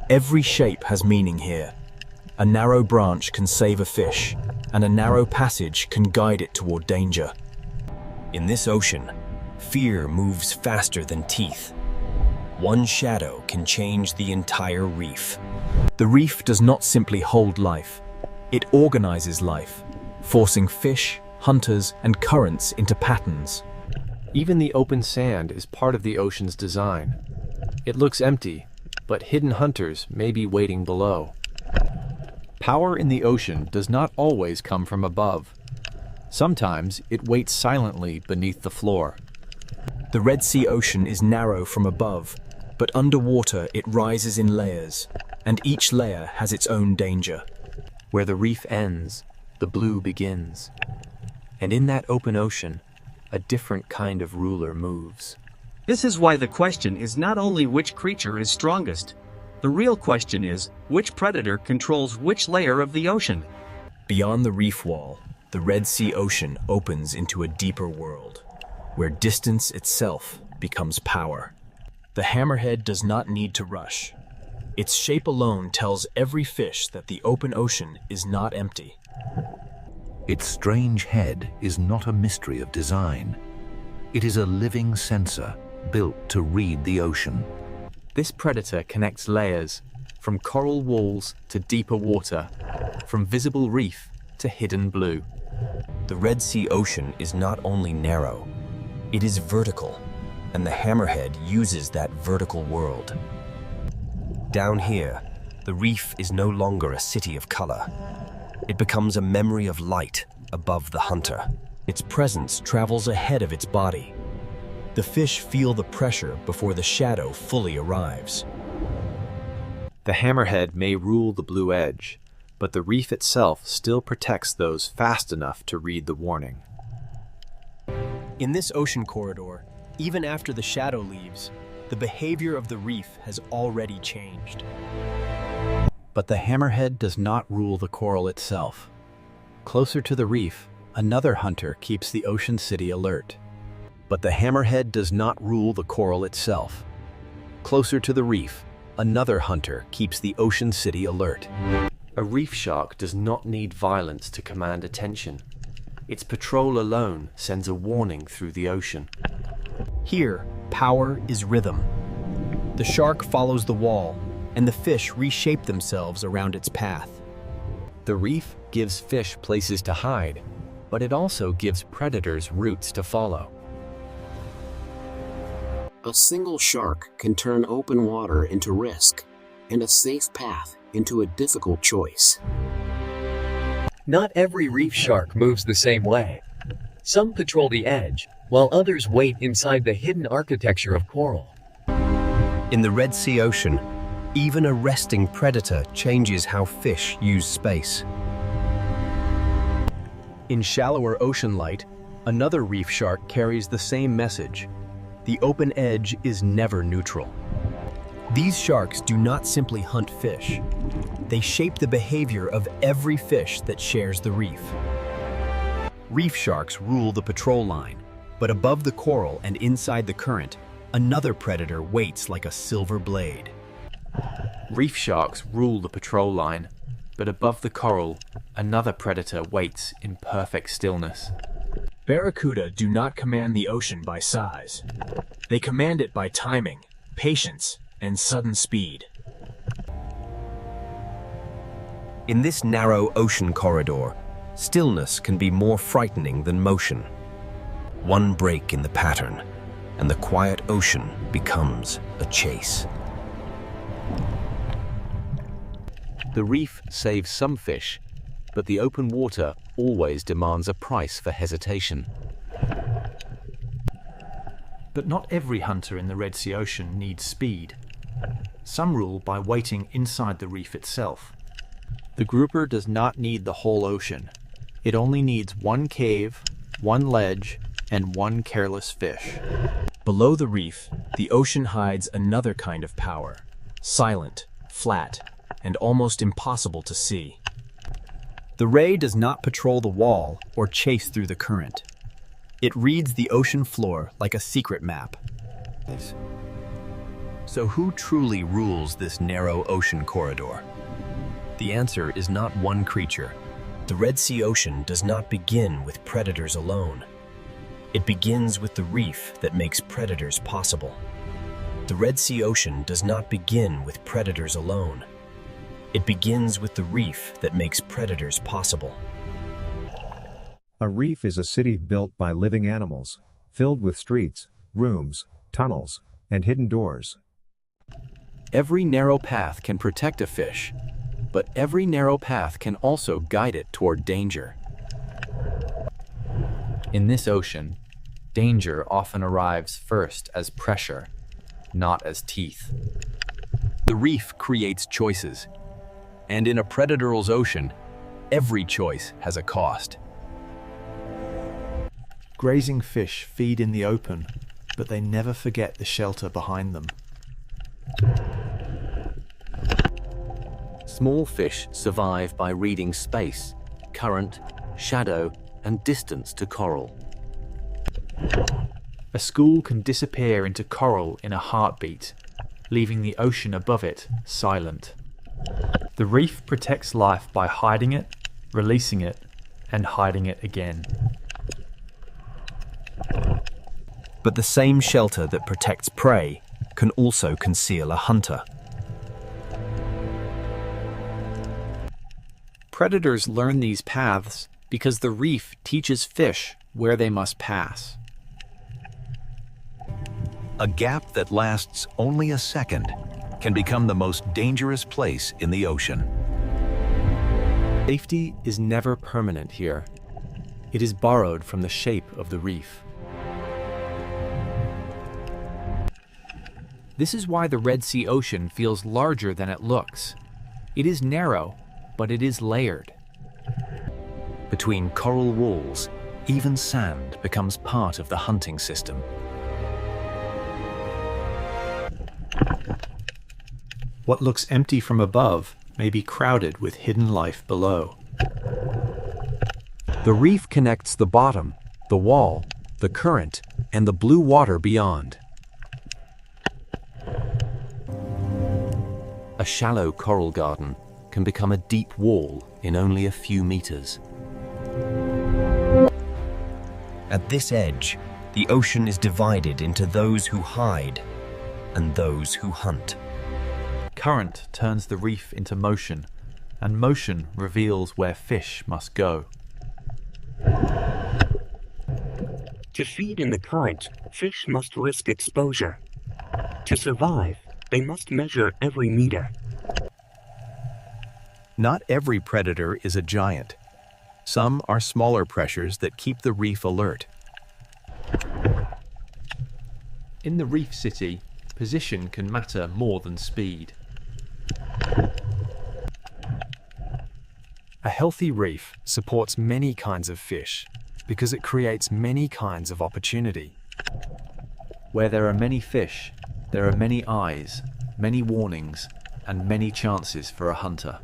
Every shape has meaning here. A narrow branch can save a fish, and a narrow passage can guide it toward danger. In this ocean, fear moves faster than teeth. One shadow can change the entire reef. The reef does not simply hold life. It organizes life, forcing fish, hunters, and currents into patterns. Even the open sand is part of the ocean's design. It looks empty, but hidden hunters may be waiting below. Power in the ocean does not always come from above. Sometimes it waits silently beneath the floor. The Red Sea Ocean is narrow from above, but underwater it rises in layers, and each layer has its own danger. Where the reef ends, the blue begins. And in that open ocean, a different kind of ruler moves. This is why the question is not only which creature is strongest. The real question is, which predator controls which layer of the ocean? Beyond the reef wall, the Red Sea Ocean opens into a deeper world, where distance itself becomes power. The hammerhead does not need to rush. Its shape alone tells every fish that the open ocean is not empty. Its strange head is not a mystery of design. It is a living sensor built to read the ocean. This predator connects layers, from coral walls to deeper water, from visible reef to hidden blue. The Red Sea Ocean is not only narrow, it is vertical, and the hammerhead uses that vertical world. Down here, the reef is no longer a city of color. It becomes a memory of light above the hunter. Its presence travels ahead of its body. The fish feel the pressure before the shadow fully arrives. The hammerhead may rule the blue edge, but the reef itself still protects those fast enough to read the warning. In this ocean corridor, even after the shadow leaves, the behavior of the reef has already changed. But the hammerhead does not rule the coral itself. Closer to the reef, another hunter keeps the ocean city alert. But the hammerhead does not rule the coral itself. Closer to the reef, another hunter keeps the ocean city alert. A reef shark does not need violence to command attention. Its patrol alone sends a warning through the ocean. Here, power is rhythm. The shark follows the wall, and the fish reshape themselves around its path. The reef gives fish places to hide, but it also gives predators routes to follow. A single shark can turn open water into risk, and a safe path into a difficult choice. Not every reef shark moves the same way. Some patrol the edge, while others wait inside the hidden architecture of coral. In the Red Sea Ocean, even a resting predator changes how fish use space. In shallower ocean light, another reef shark carries the same message. the open edge is never neutral. These sharks do not simply hunt fish. They shape the behavior of every fish that shares the reef. Reef sharks rule the patrol line, but above the coral and inside the current, another predator waits like a silver blade. Reef sharks rule the patrol line, but above the coral, another predator waits in perfect stillness. Barracuda do not command the ocean by size. They command it by timing, patience, and sudden speed. In this narrow ocean corridor, stillness can be more frightening than motion. One break in the pattern, and the quiet ocean becomes a chase. The reef saves some fish, but the open water always demands a price for hesitation. But not every hunter in the Red Sea Ocean needs speed. Some rule by waiting inside the reef itself. The grouper does not need the whole ocean. It only needs one cave, one ledge, and one careless fish. Below the reef, the ocean hides another kind of power, silent, flat, and almost impossible to see. The ray does not patrol the wall or chase through the current. It reads the ocean floor like a secret map. So who truly rules this narrow ocean corridor? The answer is not one creature. The Red Sea Ocean does not begin with predators alone. It begins with the reef that makes predators possible. The Red Sea Ocean does not begin with predators alone. It begins with the reef that makes predators possible. A reef is a city built by living animals, filled with streets, rooms, tunnels, and hidden doors. Every narrow path can protect a fish, but every narrow path can also guide it toward danger. In this ocean, danger often arrives first as pressure, not as teeth. The reef creates choices, and in a predator's ocean, every choice has a cost. Grazing fish feed in the open, but they never forget the shelter behind them. Small fish survive by reading space, current, shadow, and distance to coral. A school can disappear into coral in a heartbeat, leaving the ocean above it silent. The reef protects life by hiding it, releasing it, and hiding it again. But the same shelter that protects prey can also conceal a hunter. Predators learn these paths because the reef teaches fish where they must pass. A gap that lasts only a second can become the most dangerous place in the ocean. Safety is never permanent here. It is borrowed from the shape of the reef. This is why the Red Sea Ocean feels larger than it looks. It is narrow, but it is layered. Between coral walls, even sand becomes part of the hunting system. What looks empty from above may be crowded with hidden life below. The reef connects the bottom, the wall, the current, and the blue water beyond. A shallow coral garden can become a deep wall in only a few meters. At this edge, the ocean is divided into those who hide and those who hunt. Current turns the reef into motion, and motion reveals where fish must go. To feed in the current, fish must risk exposure. To survive, they must measure every meter. Not every predator is a giant. Some are smaller pressures that keep the reef alert. In the reef city, position can matter more than speed. A healthy reef supports many kinds of fish because it creates many kinds of opportunity. Where there are many fish, there are many eyes, many warnings, and many chances for a hunter.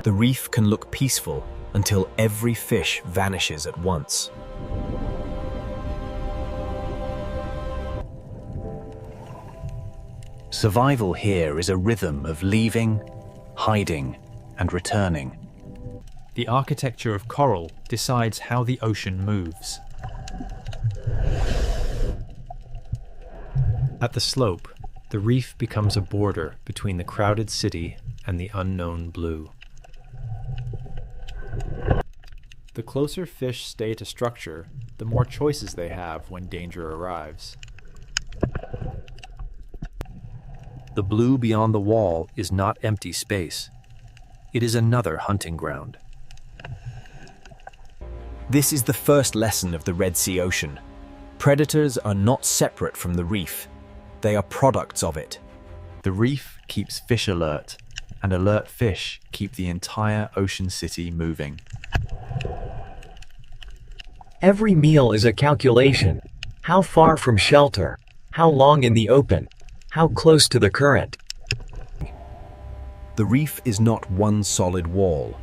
The reef can look peaceful until every fish vanishes at once. Survival here is a rhythm of leaving, hiding, and returning. The architecture of coral decides how the ocean moves. At the slope, the reef becomes a border between the crowded city and the unknown blue. The closer fish stay to structure, the more choices they have when danger arrives. The blue beyond the wall is not empty space. It is another hunting ground. This is the first lesson of the Red Sea Ocean. Predators are not separate from the reef. They are products of it. The reef keeps fish alert, and alert fish keep the entire ocean city moving. Every meal is a calculation. How far from shelter? How long in the open? How close to the current? The reef is not one solid wall.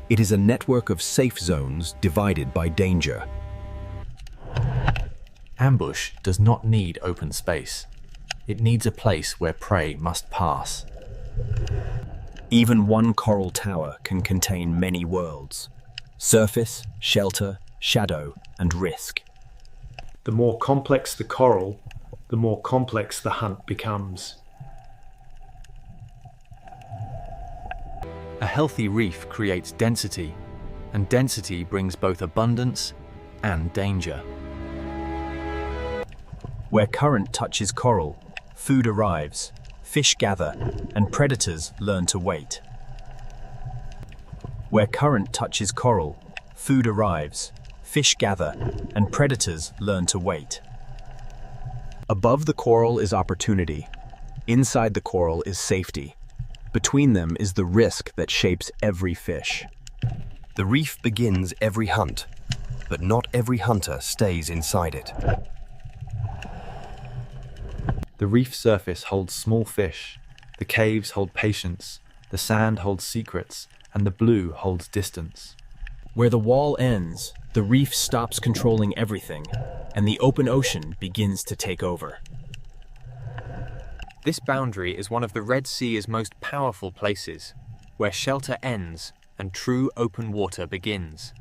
It is a network of safe zones divided by danger. Ambush does not need open space. It needs a place where prey must pass. Even one coral tower can contain many worlds: surface, shelter, shadow, and risk. The more complex the coral, the more complex the hunt becomes. A healthy reef creates density, and density brings both abundance and danger. Where current touches coral, food arrives, fish gather, and predators learn to wait. Where current touches coral, food arrives, fish gather, and predators learn to wait. Above the coral is opportunity. Inside the coral is safety. Between them is the risk that shapes every fish. The reef begins every hunt, but not every hunter stays inside it. The reef surface holds small fish, the caves hold patience, the sand holds secrets, and the blue holds distance. Where the wall ends, the reef stops controlling everything, and the open ocean begins to take over. This boundary is one of the Red Sea's most powerful places, where shelter ends and true open water begins.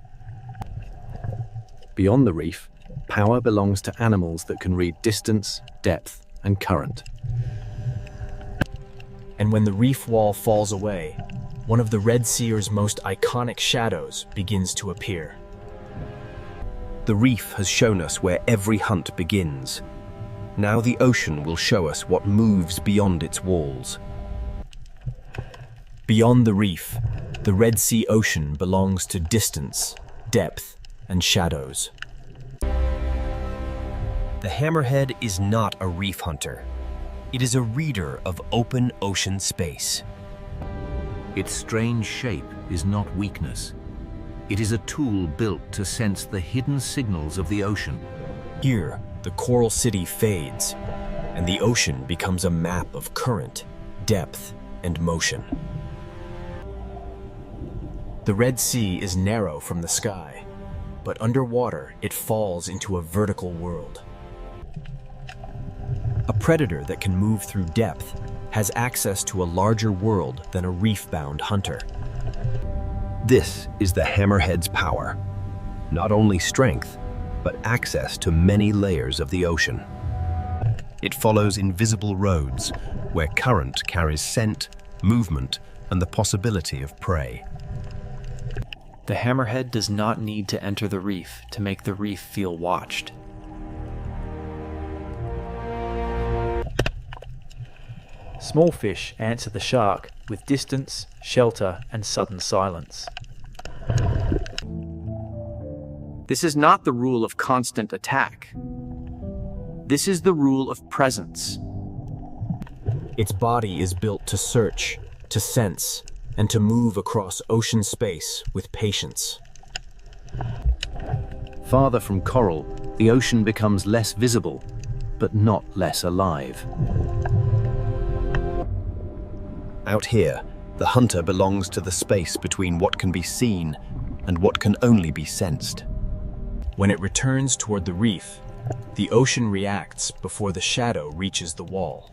Beyond the reef, power belongs to animals that can read distance, depth, and current. And when the reef wall falls away, one of the Red Sea's most iconic shadows begins to appear. The reef has shown us where every hunt begins. Now the ocean will show us what moves beyond its walls. Beyond the reef, the Red Sea Ocean belongs to distance, depth, and shadows. The hammerhead is not a reef hunter. It is a reader of open ocean space. Its strange shape is not weakness. It is a tool built to sense the hidden signals of the ocean. Here, the coral city fades, and the ocean becomes a map of current, depth, and motion. The Red Sea is narrow from the sky, but underwater it falls into a vertical world. A predator that can move through depth has access to a larger world than a reef-bound hunter. This is the hammerhead's power. Not only strength, but access to many layers of the ocean. It follows invisible roads where current carries scent, movement, and the possibility of prey. The hammerhead does not need to enter the reef to make the reef feel watched. Small fish answer the shark with distance, shelter, and sudden silence. This is not the rule of constant attack. This is the rule of presence. Its body is built to search, to sense, and to move across ocean space with patience. Farther from coral, the ocean becomes less visible, but not less alive. Out here, the hunter belongs to the space between what can be seen and what can only be sensed. When it returns toward the reef, the ocean reacts before the shadow reaches the wall.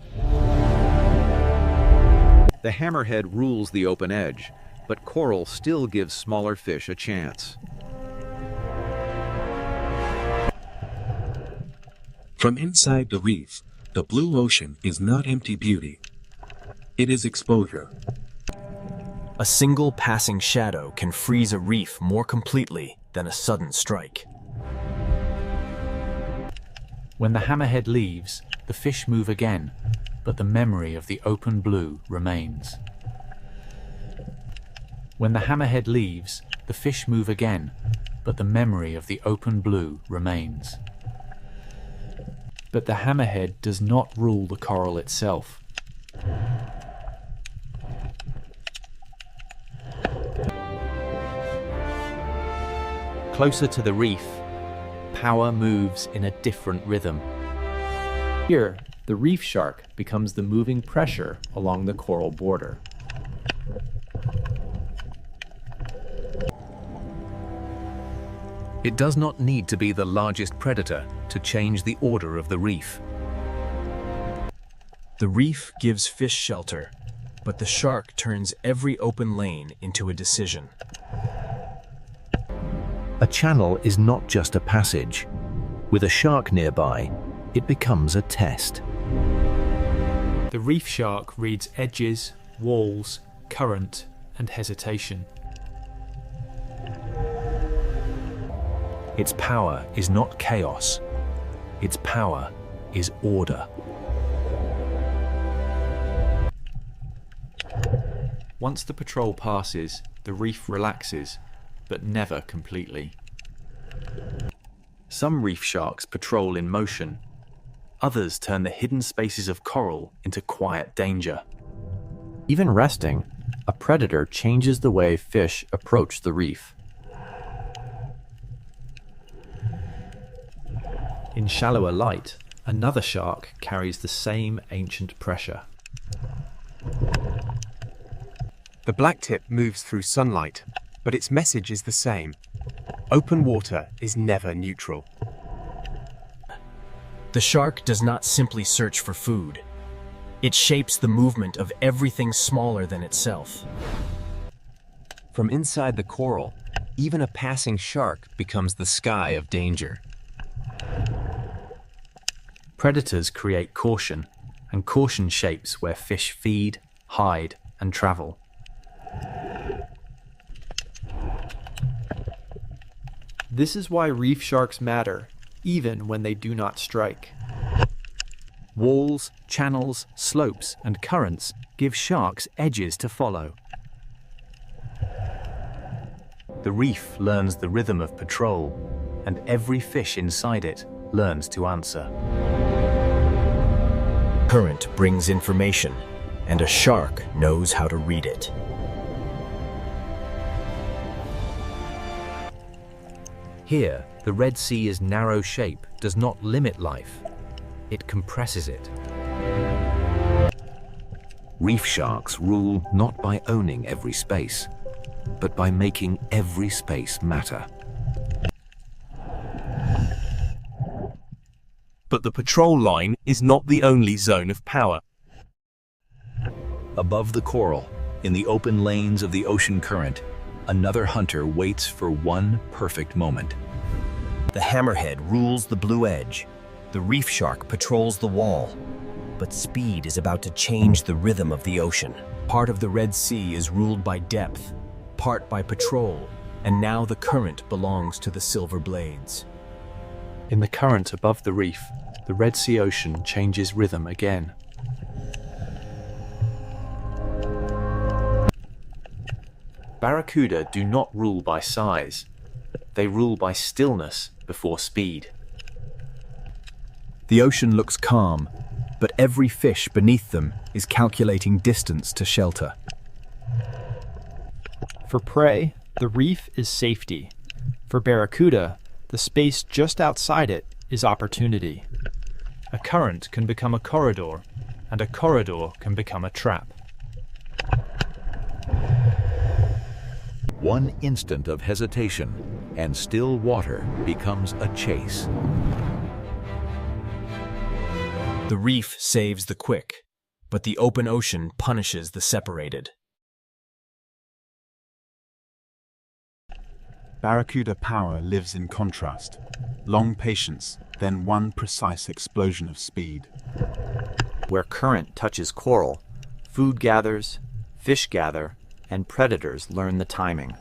The hammerhead rules the open edge, but coral still gives smaller fish a chance. From inside the reef, the blue ocean is not empty beauty. It is exposure. A single passing shadow can freeze a reef more completely than a sudden strike. When the hammerhead leaves, the fish move again, but the memory of the open blue remains. When the hammerhead leaves, the fish move again, but the memory of the open blue remains. But the hammerhead does not rule the coral itself. Closer to the reef, power moves in a different rhythm. Here, the reef shark becomes the moving pressure along the coral border. It does not need to be the largest predator to change the order of the reef. The reef gives fish shelter, but the shark turns every open lane into a decision. A channel is not just a passage. With a shark nearby, it becomes a test. The reef shark reads edges, walls, current, and hesitation. Its power is not chaos. Its power is order. Once the patrol passes, the reef relaxes, but never completely. Some reef sharks patrol in motion. Others turn the hidden spaces of coral into quiet danger. Even resting, a predator changes the way fish approach the reef. In shallower light, another shark carries the same ancient pressure. The blacktip moves through sunlight, but its message is the same. Open water is never neutral. The shark does not simply search for food. It shapes the movement of everything smaller than itself. From inside the coral, even a passing shark becomes the sky of danger. Predators create caution, and caution shapes where fish feed, hide, and travel. This is why reef sharks matter, even when they do not strike. Walls, channels, slopes, and currents give sharks edges to follow. The reef learns the rhythm of patrol, and every fish inside it learns to answer. Current brings information, and a shark knows how to read it. Here, the Red Sea's narrow shape does not limit life. It compresses it. Reef sharks rule not by owning every space, but by making every space matter. But the patrol line is not the only zone of power. Above the coral, in the open lanes of the ocean current, another hunter waits for one perfect moment. The hammerhead rules the blue edge. The reef shark patrols the wall. But speed is about to change the rhythm of the ocean. Part of the Red Sea is ruled by depth, part by patrol, and now the current belongs to the silver blades. In the current above the reef, the Red Sea ocean changes rhythm again. Barracuda do not rule by size. They rule by stillness before speed. The ocean looks calm, but every fish beneath them is calculating distance to shelter. For prey, the reef is safety. For barracuda, the space just outside it is opportunity. A current can become a corridor, and a corridor can become a trap. One instant of hesitation, and still water becomes a chase. The reef saves the quick, but the open ocean punishes the separated. Barracuda power lives in contrast. Long patience, then one precise explosion of speed. Where current touches coral, food gathers, fish gather, and predators learn the timing.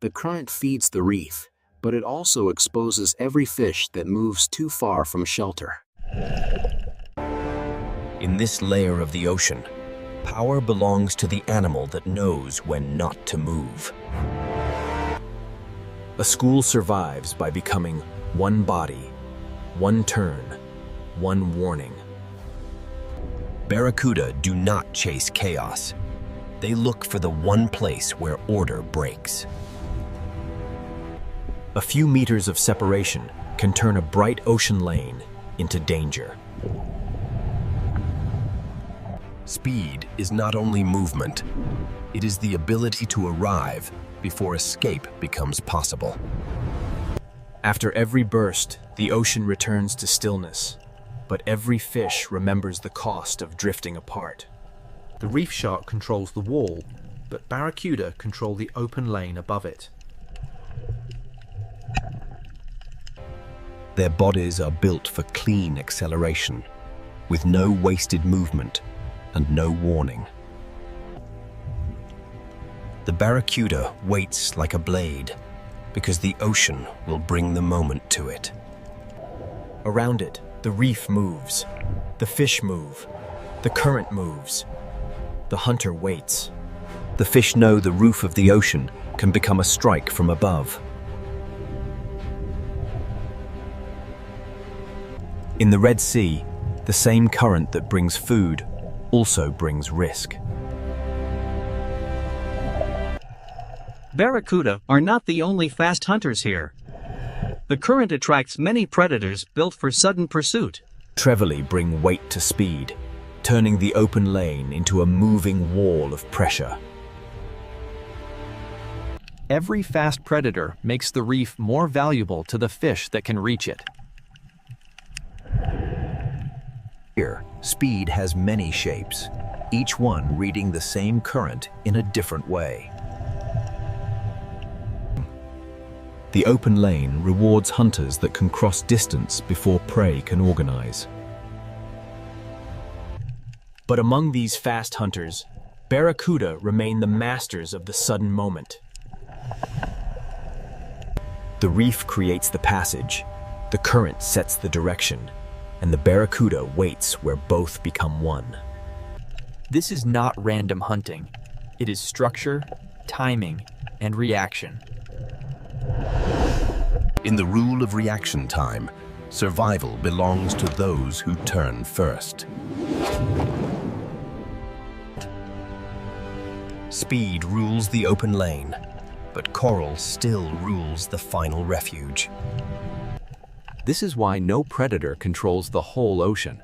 The current feeds the reef, but it also exposes every fish that moves too far from shelter. In this layer of the ocean, power belongs to the animal that knows when not to move. A school survives by becoming one body, one turn, one warning. Barracuda do not chase chaos. They look for the one place where order breaks. A few meters of separation can turn a bright ocean lane into danger. Speed is not only movement, it is the ability to arrive before escape becomes possible. After every burst, the ocean returns to stillness, but every fish remembers the cost of drifting apart. The reef shark controls the wall, but barracuda control the open lane above it. Their bodies are built for clean acceleration, with no wasted movement and no warning. The barracuda waits like a blade, because the ocean will bring the moment to it. Around it, the reef moves, the fish move, the current moves. The hunter waits. The fish know the roof of the ocean can become a strike from above. In the Red Sea, the same current that brings food also brings risk. Barracuda are not the only fast hunters here. The current attracts many predators built for sudden pursuit. Trevally bring weight to speed, turning the open lane into a moving wall of pressure. Every fast predator makes the reef more valuable to the fish that can reach it. Here, speed has many shapes, each one reading the same current in a different way. The open lane rewards hunters that can cross distance before prey can organize. But among these fast hunters, barracuda remain the masters of the sudden moment. The reef creates the passage, the current sets the direction, and the barracuda waits where both become one. This is not random hunting. It is structure, timing, and reaction. In the rule of reaction time, survival belongs to those who turn first. Speed rules the open lane, but coral still rules the final refuge. This is why no predator controls the whole ocean.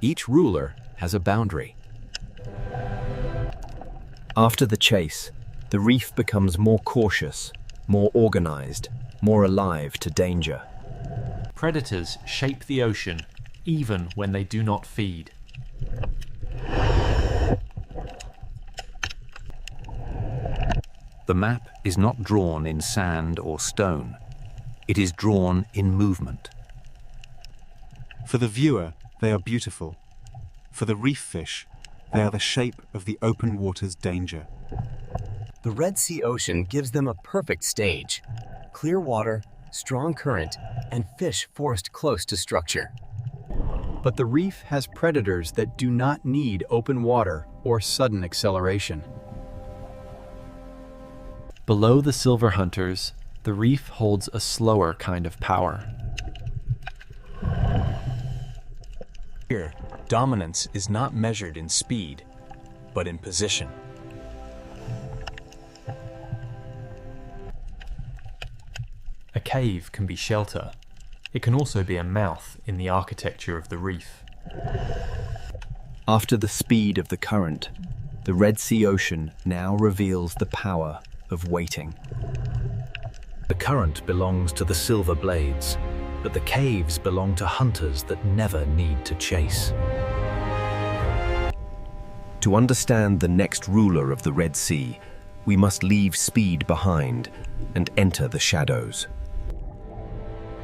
Each ruler has a boundary. After the chase, the reef becomes more cautious, more organized, more alive to danger. Predators shape the ocean, even when they do not feed. The map is not drawn in sand or stone. It is drawn in movement. For the viewer, they are beautiful. For the reef fish, they are the shape of the open water's danger. The Red Sea Ocean gives them a perfect stage. Clear water, strong current, and fish forced close to structure. But the reef has predators that do not need open water or sudden acceleration. Below the silver hunters, the reef holds a slower kind of power. Here, dominance is not measured in speed, but in position. A cave can be shelter, It can also be a mouth in the architecture of the reef. After the speed of the current, the Red Sea Ocean now reveals the power of waiting. The current belongs to the silver blades, but the caves belong to hunters that never need to chase. To understand the next ruler of the Red Sea, we must leave speed behind and enter the shadows.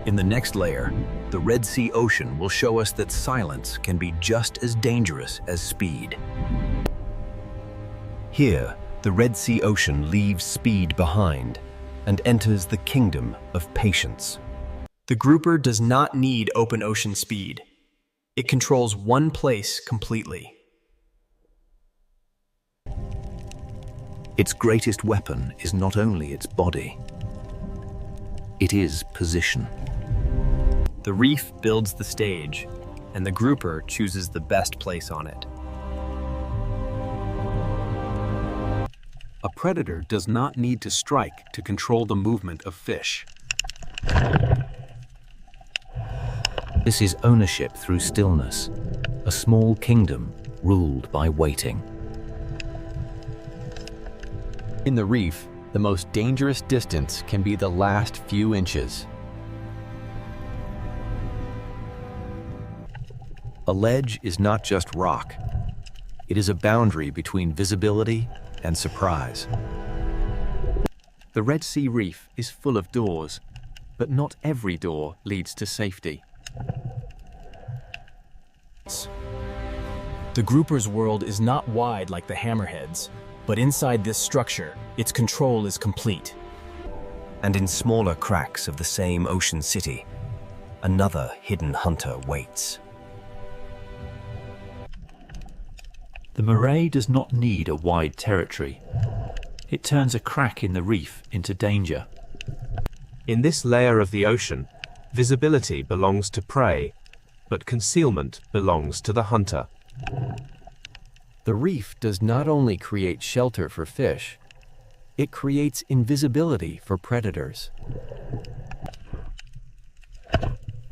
In the next layer, the Red Sea Ocean will show us that silence can be just as dangerous as speed. Here, the Red Sea Ocean leaves speed behind and enters the kingdom of patience. The grouper does not need open ocean speed. It controls one place completely. Its greatest weapon is not only its body, it is position. The reef builds the stage, and the grouper chooses the best place on it. A predator does not need to strike to control the movement of fish. This is ownership through stillness, a small kingdom ruled by waiting. In the reef, the most dangerous distance can be the last few inches. A ledge is not just rock. It is a boundary between visibility and surprise. The Red Sea Reef is full of doors, but not every door leads to safety. The grouper's world is not wide like the hammerheads, but inside this structure, its control is complete. And in smaller cracks of the same ocean city, another hidden hunter waits. The moray does not need a wide territory. It turns a crack in the reef into danger. In this layer of the ocean, visibility belongs to prey, but concealment belongs to the hunter. The reef does not only create shelter for fish, it creates invisibility for predators.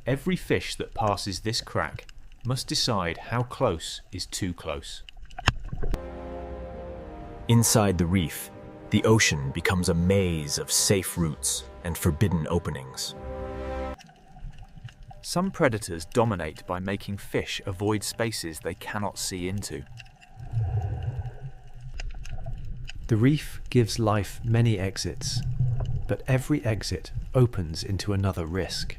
Every fish that passes this crack must decide how close is too close. Inside the reef, the ocean becomes a maze of safe routes and forbidden openings. Some predators dominate by making fish avoid spaces they cannot see into. The reef gives life many exits, but every exit opens into another risk.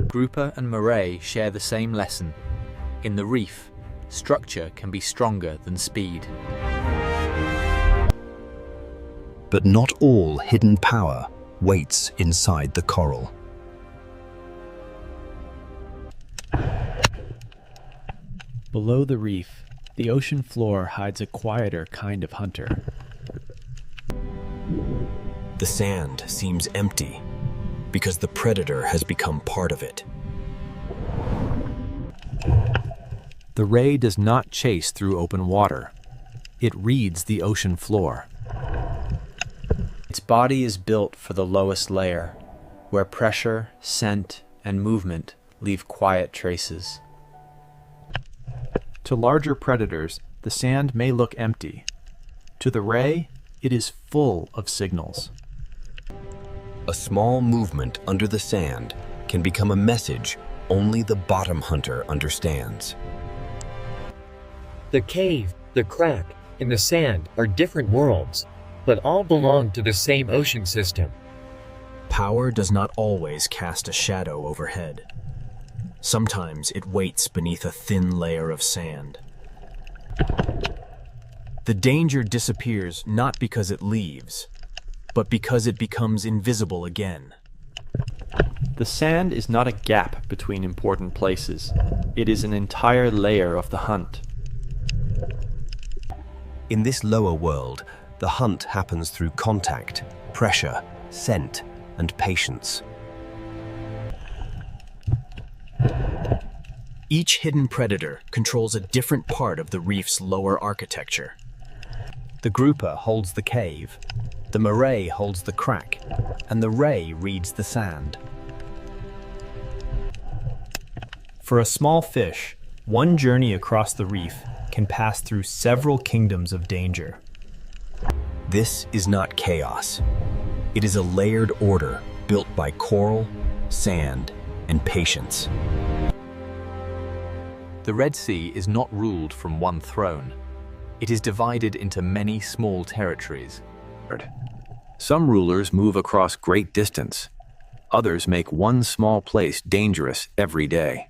Grouper and moray share the same lesson. In the reef, structure can be stronger than speed. But not all hidden power waits inside the coral. Below the reef, the ocean floor hides a quieter kind of hunter. The sand seems empty because the predator has become part of it. The ray does not chase through open water. It reads the ocean floor. Its body is built for the lowest layer, where pressure, scent, and movement leave quiet traces. To larger predators, the sand may look empty. To the ray, it is full of signals. A small movement under the sand can become a message only the bottom hunter understands. The cave, the crack, and the sand are different worlds, but all belong to the same ocean system. Power does not always cast a shadow overhead. Sometimes it waits beneath a thin layer of sand. The danger disappears not because it leaves, but because it becomes invisible again. The sand is not a gap between important places. It is an entire layer of the hunt. In this lower world, the hunt happens through contact, pressure, scent, and patience. Each hidden predator controls a different part of the reef's lower architecture. The grouper holds the cave, the moray holds the crack, and the ray reads the sand. For a small fish, one journey across the reef can pass through several kingdoms of danger. This is not chaos. It is a layered order built by coral, sand, and patience. The Red Sea is not ruled from one throne. It is divided into many small territories. Some rulers move across great distance. Others make one small place dangerous every day.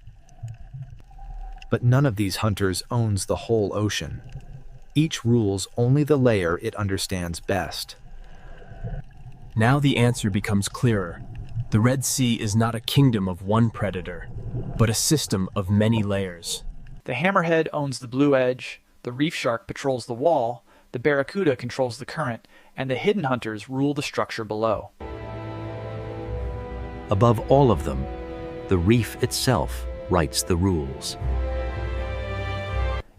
But none of these hunters owns the whole ocean. Each rules only the layer it understands best. Now the answer becomes clearer. The Red Sea is not a kingdom of one predator, but a system of many layers. The hammerhead owns the blue edge, the reef shark patrols the wall, the barracuda controls the current, and the hidden hunters rule the structure below. Above all of them, the reef itself writes the rules.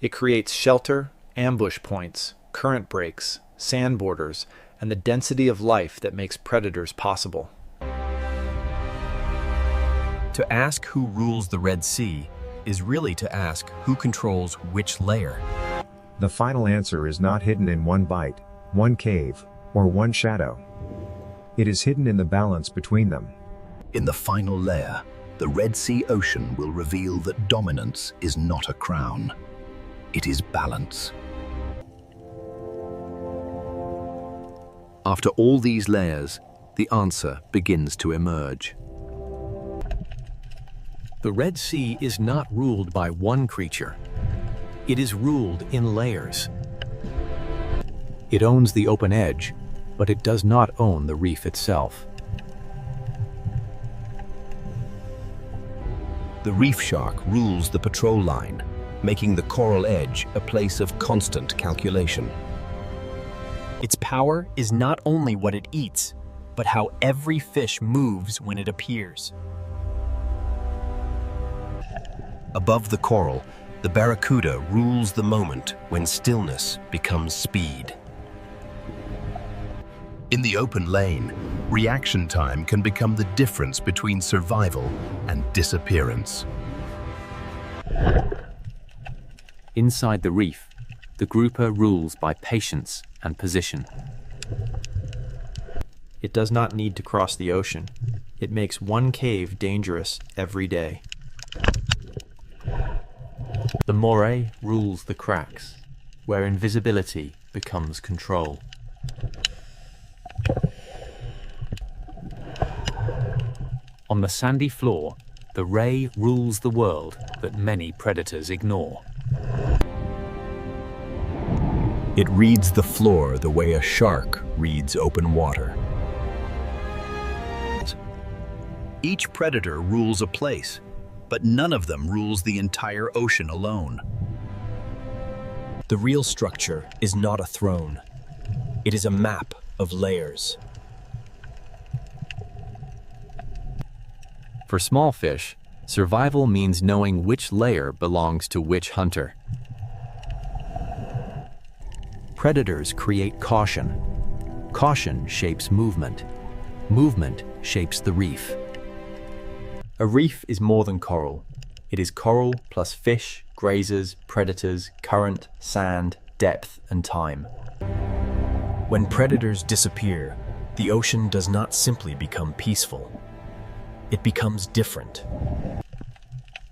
It creates shelter, ambush points, current breaks, sand borders, and the density of life that makes predators possible. To ask who rules the Red Sea is really to ask who controls which layer. The final answer is not hidden in one bite, one cave, or one shadow. It is hidden in the balance between them. In the final layer, the Red Sea Ocean will reveal that dominance is not a crown. It is balance. After all these layers, the answer begins to emerge. The Red Sea is not ruled by one creature. It is ruled in layers. It owns the open edge, but it does not own the reef itself. The reef shark rules the patrol line, making the coral edge a place of constant calculation. Its power is not only what it eats, but how every fish moves when it appears. Above the coral, the barracuda rules the moment when stillness becomes speed. In the open lane, reaction time can become the difference between survival and disappearance. Inside the reef, the grouper rules by patience and position. It does not need to cross the ocean. It makes one cave dangerous every day. The moray rules the cracks, where invisibility becomes control. On the sandy floor, the ray rules the world that many predators ignore. It reads the floor the way a shark reads open water. Each predator rules a place, but none of them rules the entire ocean alone. The real structure is not a throne. It is a map of layers. For small fish, survival means knowing which layer belongs to which hunter. Predators create caution. Caution shapes movement. Movement shapes the reef. A reef is more than coral. It is coral plus fish, grazers, predators, current, sand, depth, and time. When predators disappear, the ocean does not simply become peaceful. It becomes different.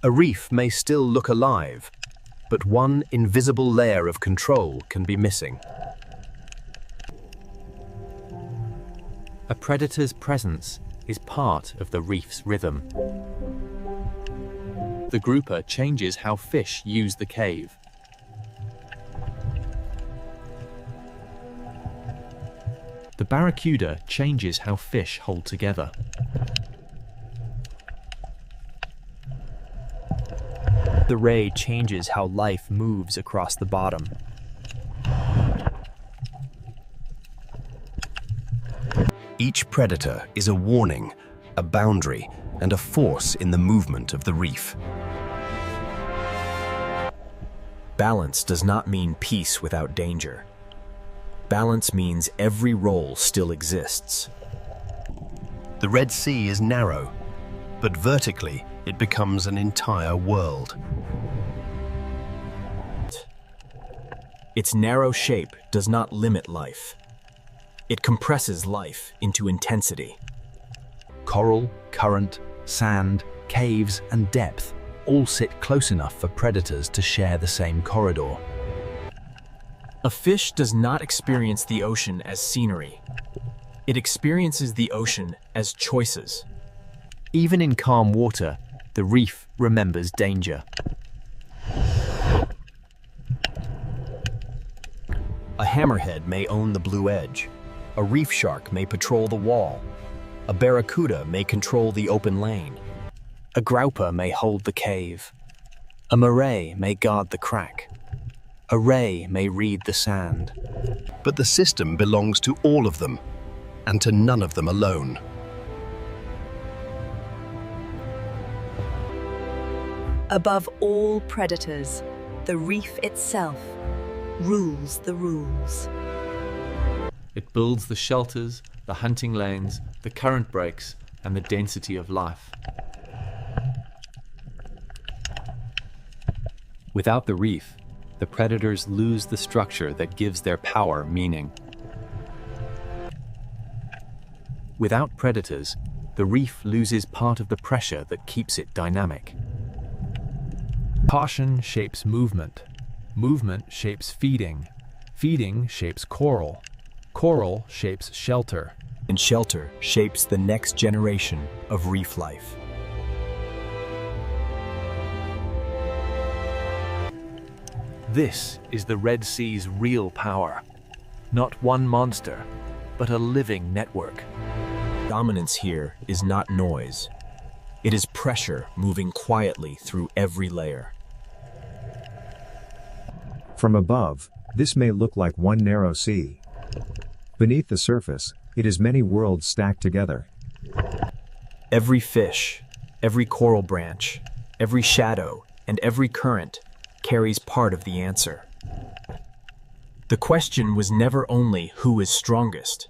A reef may still look alive, but one invisible layer of control can be missing. A predator's presence is part of the reef's rhythm. The grouper changes how fish use the cave. The barracuda changes how fish hold together. The ray changes how life moves across the bottom. Each predator is a warning, a boundary, and a force in the movement of the reef. Balance does not mean peace without danger. Balance means every role still exists. The Red Sea is narrow, but vertically it becomes an entire world. Its narrow shape does not limit life. It compresses life into intensity. Coral, current, sand, caves, and depth all sit close enough for predators to share the same corridor. A fish does not experience the ocean as scenery. It experiences the ocean as choices. Even in calm water, the reef remembers danger. A hammerhead may own the blue edge. A reef shark may patrol the wall. A barracuda may control the open lane. A grouper may hold the cave. A moray may guard the crack. A ray may read the sand. But the system belongs to all of them, and to none of them alone. Above all predators, the reef itself rules the rules. It builds the shelters, the hunting lanes, the current breaks, and the density of life. Without the reef, the predators lose the structure that gives their power meaning. Without predators, the reef loses part of the pressure that keeps it dynamic. Caution shapes movement. Movement shapes feeding. Feeding shapes coral. Coral shapes shelter. And shelter shapes the next generation of reef life. This is the Red Sea's real power. Not one monster, but a living network. Dominance here is not noise. It is pressure moving quietly through every layer. From above, this may look like one narrow sea. Beneath the surface, it is many worlds stacked together. Every fish, every coral branch, every shadow, and every current carries part of the answer. The question was never only who is strongest.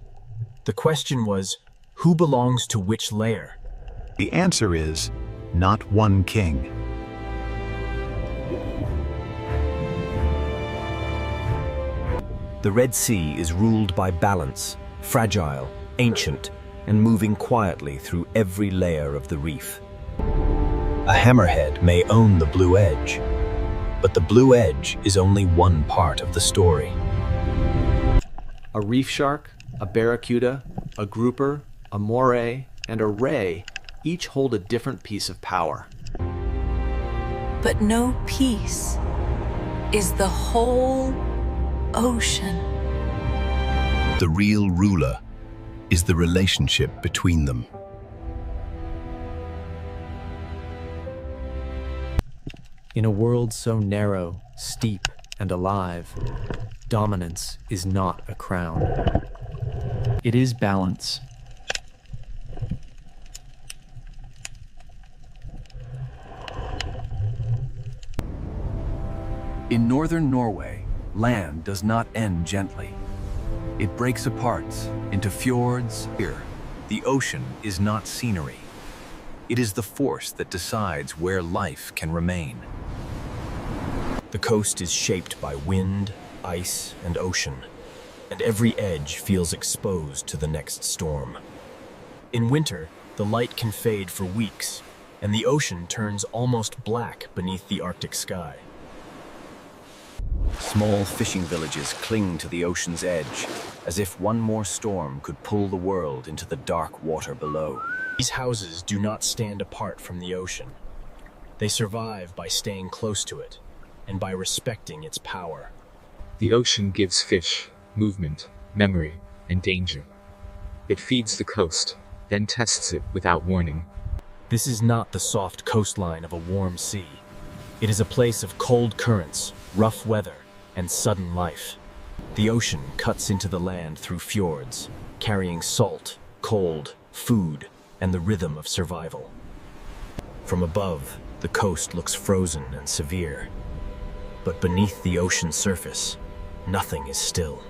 The question was, who belongs to which layer? The answer is, not one king. The Red Sea is ruled by balance, fragile, ancient, and moving quietly through every layer of the reef. A hammerhead may own the blue edge, but the blue edge is only one part of the story. A reef shark, a barracuda, a grouper, a moray, and a ray each hold a different piece of power. But no piece is the whole ocean. The real ruler is the relationship between them. In a world so narrow, steep, and alive, dominance is not a crown. It is balance. In northern Norway, land does not end gently. It breaks apart into fjords. Here, the ocean is not scenery. It is the force that decides where life can remain. The coast is shaped by wind, ice, and ocean, and every edge feels exposed to the next storm. In winter, the light can fade for weeks, and the ocean turns almost black beneath the Arctic sky. Small fishing villages cling to the ocean's edge, as if one more storm could pull the world into the dark water below. These houses do not stand apart from the ocean. They survive by staying close to it, and by respecting its power. The ocean gives fish movement, memory, and danger. It feeds the coast, then tests it without warning. This is not the soft coastline of a warm sea. It is a place of cold currents, rough weather, and sudden life. The ocean cuts into the land through fjords, carrying salt, cold, food, and the rhythm of survival. From above, the coast looks frozen and severe. But beneath the ocean surface, nothing is still.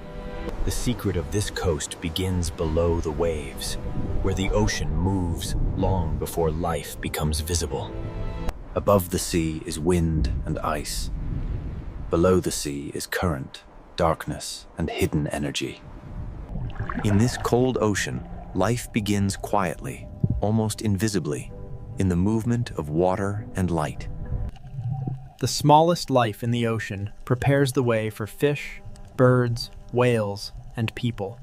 The secret of this coast begins below the waves, where the ocean moves long before life becomes visible. Above the sea is wind and ice. Below the sea is current, darkness, and hidden energy. In this cold ocean, life begins quietly, almost invisibly, in the movement of water and light. The smallest life in the ocean prepares the way for fish, birds, whales, and people.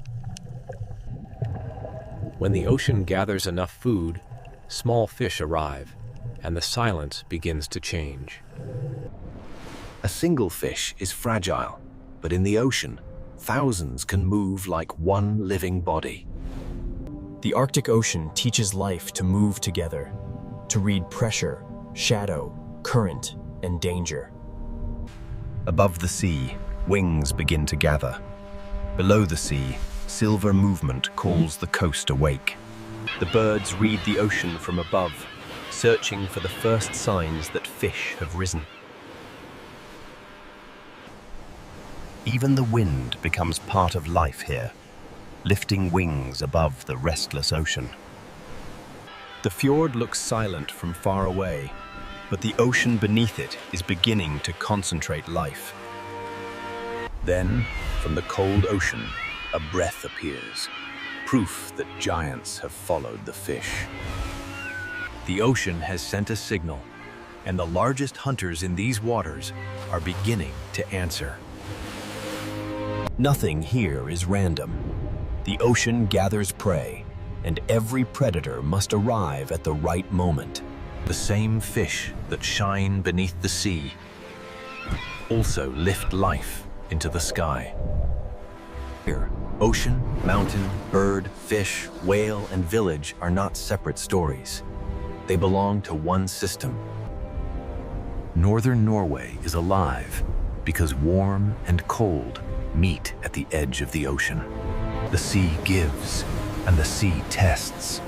When the ocean gathers enough food, small fish arrive, and the silence begins to change. A single fish is fragile, but in the ocean, thousands can move like one living body. The Arctic Ocean teaches life to move together, to read pressure, shadow, current, and danger. Above the sea, wings begin to gather. Below the sea, silver movement calls the coast awake. The birds read the ocean from above, searching for the first signs that fish have risen. Even the wind becomes part of life here, lifting wings above the restless ocean. The fjord looks silent from far away, but the ocean beneath it is beginning to concentrate life. Then, from the cold ocean, a breath appears, proof that giants have followed the fish. The ocean has sent a signal, and the largest hunters in these waters are beginning to answer. Nothing here is random. The ocean gathers prey, and every predator must arrive at the right moment. The same fish that shine beneath the sea also lift life into the sky. Here, ocean, mountain, bird, fish, whale, and village are not separate stories. They belong to one system. Northern Norway is alive because warm and cold meet at the edge of the ocean. The sea gives, and the sea tests.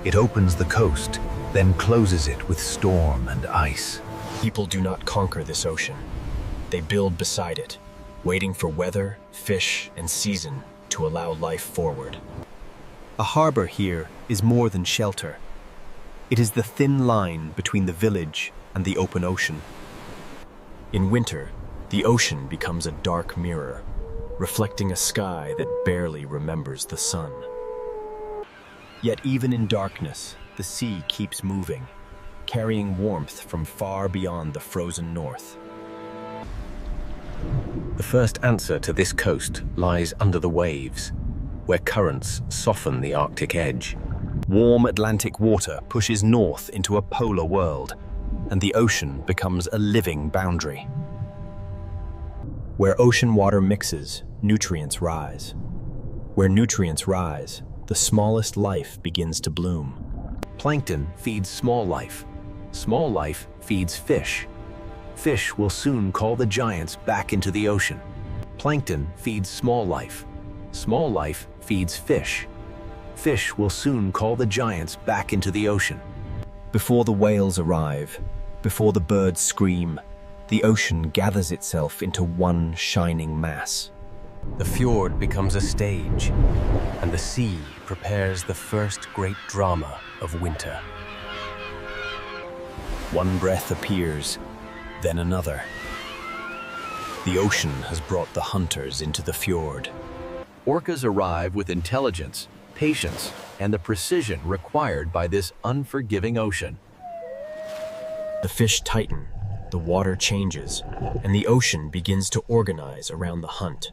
It opens the coast, then closes it with storm and ice. People do not conquer this ocean. They build beside it, waiting for weather, fish, and season to allow life forward. A harbor here is more than shelter. It is the thin line between the village and the open ocean. In winter, the ocean becomes a dark mirror, reflecting a sky that barely remembers the sun. Yet even in darkness, the sea keeps moving, carrying warmth from far beyond the frozen north. The first answer to this coast lies under the waves, where currents soften the Arctic edge. Warm Atlantic water pushes north into a polar world, and the ocean becomes a living boundary. Where ocean water mixes, nutrients rise. Where nutrients rise, the smallest life begins to bloom. Plankton feeds small life. Small life feeds fish. Fish will soon call the giants back into the ocean. Plankton feeds small life. Small life feeds fish. Fish will soon call the giants back into the ocean. Before the whales arrive, before the birds scream, the ocean gathers itself into one shining mass. The fjord becomes a stage, and the sea prepares the first great drama of winter. One breath appears, then another. The ocean has brought the hunters into the fjord. Orcas arrive with intelligence, patience, and the precision required by this unforgiving ocean. The fish tighten, the water changes, and the ocean begins to organize around the hunt.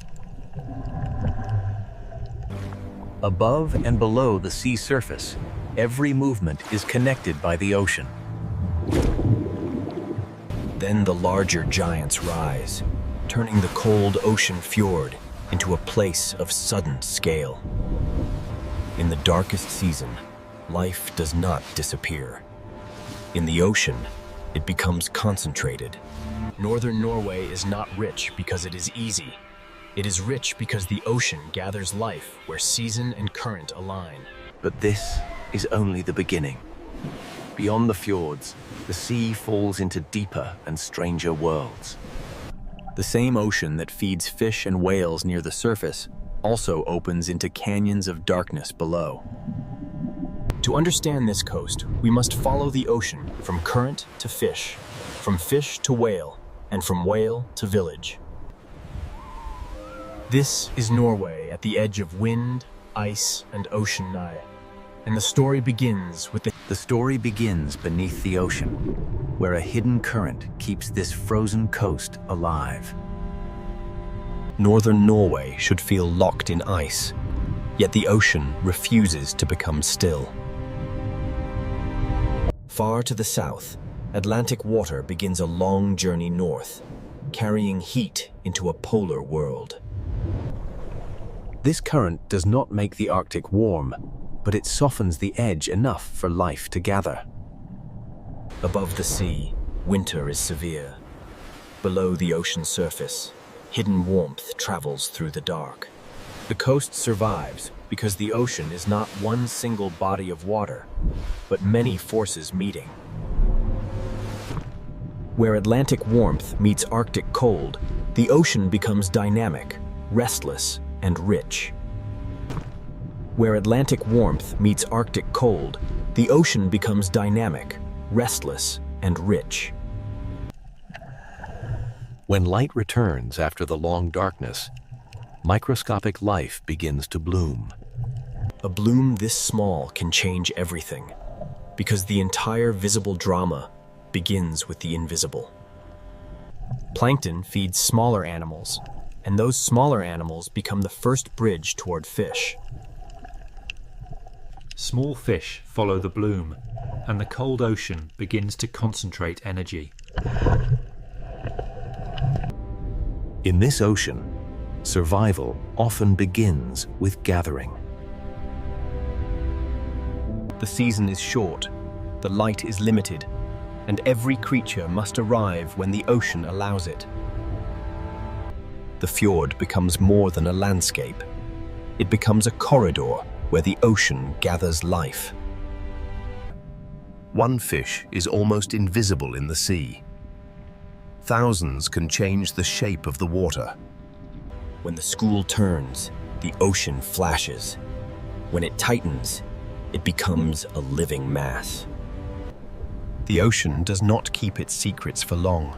Above and below the sea surface, every movement is connected by the ocean. Then the larger giants rise, turning the cold ocean fjord into a place of sudden scale. In the darkest season, life does not disappear. In the ocean, it becomes concentrated. Northern Norway is not rich because it is easy. It is rich because the ocean gathers life where season and current align. But this is only the beginning. Beyond the fjords, the sea falls into deeper and stranger worlds. The same ocean that feeds fish and whales near the surface also opens into canyons of darkness below. To understand this coast, we must follow the ocean from current to fish, from fish to whale, and from whale to village. This is Norway at the edge of wind, ice, and ocean nigh. And the story begins with The story begins beneath the ocean, where a hidden current keeps this frozen coast alive. Northern Norway should feel locked in ice, yet the ocean refuses to become still. Far to the south, Atlantic water begins a long journey north, carrying heat into a polar world. This current does not make the Arctic warm, but it softens the edge enough for life to gather. Above the sea, winter is severe. Below the ocean surface, hidden warmth travels through the dark. The coast survives because the ocean is not one single body of water, but many forces meeting. Where Atlantic warmth meets Arctic cold, the ocean becomes dynamic, restless, and rich. Where Atlantic warmth meets Arctic cold, the ocean becomes dynamic, restless, and rich. When light returns after the long darkness, microscopic life begins to bloom. A bloom this small can change everything, because the entire visible drama begins with the invisible. Plankton feeds smaller animals, and those smaller animals become the first bridge toward fish. Small fish follow the bloom, and the cold ocean begins to concentrate energy. In this ocean, survival often begins with gathering. The season is short, the light is limited, and every creature must arrive when the ocean allows it. The fjord becomes more than a landscape. It becomes a corridor where the ocean gathers life. One fish is almost invisible in the sea. Thousands can change the shape of the water. When the school turns, the ocean flashes. When it tightens, it becomes a living mass. The ocean does not keep its secrets for long.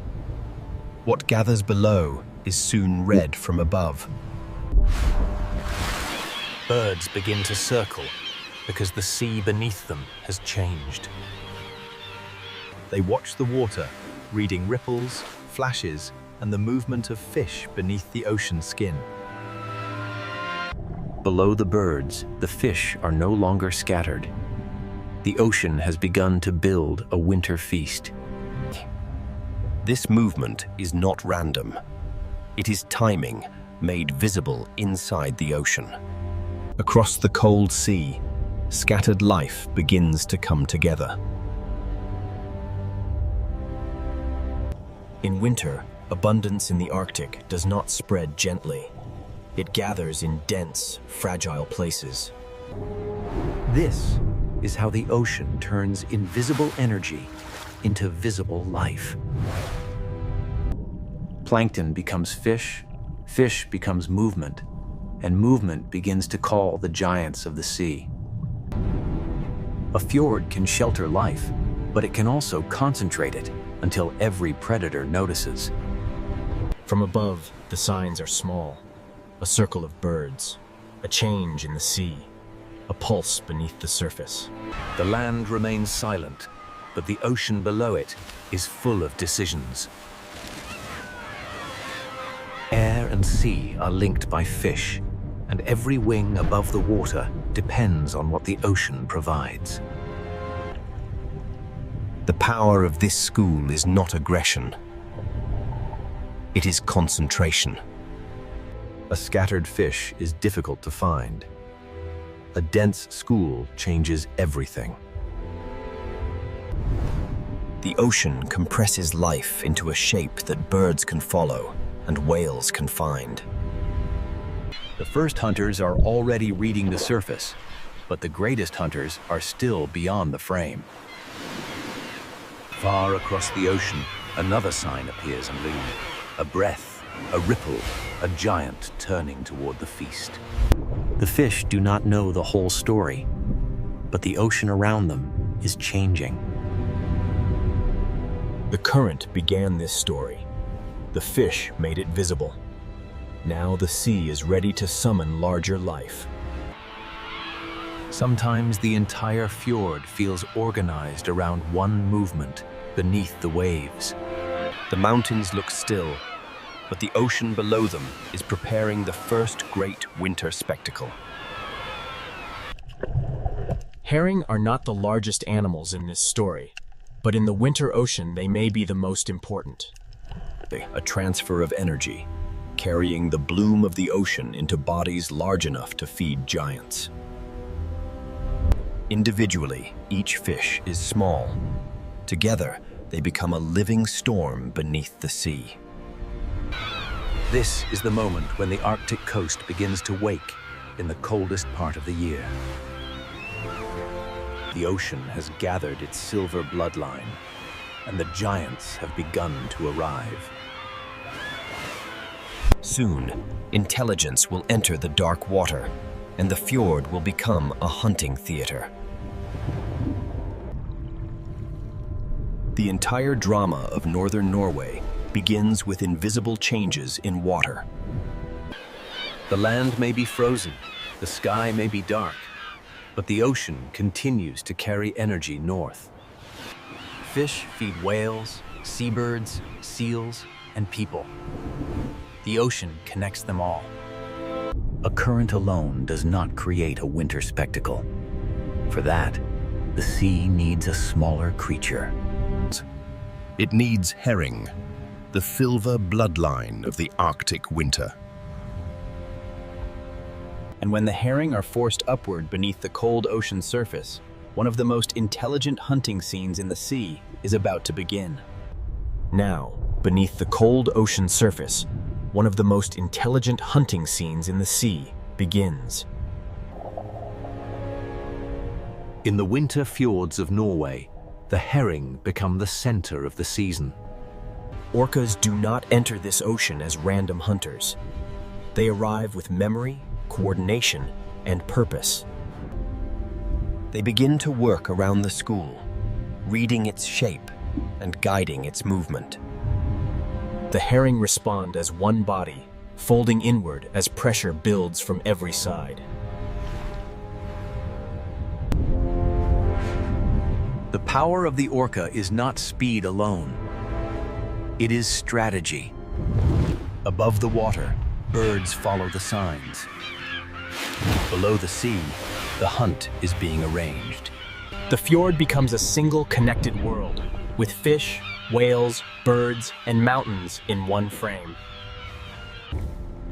What gathers below is soon read from above. Birds begin to circle because the sea beneath them has changed. They watch the water, reading ripples, flashes, and the movement of fish beneath the ocean skin. Below the birds, the fish are no longer scattered. The ocean has begun to build a winter feast. This movement is not random. It is timing made visible inside the ocean. Across the cold sea, scattered life begins to come together. In winter, abundance in the Arctic does not spread gently. It gathers in dense, fragile places. This is how the ocean turns invisible energy into visible life. Plankton becomes fish, fish becomes movement, and movement begins to call the giants of the sea. A fjord can shelter life, but it can also concentrate it until every predator notices. From above, the signs are small. A circle of birds, a change in the sea, a pulse beneath the surface. The land remains silent, but the ocean below it is full of decisions. Air and sea are linked by fish, and every wing above the water depends on what the ocean provides. The power of this school is not aggression. It is concentration. A scattered fish is difficult to find. A dense school changes everything. The ocean compresses life into a shape that birds can follow and whales can find. The first hunters are already reading the surface, but the greatest hunters are still beyond the frame. Far across the ocean, another sign appears in loom, a breath A ripple, a giant turning toward the feast. The fish do not know the whole story, but the ocean around them is changing. The current began this story. The fish made it visible. Now the sea is ready to summon larger life. Sometimes the entire fjord feels organized around one movement beneath the waves. The mountains look still, but the ocean below them is preparing the first great winter spectacle. Herring are not the largest animals in this story, but in the winter ocean they may be the most important. A transfer of energy, carrying the bloom of the ocean into bodies large enough to feed giants. Individually, each fish is small. Together, they become a living storm beneath the sea. This is the moment when the Arctic coast begins to wake in the coldest part of the year. The ocean has gathered its silver bloodline, and the giants have begun to arrive. Soon, intelligence will enter the dark water, and the fjord will become a hunting theater. The entire drama of northern Norway begins with invisible changes in water. The land may be frozen, the sky may be dark, but the ocean continues to carry energy north. Fish feed whales, seabirds, seals, and people. The ocean connects them all. A current alone does not create a winter spectacle. For that, the sea needs a smaller creature. It needs herring, the silver bloodline of the Arctic winter. And when the herring are forced upward beneath the cold ocean surface, one of the most intelligent hunting scenes in the sea is about to begin. Now, beneath the cold ocean surface, one of the most intelligent hunting scenes in the sea begins. In the winter fjords of Norway, the herring become the center of the season. Orcas do not enter this ocean as random hunters. They arrive with memory, coordination, and purpose. They begin to work around the school, reading its shape and guiding its movement. The herring respond as one body, folding inward as pressure builds from every side. The power of the orca is not speed alone. It is strategy. Above the water, birds follow the signs. Below the sea, the hunt is being arranged. The fjord becomes a single connected world, with fish, whales, birds, and mountains in one frame.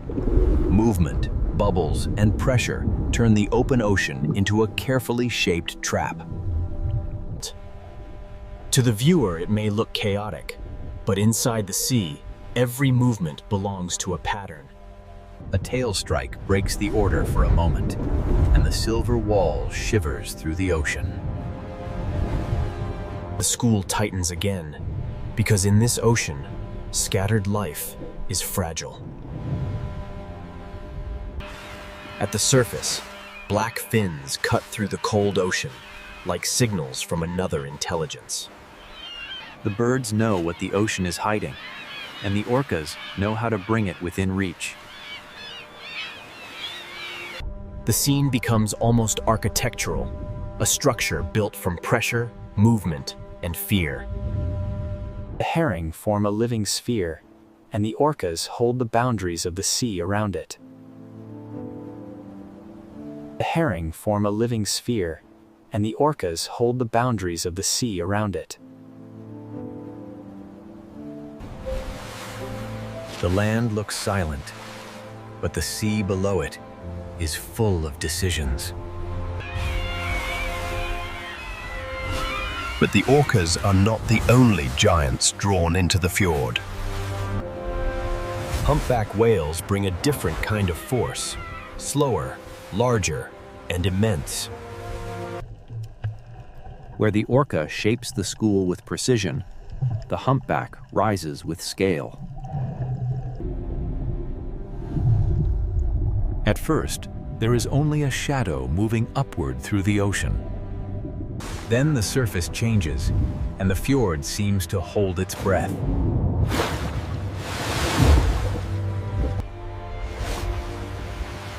Movement, bubbles, and pressure turn the open ocean into a carefully shaped trap. To the viewer, it may look chaotic, but inside the sea, every movement belongs to a pattern. A tail strike breaks the order for a moment, and the silver wall shivers through the ocean. The school tightens again, because in this ocean, scattered life is fragile. At the surface, black fins cut through the cold ocean, like signals from another intelligence. The birds know what the ocean is hiding, and the orcas know how to bring it within reach. The scene becomes almost architectural, a structure built from pressure, movement, and fear. The herring form a living sphere, and the orcas hold the boundaries of the sea around it. The herring form a living sphere, and the orcas hold the boundaries of the sea around it. The land looks silent, but the sea below it is full of decisions. But the orcas are not the only giants drawn into the fjord. Humpback whales bring a different kind of force, slower, larger, and immense. Where the orca shapes the school with precision, the humpback rises with scale. At first, there is only a shadow moving upward through the ocean. Then the surface changes, and the fjord seems to hold its breath.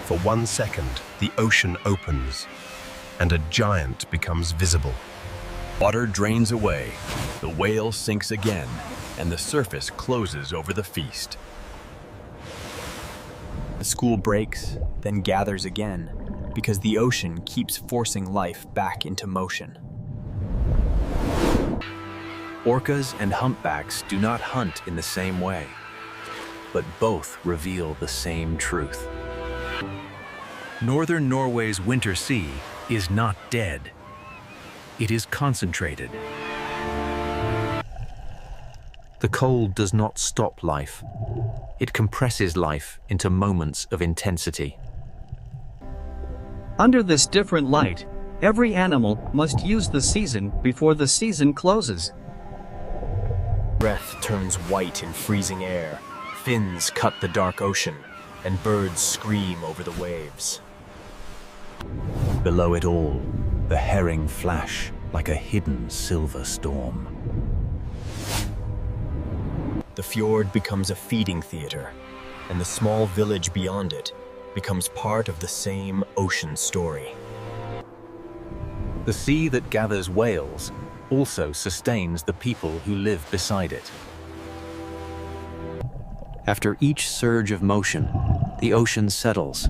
For 1 second, the ocean opens, and a giant becomes visible. Water drains away, the whale sinks again, and the surface closes over the feast. The school breaks, then gathers again, because the ocean keeps forcing life back into motion. Orcas and humpbacks do not hunt in the same way, but both reveal the same truth. Northern Norway's winter sea is not dead. It is concentrated. The cold does not stop life. It compresses life into moments of intensity. Under this different light, every animal must use the season before the season closes. Breath turns white in freezing air, fins cut the dark ocean, and birds scream over the waves. Below it all, the herring flash like a hidden silver storm. The fjord becomes a feeding theater, and the small village beyond it becomes part of the same ocean story. The sea that gathers whales also sustains the people who live beside it. After each surge of motion, the ocean settles,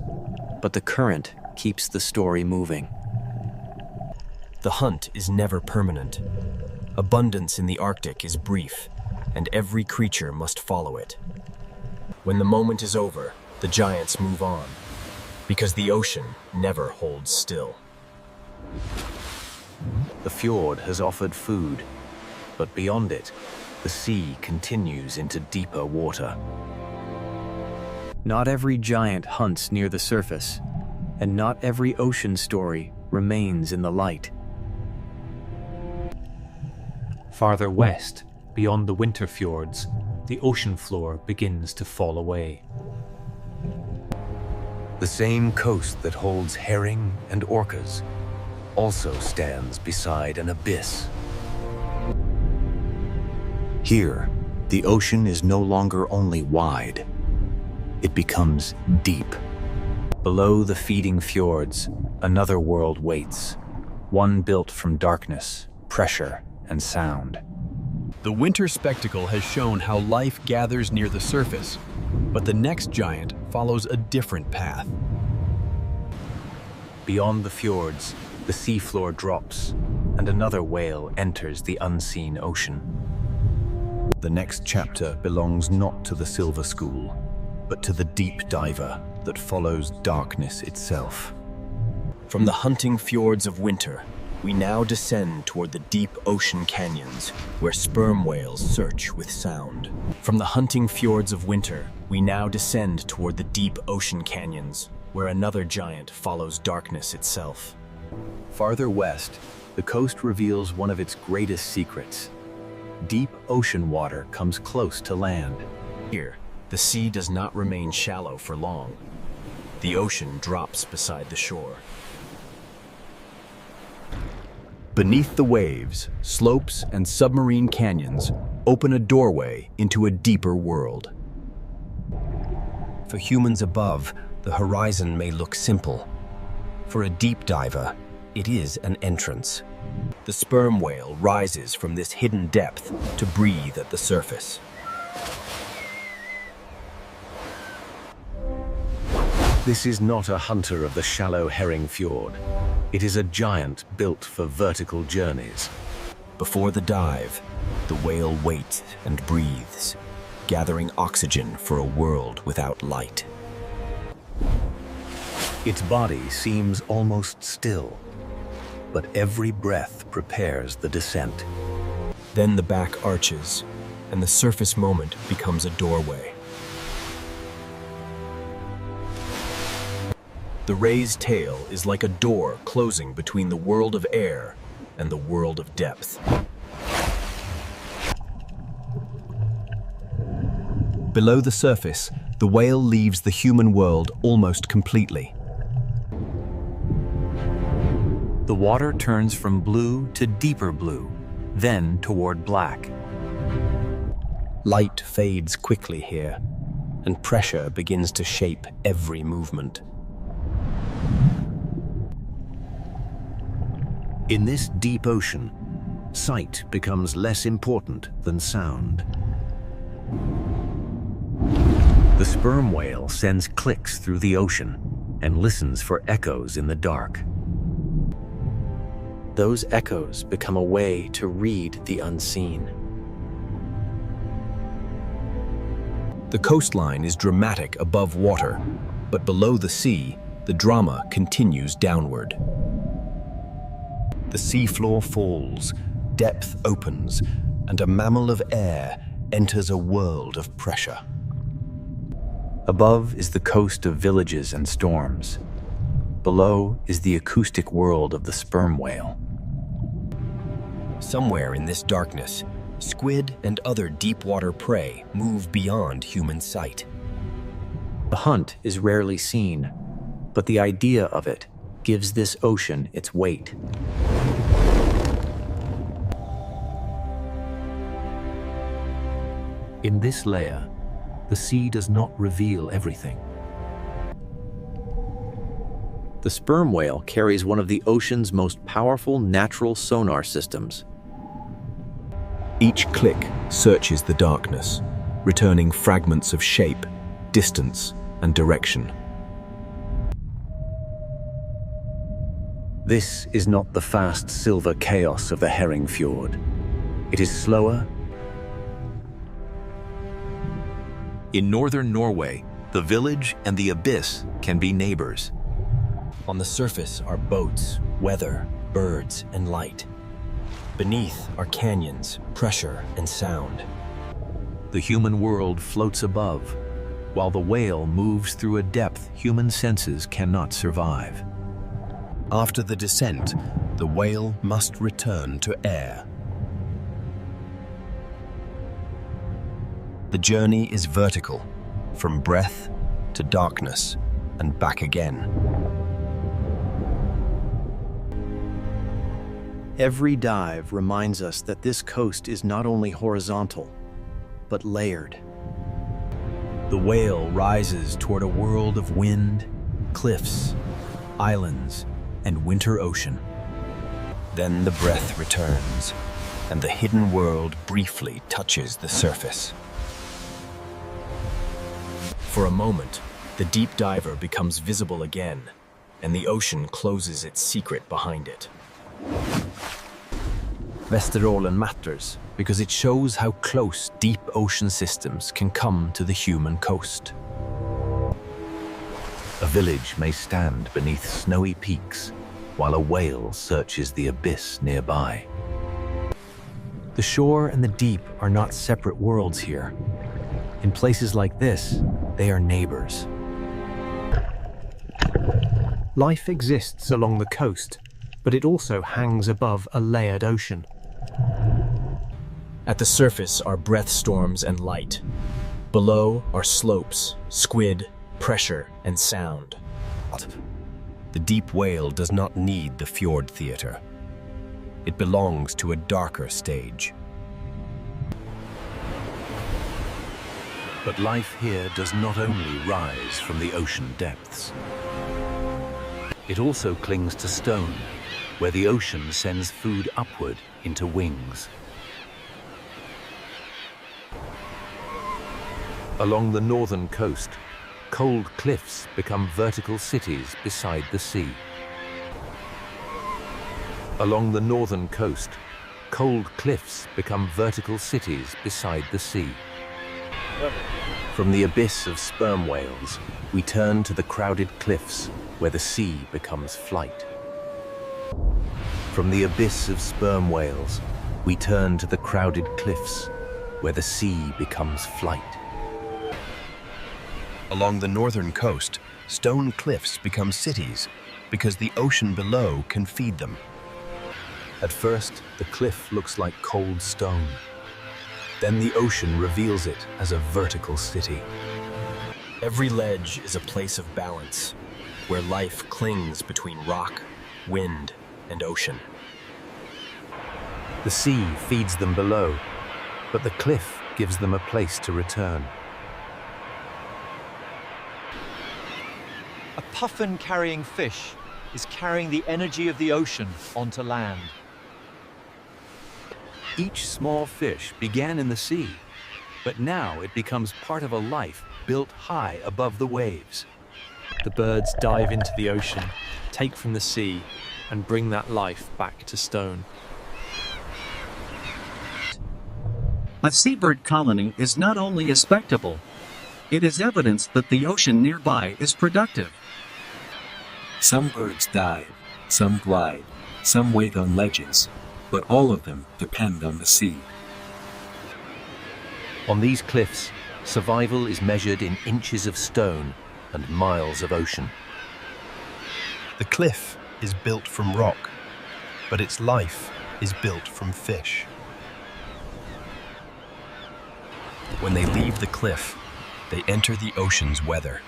but the current keeps the story moving. The hunt is never permanent. Abundance in the Arctic is brief, and every creature must follow it. When the moment is over, the giants move on, because the ocean never holds still. The fjord has offered food, but beyond it, the sea continues into deeper water. Not every giant hunts near the surface, and not every ocean story remains in the light. Farther west, beyond the winter fjords, the ocean floor begins to fall away. The same coast that holds herring and orcas also stands beside an abyss. Here, the ocean is no longer only wide. It becomes deep. Below the feeding fjords, another world waits, one built from darkness, pressure, and sound. The winter spectacle has shown how life gathers near the surface, but the next giant follows a different path. Beyond the fjords, the seafloor drops, and another whale enters the unseen ocean. The next chapter belongs not to the Silver School, but to the deep diver that follows darkness itself. From the hunting fjords of winter, we now descend toward the deep ocean canyons, where sperm whales search with sound. From the hunting fjords of winter, we now descend toward the deep ocean canyons, where another giant follows darkness itself. Farther west, the coast reveals one of its greatest secrets. Deep ocean water comes close to land. Here, the sea does not remain shallow for long. The ocean drops beside the shore. Beneath the waves, slopes, and submarine canyons open a doorway into a deeper world. For humans above, the horizon may look simple. For a deep diver, it is an entrance. The sperm whale rises from this hidden depth to breathe at the surface. This is not a hunter of the shallow herring fjord. It is a giant built for vertical journeys. Before the dive, the whale waits and breathes, gathering oxygen for a world without light. Its body seems almost still, but every breath prepares the descent. Then the back arches, and the surface moment becomes a doorway. The ray's tail is like a door closing between the world of air and the world of depth. Below the surface, the whale leaves the human world almost completely. The water turns from blue to deeper blue, then toward black. Light fades quickly here, and pressure begins to shape every movement. In this deep ocean, sight becomes less important than sound. The sperm whale sends clicks through the ocean and listens for echoes in the dark. Those echoes become a way to read the unseen. The coastline is dramatic above water, but below the sea, the drama continues downward. The seafloor falls, depth opens, and a mammal of air enters a world of pressure. Above is the coast of villages and storms. Below is the acoustic world of the sperm whale. Somewhere in this darkness, squid and other deep-water prey move beyond human sight. The hunt is rarely seen, but the idea of it gives this ocean its weight. In this layer, the sea does not reveal everything. The sperm whale carries one of the ocean's most powerful natural sonar systems. Each click searches the darkness, returning fragments of shape, distance, and direction. This is not the fast silver chaos of the herring fjord. It is slower. In northern Norway, the village and the abyss can be neighbors. On the surface are boats, weather, birds, and light. Beneath are canyons, pressure, and sound. The human world floats above, while the whale moves through a depth human senses cannot survive. After the descent, the whale must return to air. The journey is vertical, from breath to darkness and back again. Every dive reminds us that this coast is not only horizontal, but layered. The whale rises toward a world of wind, cliffs, islands, and winter ocean. Then the breath returns, and the hidden world briefly touches the surface. For a moment, the deep diver becomes visible again, and the ocean closes its secret behind it. Vesterålen matters because it shows how close deep ocean systems can come to the human coast. A village may stand beneath snowy peaks, while a whale searches the abyss nearby. The shore and the deep are not separate worlds here. In places like this, they are neighbors. Life exists along the coast, but it also hangs above a layered ocean. At the surface are breath storms and light. Below are slopes, squid, pressure, and sound. The deep whale does not need the fjord theater. It belongs to a darker stage. But life here does not only rise from the ocean depths. It also clings to stone, where the ocean sends food upward into wings. Along the northern coast, cold cliffs become vertical cities beside the sea. Along the northern coast, cold cliffs become vertical cities beside the sea. From the abyss of sperm whales, we turn to the crowded cliffs where the sea becomes flight. From the abyss of sperm whales, we turn to the crowded cliffs where the sea becomes flight. Along the northern coast, stone cliffs become cities because the ocean below can feed them. At first, the cliff looks like cold stone. Then the ocean reveals it as a vertical city. Every ledge is a place of balance, where life clings between rock, wind, and ocean. The sea feeds them below, but the cliff gives them a place to return. A puffin-carrying fish is carrying the energy of the ocean onto land. Each small fish began in the sea, but now it becomes part of a life built high above the waves. The birds dive into the ocean, take from the sea, and bring that life back to stone. A seabird colony is not only a spectacle, it is evidence that the ocean nearby is productive. Some birds dive, some glide, some wait on ledges, but all of them depend on the sea. On these cliffs, survival is measured in inches of stone and miles of ocean. The cliff is built from rock, but its life is built from fish. When they leave the cliff, they enter the ocean's weather.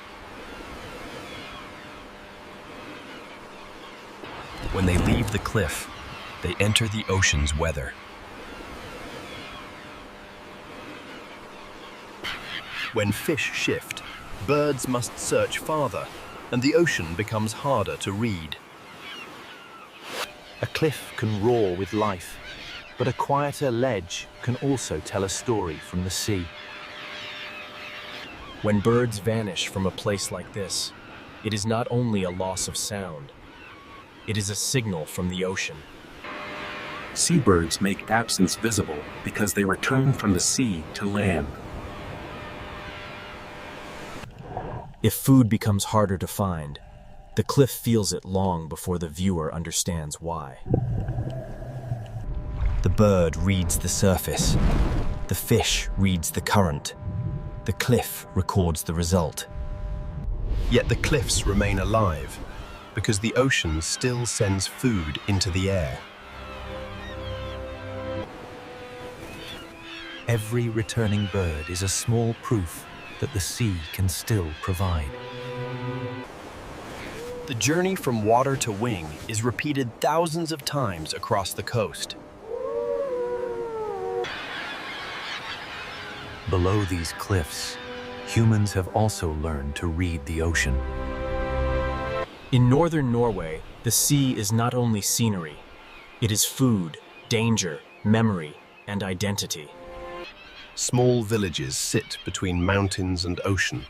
When they leave the cliff, they enter the ocean's weather. When fish shift, birds must search farther, and the ocean becomes harder to read. A cliff can roar with life, but a quieter ledge can also tell a story from the sea. When birds vanish from a place like this, it is not only a loss of sound, it is a signal from the ocean. Seabirds make absence visible because they return from the sea to land. If food becomes harder to find, the cliff feels it long before the viewer understands why. The bird reads the surface. The fish reads the current. The cliff records the result. Yet the cliffs remain alive, because the ocean still sends food into the air. Every returning bird is a small proof that the sea can still provide. The journey from water to wing is repeated thousands of times across the coast. Below these cliffs, humans have also learned to read the ocean. In northern Norway, the sea is not only scenery, it is food, danger, memory, and identity. Small villages sit between mountains and ocean,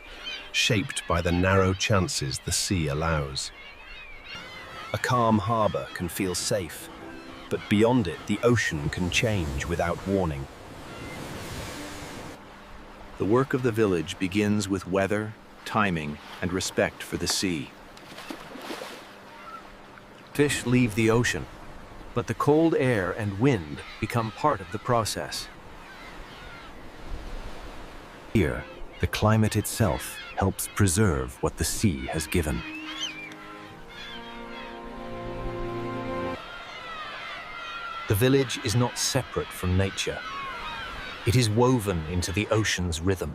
shaped by the narrow chances the sea allows. A calm harbor can feel safe, but beyond it, the ocean can change without warning. The work of the village begins with weather, timing, and respect for the sea. Fish leave the ocean, but the cold air and wind become part of the process. Here, the climate itself helps preserve what the sea has given. The village is not separate from nature. It is woven into the ocean's rhythm.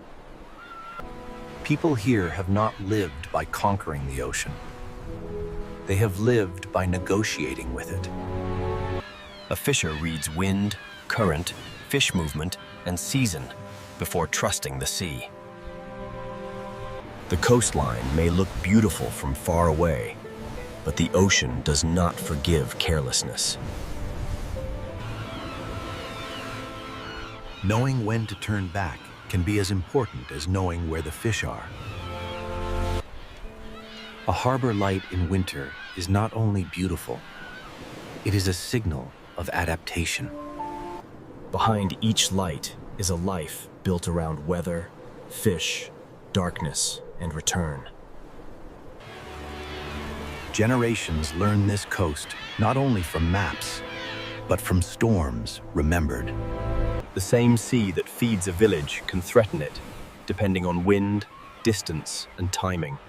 People here have not lived by conquering the ocean. They have lived by negotiating with it. A fisher reads wind, current, fish movement, and season before trusting the sea. The coastline may look beautiful from far away, but the ocean does not forgive carelessness. Knowing when to turn back can be as important as knowing where the fish are. A harbor light in winter is not only beautiful, it is a signal of adaptation. Behind each light is a life built around weather, fish, darkness, and return. Generations learn this coast not only from maps, but from storms remembered. The same sea that feeds a village can threaten it, depending on wind, distance, and timing.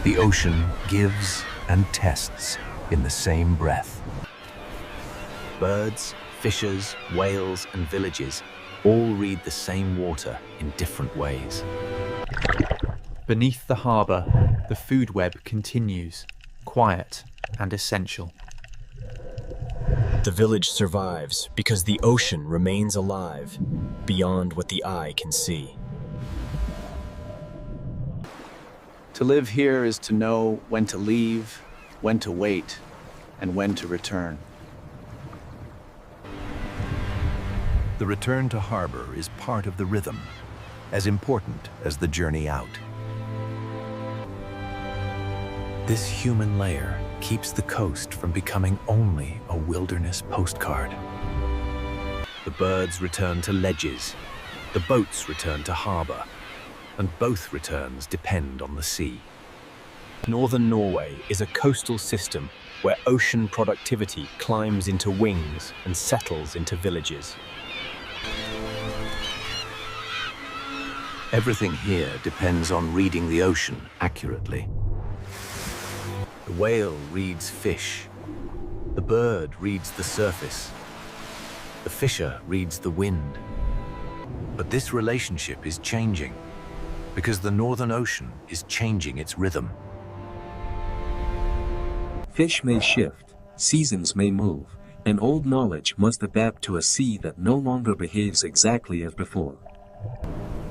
The ocean gives and tests in the same breath. Birds, fishers, whales, and villages all read the same water in different ways. Beneath the harbour, the food web continues, quiet and essential. The village survives because the ocean remains alive beyond what the eye can see. To live here is to know when to leave, when to wait, and when to return. The return to harbor is part of the rhythm, as important as the journey out. This human layer keeps the coast from becoming only a wilderness postcard. The birds return to ledges, the boats return to harbor, and both returns depend on the sea. Northern Norway is a coastal system where ocean productivity climbs into wings and settles into villages. Everything here depends on reading the ocean accurately. The whale reads fish. The bird reads the surface. The fisher reads the wind. But this relationship is changing because the Northern Ocean is changing its rhythm. Fish may shift, seasons may move, and old knowledge must adapt to a sea that no longer behaves exactly as before.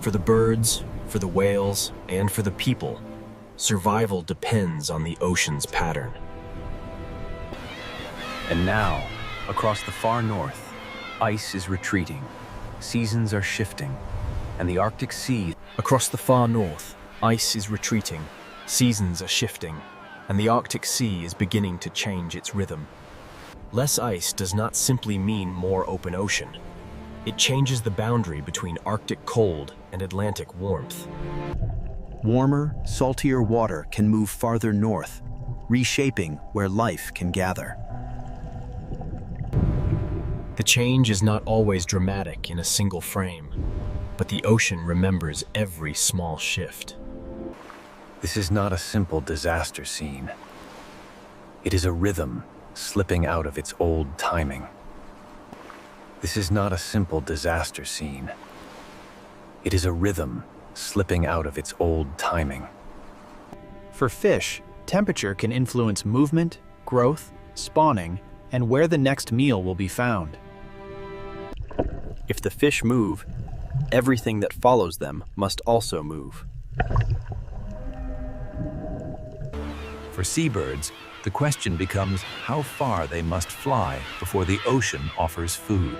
For the birds, for the whales, and for the people, survival depends on the ocean's pattern. And now, across the far north, ice is retreating, seasons are shifting, and the Arctic Sea... Across the far north, ice is retreating, seasons are shifting, and the Arctic Sea is beginning to change its rhythm. Less ice does not simply mean more open ocean. It changes the boundary between Arctic cold and Atlantic warmth. Warmer, saltier water can move farther north, reshaping where life can gather. The change is not always dramatic in a single frame, but the ocean remembers every small shift. This is not a simple disaster scene. It is a rhythm slipping out of its old timing. This is not a simple disaster scene. It is a rhythm slipping out of its old timing. For fish, temperature can influence movement, growth, spawning, and where the next meal will be found. If the fish move, everything that follows them must also move. For seabirds, the question becomes how far they must fly before the ocean offers food.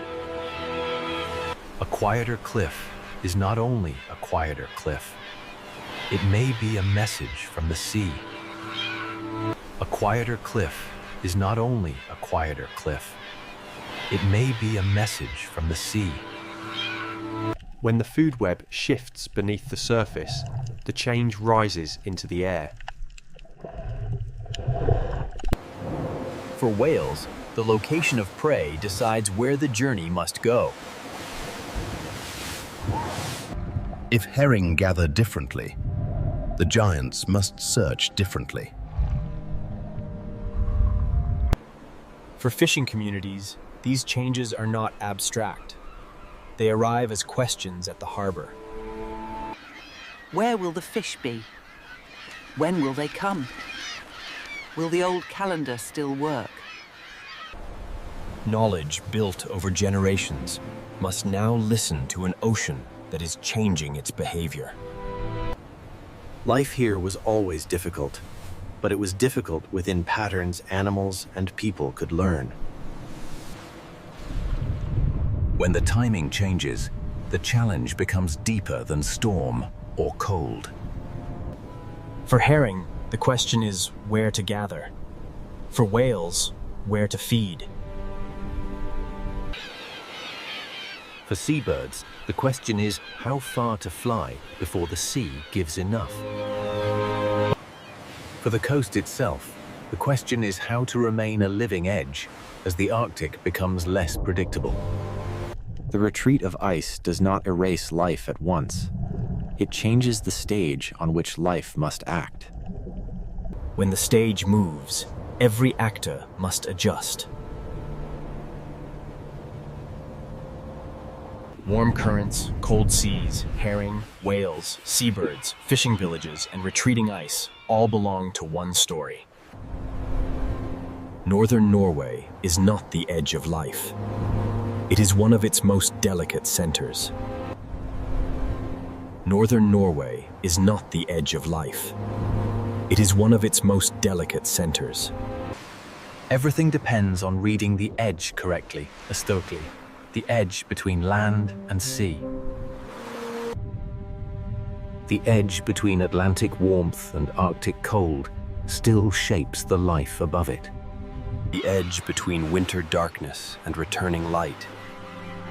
A quieter cliff is not only a quieter cliff. It may be a message from the sea. A quieter cliff is not only a quieter cliff. It may be a message from the sea. When the food web shifts beneath the surface, the change rises into the air. For whales, the location of prey decides where the journey must go. If herring gather differently, the giants must search differently. For fishing communities, these changes are not abstract. They arrive as questions at the harbor. Where will the fish be? When will they come? Will the old calendar still work? Knowledge built over generations must now listen to an ocean that is changing its behavior. Life here was always difficult, but it was difficult within patterns animals and people could learn. When the timing changes, the challenge becomes deeper than storm or cold. For herring, the question is where to gather. For whales, where to feed. For seabirds, the question is how far to fly before the sea gives enough. For the coast itself, the question is how to remain a living edge as the Arctic becomes less predictable. The retreat of ice does not erase life at once. It changes the stage on which life must act. When the stage moves, every actor must adjust. Warm currents, cold seas, herring, whales, seabirds, fishing villages, and retreating ice all belong to one story. Northern Norway is not the edge of life. It is one of its most delicate centers. Northern Norway is not the edge of life. It is one of its most delicate centers. Everything depends on reading the edge correctly, Stokely, the edge between land and sea. The edge between Atlantic warmth and Arctic cold still shapes the life above it. The edge between winter darkness and returning light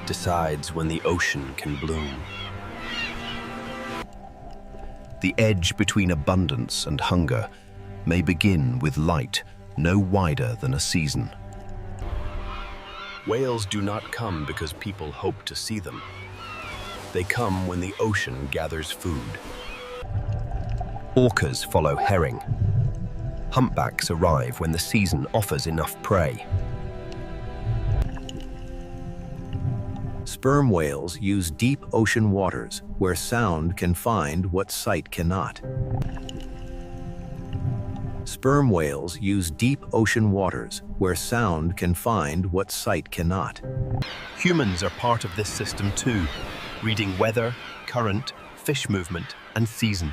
decides when the ocean can bloom. The edge between abundance and hunger may begin with light no wider than a season. Whales do not come because people hope to see them. They come when the ocean gathers food. Orcas follow herring. Humpbacks arrive when the season offers enough prey. Sperm whales use deep ocean waters where sound can find what sight cannot. Sperm whales use deep ocean waters where sound can find what sight cannot. Humans are part of this system too, reading weather, current, fish movement, and season.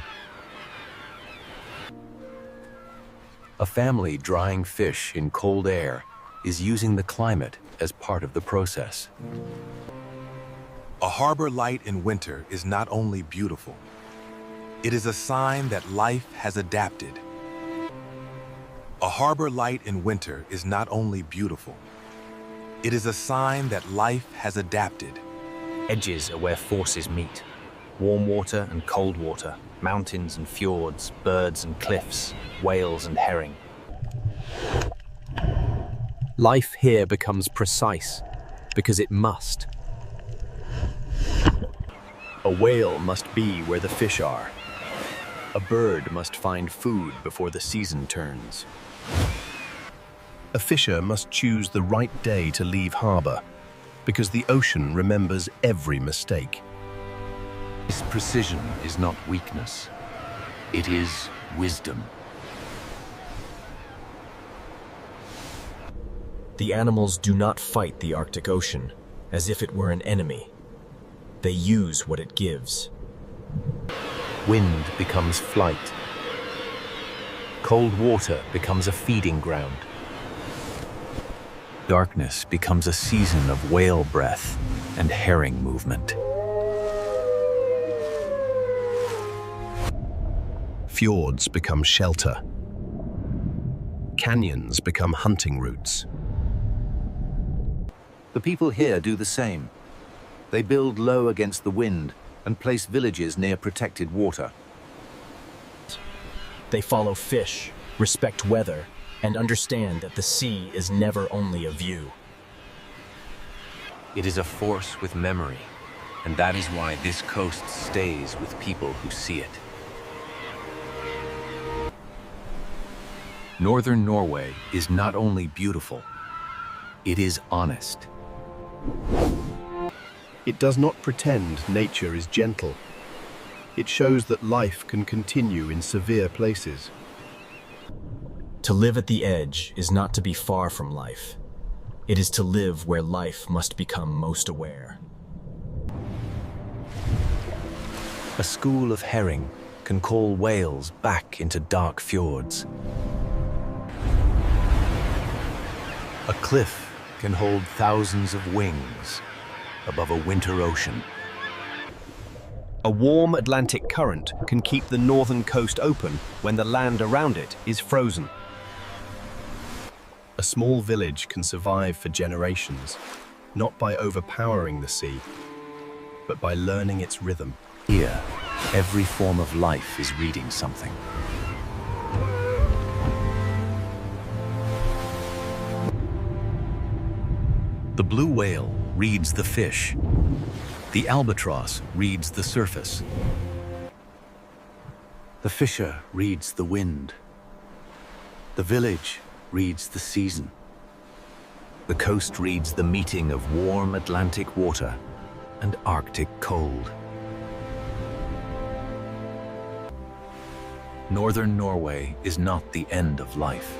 A family drying fish in cold air is using the climate as part of the process. A harbor light in winter is not only beautiful, it is a sign that life has adapted. A harbor light in winter is not only beautiful, it is a sign that life has adapted. Edges are where forces meet. Warm water and cold water, mountains and fjords, birds and cliffs, whales and herring. Life here becomes precise because it must. A whale must be where the fish are. A bird must find food before the season turns. A fisher must choose the right day to leave harbor because the ocean remembers every mistake. This precision is not weakness. It is wisdom. The animals do not fight the Arctic Ocean as if it were an enemy. They use what it gives. Wind becomes flight. Cold water becomes a feeding ground. Darkness becomes a season of whale breath and herring movement. Fjords become shelter. Canyons become hunting routes. The people here do the same. They build low against the wind and place villages near protected water. They follow fish, respect weather, and understand that the sea is never only a view. It is a force with memory, and that is why this coast stays with people who see it. Northern Norway is not only beautiful, it is honest. It does not pretend nature is gentle. It shows that life can continue in severe places. To live at the edge is not to be far from life. It is to live where life must become most aware. A school of herring can call whales back into dark fjords. A cliff can hold thousands of wings above a winter ocean. A warm Atlantic current can keep the northern coast open when the land around it is frozen. A small village can survive for generations, not by overpowering the sea, but by learning its rhythm. Here, every form of life is reading something. The blue whale reads the fish. The albatross reads the surface. The fisher reads the wind. The village reads the season. The coast reads the meeting of warm Atlantic water and Arctic cold. Northern Norway is not the end of life.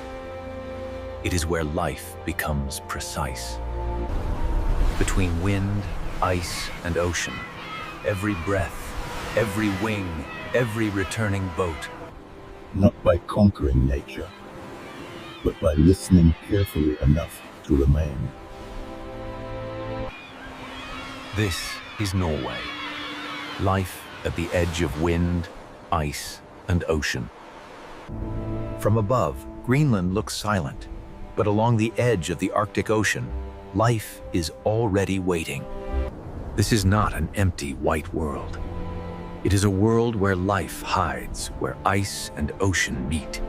It is where life becomes precise. Between wind, ice, and ocean, every breath, every wing, every returning boat. Not by conquering nature, but by listening carefully enough to remain. This is Norway. Life at the edge of wind, ice, and ocean. From above, Greenland looks silent, but along the edge of the Arctic Ocean, life is already waiting. This is not an empty white world. It is a world where life hides, where ice and ocean meet.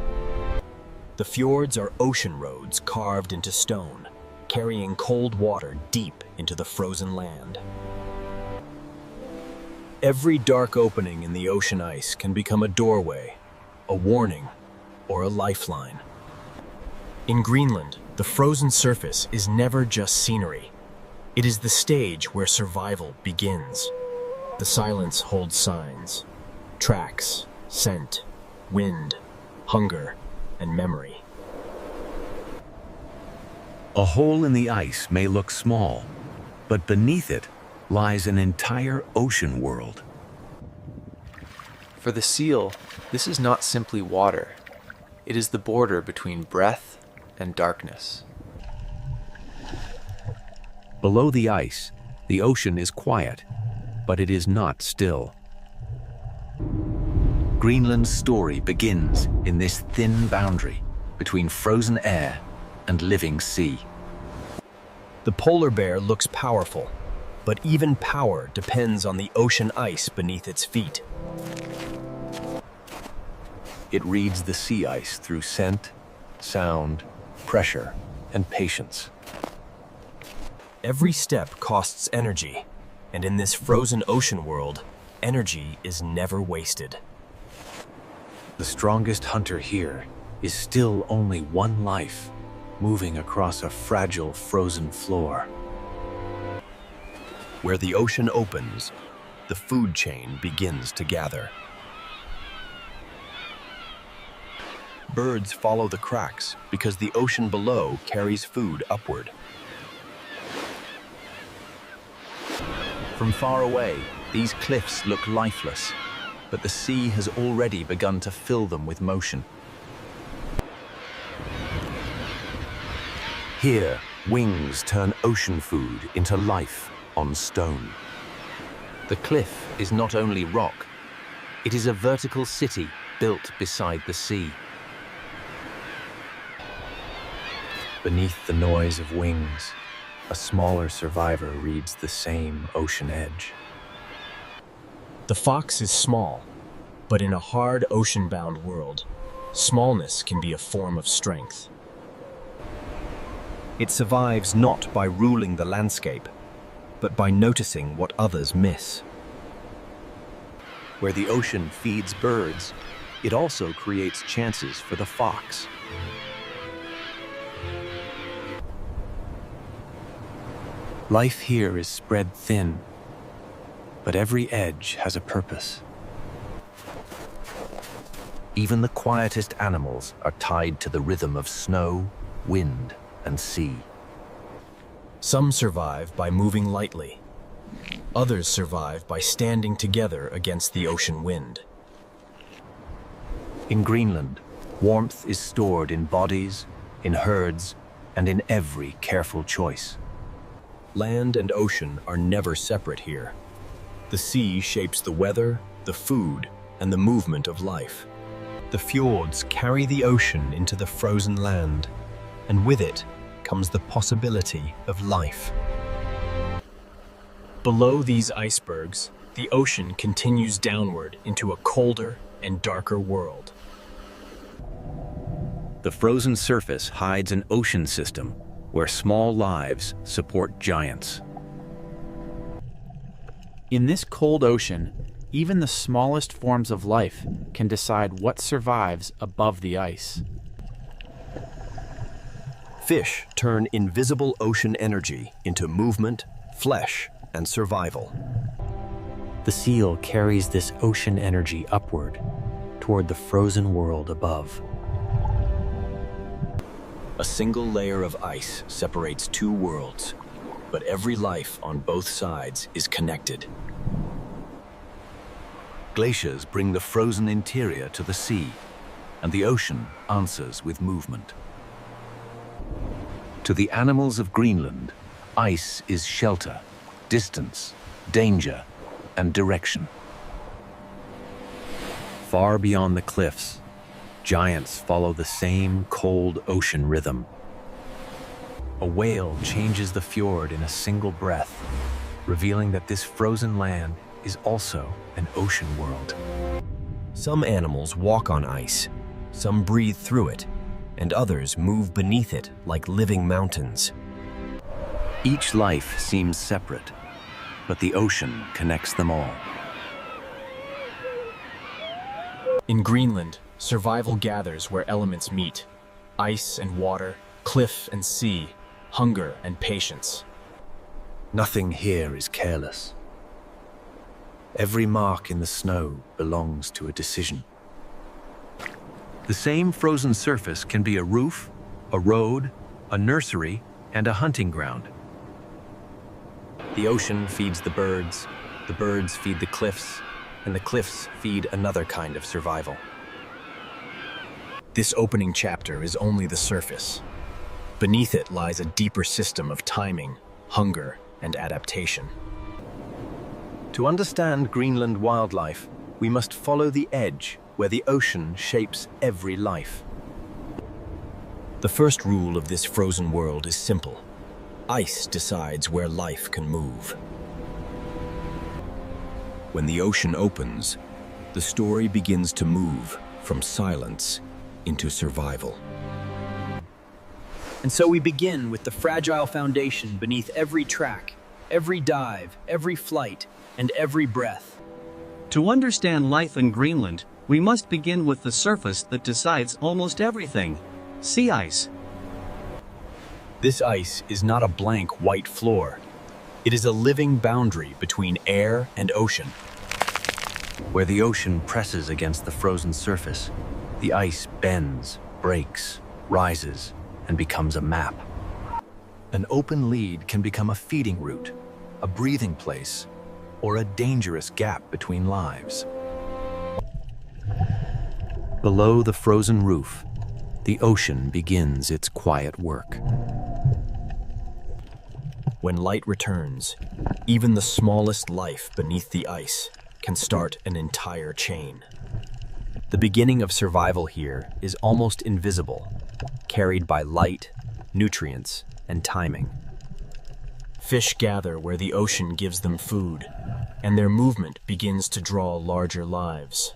The fjords are ocean roads carved into stone, carrying cold water deep into the frozen land. Every dark opening in the ocean ice can become a doorway, a warning, or a lifeline. In Greenland, the frozen surface is never just scenery. It is the stage where survival begins. The silence holds signs, tracks, scent, wind, hunger, and memory. A hole in the ice may look small, but beneath it lies an entire ocean world. For the seal, this is not simply water. It is the border between breath and darkness. Below the ice, the ocean is quiet, but it is not still. Greenland's story begins in this thin boundary between frozen air and living sea. The polar bear looks powerful, but even power depends on the ocean ice beneath its feet. It reads the sea ice through scent, sound, pressure, and patience. Every step costs energy, and in this frozen ocean world, energy is never wasted. The strongest hunter here is still only one life, moving across a fragile frozen floor. Where the ocean opens, the food chain begins to gather. Birds follow the cracks because the ocean below carries food upward. From far away, these cliffs look lifeless, but the sea has already begun to fill them with motion. Here, wings turn ocean food into life on stone. The cliff is not only rock, it is a vertical city built beside the sea. Beneath the noise of wings, a smaller survivor reads the same ocean edge. The fox is small, but in a hard ocean-bound world, smallness can be a form of strength. It survives not by ruling the landscape, but by noticing what others miss. Where the ocean feeds birds, it also creates chances for the fox. Life here is spread thin, but every edge has a purpose. Even the quietest animals are tied to the rhythm of snow, wind, and sea. Some survive by moving lightly. Others survive by standing together against the ocean wind. In Greenland, warmth is stored in bodies, in herds, and in every careful choice. Land and ocean are never separate here. The sea shapes the weather, the food, and the movement of life. The fjords carry the ocean into the frozen land, and with it comes the possibility of life. Below these icebergs, the ocean continues downward into a colder and darker world. The frozen surface hides an ocean system where small lives support giants. In this cold ocean, even the smallest forms of life can decide what survives above the ice. Fish turn invisible ocean energy into movement, flesh, and survival. The seal carries this ocean energy upward, toward the frozen world above. A single layer of ice separates two worlds, but every life on both sides is connected. Glaciers bring the frozen interior to the sea, and the ocean answers with movement. To the animals of Greenland, ice is shelter, distance, danger, and direction. Far beyond the cliffs, giants follow the same cold ocean rhythm. A whale changes the fjord in a single breath, revealing that this frozen land is also an ocean world. Some animals walk on ice, some breathe through it, and others move beneath it like living mountains. Each life seems separate, but the ocean connects them all. In Greenland, survival gathers where elements meet: ice and water, cliff and sea, hunger and patience. Nothing here is careless. Every mark in the snow belongs to a decision. The same frozen surface can be a roof, a road, a nursery, and a hunting ground. The ocean feeds the birds feed the cliffs, and the cliffs feed another kind of survival. This opening chapter is only the surface. Beneath it lies a deeper system of timing, hunger, and adaptation. To understand Greenland wildlife, we must follow the edge where the ocean shapes every life. The first rule of this frozen world is simple. Ice decides where life can move. When the ocean opens, the story begins to move from silence into survival. And so we begin with the fragile foundation beneath every track, every dive, every flight, and every breath. To understand life in Greenland, we must begin with the surface that decides almost everything: sea ice. This ice is not a blank white floor. It is a living boundary between air and ocean. Where the ocean presses against the frozen surface, the ice bends, breaks, rises, and becomes a map. An open lead can become a feeding route, a breathing place, or a dangerous gap between lives. Below the frozen roof, the ocean begins its quiet work. When light returns, even the smallest life beneath the ice can start an entire chain. The beginning of survival here is almost invisible, carried by light, nutrients, and timing. Fish gather where the ocean gives them food, and their movement begins to draw larger lives.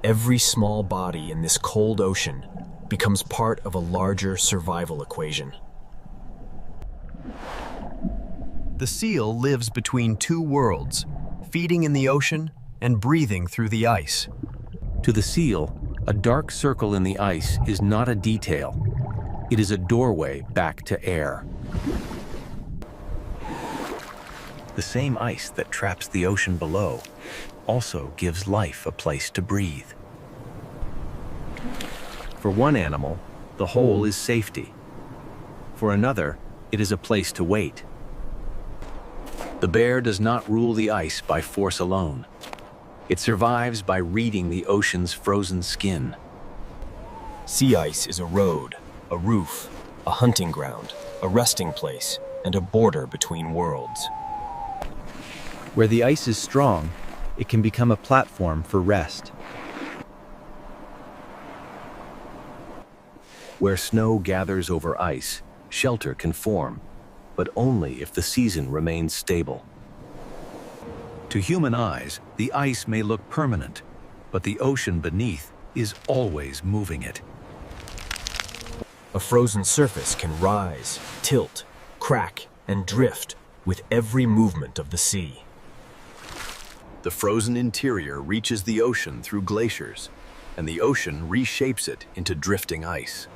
Every small body in this cold ocean becomes part of a larger survival equation. The seal lives between two worlds, feeding in the ocean and breathing through the ice. To the seal, a dark circle in the ice is not a detail. It is a doorway back to air. The same ice that traps the ocean below also gives life a place to breathe. For one animal, the hole is safety. For another, it is a place to wait. The bear does not rule the ice by force alone. It survives by reading the ocean's frozen skin. Sea ice is a road, a roof, a hunting ground, a resting place, and a border between worlds. Where the ice is strong, it can become a platform for rest. Where snow gathers over ice, shelter can form, but only if the season remains stable. To human eyes, the ice may look permanent, but the ocean beneath is always moving it. A frozen surface can rise, tilt, crack, and drift with every movement of the sea. The frozen interior reaches the ocean through glaciers, and the ocean reshapes it into drifting ice.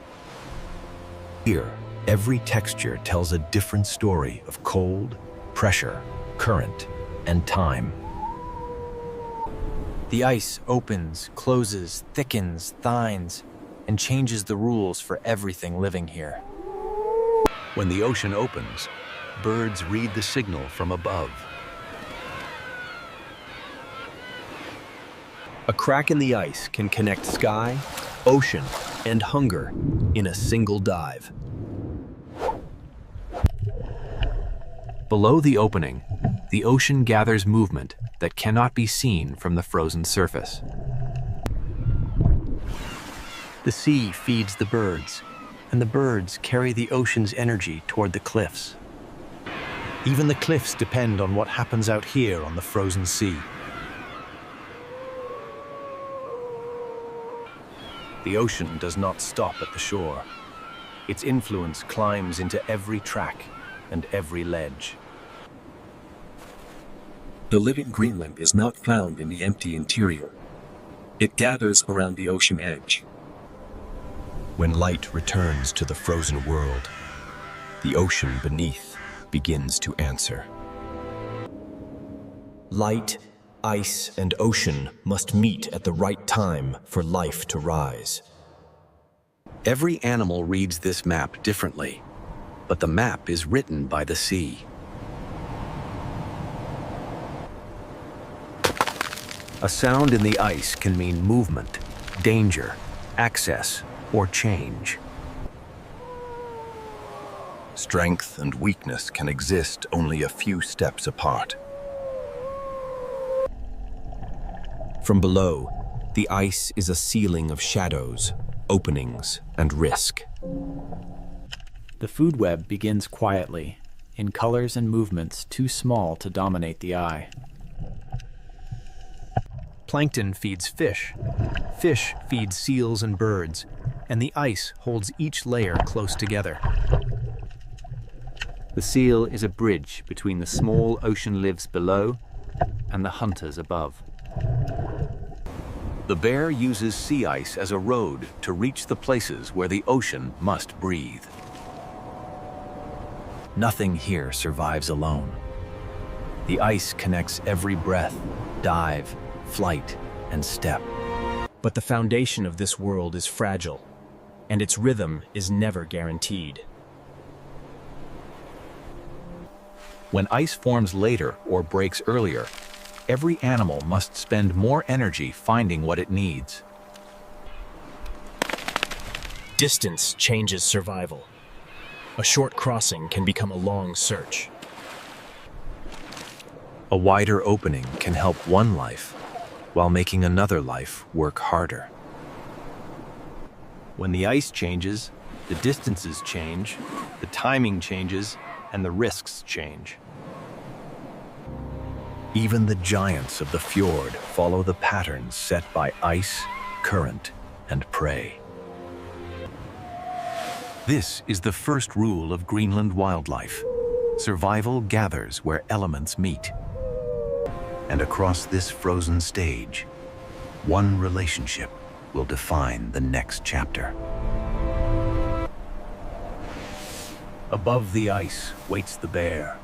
Here, Every texture tells a different story of cold, pressure, current, and time. The ice opens, closes, thickens, thins, and changes the rules for everything living here. When the ocean opens, birds read the signal from above. A crack in the ice can connect sky, ocean, and hunger in a single dive. Below the opening, the ocean gathers movement that cannot be seen from the frozen surface. The sea feeds the birds, and the birds carry the ocean's energy toward the cliffs. Even the cliffs depend on what happens out here on the frozen sea. The ocean does not stop at the shore. Its influence climbs into every track and every ledge. The living Greenland is not found in the empty interior. It gathers around the ocean edge. When light returns to the frozen world, the ocean beneath begins to answer. Light, ice, and ocean must meet at the right time for life to rise. Every animal reads this map differently, but the map is written by the sea. A sound in the ice can mean movement, danger, access, or change. Strength and weakness can exist only a few steps apart. From below, the ice is a ceiling of shadows, openings, and risk. The food web begins quietly, in colors and movements too small to dominate the eye. Plankton feeds fish. Fish feeds seals and birds, and the ice holds each layer close together. The seal is a bridge between the small ocean lives below and the hunters above. The bear uses sea ice as a road to reach the places where the ocean must breathe. Nothing here survives alone. The ice connects every breath, dive, flight, and step. But the foundation of this world is fragile, and its rhythm is never guaranteed. When ice forms later or breaks earlier, every animal must spend more energy finding what it needs. Distance changes survival. A short crossing can become a long search. A wider opening can help one life while making another life work harder. When the ice changes, the distances change, the timing changes, and the risks change. Even the giants of the fjord follow the patterns set by ice, current, and prey. This is the first rule of Greenland wildlife. Survival gathers where elements meet. And across this frozen stage, one relationship will define the next chapter. Above the ice waits the bear.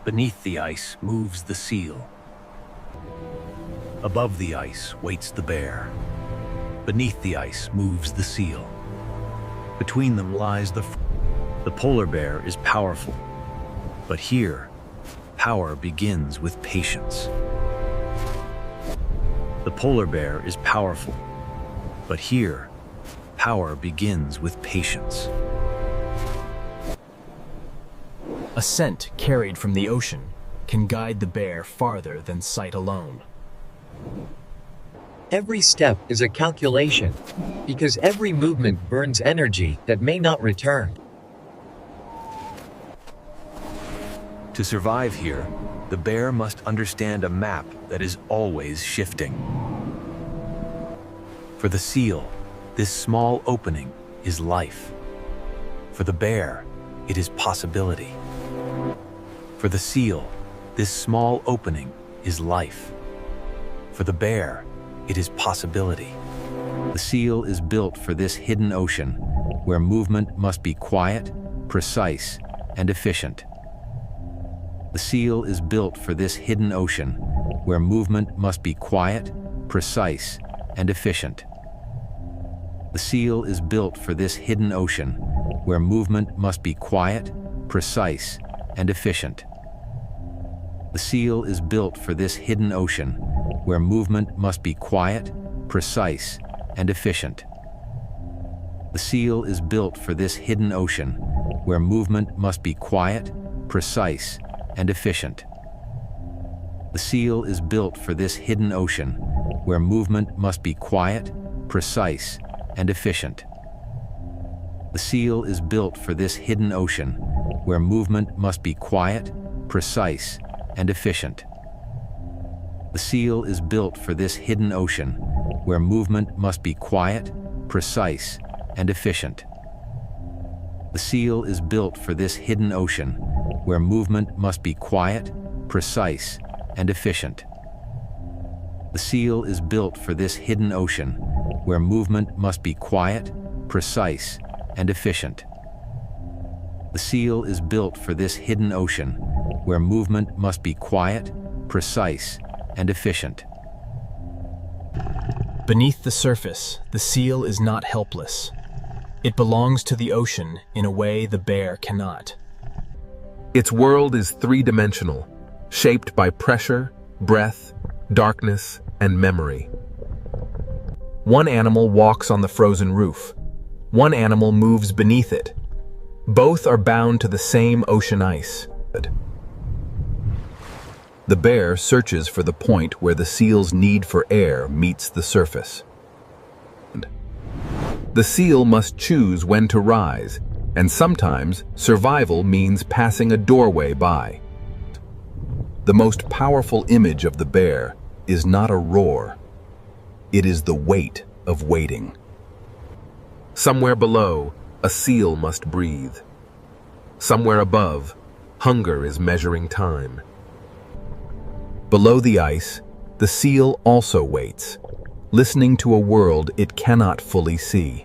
Beneath the ice moves the seal. Above the ice waits the bear. Beneath the ice moves the seal. Between them lies the polar bear is powerful, but here, power begins with patience. The polar bear is powerful, but here, power begins with patience. A scent carried from the ocean can guide the bear farther than sight alone. Every step is a calculation, because every movement burns energy that may not return. To survive here, the bear must understand a map that is always shifting. For the seal, this small opening is life. For the bear, it is possibility. For the seal, this small opening is life. For the bear, it is possibility. The seal is built for this hidden ocean, where movement must be quiet precise, and efficient. The seal is built for this hidden ocean, where movement must be quiet, precise, and efficient. The seal is built for this hidden ocean, where movement must be quiet, precise, and efficient. The seal is built for this hidden ocean, where movement must be quiet, precise, and efficient. The seal is built for this hidden ocean, where movement must be quiet, precise, and efficient. The seal is built for this hidden ocean, where movement must be quiet, precise, and efficient. The seal is built for this hidden ocean, where movement must be quiet, precise, and efficient. The seal is built for this hidden ocean, where movement must be quiet, precise, and efficient. The seal is built for this hidden ocean, where movement must be quiet, precise, and efficient. The seal is built for this hidden ocean, where movement must be quiet, precise, and efficient. The seal is built for this hidden ocean, where movement must be quiet, precise, and efficient. Beneath the surface, the seal is not helpless. It belongs to the ocean in a way the bear cannot. Its world is three-dimensional, shaped by pressure, breath, darkness, and memory. One animal walks on the frozen roof. One animal moves beneath it. Both are bound to the same ocean ice. The bear searches for the point where the seal's need for air meets the surface. The seal must choose when to rise, and sometimes survival means passing a doorway by. The most powerful image of the bear is not a roar. It is the weight of waiting. Somewhere below, a seal must breathe. Somewhere above, hunger is measuring time. Below the ice, the seal also waits, listening to a world it cannot fully see.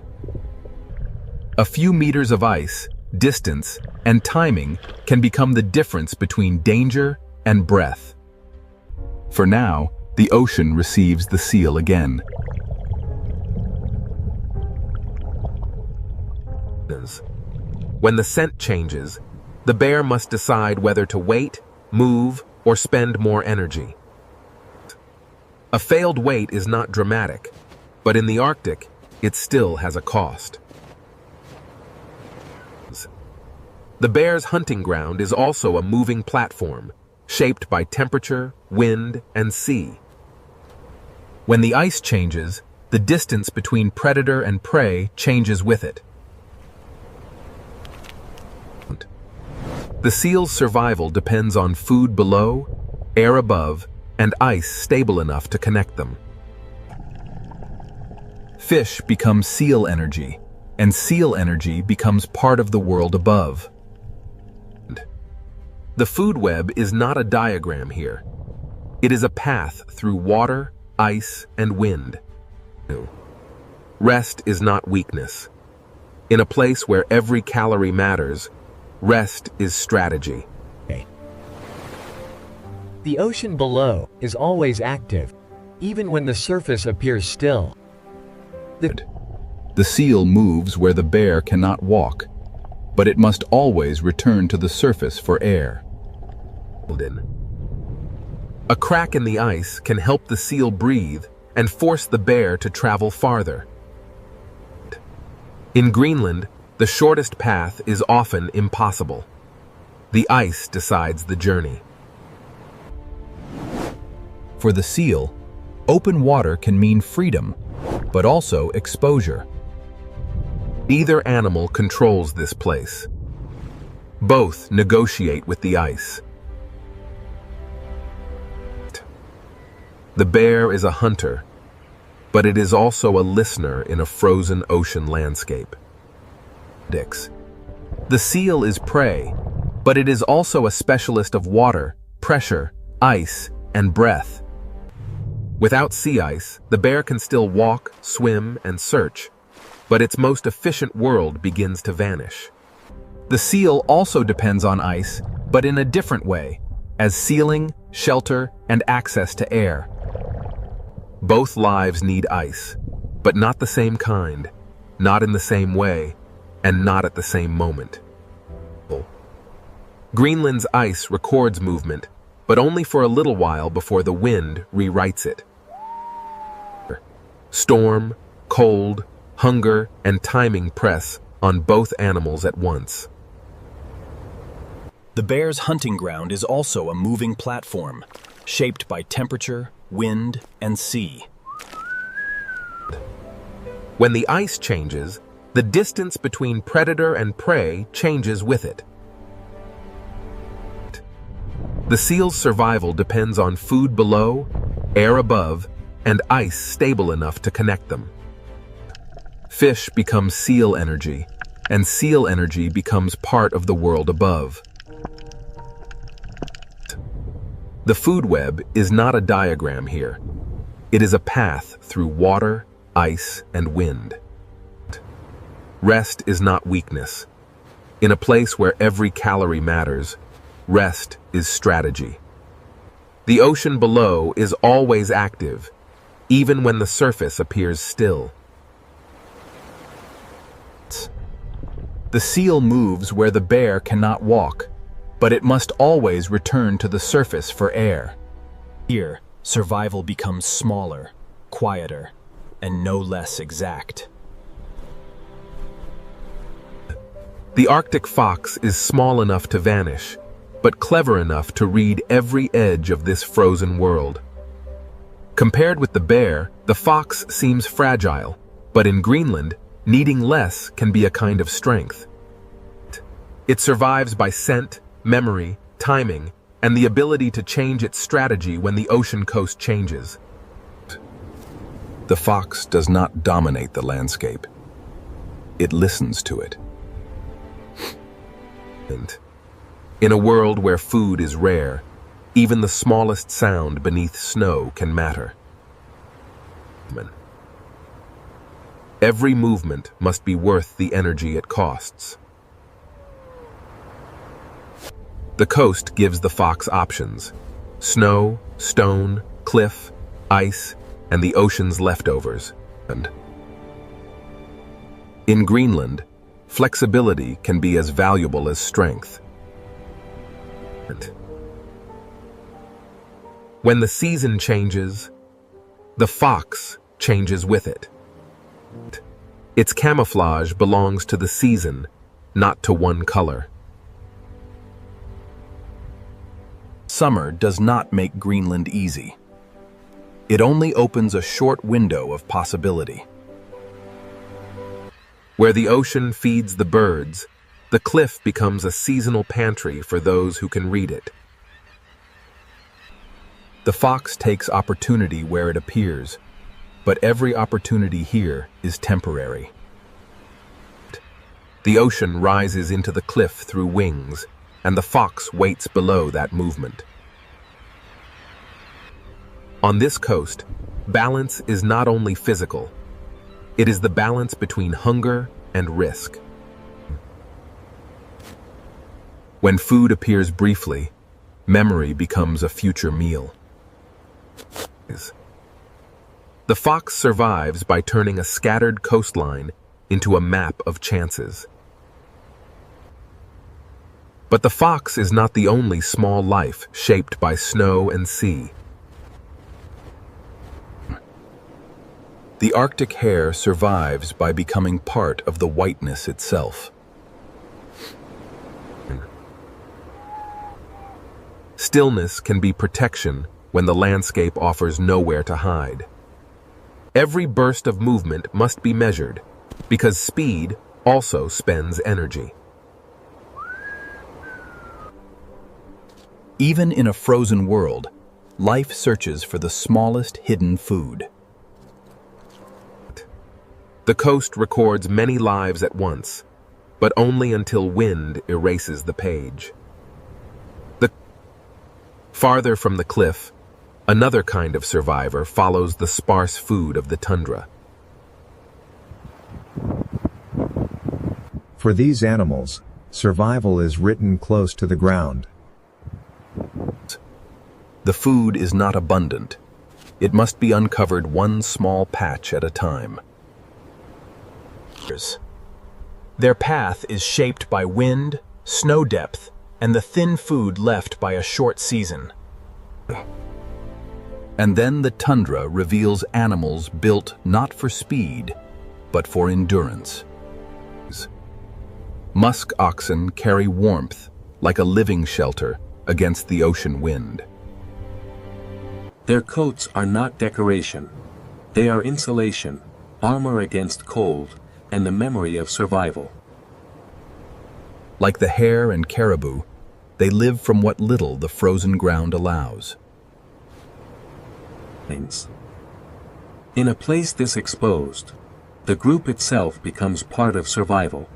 A few meters of ice, distance, and timing can become the difference between danger and breath. For now, the ocean receives the seal again. When the scent changes, the bear must decide whether to wait, move, or spend more energy. A failed wait is not dramatic, but in the Arctic, it still has a cost. The bear's hunting ground is also a moving platform, shaped by temperature, wind, and sea. When the ice changes, the distance between predator and prey changes with it. The seal's survival depends on food below, air above, and ice stable enough to connect them. Fish become seal energy, and seal energy becomes part of the world above. The food web is not a diagram here. It is a path through water, ice, and wind. Rest is not weakness. In a place where every calorie matters, rest is strategy. The ocean below is always active, even when the surface appears still. The seal moves where the bear cannot walk, but it must always return to the surface for air. A crack in the ice can help the seal breathe and force the bear to travel farther. In Greenland, the shortest path is often impossible. The ice decides the journey. For the seal, open water can mean freedom, but also exposure. Neither animal controls this place. Both negotiate with the ice. The bear is a hunter, but it is also a listener in a frozen ocean landscape. The seal is prey, but it is also a specialist of water, pressure, ice, and breath. Without sea ice, the bear can still walk, swim, and search, but its most efficient world begins to vanish. The seal also depends on ice, but in a different way, as sealing, shelter, and access to air. Both lives need ice, but not the same kind, not in the same way, and not at the same moment. Greenland's ice records movement, but only for a little while before the wind rewrites it. Storm, cold, hunger, and timing press on both animals at once. The bear's hunting ground is also a moving platform, shaped by temperature, wind, and sea. When the ice changes, the distance between predator and prey changes with it. The seal's survival depends on food below, air above, and ice stable enough to connect them. Fish becomes seal energy, and seal energy becomes part of the world above. The food web is not a diagram here. It is a path through water, ice, and wind. Rest is not weakness. In a place where every calorie matters, rest is strategy. The ocean below is always active, even when the surface appears still. The seal moves where the bear cannot walk, but it must always return to the surface for air. Here, survival becomes smaller, quieter, and no less exact. The Arctic fox is small enough to vanish, but clever enough to read every edge of this frozen world. Compared with the bear, the fox seems fragile, but in Greenland, needing less can be a kind of strength. It survives by scent, memory, timing, and the ability to change its strategy when the ocean coast changes. The fox does not dominate the landscape. It listens to it. In a world where food is rare, even the smallest sound beneath snow can matter. Every movement must be worth the energy it costs. The coast gives the fox options: snow, stone, cliff, ice, and the ocean's leftovers. And in Greenland, flexibility can be as valuable as strength. When the season changes, the fox changes with it. Its camouflage belongs to the season, not to one color. Summer does not make Greenland easy. It only opens a short window of possibility. Where the ocean feeds the birds, the cliff becomes a seasonal pantry for those who can read it. The fox takes opportunity where it appears, but every opportunity here is temporary. The ocean rises into the cliff through wings, and the fox waits below that movement. On this coast, balance is not only physical, it is the balance between hunger and risk. When food appears briefly, memory becomes a future meal. The fox survives by turning a scattered coastline into a map of chances. But the fox is not the only small life shaped by snow and sea. The Arctic hare survives by becoming part of the whiteness itself. Stillness can be protection when the landscape offers nowhere to hide. Every burst of movement must be measured, because speed also spends energy. Even in a frozen world, life searches for the smallest hidden food. The coast records many lives at once, but only until wind erases the page. Farther from the cliff, another kind of survivor follows the sparse food of the tundra. For these animals, Survival is written close to the ground. The food is not abundant. It must be uncovered one small patch at a time. Their path is shaped by wind, snow depth, and the thin food left by a short season. And then the tundra reveals animals built not for speed, but for endurance. Musk oxen carry warmth like a living shelter against the ocean wind. Their coats are not decoration. They are insulation, armor against cold, and the memory of survival. Like the hare and caribou, they live from what little the frozen ground allows. In a place this exposed, the group itself becomes part of survival.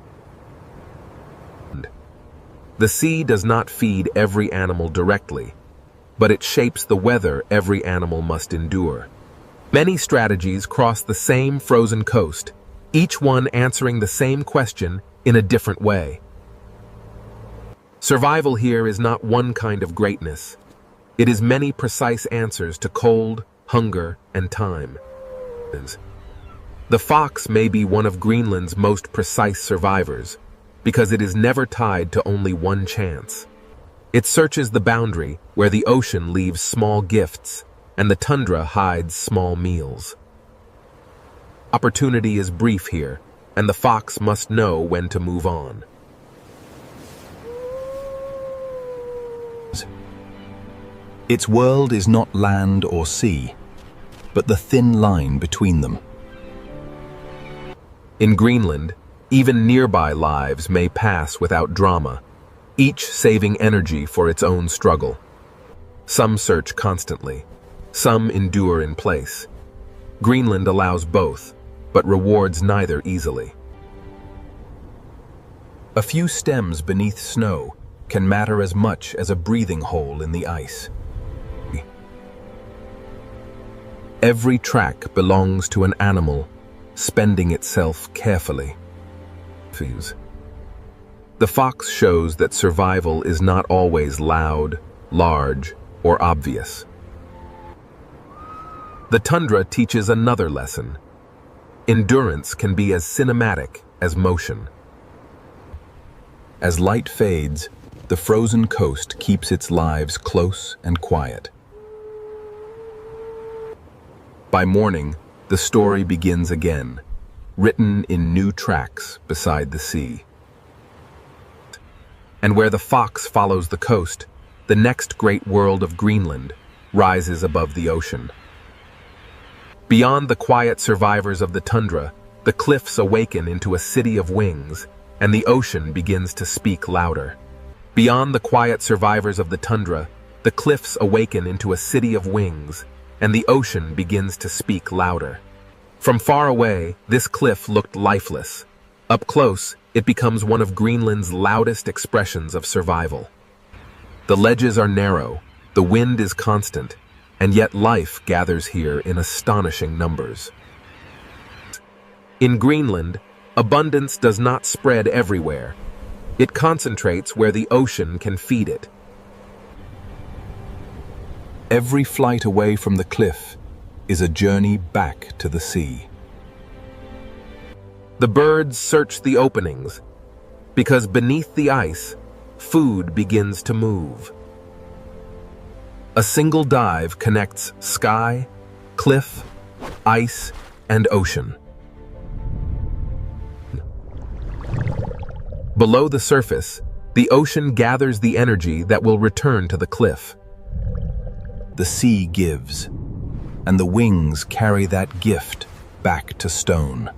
The sea does not feed every animal directly, but it shapes the weather every animal must endure. Many strategies cross the same frozen coast, each one answering the same question in a different way. Survival here is not one kind of greatness. It is many precise answers to cold, hunger, and time. The fox may be one of Greenland's most precise survivors, because it is never tied to only one chance. It searches the boundary where the ocean leaves small gifts and the tundra hides small meals. Opportunity is brief here, and the fox must know when to move on. Its world is not land or sea, but the thin line between them. In Greenland, even nearby lives may pass without drama, each saving energy for its own struggle. Some search constantly, some endure in place. Greenland allows both, but rewards neither easily. A few stems beneath snow can matter as much as a breathing hole in the ice. Every track belongs to an animal, spending itself carefully. The fox shows that survival is not always loud, large, or obvious. The tundra teaches another lesson. Endurance can be as cinematic as motion. As light fades, the frozen coast keeps its lives close and quiet. By morning, the story begins again, written in new tracks beside the sea. And where the fox follows the coast, the next great world of Greenland rises above the ocean. Beyond the quiet survivors of the tundra, the cliffs awaken into a city of wings, and the ocean begins to speak louder. Beyond the quiet survivors of the tundra, the cliffs awaken into a city of wings, and the ocean begins to speak louder. From far away, this cliff looked lifeless. Up close, it becomes one of Greenland's loudest expressions of survival. The ledges are narrow, the wind is constant, and yet life gathers here in astonishing numbers. In Greenland, abundance does not spread everywhere. It concentrates where the ocean can feed it. Every flight away from the cliff is a journey back to the sea. The birds search the openings, because beneath the ice, food begins to move. A single dive connects sky, cliff, ice, and ocean. Below the surface, the ocean gathers the energy that will return to the cliff. The sea gives, and the wings carry that gift back to stone.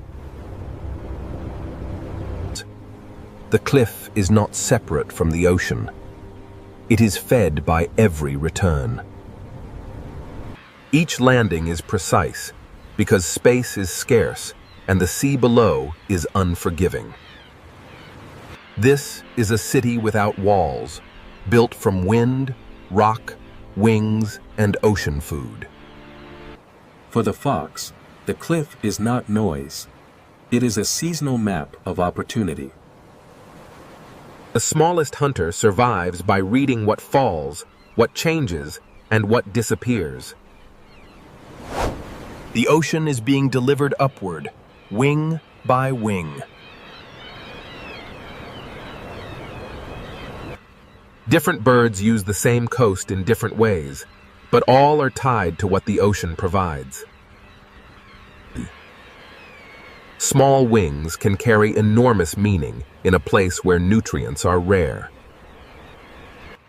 The cliff is not separate from the ocean. It is fed by every return. Each landing is precise, because space is scarce and the sea below is unforgiving. This is a city without walls, built from wind, rock, wings, and ocean food. For the fox, the cliff is not noise. It is a seasonal map of opportunity. The smallest hunter survives by reading what falls, what changes, and what disappears. The ocean is being delivered upward, wing by wing. Different birds use the same coast in different ways, but all are tied to what the ocean provides. Small wings can carry enormous meaning in a place where nutrients are rare.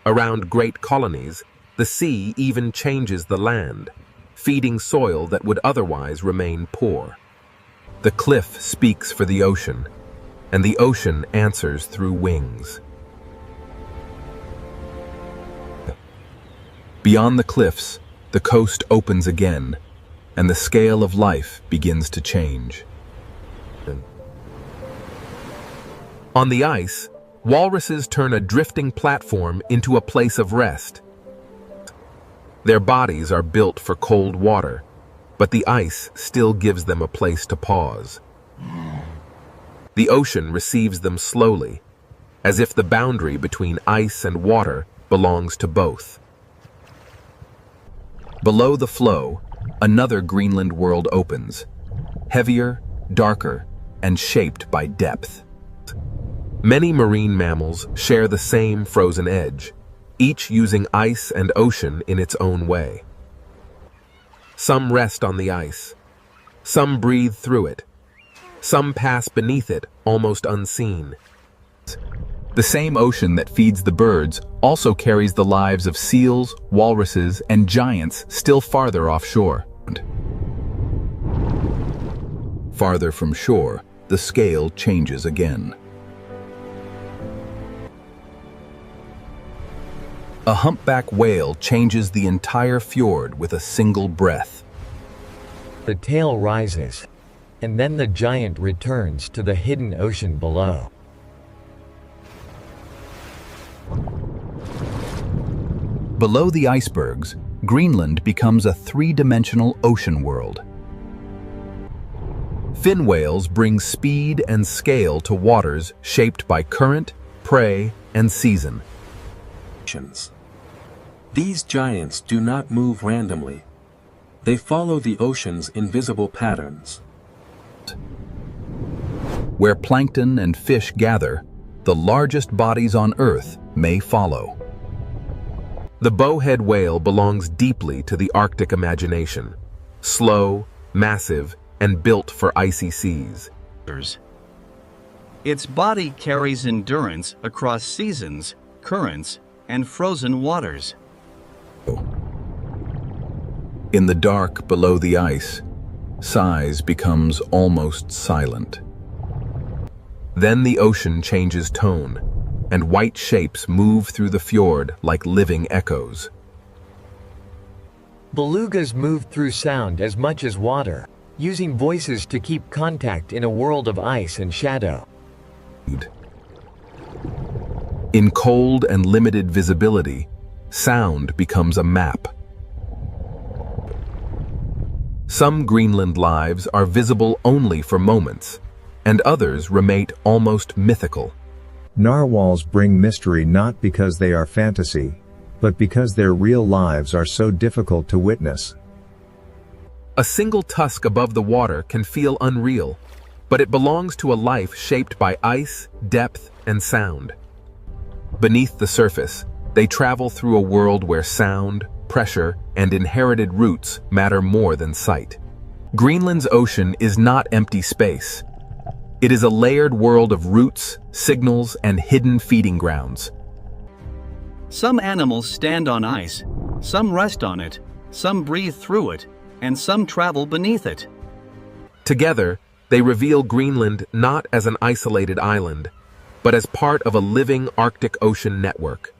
Around great colonies, the sea even changes the land, feeding soil that would otherwise remain poor. The cliff speaks for the ocean, and the ocean answers through wings. Beyond the cliffs, the coast opens again, and the scale of life begins to change. On the ice, walruses turn a drifting platform into a place of rest. Their bodies are built for cold water, but the ice still gives them a place to pause. The ocean receives them slowly, as if the boundary between ice and water belongs to both. Below the flow, another Greenland world opens, heavier, darker, and shaped by depth. Many marine mammals share the same frozen edge, each using ice and ocean in its own way. Some rest on the ice, some breathe through it, some pass beneath it almost unseen. The same ocean that feeds the birds also carries the lives of seals, walruses, and giants still farther offshore. Farther from shore, the scale changes again. A humpback whale changes the entire fjord with a single breath. The tail rises, and then the giant returns to the hidden ocean below. Below the icebergs, Greenland becomes a three-dimensional ocean world. Fin whales bring speed and scale to waters shaped by current, prey, and season. These giants do not move randomly. They follow the ocean's invisible patterns. Where plankton and fish gather, the largest bodies on Earth may follow. The bowhead whale belongs deeply to the Arctic imagination, slow, massive, and built for icy seas. Its body carries endurance across seasons, currents, and frozen waters. In the dark below the ice, size becomes almost silent. Then the ocean changes tone, and white shapes move through the fjord like living echoes. Belugas move through sound as much as water, using voices to keep contact in a world of ice and shadow. In cold and limited visibility, sound becomes a map. Some Greenland lives are visible only for moments, and others remain almost mythical. Narwhals bring mystery not because they are fantasy, but because their real lives are so difficult to witness. A single tusk above the water can feel unreal, but it belongs to a life shaped by ice, depth, and sound. Beneath the surface, they travel through a world where sound, pressure, and inherited roots matter more than sight. Greenland's ocean is not empty space. It is a layered world of roots, signals, and hidden feeding grounds. Some animals stand on ice, some rest on it, some breathe through it, and some travel beneath it. Together, they reveal Greenland not as an isolated island, but as part of a living Arctic Ocean network.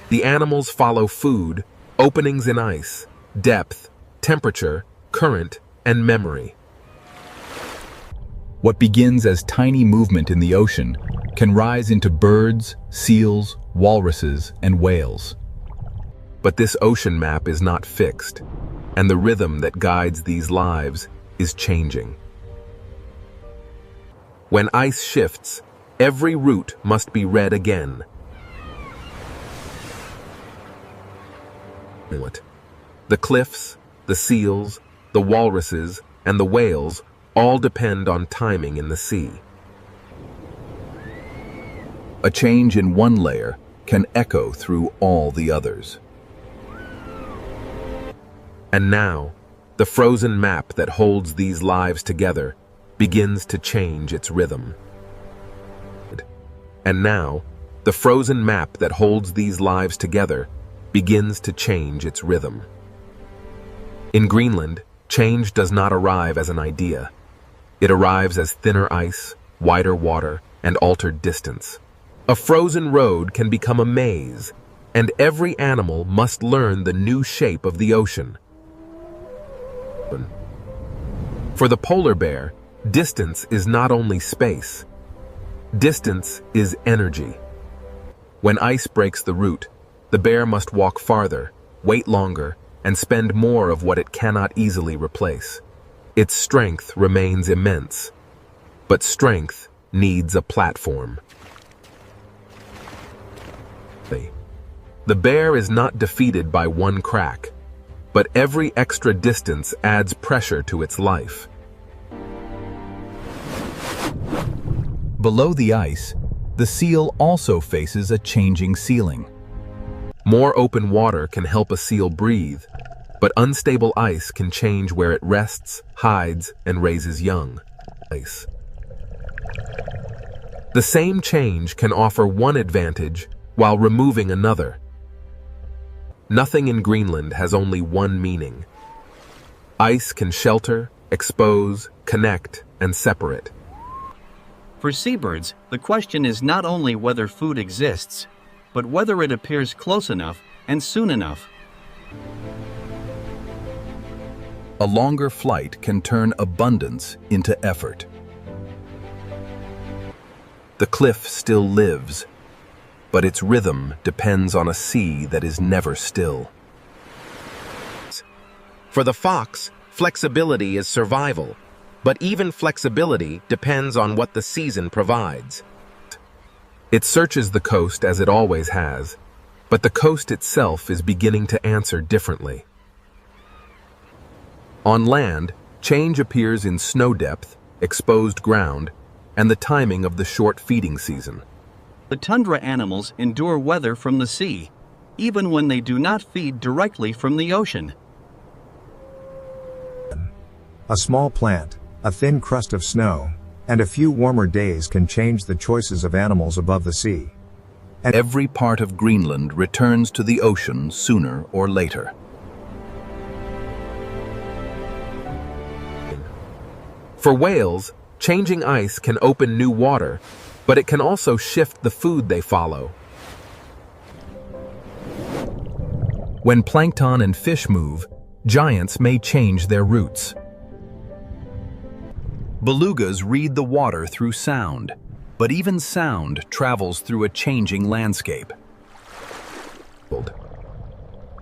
The animals follow food, openings in ice, depth, temperature, current, and memory. What begins as tiny movement in the ocean can rise into birds, seals, walruses, and whales. But this ocean map is not fixed, and the rhythm that guides these lives is changing. When ice shifts, Every root must be read again. The cliffs, the seals, the walruses, and the whales all depend on timing in the sea. A change in one layer can echo through all the others. And now, the frozen map that holds these lives together begins to change its rhythm. And now, the frozen map that holds these lives together begins to change its rhythm. In Greenland, change does not arrive as an idea. It arrives as thinner ice, wider water, and altered distance. A frozen road can become a maze, and every animal must learn the new shape of the ocean. For the polar bear, distance is not only space. Distance is energy. When ice breaks the route, the bear must walk farther, wait longer, and spend more of what it cannot easily replace. Its strength remains immense, but strength needs a platform. The bear is not defeated by one crack, but every extra distance adds pressure to its life. Below the ice, the seal also faces a changing ceiling. More open water can help a seal breathe, but unstable ice can change where it rests, hides, and raises young. The same change can offer one advantage while removing another. Nothing in Greenland has only one meaning. Ice can shelter, expose, connect, and separate. For seabirds, the question is not only whether food exists, but whether it appears close enough and soon enough. A longer flight can turn abundance into effort. The cliff still lives, but its rhythm depends on a sea that is never still. For the fox, flexibility is survival, but even flexibility depends on what the season provides. It searches the coast as it always has, but the coast itself is beginning to answer differently. On land, change appears in snow depth, exposed ground, and the timing of the short feeding season. The tundra animals endure weather from the sea, even when they do not feed directly from the ocean. A small plant, a thin crust of snow, and a few warmer days can change the choices of animals above the sea. And every part of Greenland returns to the ocean sooner or later. For whales, changing ice can open new water, but it can also shift the food they follow. When plankton and fish move, giants may change their routes. Belugas read the water through sound, but even sound travels through a changing landscape.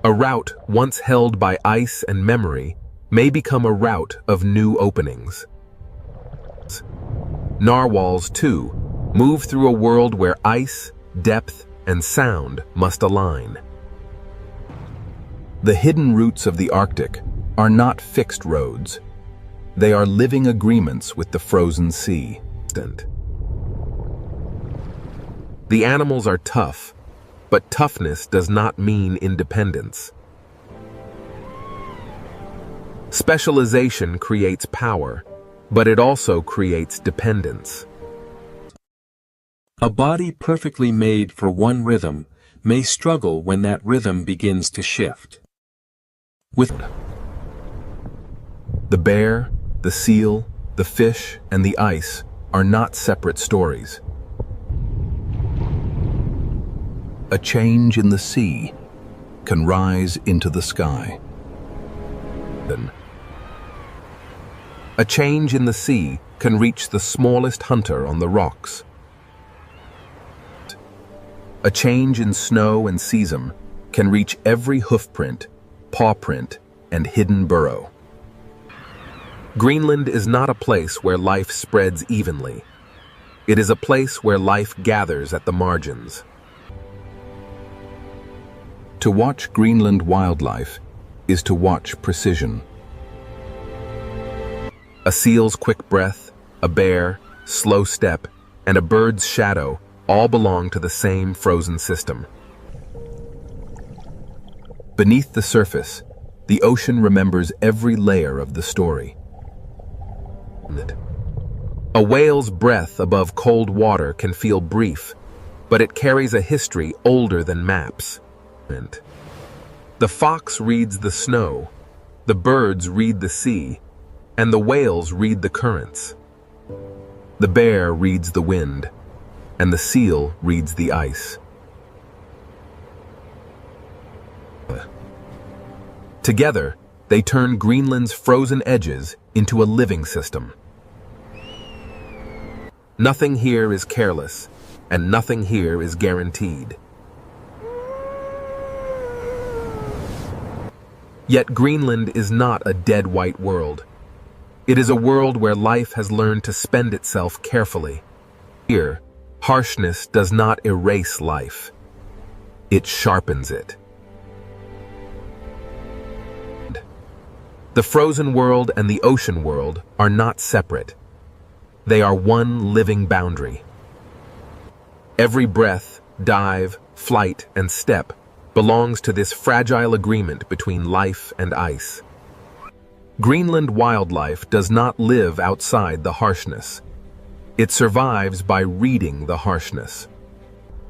A route once held by ice and memory may become a route of new openings. Narwhals, too, move through a world where ice, depth, and sound must align. The hidden routes of the Arctic are not fixed roads. They are living agreements with the frozen sea. The animals are tough, but toughness does not mean independence. Specialization creates power, but it also creates dependence. A body perfectly made for one rhythm may struggle when that rhythm begins to shift. The bear, the seal, the fish, and the ice are not separate stories. A change in the sea can rise into the sky. A change in the sea can reach the smallest hunter on the rocks. A change in snow and sesame can reach every hoofprint, pawprint, and hidden burrow. Greenland is not a place where life spreads evenly. It is a place where life gathers at the margins. To watch Greenland wildlife is to watch precision. A seal's quick breath, a bear, slow step, and a bird's shadow all belong to the same frozen system. Beneath the surface, the ocean remembers every layer of the story. A whale's breath above cold water can feel brief, but it carries a history older than maps. The fox reads the snow, the birds read the sea, and the whales read the currents. The bear reads the wind, and the seal reads the ice. Together, they turn Greenland's frozen edges into a living system. Nothing here is careless, and nothing here is guaranteed. Yet Greenland is not a dead white world. It is a world where life has learned to spend itself carefully. Here, harshness does not erase life. It sharpens it. The frozen world and the ocean world are not separate. They are one living boundary. Every breath, dive, flight, and step belongs to this fragile agreement between life and ice. Greenland wildlife does not live outside the harshness. It survives by reading the harshness.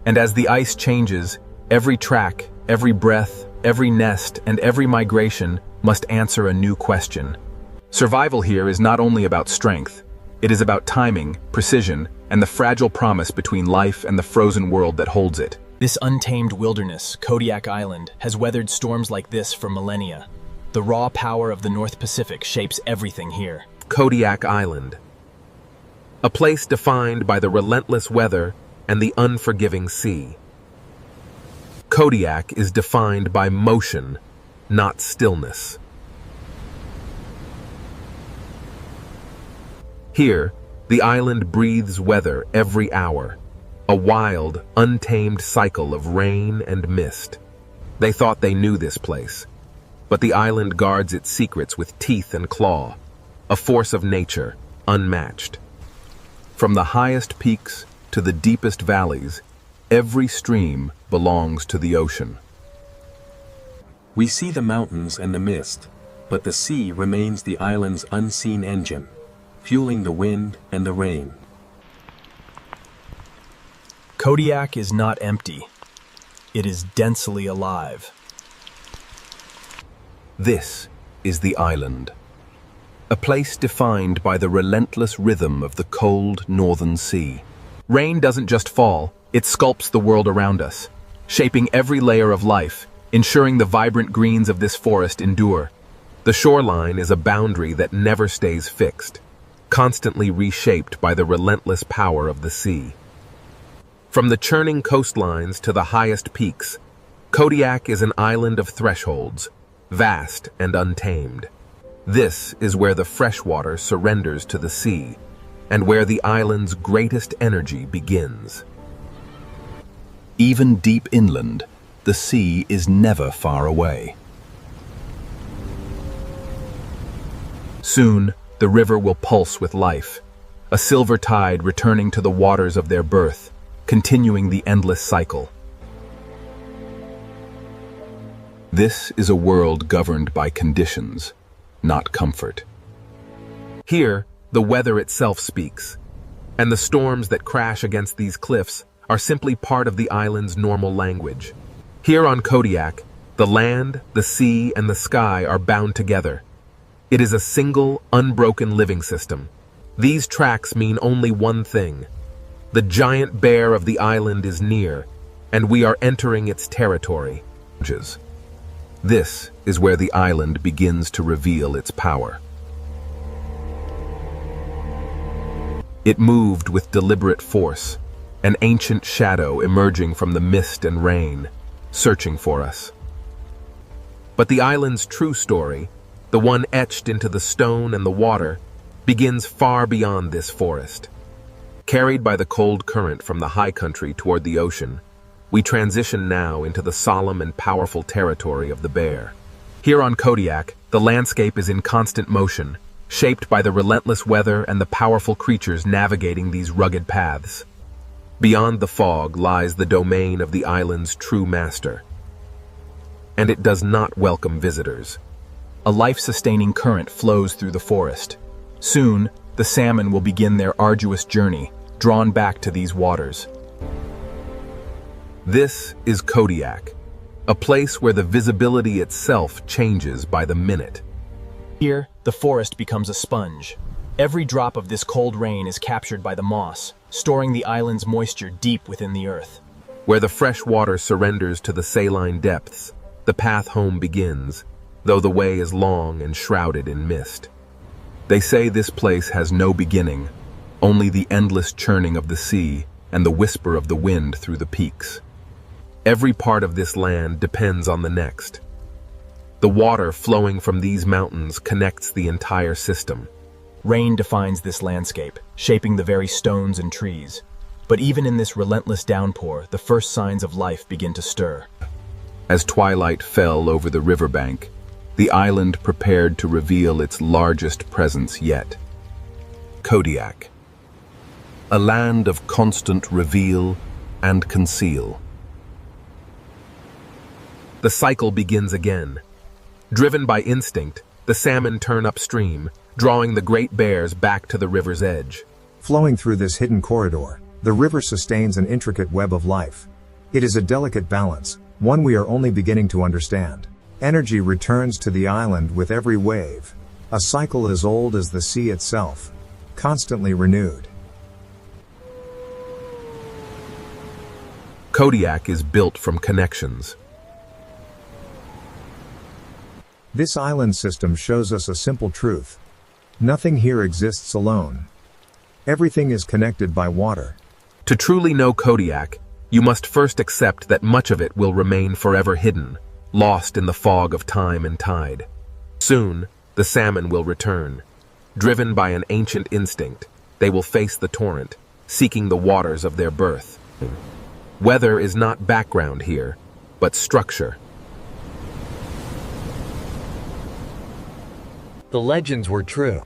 And as the ice changes, every track, every breath, every nest, and every migration must answer a new question. Survival here is not only about strength, it is about timing, precision, and the fragile promise between life and the frozen world that holds it. This untamed wilderness, Kodiak Island, has weathered storms like this for millennia. The raw power of the North Pacific shapes everything here. Kodiak Island. A place defined by the relentless weather and the unforgiving sea. Kodiak is defined by motion, not stillness. Here, the island breathes weather every hour. A wild, untamed cycle of rain and mist. They thought they knew this place, but the island guards its secrets with teeth and claw, a force of nature, unmatched. From the highest peaks to the deepest valleys, every stream belongs to the ocean. We see the mountains and the mist, but the sea remains the island's unseen engine, fueling the wind and the rain. Kodiak is not empty. It is densely alive. This is the island. A place defined by the relentless rhythm of the cold northern sea. Rain doesn't just fall, it sculpts the world around us, shaping every layer of life, ensuring the vibrant greens of this forest endure. The shoreline is a boundary that never stays fixed, constantly reshaped by the relentless power of the sea. From the churning coastlines to the highest peaks, Kodiak is an island of thresholds, vast and untamed. This is where the freshwater surrenders to the sea, and where the island's greatest energy begins. Even deep inland, the sea is never far away. Soon, the river will pulse with life, a silver tide returning to the waters of their birth, continuing the endless cycle. This is a world governed by conditions, not comfort. Here, the weather itself speaks, and the storms that crash against these cliffs are simply part of the island's normal language. Here on Kodiak, the land, the sea, and the sky are bound together. It is a single, unbroken living system. These tracks mean only one thing. The giant bear of the island is near, and we are entering its territory. This is where the island begins to reveal its power. It moved with deliberate force, an ancient shadow emerging from the mist and rain, searching for us. But the island's true story, the one etched into the stone and the water, begins far beyond this forest. Carried by the cold current from the high country toward the ocean, we transition now into the solemn and powerful territory of the bear. Here on Kodiak, the landscape is in constant motion, shaped by the relentless weather and the powerful creatures navigating these rugged paths. Beyond the fog lies the domain of the island's true master, and it does not welcome visitors. A life-sustaining current flows through the forest. Soon, the salmon will begin their arduous journey, drawn back to these waters. This is Kodiak, a place where the visibility itself changes by the minute. Here, the forest becomes a sponge. Every drop of this cold rain is captured by the moss, storing the island's moisture deep within the earth. Where the fresh water surrenders to the saline depths, the path home begins, though the way is long and shrouded in mist. They say this place has no beginning, only the endless churning of the sea and the whisper of the wind through the peaks. Every part of this land depends on the next. The water flowing from these mountains connects the entire system. Rain defines this landscape, shaping the very stones and trees. But even in this relentless downpour, the first signs of life begin to stir. As twilight fell over the riverbank, the island prepared to reveal its largest presence yet. Kodiak, a land of constant reveal and conceal. The cycle begins again. Driven by instinct, the salmon turn upstream, drawing the great bears back to the river's edge. Flowing through this hidden corridor, the river sustains an intricate web of life. It is a delicate balance, one we are only beginning to understand. Energy returns to the island with every wave, a cycle as old as the sea itself, constantly renewed. Kodiak is built from connections. This island system shows us a simple truth. Nothing here exists alone. Everything is connected by water. To truly know Kodiak, you must first accept that much of it will remain forever hidden, lost in the fog of time and tide. Soon, the salmon will return. Driven by an ancient instinct, they will face the torrent, seeking the waters of their birth. Weather is not background here, but structure. The legends were true.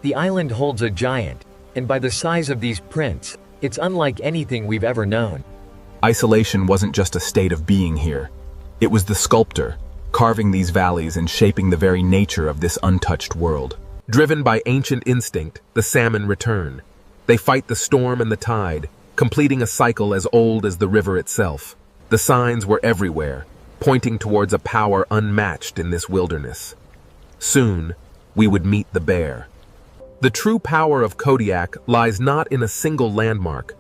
The island holds a giant, and by the size of these prints, it's unlike anything we've ever known. Isolation wasn't just a state of being here. It was the sculptor, carving these valleys and shaping the very nature of this untouched world. Driven by ancient instinct, the salmon return. They fight the storm and the tide, completing a cycle as old as the river itself. The signs were everywhere, pointing towards a power unmatched in this wilderness. Soon, we would meet the bear. The true power of Kodiak lies not in a single landmark,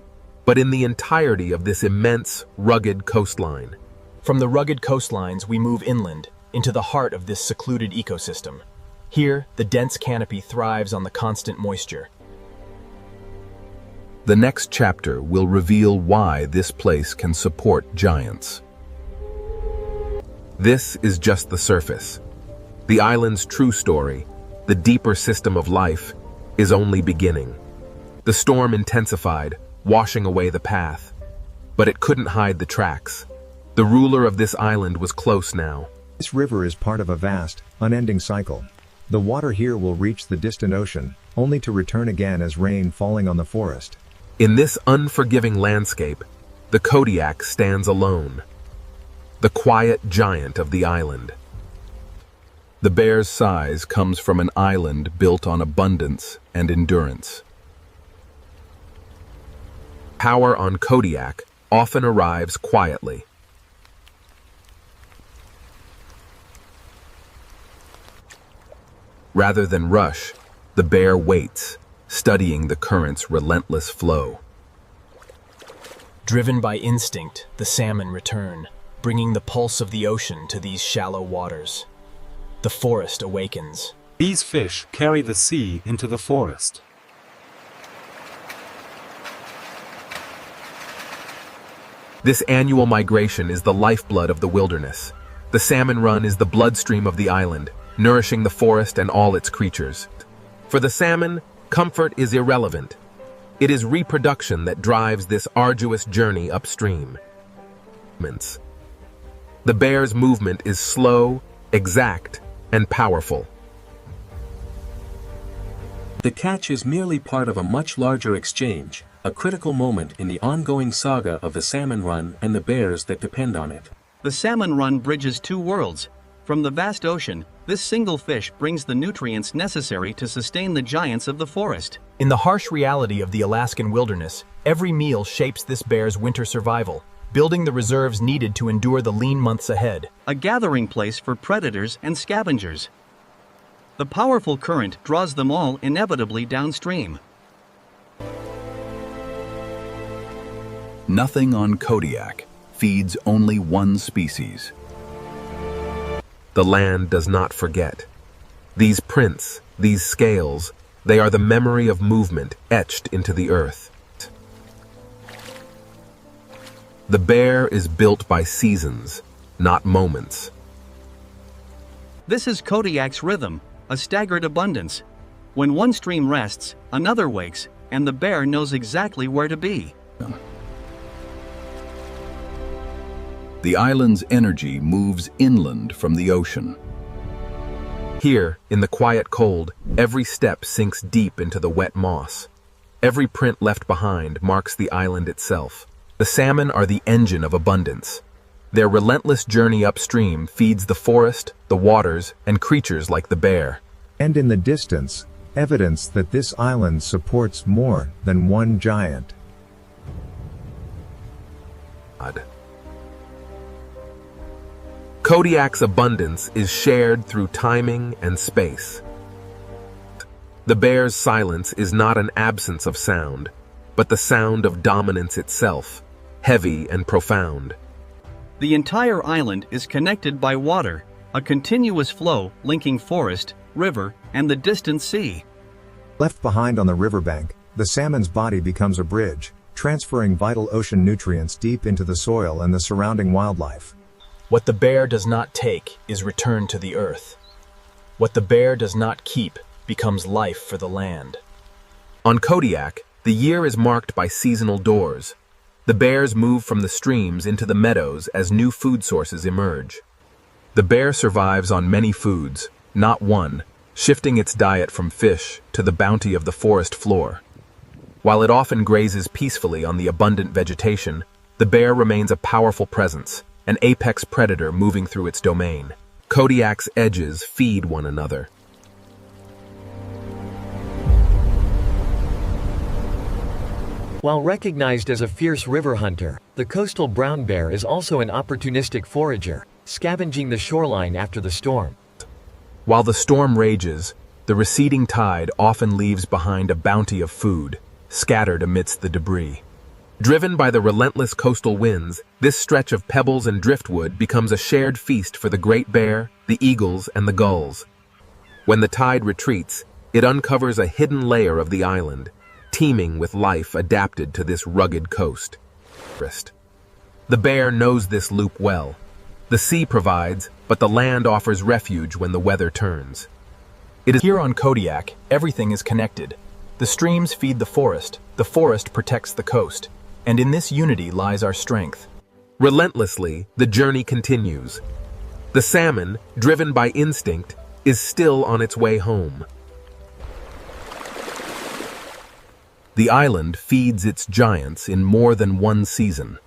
but in the entirety of this immense, rugged coastline. From the rugged coastlines, we move inland, into the heart of this secluded ecosystem. Here, the dense canopy thrives on the constant moisture. The next chapter will reveal why this place can support giants. This is just the surface. The island's true story, the deeper system of life, is only beginning. The storm intensified, washing away the path. But it couldn't hide the tracks. The ruler of this island was close now. This river is part of a vast, unending cycle. The water here will reach the distant ocean, only to return again as rain falling on the forest. In this unforgiving landscape, the Kodiak stands alone. The quiet giant of the island. The bear's size comes from an island built on abundance and endurance. Power on Kodiak often arrives quietly. Rather than rush, the bear waits, studying the current's relentless flow. Driven by instinct, the salmon return, bringing the pulse of the ocean to these shallow waters. The forest awakens. These fish carry the sea into the forest. This annual migration is the lifeblood of the wilderness. The salmon run is the bloodstream of the island, nourishing the forest and all its creatures. For the salmon, comfort is irrelevant. It is reproduction that drives this arduous journey upstream. The bear's movement is slow, exact, and powerful. The catch is merely part of a much larger exchange, a critical moment in the ongoing saga of the salmon run and the bears that depend on it. The salmon run bridges two worlds. From the vast ocean, this single fish brings the nutrients necessary to sustain the giants of the forest. In the harsh reality of the Alaskan wilderness, every meal shapes this bear's winter survival, building the reserves needed to endure the lean months ahead. A gathering place for predators and scavengers. The powerful current draws them all inevitably downstream. Nothing on Kodiak feeds only one species. The land does not forget. These prints, these scales, they are the memory of movement etched into the earth. The bear is built by seasons, not moments. This is Kodiak's rhythm, a staggered abundance. When one stream rests, another wakes, and the bear knows exactly where to be. The island's energy moves inland from the ocean. Here, in the quiet cold, every step sinks deep into the wet moss. Every print left behind marks the island itself. The salmon are the engine of abundance. Their relentless journey upstream feeds the forest, the waters, and creatures like the bear. And in the distance, evidence that this island supports more than one giant. Kodiak's abundance is shared through timing and space. The bear's silence is not an absence of sound, but the sound of dominance itself, heavy and profound. The entire island is connected by water, a continuous flow linking forest, river, and the distant sea. Left behind on the riverbank, the salmon's body becomes a bridge, transferring vital ocean nutrients deep into the soil and the surrounding wildlife. What the bear does not take is returned to the earth. What the bear does not keep becomes life for the land. On Kodiak, the year is marked by seasonal doors. The bears move from the streams into the meadows as new food sources emerge. The bear survives on many foods, not one, shifting its diet from fish to the bounty of the forest floor. While it often grazes peacefully on the abundant vegetation, the bear remains a powerful presence, an apex predator moving through its domain. Kodiak's edges feed one another. While recognized as a fierce river hunter, the coastal brown bear is also an opportunistic forager, scavenging the shoreline after the storm. While the storm rages, the receding tide often leaves behind a bounty of food, scattered amidst the debris. Driven by the relentless coastal winds, this stretch of pebbles and driftwood becomes a shared feast for the great bear, the eagles, and the gulls. When the tide retreats, it uncovers a hidden layer of the island, teeming with life adapted to this rugged coast. The bear knows this loop well. The sea provides, but the land offers refuge when the weather turns. It is here on Kodiak, everything is connected. The streams feed the forest protects the coast, and in this unity lies our strength. Relentlessly, the journey continues. The salmon, driven by instinct, is still on its way home. The island feeds its giants in more than one season.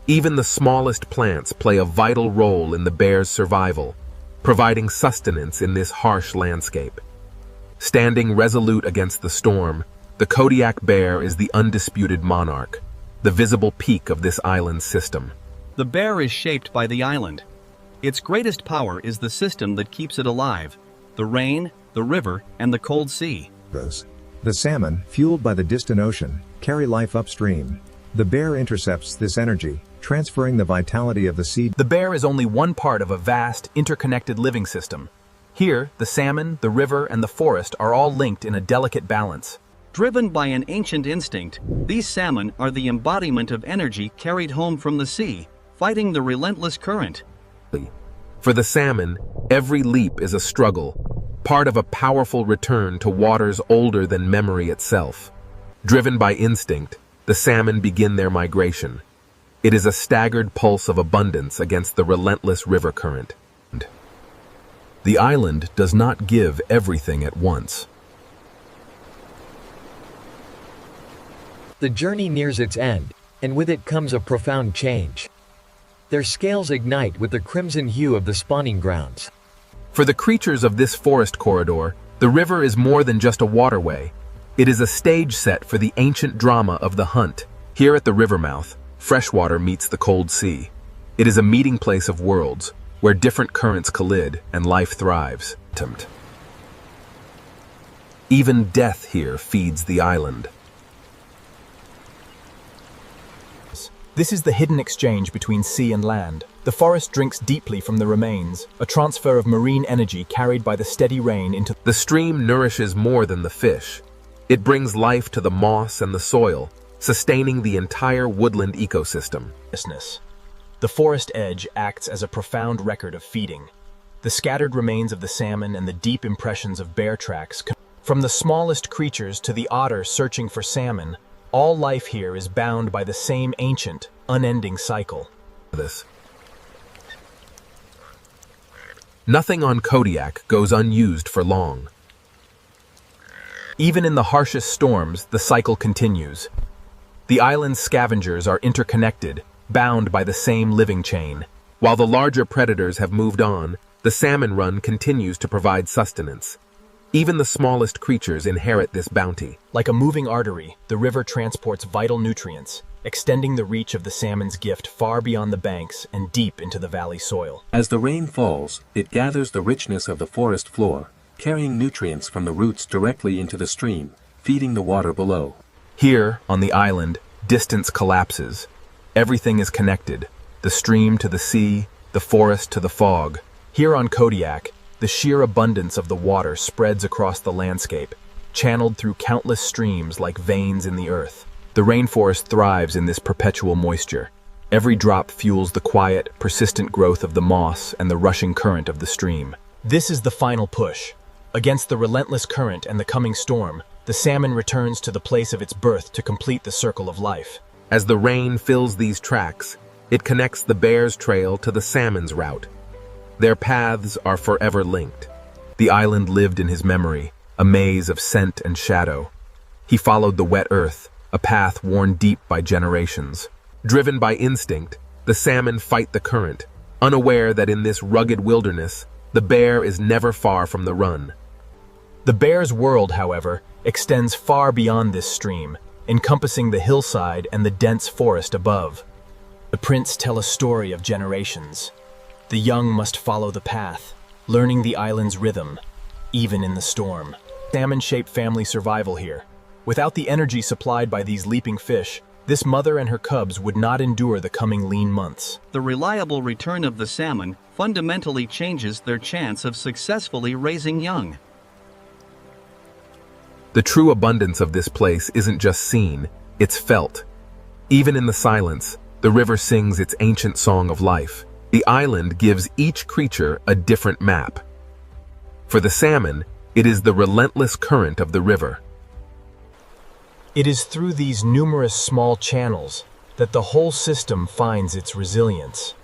Even the smallest plants play a vital role in the bear's survival, providing sustenance in this harsh landscape. Standing resolute against the storm, the Kodiak bear is the undisputed monarch, the visible peak of this island system. The bear is shaped by the island. Its greatest power is the system that keeps it alive: the rain, the river, and the cold sea. The salmon, fueled by the distant ocean, carry life upstream. The bear intercepts this energy, transferring the vitality of the sea. The bear is only one part of a vast, interconnected living system. Here, the salmon, the river, and the forest are all linked in a delicate balance. Driven by an ancient instinct, these salmon are the embodiment of energy carried home from the sea, fighting the relentless current. For the salmon, every leap is a struggle. part of a powerful return to waters older than memory itself. Driven by instinct, the salmon begin their migration. It is a staggered pulse of abundance against the relentless river current. The island does not give everything at once. The journey nears its end, and with it comes a profound change. Their scales ignite with the crimson hue of the spawning grounds. For the creatures of this forest corridor, the river is more than just a waterway. It is a stage set for the ancient drama of the hunt. Here at the river mouth, freshwater meets the cold sea. It is a meeting place of worlds, where different currents collide and life thrives. Even death here feeds the island. This is the hidden exchange between sea and land. The forest drinks deeply from the remains, a transfer of marine energy carried by the steady rain into... The stream nourishes more than the fish. It brings life to the moss and the soil, sustaining the entire woodland ecosystem. The forest edge acts as a profound record of feeding. The scattered remains of the salmon and the deep impressions of bear tracks. From the smallest creatures to the otter searching for salmon, all life here is bound by the same ancient, unending cycle. Nothing on Kodiak goes unused for long. Even in the harshest storms, the cycle continues. The island's scavengers are interconnected, bound by the same living chain. While the larger predators have moved on, the salmon run continues to provide sustenance. Even the smallest creatures inherit this bounty. Like a moving artery, the river transports vital nutrients, extending the reach of the salmon's gift far beyond the banks and deep into the valley soil. As the rain falls, it gathers the richness of the forest floor, carrying nutrients from the roots directly into the stream, feeding the water below. Here, on the island, distance collapses. Everything is connected, the stream to the sea, the forest to the fog. Here on Kodiak, the sheer abundance of the water spreads across the landscape, channeled through countless streams like veins in the earth. The rainforest thrives in this perpetual moisture. Every drop fuels the quiet, persistent growth of the moss and the rushing current of the stream. This is the final push. Against the relentless current and the coming storm, the salmon returns to the place of its birth to complete the circle of life. As the rain fills these tracks, it connects the bear's trail to the salmon's route. Their paths are forever linked. The island lived in his memory, a maze of scent and shadow. He followed the wet earth, a path worn deep by generations. Driven by instinct, the salmon fight the current, unaware that in this rugged wilderness, the bear is never far from the run. The bear's world, however, extends far beyond this stream, encompassing the hillside and the dense forest above. The prints tell a story of generations. The young must follow the path, learning the island's rhythm, even in the storm. Salmon-shaped family survival here. Without the energy supplied by these leaping fish, this mother and her cubs would not endure the coming lean months. The reliable return of the salmon fundamentally changes their chance of successfully raising young. The true abundance of this place isn't just seen, it's felt. Even in the silence, the river sings its ancient song of life. The island gives each creature a different map. For the salmon, it is the relentless current of the river. It is through these numerous small channels that the whole system finds its resilience.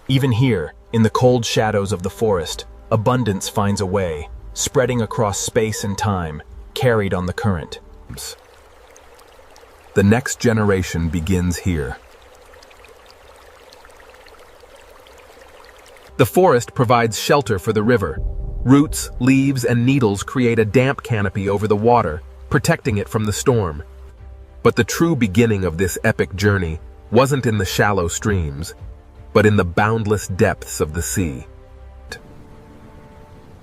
Even here, in the cold shadows of the forest, abundance finds a way, spreading across space and time, carried on the current. The next generation begins here. The forest provides shelter for the river. Roots, leaves, and needles create a damp canopy over the water, protecting it from the storm. But the true beginning of this epic journey wasn't in the shallow streams, but in the boundless depths of the sea.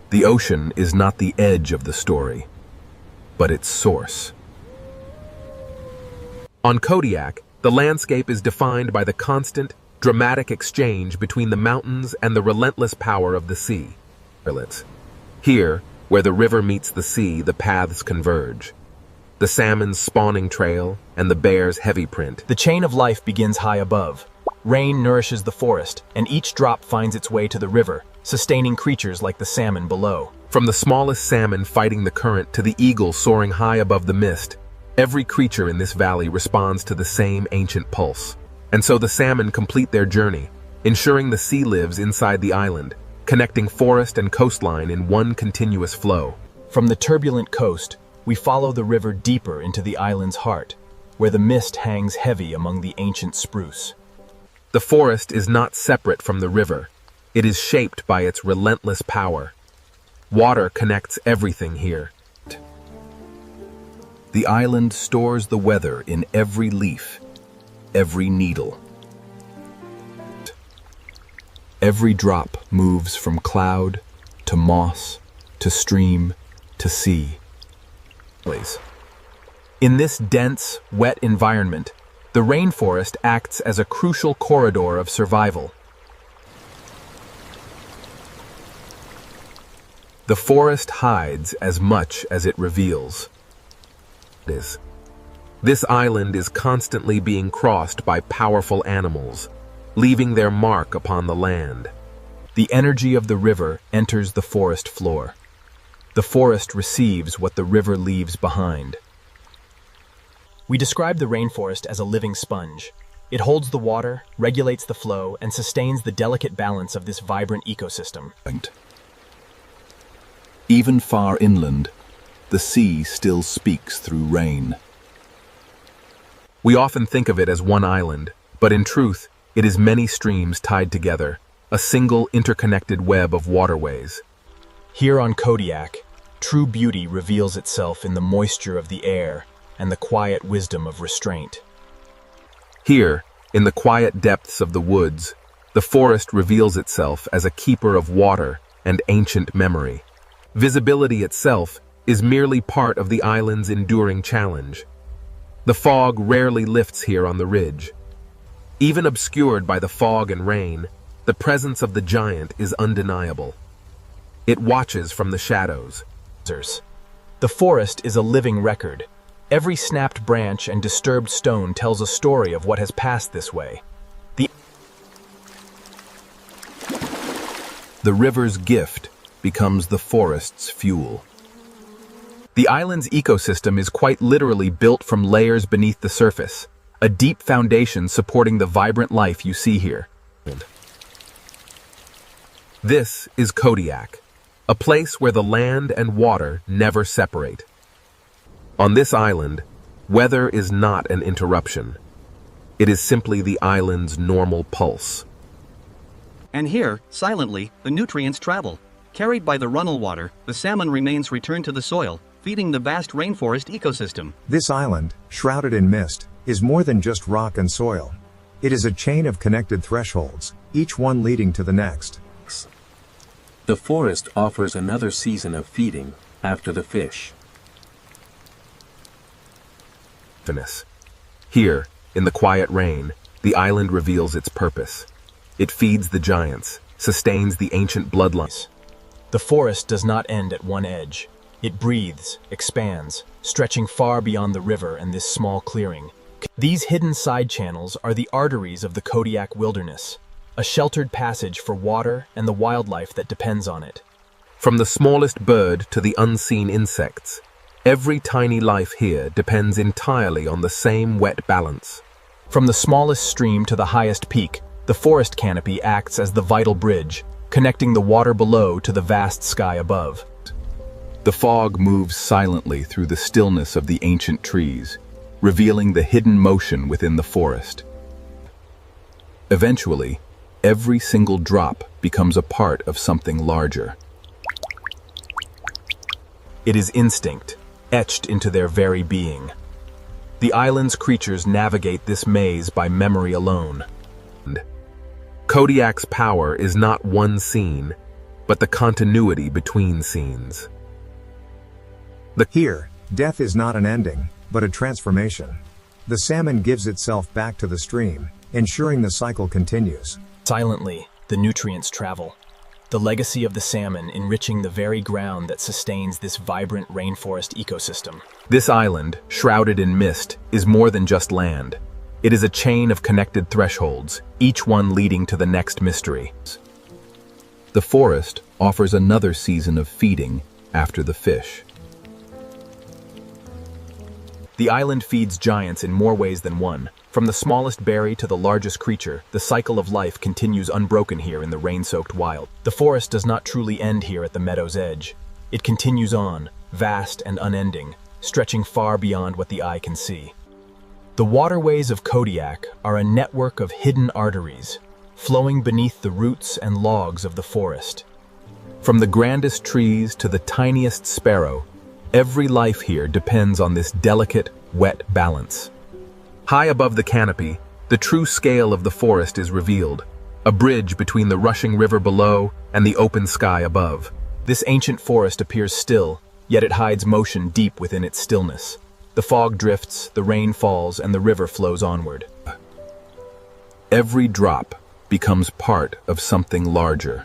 The ocean is not the edge of the story, but its source. On Kodiak, the landscape is defined by the constant, dramatic exchange between the mountains and the relentless power of the sea. Here, where the river meets the sea, the paths converge. The salmon's spawning trail and the bear's heavy print. The chain of life begins high above. Rain nourishes the forest, and each drop finds its way to the river, sustaining creatures like the salmon below. From the smallest salmon fighting the current to the eagle soaring high above the mist, every creature in this valley responds to the same ancient pulse. And so the salmon complete their journey, ensuring the sea lives inside the island, connecting forest and coastline in one continuous flow. From the turbulent coast, we follow the river deeper into the island's heart, where the mist hangs heavy among the ancient spruce. The forest is not separate from the river. It is shaped by its relentless power. Water connects everything here. The island stores the weather in every leaf, every needle. Every drop moves from cloud to moss to stream to sea. In this dense, wet environment, the rainforest acts as a crucial corridor of survival. The forest hides as much as it reveals. This island is constantly being crossed by powerful animals, leaving their mark upon the land. The energy of the river enters the forest floor. The forest receives what the river leaves behind. We describe the rainforest as a living sponge. It holds the water, regulates the flow, and sustains the delicate balance of this vibrant ecosystem. Even far inland, the sea still speaks through rain. We often think of it as one island, but in truth, it is many streams tied together, a single interconnected web of waterways. Here on Kodiak, true beauty reveals itself in the moisture of the air and the quiet wisdom of restraint. Here, in the quiet depths of the woods, the forest reveals itself as a keeper of water and ancient memory. Visibility itself is merely part of the island's enduring challenge. The fog rarely lifts here on the ridge. Even obscured by the fog and rain, the presence of the giant is undeniable. It watches from the shadows. The forest is a living record. Every snapped branch and disturbed stone tells a story of what has passed this way. The river's gift becomes the forest's fuel. The island's ecosystem is quite literally built from layers beneath the surface, a deep foundation supporting the vibrant life you see here. This is Kodiak, a place where the land and water never separate. On this island, weather is not an interruption. It is simply the island's normal pulse. And here, silently, the nutrients travel. Carried by the runnel water, the salmon remains returned to the soil, feeding the vast rainforest ecosystem. This island, shrouded in mist, is more than just rock and soil. It is a chain of connected thresholds, each one leading to the next. The forest offers another season of feeding after the fish. Here, in the quiet rain, the island reveals its purpose. It feeds the giants, sustains the ancient bloodlines. The forest does not end at one edge. It breathes, expands, stretching far beyond the river and this small clearing. These hidden side channels are the arteries of the Kodiak wilderness, a sheltered passage for water and the wildlife that depends on it. From the smallest bird to the unseen insects, every tiny life here depends entirely on the same wet balance. From the smallest stream to the highest peak, the forest canopy acts as the vital bridge, connecting the water below to the vast sky above. The fog moves silently through the stillness of the ancient trees, revealing the hidden motion within the forest. Eventually, every single drop becomes a part of something larger. It is instinct, etched into their very being. The island's creatures navigate this maze by memory alone. Kodiak's power is not one scene, but the continuity between scenes. Here, death is not an ending, but a transformation. The salmon gives itself back to the stream, ensuring the cycle continues. Silently, the nutrients travel. The legacy of the salmon enriching the very ground that sustains this vibrant rainforest ecosystem. This island, shrouded in mist, is more than just land. It is a chain of connected thresholds, each one leading to the next mystery. The forest offers another season of feeding after the fish. The island feeds giants in more ways than one. From the smallest berry to the largest creature, the cycle of life continues unbroken here in the rain-soaked wild. The forest does not truly end here at the meadow's edge. It continues on, vast and unending, stretching far beyond what the eye can see. The waterways of Kodiak are a network of hidden arteries, flowing beneath the roots and logs of the forest. From the grandest trees to the tiniest sparrow, every life here depends on this delicate, wet balance. High above the canopy, the true scale of the forest is revealed, a bridge between the rushing river below and the open sky above. This ancient forest appears still, yet it hides motion deep within its stillness. The fog drifts, the rain falls, and the river flows onward. Every drop becomes part of something larger.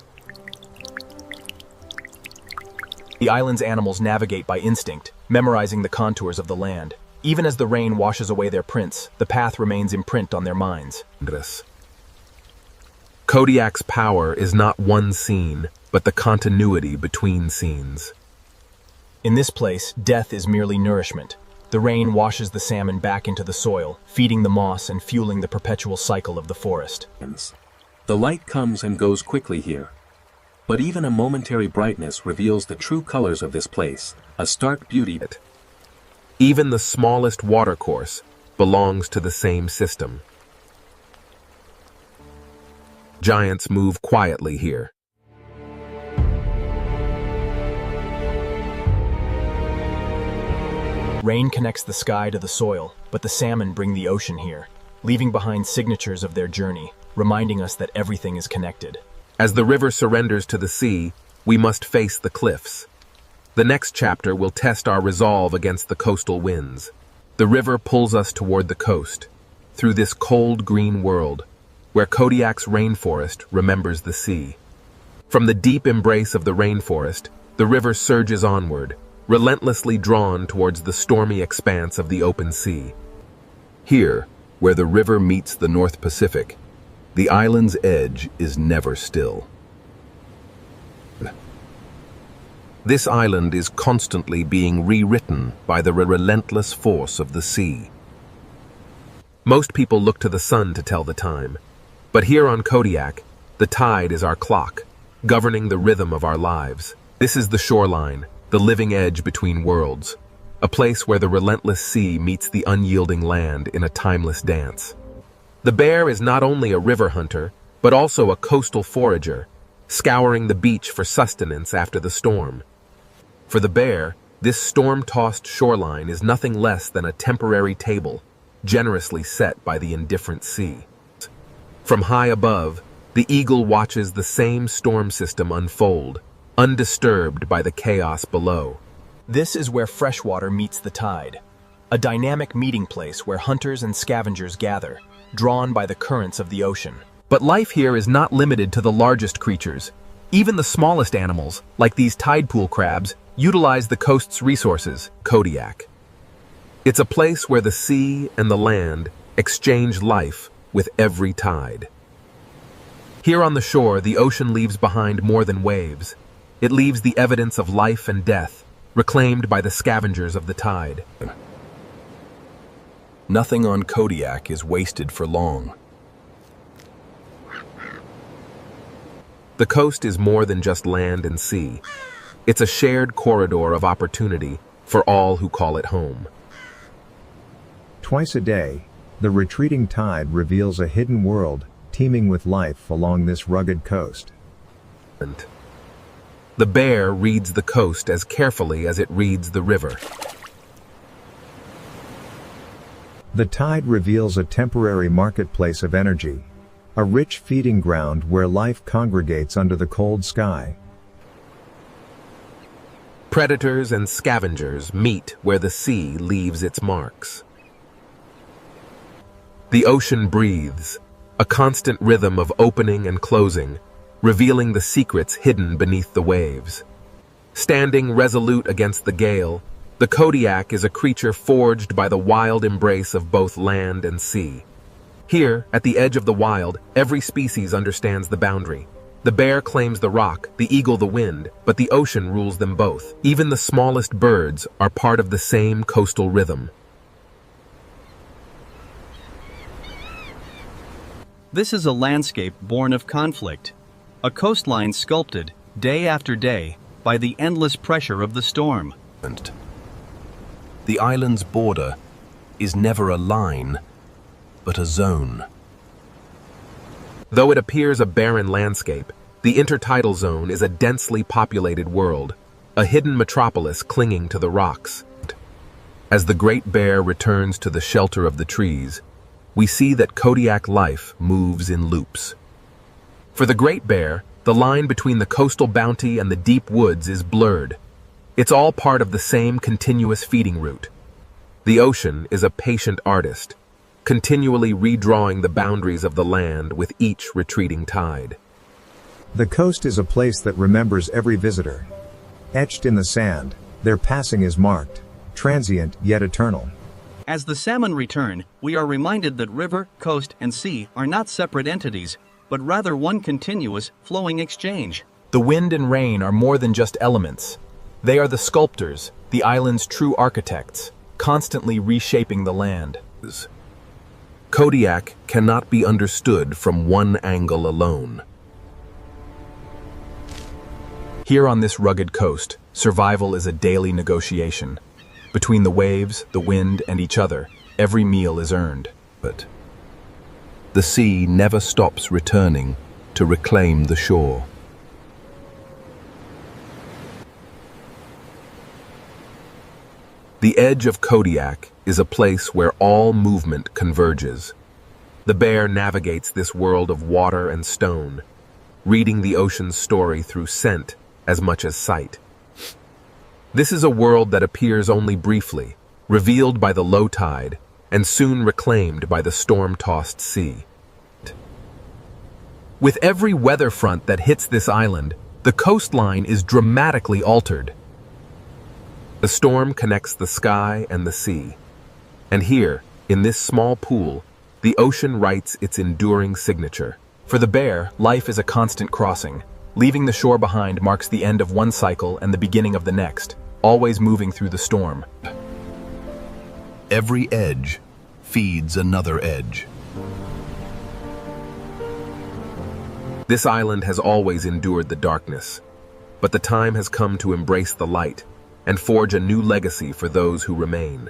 The island's animals navigate by instinct, memorizing the contours of the land. Even as the rain washes away their prints, the path remains imprint on their minds. Kodiak's power is not one scene, but the continuity between scenes. In this place, death is merely nourishment. The rain washes the salmon back into the soil, feeding the moss and fueling the perpetual cycle of the forest. The light comes and goes quickly here. But even a momentary brightness reveals the true colors of this place, a stark beauty. Even the smallest watercourse belongs to the same system. Giants move quietly here. Rain connects the sky to the soil, but the salmon bring the ocean here, leaving behind signatures of their journey, reminding us that everything is connected. As the river surrenders to the sea, we must face the cliffs. The next chapter will test our resolve against the coastal winds. The river pulls us toward the coast, through this cold green world, where Kodiak's rainforest remembers the sea. From the deep embrace of the rainforest, the river surges onward, relentlessly drawn towards the stormy expanse of the open sea. Here, where the river meets the North Pacific, the island's edge is never still. This island is constantly being rewritten by the relentless force of the sea. Most people look to the sun to tell the time, but here on Kodiak, the tide is our clock, governing the rhythm of our lives. This is the shoreline, the living edge between worlds, a place where the relentless sea meets the unyielding land in a timeless dance. The bear is not only a river hunter, but also a coastal forager, scouring the beach for sustenance after the storm. For the bear, this storm-tossed shoreline is nothing less than a temporary table, generously set by the indifferent sea. From high above, the eagle watches the same storm system unfold, undisturbed by the chaos below. This is where freshwater meets the tide, a dynamic meeting place where hunters and scavengers gather, drawn by the currents of the ocean. But life here is not limited to the largest creatures. Even the smallest animals, like these tide pool crabs, utilize the coast's resources, Kodiak. It's a place where the sea and the land exchange life with every tide. Here on the shore, the ocean leaves behind more than waves. It leaves the evidence of life and death, reclaimed by the scavengers of the tide. Nothing on Kodiak is wasted for long. The coast is more than just land and sea. It's a shared corridor of opportunity for all who call it home. Twice a day, the retreating tide reveals a hidden world teeming with life along this rugged coast. The bear reads the coast as carefully as it reads the river. The tide reveals a temporary marketplace of energy, a rich feeding ground where life congregates under the cold sky. Predators and scavengers meet where the sea leaves its marks. The ocean breathes, a constant rhythm of opening and closing, revealing the secrets hidden beneath the waves. Standing resolute against the gale, the Kodiak is a creature forged by the wild embrace of both land and sea. Here, at the edge of the wild, every species understands the boundary. The bear claims the rock, the eagle the wind, but the ocean rules them both. Even the smallest birds are part of the same coastal rhythm. This is a landscape born of conflict, a coastline sculpted, day after day, by the endless pressure of the storm. The island's border is never a line, but a zone. Though it appears a barren landscape, the intertidal zone is a densely populated world, a hidden metropolis clinging to the rocks. As the Great Bear returns to the shelter of the trees, we see that Kodiak life moves in loops. For the Great Bear, the line between the coastal bounty and the deep woods is blurred. It's all part of the same continuous feeding route. The ocean is a patient artist, continually redrawing the boundaries of the land with each retreating tide. The coast is a place that remembers every visitor. Etched in the sand, their passing is marked, transient yet eternal. As the salmon return, we are reminded that river, coast, and sea are not separate entities, but rather one continuous, flowing exchange. The wind and rain are more than just elements. They are the sculptors, the island's true architects, constantly reshaping the land. Kodiak cannot be understood from one angle alone. Here on this rugged coast, survival is a daily negotiation. Between the waves, the wind, and each other, every meal is earned. But the sea never stops returning to reclaim the shore. The edge of Kodiak is a place where all movement converges. The bear navigates this world of water and stone, reading the ocean's story through scent as much as sight. This is a world that appears only briefly, revealed by the low tide, and soon reclaimed by the storm-tossed sea. With every weather front that hits this island, the coastline is dramatically altered. The storm connects the sky and the sea. And here, in this small pool, the ocean writes its enduring signature. For the bear, life is a constant crossing. Leaving the shore behind marks the end of one cycle and the beginning of the next, always moving through the storm. Every edge feeds another edge. This island has always endured the darkness, but the time has come to embrace the light and forge a new legacy for those who remain.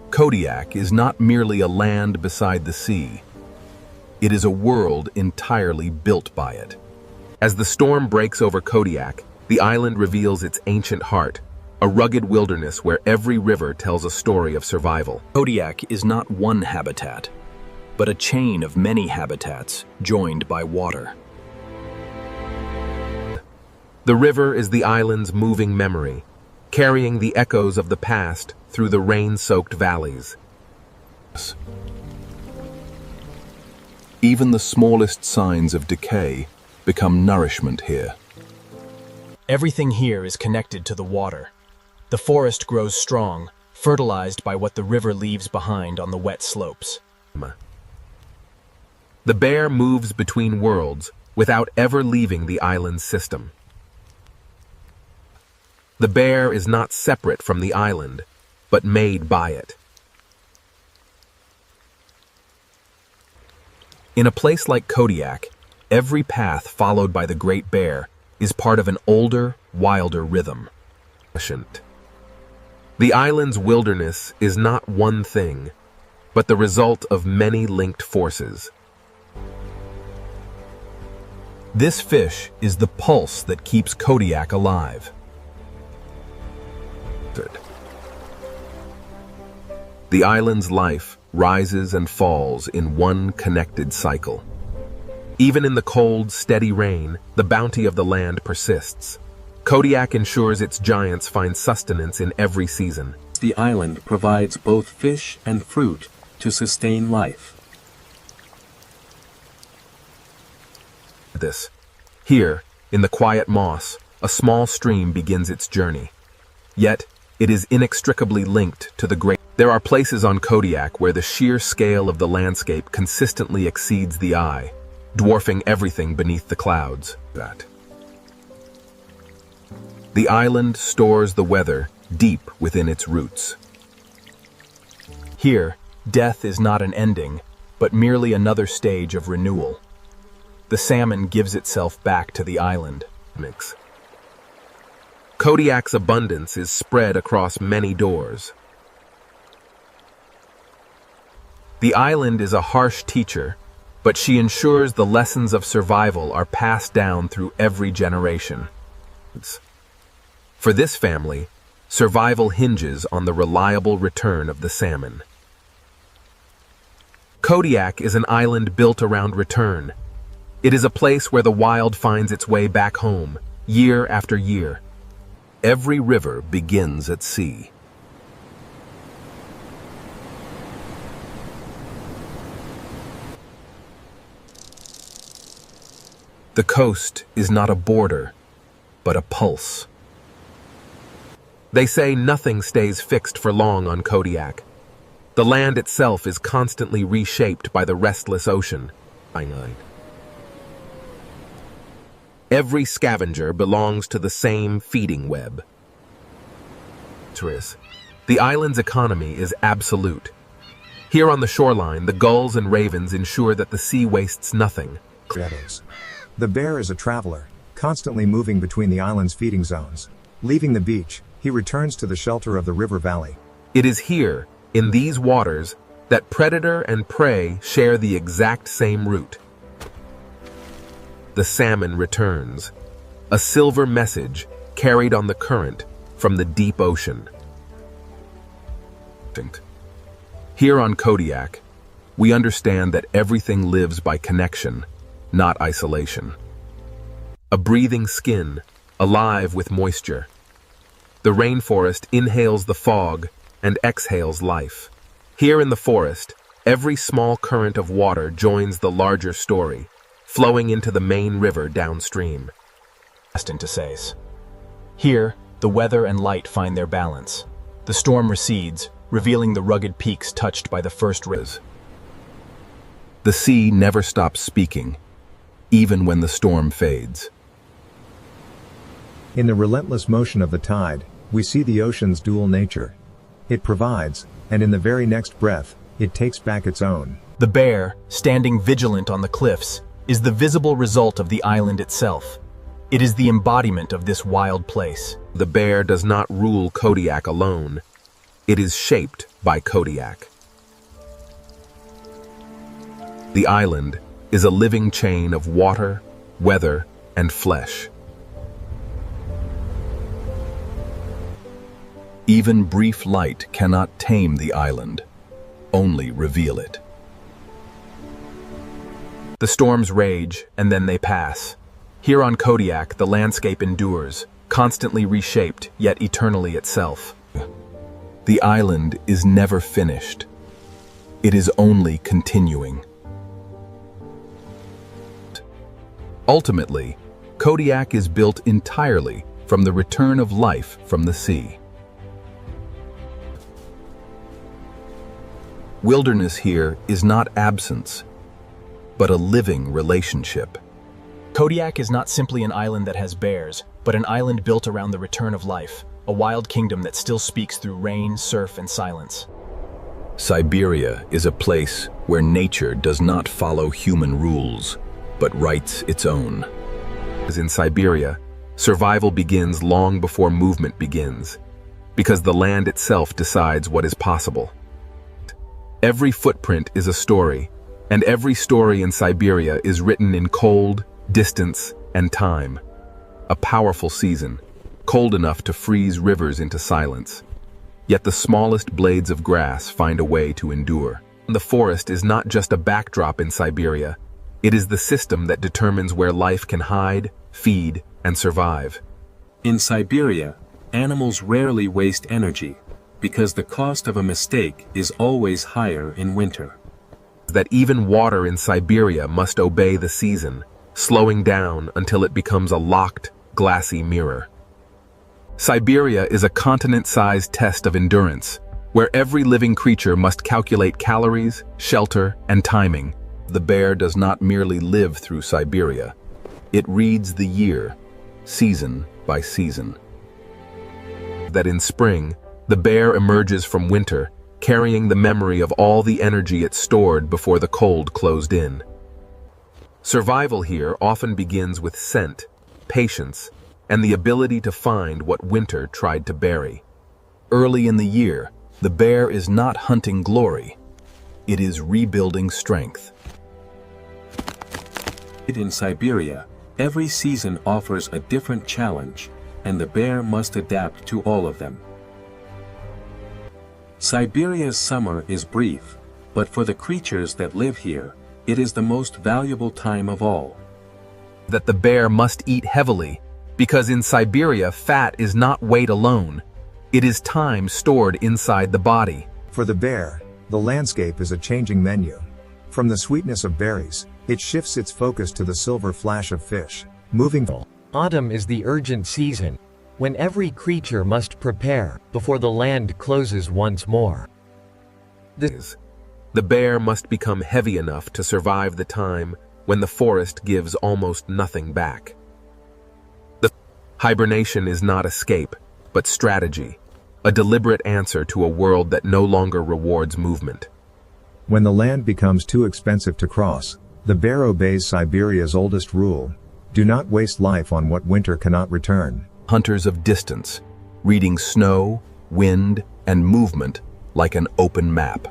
Kodiak is not merely a land beside the sea. It is a world entirely built by it. As the storm breaks over Kodiak, the island reveals its ancient heart, a rugged wilderness where every river tells a story of survival. Kodiak is not one habitat, but a chain of many habitats joined by water. The river is the island's moving memory, carrying the echoes of the past through the rain-soaked valleys. Even the smallest signs of decay become nourishment here. Everything here is connected to the water. The forest grows strong, fertilized by what the river leaves behind on the wet slopes. The bear moves between worlds without ever leaving the island's system. The bear is not separate from the island, but made by it. In a place like Kodiak, every path followed by the Great Bear is part of an older, wilder rhythm. The island's wilderness is not one thing, but the result of many linked forces. This fish is the pulse that keeps Kodiak alive. The island's life rises and falls in one connected cycle. Even in the cold, steady rain, the bounty of the land persists. Kodiak ensures its giants find sustenance in every season. The island provides both fish and fruit to sustain life. Here, in the quiet moss, a small stream begins its journey. Yet, it is inextricably linked to the great. There are places on Kodiak where the sheer scale of the landscape consistently exceeds the eye, dwarfing everything beneath the clouds. The island stores the weather deep within its roots. Here, death is not an ending, but merely another stage of renewal. The salmon gives itself back to the island. Kodiak's abundance is spread across many doors. The island is a harsh teacher, but she ensures the lessons of survival are passed down through every generation. For this family, survival hinges on the reliable return of the salmon. Kodiak is an island built around return. It is a place where the wild finds its way back home, year after year. Every river begins at sea. The coast is not a border, but a pulse. They say nothing stays fixed for long on Kodiak. The land itself is constantly reshaped by the restless ocean. Every scavenger belongs to the same feeding web. The island's economy is absolute. Here on the shoreline, the gulls and ravens ensure that the sea wastes nothing. The bear is a traveler, constantly moving between the island's feeding zones. Leaving the beach, he returns to the shelter of the river valley. It is here, in these waters, that predator and prey share the exact same route. The salmon returns, a silver message carried on the current from the deep ocean. Here on Kodiak, we understand that everything lives by connection, not isolation. A breathing skin, alive with moisture. The rainforest inhales the fog and exhales life. Here in the forest, every small current of water joins the larger story, flowing into the main river downstream. Here, the weather and light find their balance. The storm recedes, revealing the rugged peaks touched by the first rays. The sea never stops speaking, even when the storm fades. In the relentless motion of the tide, we see the ocean's dual nature. It provides, and in the very next breath, it takes back its own. The bear, standing vigilant on the cliffs, is the visible result of the island itself. It is the embodiment of this wild place. The bear does not rule Kodiak alone. It is shaped by Kodiak. The island is a living chain of water, weather, and flesh. Even brief light cannot tame the island, only reveal it. The storms rage, and then they pass. Here on Kodiak, the landscape endures, constantly reshaped, yet eternally itself. The island is never finished. It is only continuing. Ultimately, Kodiak is built entirely from the return of life from the sea. Wilderness here is not absence, but a living relationship. Kodiak is not simply an island that has bears, but an island built around the return of life, a wild kingdom that still speaks through rain, surf, and silence. Siberia is a place where nature does not follow human rules, but writes its own. As in Siberia, survival begins long before movement begins, because the land itself decides what is possible. Every footprint is a story, and every story in Siberia is written in cold, distance, and time. A powerful season, cold enough to freeze rivers into silence. Yet the smallest blades of grass find a way to endure. The forest is not just a backdrop in Siberia, it is the system that determines where life can hide, feed, and survive. In Siberia, animals rarely waste energy, because the cost of a mistake is always higher in winter. That even water in Siberia must obey the season, slowing down until it becomes a locked, glassy mirror. Siberia is a continent-sized test of endurance, where every living creature must calculate calories, shelter, and timing, The bear does not merely live through Siberia. It reads the year, season by season. That in spring, the bear emerges from winter, carrying the memory of all the energy it stored before the cold closed in. Survival here often begins with scent, patience, and the ability to find what winter tried to bury. Early in the year, the bear is not hunting glory. It is rebuilding strength. In Siberia, every season offers a different challenge, and the bear must adapt to all of them. Siberia's summer is brief, but for the creatures that live here, it is the most valuable time of all. That the bear must eat heavily, because in Siberia fat is not weight alone. It is time stored inside the body. For the bear, the landscape is a changing menu. From the sweetness of berries, it shifts its focus to the silver flash of fish, moving. Autumn is the urgent season, when every creature must prepare before the land closes once more. The bear must become heavy enough to survive the time when the forest gives almost nothing back. The hibernation is not escape, but strategy, a deliberate answer to a world that no longer rewards movement. When the land becomes too expensive to cross, the bear obeys Siberia's oldest rule: do not waste life on what winter cannot return. Hunters of distance, reading snow, wind, and movement like an open map.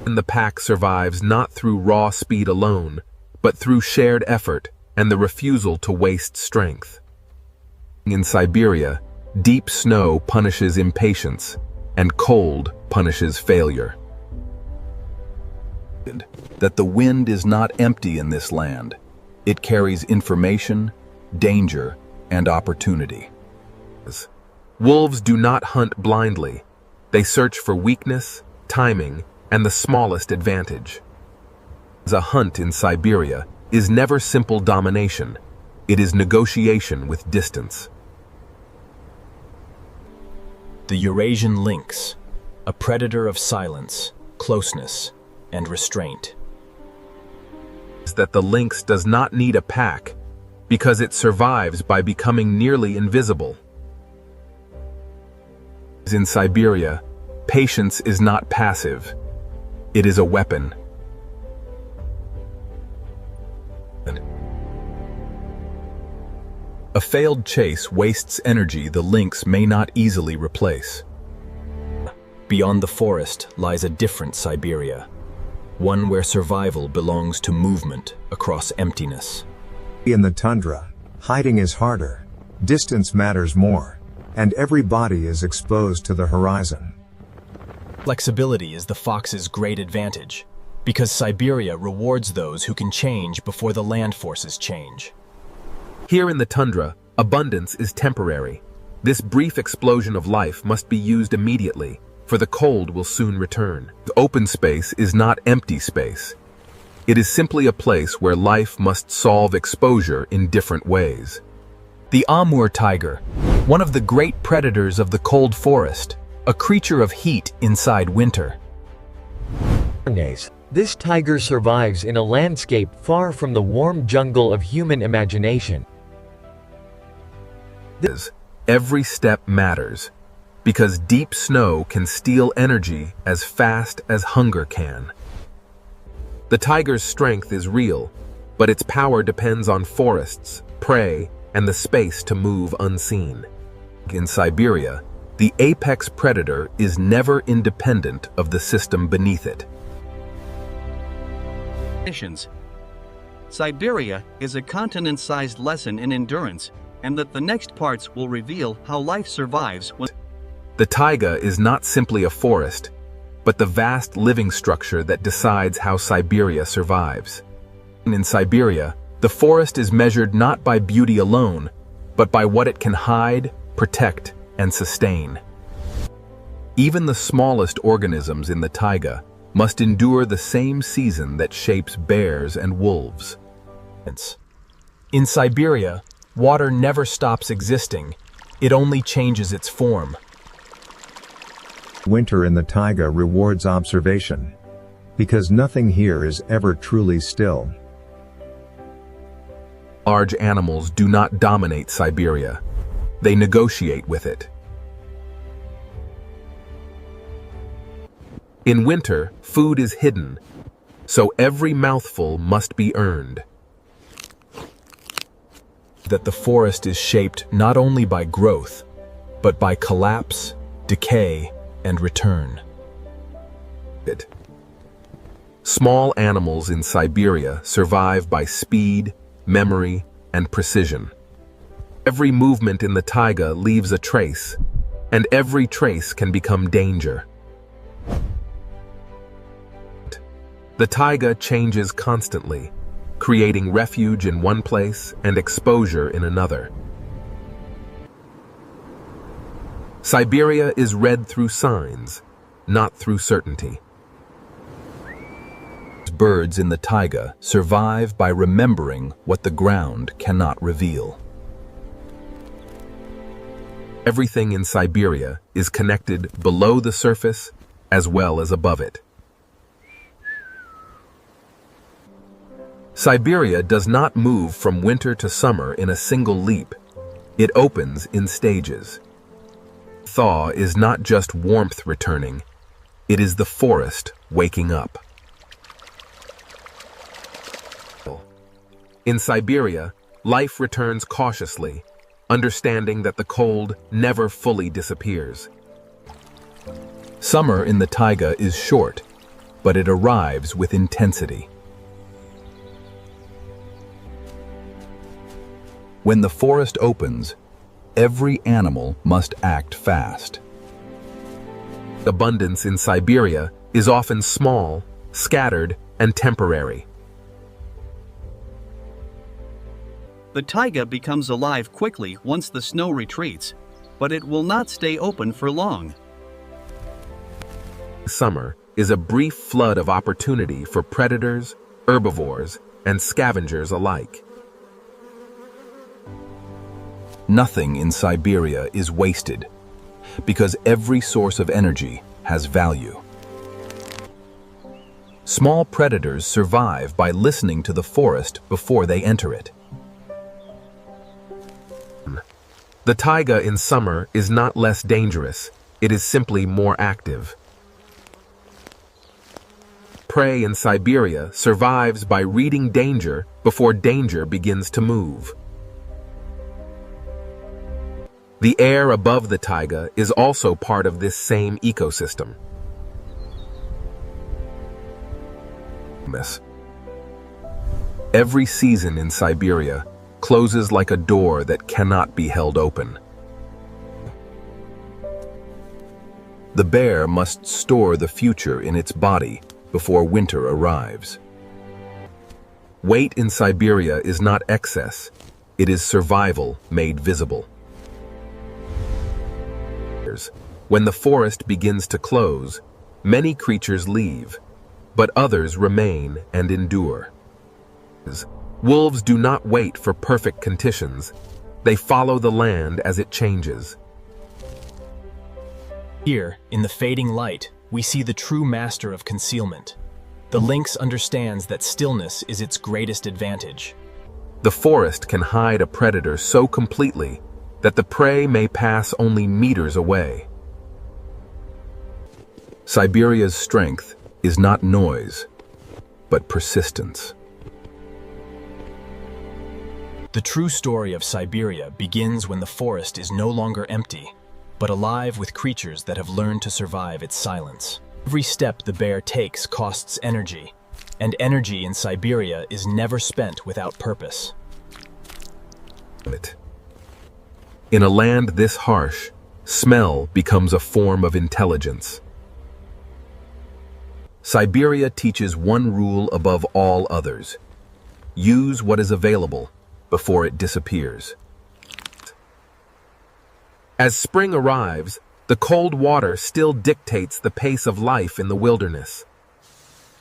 And the pack survives not through raw speed alone, but through shared effort and the refusal to waste strength. In Siberia, deep snow punishes impatience, and cold punishes failure. That the wind is not empty in this land. It carries information, danger, and opportunity. Wolves do not hunt blindly. They search for weakness, timing, and the smallest advantage. A hunt in Siberia is never simple domination. It is negotiation with distance. The Eurasian lynx, a predator of silence, closeness, and restraint. That the lynx does not need a pack because it survives by becoming nearly invisible. In Siberia, patience is not passive. It is a weapon. A failed chase wastes energy the lynx may not easily replace. Beyond the forest lies a different Siberia, one where survival belongs to movement across emptiness. In the tundra, hiding is harder, distance matters more, and every body is exposed to the horizon. Flexibility is the fox's great advantage, because Siberia rewards those who can change before the land forces change. Here in the tundra, abundance is temporary. This brief explosion of life must be used immediately, for the cold will soon return. The open space is not empty space. It is simply a place where life must solve exposure in different ways. The Amur tiger, one of the great predators of the cold forest, a creature of heat inside winter. This tiger survives in a landscape far from the warm jungle of human imagination. Every step matters, because deep snow can steal energy as fast as hunger can. The tiger's strength is real, but its power depends on forests, prey, and the space to move unseen. In Siberia, the apex predator is never independent of the system beneath it. Siberia is a continent-sized lesson in endurance, and that the next parts will reveal how life survives when... The taiga is not simply a forest, but the vast living structure that decides how Siberia survives. In Siberia, the forest is measured not by beauty alone, but by what it can hide, protect, and sustain. Even the smallest organisms in the taiga must endure the same season that shapes bears and wolves. In Siberia, water never stops existing. It only changes its form. Winter in the taiga rewards observation. Because nothing here is ever truly still. Large animals do not dominate Siberia. They negotiate with it. In winter, food is hidden, so every mouthful must be earned. That the forest is shaped not only by growth, but by collapse, decay, and return. Small animals in Siberia survive by speed, memory, and precision. Every movement in the taiga leaves a trace, and every trace can become danger. The taiga changes constantly, creating refuge in one place and exposure in another. Siberia is read through signs, not through certainty. Birds in the taiga survive by remembering what the ground cannot reveal. Everything in Siberia is connected below the surface as well as above it. Siberia does not move from winter to summer in a single leap. It opens in stages. Thaw is not just warmth returning, it is the forest waking up. In Siberia, life returns cautiously, understanding that the cold never fully disappears. Summer in the taiga is short, but it arrives with intensity. When the forest opens, every animal must act fast. Abundance in Siberia is often small, scattered, and temporary. The taiga becomes alive quickly once the snow retreats, but it will not stay open for long. Summer is a brief flood of opportunity for predators, herbivores, and scavengers alike. Nothing in Siberia is wasted, because every source of energy has value. Small predators survive by listening to the forest before they enter it. The taiga in summer is not less dangerous, it is simply more active. Prey in Siberia survives by reading danger before danger begins to move. The air above the taiga is also part of this same ecosystem. Every season in Siberia closes like a door that cannot be held open. The bear must store the future in its body before winter arrives. Weight in Siberia is not excess, it is survival made visible. When the forest begins to close, many creatures leave, but others remain and endure. Wolves do not wait for perfect conditions, they follow the land as it changes. Here, in the fading light, we see the true master of concealment. The lynx understands that stillness is its greatest advantage. The forest can hide a predator so completely that the prey may pass only meters away. Siberia's strength is not noise, but persistence. The true story of Siberia begins when the forest is no longer empty, but alive with creatures that have learned to survive its silence. Every step the bear takes costs energy, and energy in Siberia is never spent without purpose. In a land this harsh, smell becomes a form of intelligence. Siberia teaches one rule above all others: use what is available before it disappears. As spring arrives, the cold water still dictates the pace of life in the wilderness.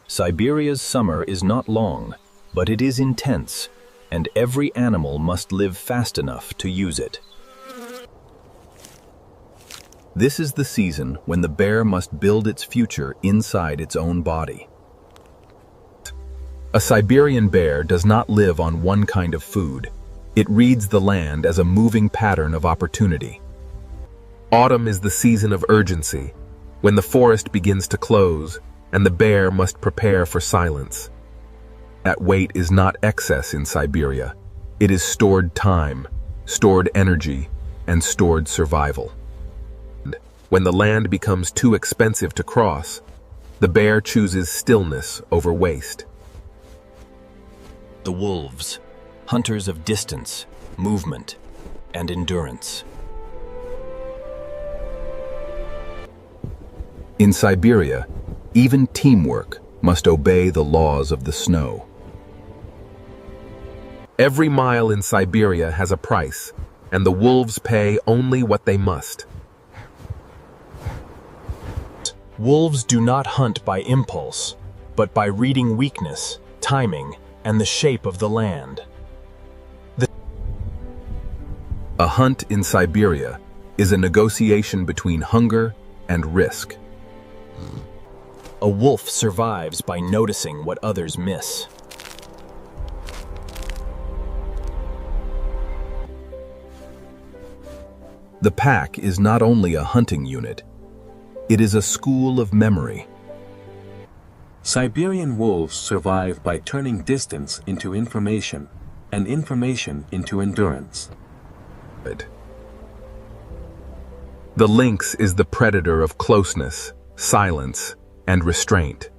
Siberia's summer is not long, but it is intense, and every animal must live fast enough to use it. This is the season when the bear must build its future inside its own body. A Siberian bear does not live on one kind of food. It reads the land as a moving pattern of opportunity. Autumn is the season of urgency, when the forest begins to close and the bear must prepare for silence. That wait is not excess in Siberia. It is stored time, stored energy, and stored survival. When the land becomes too expensive to cross, the bear chooses stillness over waste. The wolves, hunters of distance, movement, and endurance. In Siberia, even teamwork must obey the laws of the snow. Every mile in Siberia has a price, and the wolves pay only what they must. Wolves do not hunt by impulse, but by reading weakness, timing, and the shape of the land. A hunt in Siberia is a negotiation between hunger and risk. A wolf survives by noticing what others miss. The pack is not only a hunting unit, it is a school of memory. Siberian wolves survive by turning distance into information, and information into endurance. The lynx is the predator of closeness, silence, and restraint.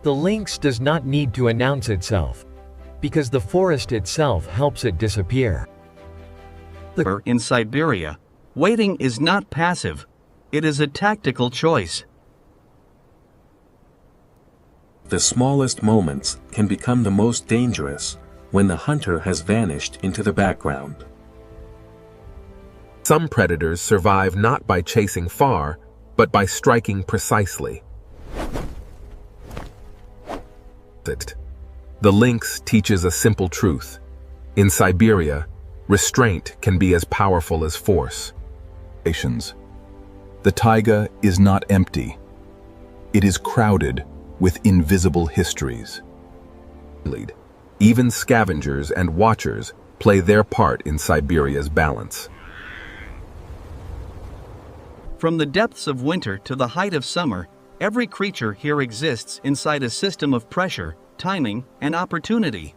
The lynx does not need to announce itself, because the forest itself helps it disappear. In Siberia, waiting is not passive, it is a tactical choice. The smallest moments can become the most dangerous when the hunter has vanished into the background. Some predators survive not by chasing far, but by striking precisely. The lynx teaches a simple truth. In Siberia, restraint can be as powerful as force. The taiga is not empty. It is crowded with invisible histories. Even scavengers and watchers play their part in Siberia's balance. From the depths of winter to the height of summer, every creature here exists inside a system of pressure, timing, and opportunity.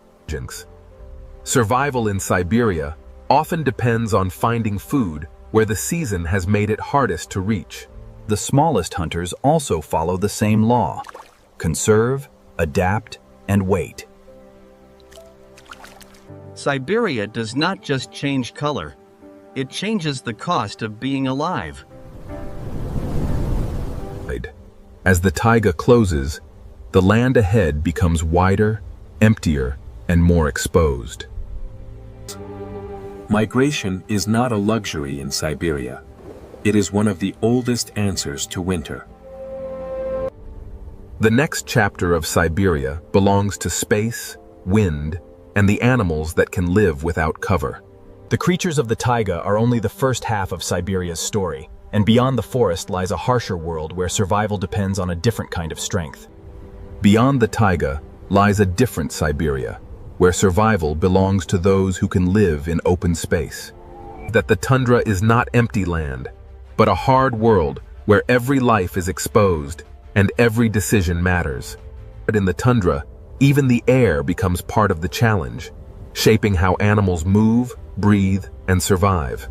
Survival in Siberia often depends on finding food where the season has made it hardest to reach. The smallest hunters also follow the same law: conserve, adapt, and wait. Siberia does not just change color, it changes the cost of being alive. As the taiga closes, the land ahead becomes wider, emptier, and more exposed. Migration is not a luxury in Siberia. It is one of the oldest answers to winter. The next chapter of Siberia belongs to space, wind, and the animals that can live without cover. The creatures of the taiga are only the first half of Siberia's story, and beyond the forest lies a harsher world where survival depends on a different kind of strength. Beyond the taiga lies a different Siberia, where survival belongs to those who can live in open space. That the tundra is not empty land, but a hard world where every life is exposed and every decision matters. But in the tundra, even the air becomes part of the challenge, shaping how animals move, breathe, and survive.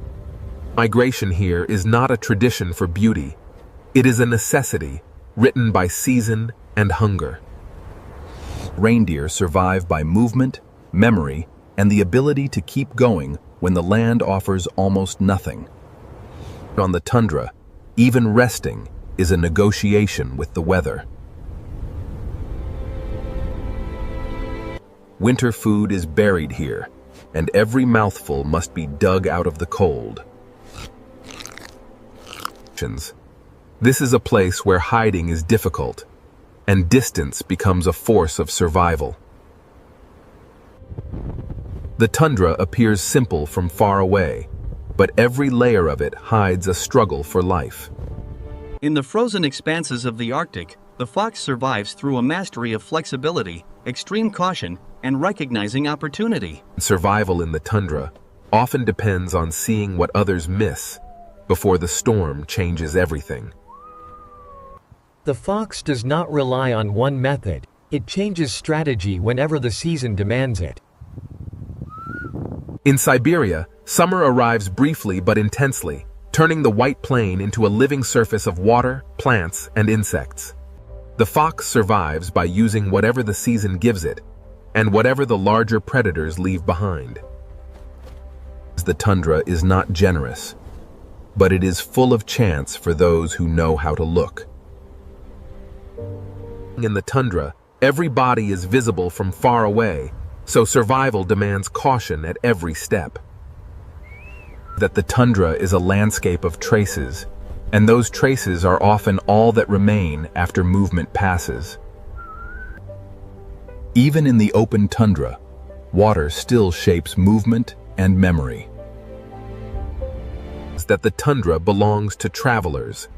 Migration here is not a tradition for beauty. It is a necessity, written by season and hunger. Reindeer survive by movement, memory, and the ability to keep going when the land offers almost nothing. On the tundra, even resting is a negotiation with the weather. Winter food is buried here, and every mouthful must be dug out of the cold. This is a place where hiding is difficult, and distance becomes a force of survival. The tundra appears simple from far away, but every layer of it hides a struggle for life. In the frozen expanses of the Arctic, The fox survives through a mastery of flexibility, extreme caution, and recognizing opportunity. Survival in the tundra often depends on seeing what others miss before the storm changes everything. The fox does not rely on one method. It changes strategy whenever the season demands it. In Siberia, summer arrives briefly but intensely, turning the white plain into a living surface of water, plants, and insects. The fox survives by using whatever the season gives it, and whatever the larger predators leave behind. The tundra is not generous, but it is full of chance for those who know how to look. In the tundra, every body is visible from far away, so survival demands caution at every step. That the tundra is a landscape of traces, and those traces are often all that remain after movement passes. Even in the open tundra, water still shapes movement and memory. That the tundra belongs to travelers,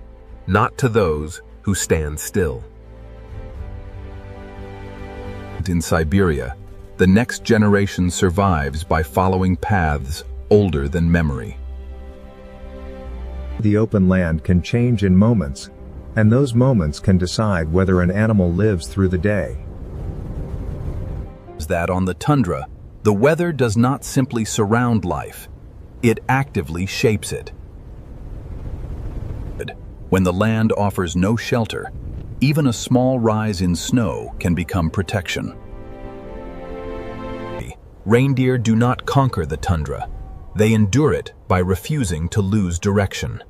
not to those who stand still. In Siberia, the next generation survives by following paths older than memory. The open land can change in moments, and those moments can decide whether an animal lives through the day. That on the tundra, the weather does not simply surround life, it actively shapes it. When the land offers no shelter, even a small rise in snow can become protection. Reindeer do not conquer the tundra. They endure it by refusing to lose direction.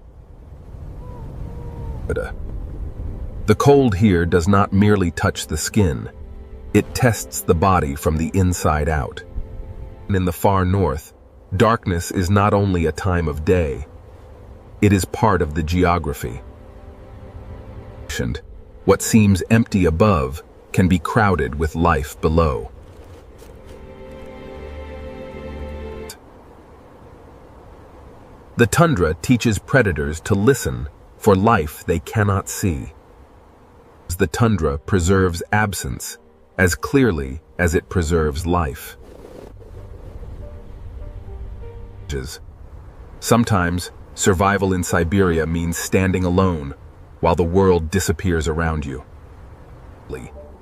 The cold here does not merely touch the skin. It tests the body from the inside out. In the far north, darkness is not only a time of day, it is part of the geography. What seems empty above can be crowded with life below. The tundra teaches predators to listen for life they cannot see. The tundra preserves absence as clearly as it preserves life. Sometimes, survival in Siberia means standing alone while the world disappears around you.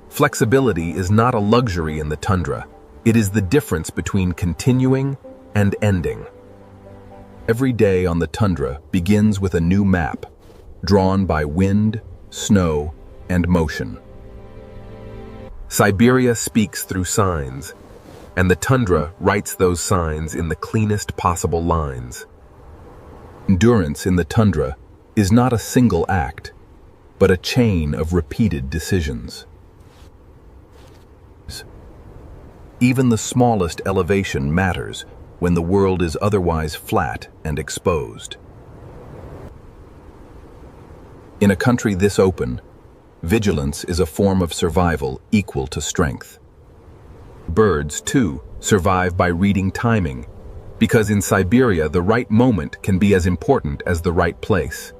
Flexibility is not a luxury in the tundra. It is the difference between continuing and ending. Every day on the tundra begins with a new map, drawn by wind, snow, and motion. Siberia speaks through signs, and the tundra writes those signs in the cleanest possible lines. Endurance in the tundra is not a single act, but a chain of repeated decisions. Even the smallest elevation matters when the world is otherwise flat and exposed. In a country this open, vigilance is a form of survival equal to strength. Birds, too, survive by reading timing, because in Siberia the right moment can be as important as the right place.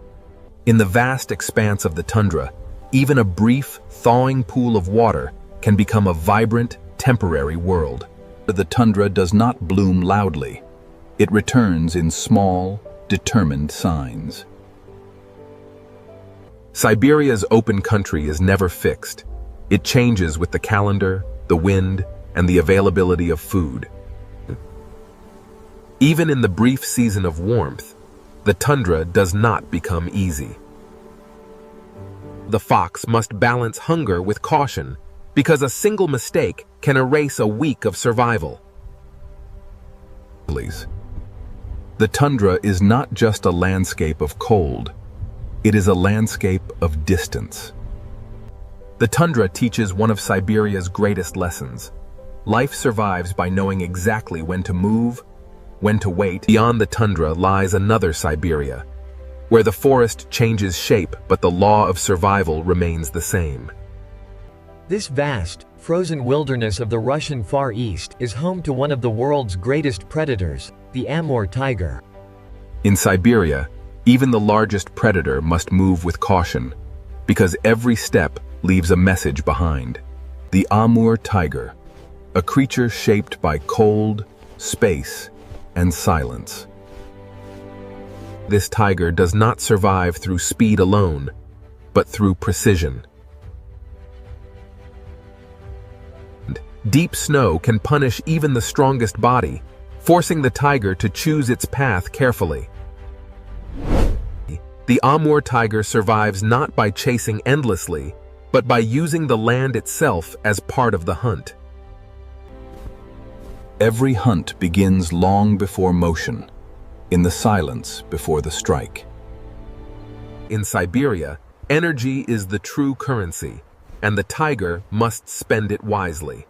In the vast expanse of the tundra, even a brief, thawing pool of water can become a vibrant, temporary world. The tundra does not bloom loudly. It returns in small, determined signs. Siberia's open country is never fixed. It changes with the calendar, the wind, and the availability of food. Even in the brief season of warmth, the tundra does not become easy. The fox must balance hunger with caution, because a single mistake can erase a week of survival. The tundra is not just a landscape of cold, it is a landscape of distance. The tundra teaches one of Siberia's greatest lessons. Life survives by knowing exactly when to move, when to wait. Beyond the tundra lies another Siberia, where the forest changes shape but the law of survival remains the same. This vast, frozen wilderness of the Russian Far East is home to one of the world's greatest predators, the Amur tiger. In Siberia, even the largest predator must move with caution, because every step leaves a message behind. The Amur tiger, a creature shaped by cold, space, and silence. This tiger does not survive through speed alone, but through precision. Deep snow can punish even the strongest body, forcing the tiger to choose its path carefully. The Amur tiger survives not by chasing endlessly, but by using the land itself as part of the hunt. Every hunt begins long before motion, in the silence before the strike. In Siberia, energy is the true currency, and the tiger must spend it wisely.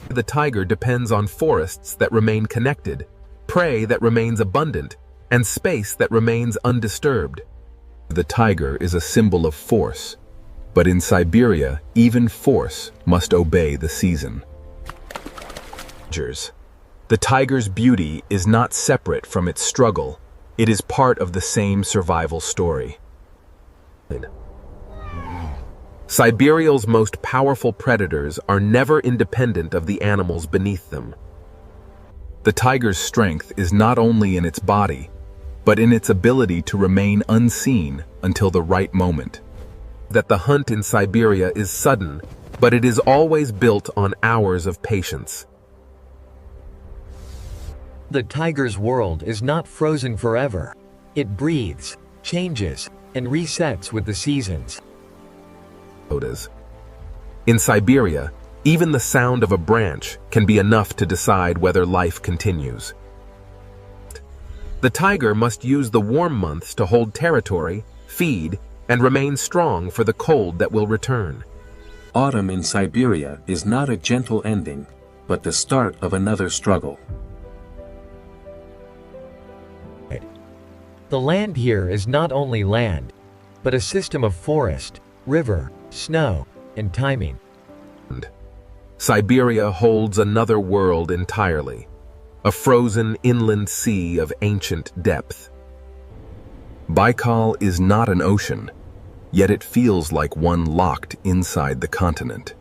The tiger depends on forests that remain connected, prey that remains abundant, and space that remains undisturbed. The tiger is a symbol of force, but in Siberia, even force must obey the season. The tiger's beauty is not separate from its struggle. It is part of the same survival story. Siberia's most powerful predators are never independent of the animals beneath them. The tiger's strength is not only in its body, but in its ability to remain unseen until the right moment. That the hunt in Siberia is sudden, but it is always built on hours of patience. The tiger's world is not frozen forever. It breathes, changes, and resets with the seasons. In Siberia, even the sound of a branch can be enough to decide whether life continues. The tiger must use the warm months to hold territory, feed, and remain strong for the cold that will return. Autumn in Siberia is not a gentle ending, but the start of another struggle. The land here is not only land, but a system of forest, river, snow, and timing. Siberia holds another world entirely, a frozen inland sea of ancient depth. Baikal is not an ocean, yet it feels like one locked inside the continent.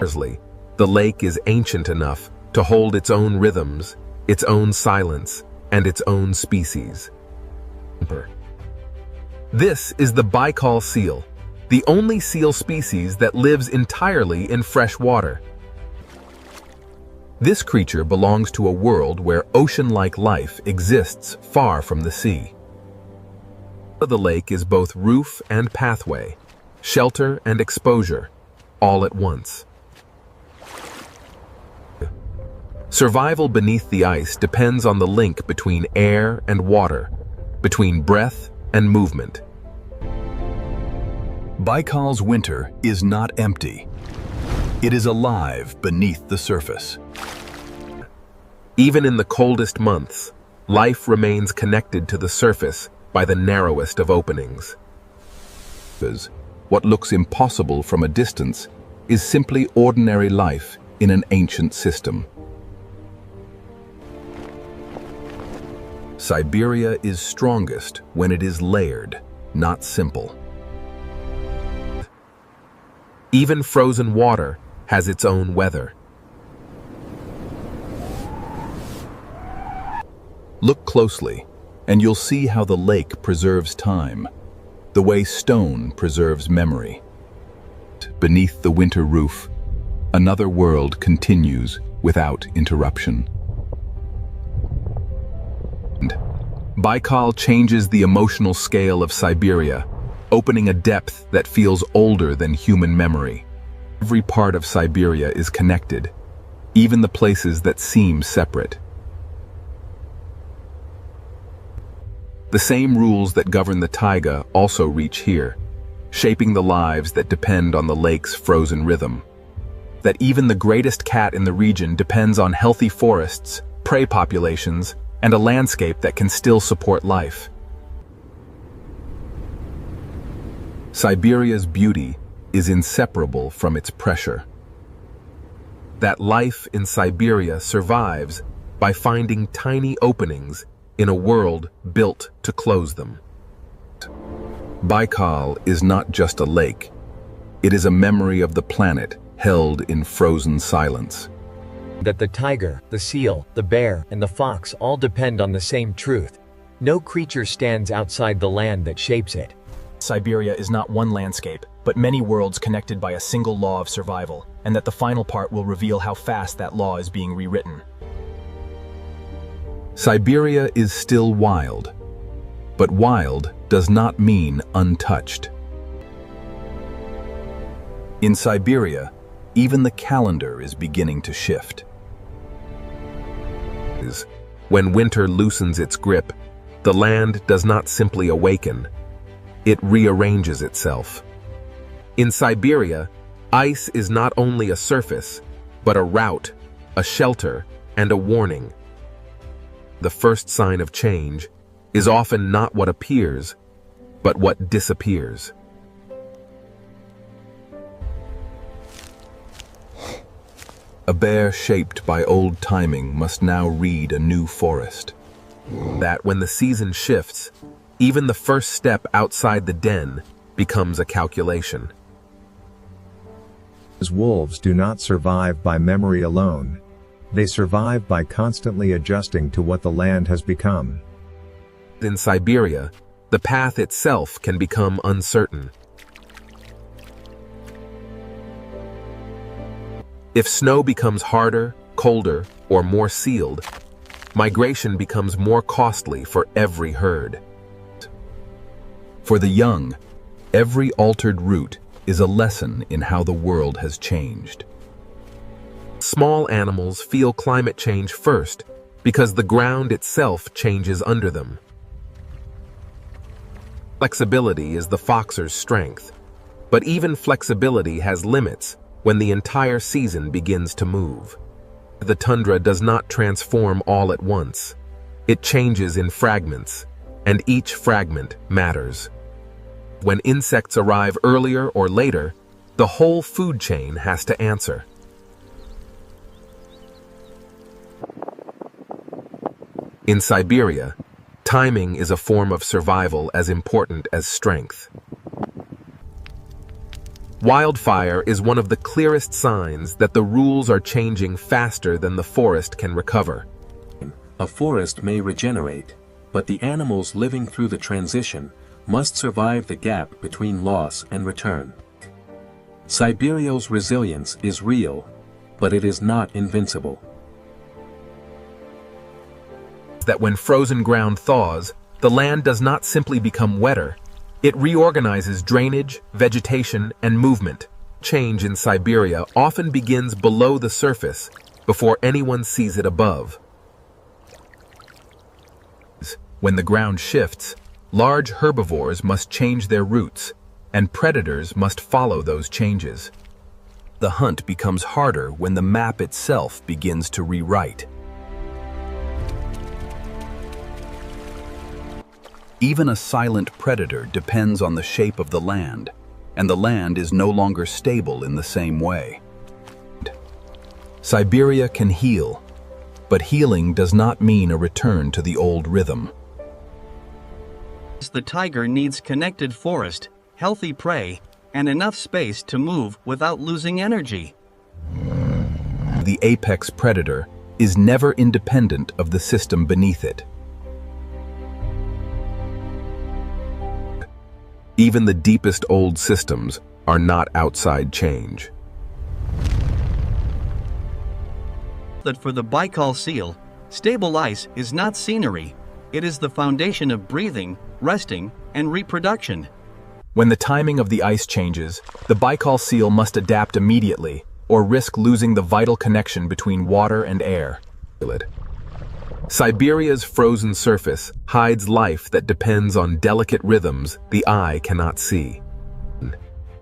The lake is ancient enough to hold its own rhythms, its own silence, and its own species. This is the Baikal seal, the only seal species that lives entirely in fresh water. This creature belongs to a world where ocean-like life exists far from the sea. The lake is both roof and pathway, shelter and exposure, all at once. Survival beneath the ice depends on the link between air and water, between breath and movement. Baikal's winter is not empty. It is alive beneath the surface. Even in the coldest months, life remains connected to the surface by the narrowest of openings. What looks impossible from a distance is simply ordinary life in an ancient system. Siberia is strongest when it is layered, not simple. Even frozen water has its own weather. Look closely, and you'll see how the lake preserves time, the way stone preserves memory. Beneath the winter roof, another world continues without interruption. Baikal changes the emotional scale of Siberia, opening a depth that feels older than human memory. Every part of Siberia is connected, even the places that seem separate. The same rules that govern the taiga also reach here, shaping the lives that depend on the lake's frozen rhythm. That even the greatest cat in the region depends on healthy forests, prey populations, and a landscape that can still support life. Siberia's beauty is inseparable from its pressure. That life in Siberia survives by finding tiny openings in a world built to close them. Baikal is not just a lake. It is a memory of the planet held in frozen silence. That the tiger, the seal, the bear, and the fox all depend on the same truth. No creature stands outside the land that shapes it. Siberia is not one landscape, but many worlds connected by a single law of survival, and that the final part will reveal how fast that law is being rewritten. Siberia is still wild, but wild does not mean untouched. In Siberia, even the calendar is beginning to shift. When winter loosens its grip, the land does not simply awaken, it rearranges itself. In Siberia, ice is not only a surface, but a route, a shelter, and a warning. The first sign of change is often not what appears, but what disappears. A bear shaped by old timing must now read a new forest. That when the season shifts, even the first step outside the den becomes a calculation. Wolves do not survive by memory alone. They survive by constantly adjusting to what the land has become. In Siberia, the path itself can become uncertain. If snow becomes harder, colder, or more sealed, migration becomes more costly for every herd. For the young, every altered route is a lesson in how the world has changed. Small animals feel climate change first because the ground itself changes under them. Flexibility is the foxer's strength, but even flexibility has limits when the entire season begins to move. The tundra does not transform all at once. It changes in fragments, and each fragment matters. When insects arrive earlier or later, the whole food chain has to answer. In Siberia, timing is a form of survival as important as strength. Wildfire is one of the clearest signs that the rules are changing faster than the forest can recover. A forest may regenerate, but the animals living through the transition must survive the gap between loss and return. Siberia's resilience is real, but it is not invincible. That when frozen ground thaws, the land does not simply become wetter. It reorganizes drainage, vegetation, and movement. Change in Siberia often begins below the surface before anyone sees it above. When the ground shifts, large herbivores must change their routes, and predators must follow those changes. The hunt becomes harder when the map itself begins to rewrite. Even a silent predator depends on the shape of the land, and the land is no longer stable in the same way. Siberia can heal, but healing does not mean a return to the old rhythm. The tiger needs connected forest, healthy prey, and enough space to move without losing energy. The apex predator is never independent of the system beneath it. Even the deepest old systems are not outside change. That for the Baikal seal, stable ice is not scenery. It is the foundation of breathing, resting, and reproduction. When the timing of the ice changes, the Baikal seal must adapt immediately or risk losing the vital connection between water and air. Siberia's frozen surface hides life that depends on delicate rhythms the eye cannot see.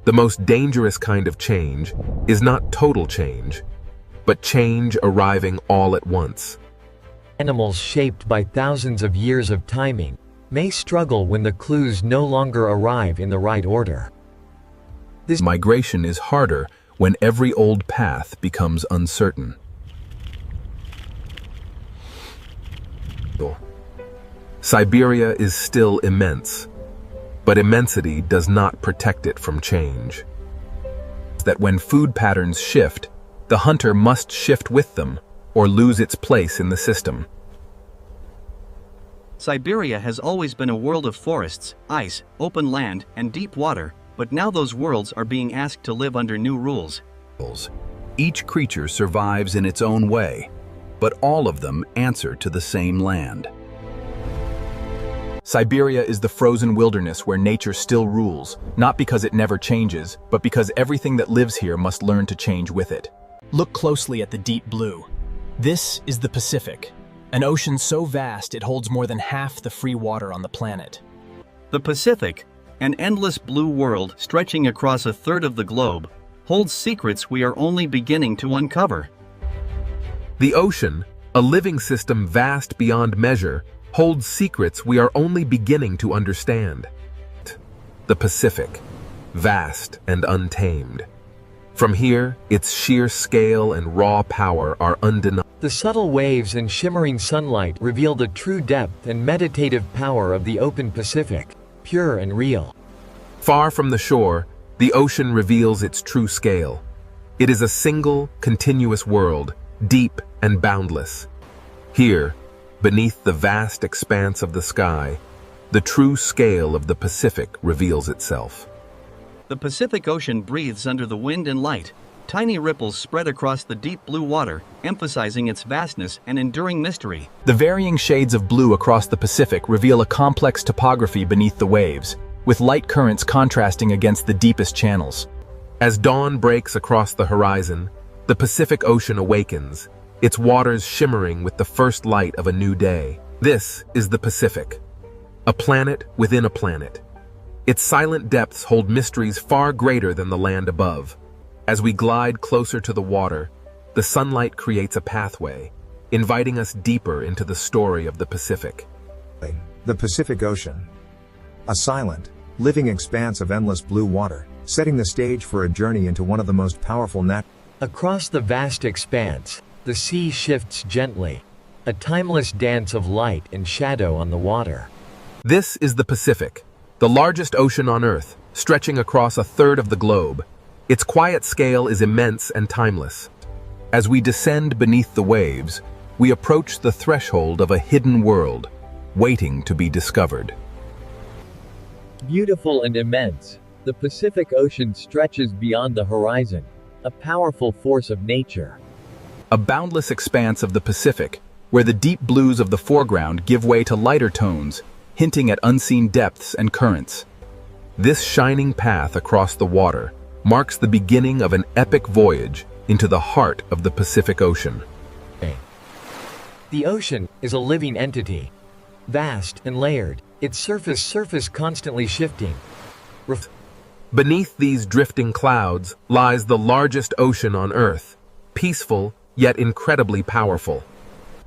The most dangerous kind of change is not total change, but change arriving all at once. Animals shaped by thousands of years of timing may struggle when the clues no longer arrive in the right order. This migration is harder when every old path becomes uncertain. Siberia is still immense, But immensity does not protect it from change. That when food patterns shift, the hunter must shift with them or lose its place in the system. Siberia has always been a world of forests, ice, open land, and deep water, but now those worlds are being asked to live under new rules. Each creature survives in its own way, but all of them answer to the same land. Siberia is the frozen wilderness where nature still rules, not because it never changes, but because everything that lives here must learn to change with it. Look closely at the deep blue. This is the Pacific, an ocean so vast it holds more than half the free water on the planet. The Pacific, an endless blue world stretching across a third of the globe, holds secrets we are only beginning to uncover. The ocean, a living system vast beyond measure, holds secrets we are only beginning to understand. The Pacific, vast and untamed. From here, its sheer scale and raw power are undeniable. The subtle waves and shimmering sunlight reveal the true depth and meditative power of the open Pacific, pure and real. Far from the shore, the ocean reveals its true scale. It is a single, continuous world, deep and boundless. Here, beneath the vast expanse of the sky, the true scale of the Pacific reveals itself. The Pacific Ocean breathes under the wind and light. Tiny ripples spread across the deep blue water, emphasizing its vastness and enduring mystery. The varying shades of blue across the Pacific reveal a complex topography beneath the waves, with light currents contrasting against the deepest channels. As dawn breaks across the horizon, the Pacific Ocean awakens, its waters shimmering with the first light of a new day. This is the Pacific, a planet within a planet. Its silent depths hold mysteries far greater than the land above. As we glide closer to the water, the sunlight creates a pathway, inviting us deeper into the story of the Pacific. The Pacific Ocean. A silent, living expanse of endless blue water, setting the stage for a journey into one of the most powerful Across the vast expanse, the sea shifts gently, a timeless dance of light and shadow on the water. This is the Pacific, the largest ocean on Earth, stretching across a third of the globe. Its quiet scale is immense and timeless. As we descend beneath the waves, we approach the threshold of a hidden world, waiting to be discovered. Beautiful and immense, the Pacific Ocean stretches beyond the horizon, a powerful force of nature. A boundless expanse of the Pacific, where the deep blues of the foreground give way to lighter tones, hinting at unseen depths and currents. This shining path across the water marks the beginning of an epic voyage into the heart of the Pacific Ocean. The ocean is a living entity, vast and layered, its surface constantly shifting. Beneath these drifting clouds lies the largest ocean on Earth, peaceful yet incredibly powerful.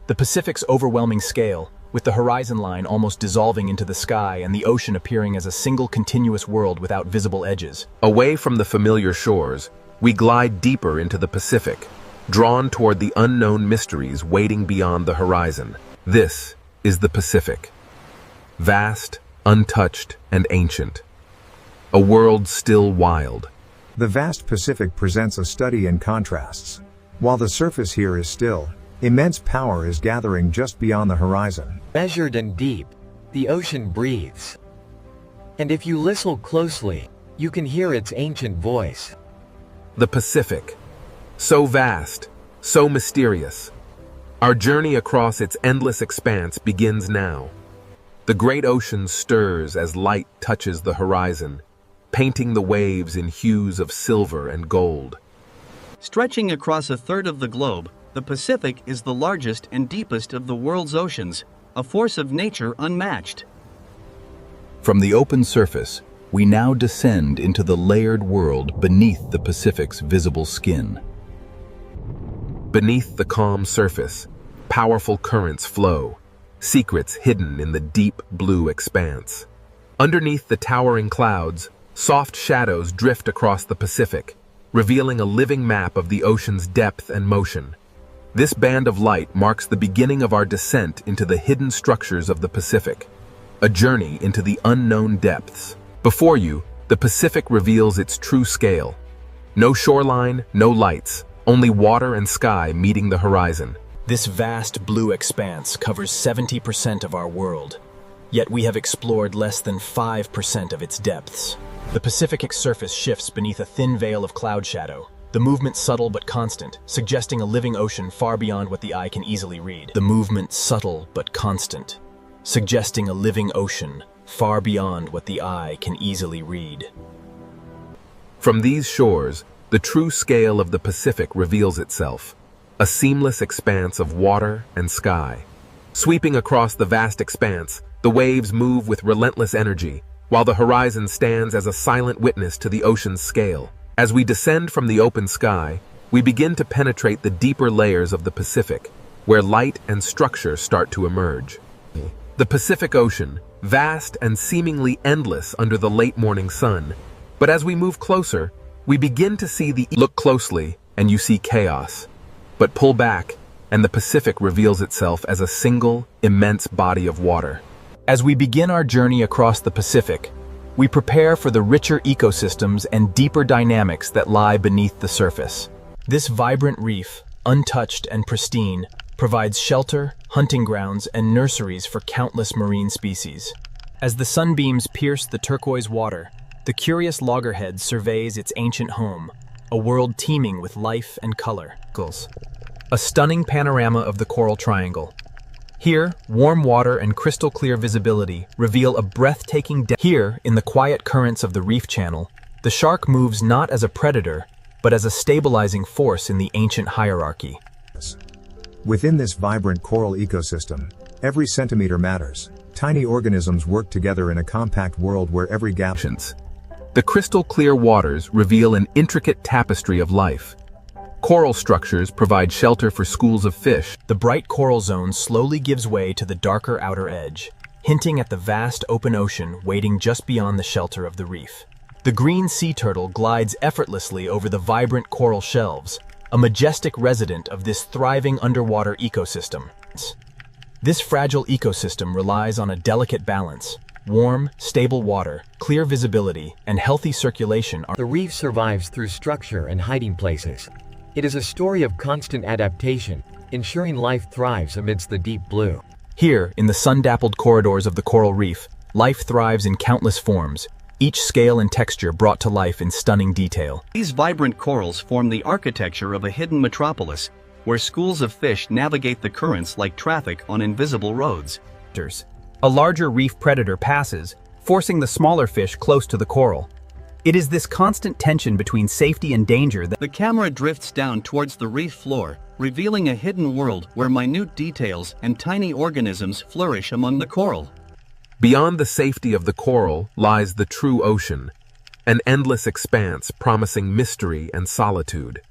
The Pacific's overwhelming scale, with the horizon line almost dissolving into the sky and the ocean appearing as a single continuous world without visible edges. Away from the familiar shores, we glide deeper into the Pacific, drawn toward the unknown mysteries waiting beyond the horizon. This is the Pacific. Vast, untouched, and ancient. A world still wild. The vast Pacific presents a study in contrasts. While the surface here is still, immense power is gathering just beyond the horizon. Measured and deep, the ocean breathes. And if you listen closely, you can hear its ancient voice. The Pacific. So vast, so mysterious. Our journey across its endless expanse begins now. The great ocean stirs as light touches the horizon, painting the waves in hues of silver and gold. Stretching across a third of the globe, the Pacific is the largest and deepest of the world's oceans, a force of nature unmatched. From the open surface, we now descend into the layered world beneath the Pacific's visible skin. Beneath the calm surface, powerful currents flow, secrets hidden in the deep blue expanse. Underneath the towering clouds, soft shadows drift across the Pacific, revealing a living map of the ocean's depth and motion. This band of light marks the beginning of our descent into the hidden structures of the Pacific, a journey into the unknown depths. Before you, the Pacific reveals its true scale. No shoreline, no lights, only water and sky meeting the horizon. This vast blue expanse covers 70% of our world, yet we have explored less than 5% of its depths. The Pacific surface shifts beneath a thin veil of cloud shadow, the movement subtle but constant, suggesting a living ocean far beyond what the eye can easily read. The movement subtle but constant, suggesting a living ocean far beyond what the eye can easily read. From these shores, the true scale of the Pacific reveals itself, a seamless expanse of water and sky. Sweeping across the vast expanse, the waves move with relentless energy, while the horizon stands as a silent witness to the ocean's scale. As we descend from the open sky, we begin to penetrate the deeper layers of the Pacific, where light and structure start to emerge. The Pacific Ocean, vast and seemingly endless under the late morning sun. But as we move closer, we begin to see Look closely, and you see chaos. But pull back, and the Pacific reveals itself as a single, immense body of water. As we begin our journey across the Pacific, we prepare for the richer ecosystems and deeper dynamics that lie beneath the surface. This vibrant reef, untouched and pristine, provides shelter, hunting grounds, and nurseries for countless marine species. As the sunbeams pierce the turquoise water, the curious loggerhead surveys its ancient home, a world teeming with life and color. A stunning panorama of the Coral Triangle. Here, warm water and crystal clear visibility reveal a breathtaking depth. Here, in the quiet currents of the Reef Channel, the shark moves not as a predator, but as a stabilizing force in the ancient hierarchy. Within this vibrant coral ecosystem, every centimeter matters. Tiny organisms work together in a compact world where every gap. The crystal clear waters reveal an intricate tapestry of life. Coral structures provide shelter for schools of fish. The bright coral zone slowly gives way to the darker outer edge, hinting at the vast open ocean waiting just beyond the shelter of the reef. The green sea turtle glides effortlessly over the vibrant coral shelves, a majestic resident of this thriving underwater ecosystem. This fragile ecosystem relies on a delicate balance. Warm, stable water, clear visibility, and healthy circulation are. The reef survives through structure and hiding places. It is a story of constant adaptation, ensuring life thrives amidst the deep blue. Here, in the sun-dappled corridors of the coral reef, life thrives in countless forms, each scale and texture brought to life in stunning detail. These vibrant corals form the architecture of a hidden metropolis, where schools of fish navigate the currents like traffic on invisible roads. A larger reef predator passes, forcing the smaller fish close to the coral. It is this constant tension between safety and danger that the camera drifts down towards the reef floor, revealing a hidden world where minute details and tiny organisms flourish among the coral. Beyond the safety of the coral lies the true ocean, an endless expanse promising mystery and solitude.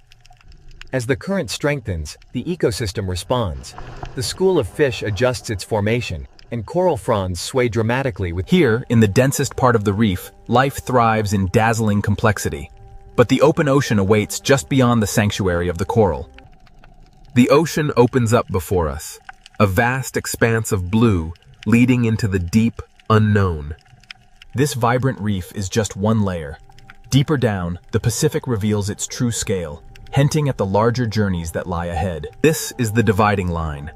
As the current strengthens, the ecosystem responds. The school of fish adjusts its formation, and coral fronds sway dramatically with. Here, in the densest part of the reef, life thrives in dazzling complexity. But the open ocean awaits just beyond the sanctuary of the coral. The ocean opens up before us, a vast expanse of blue leading into the deep unknown. This vibrant reef is just one layer. Deeper down, the Pacific reveals its true scale, hinting at the larger journeys that lie ahead. This is the dividing line,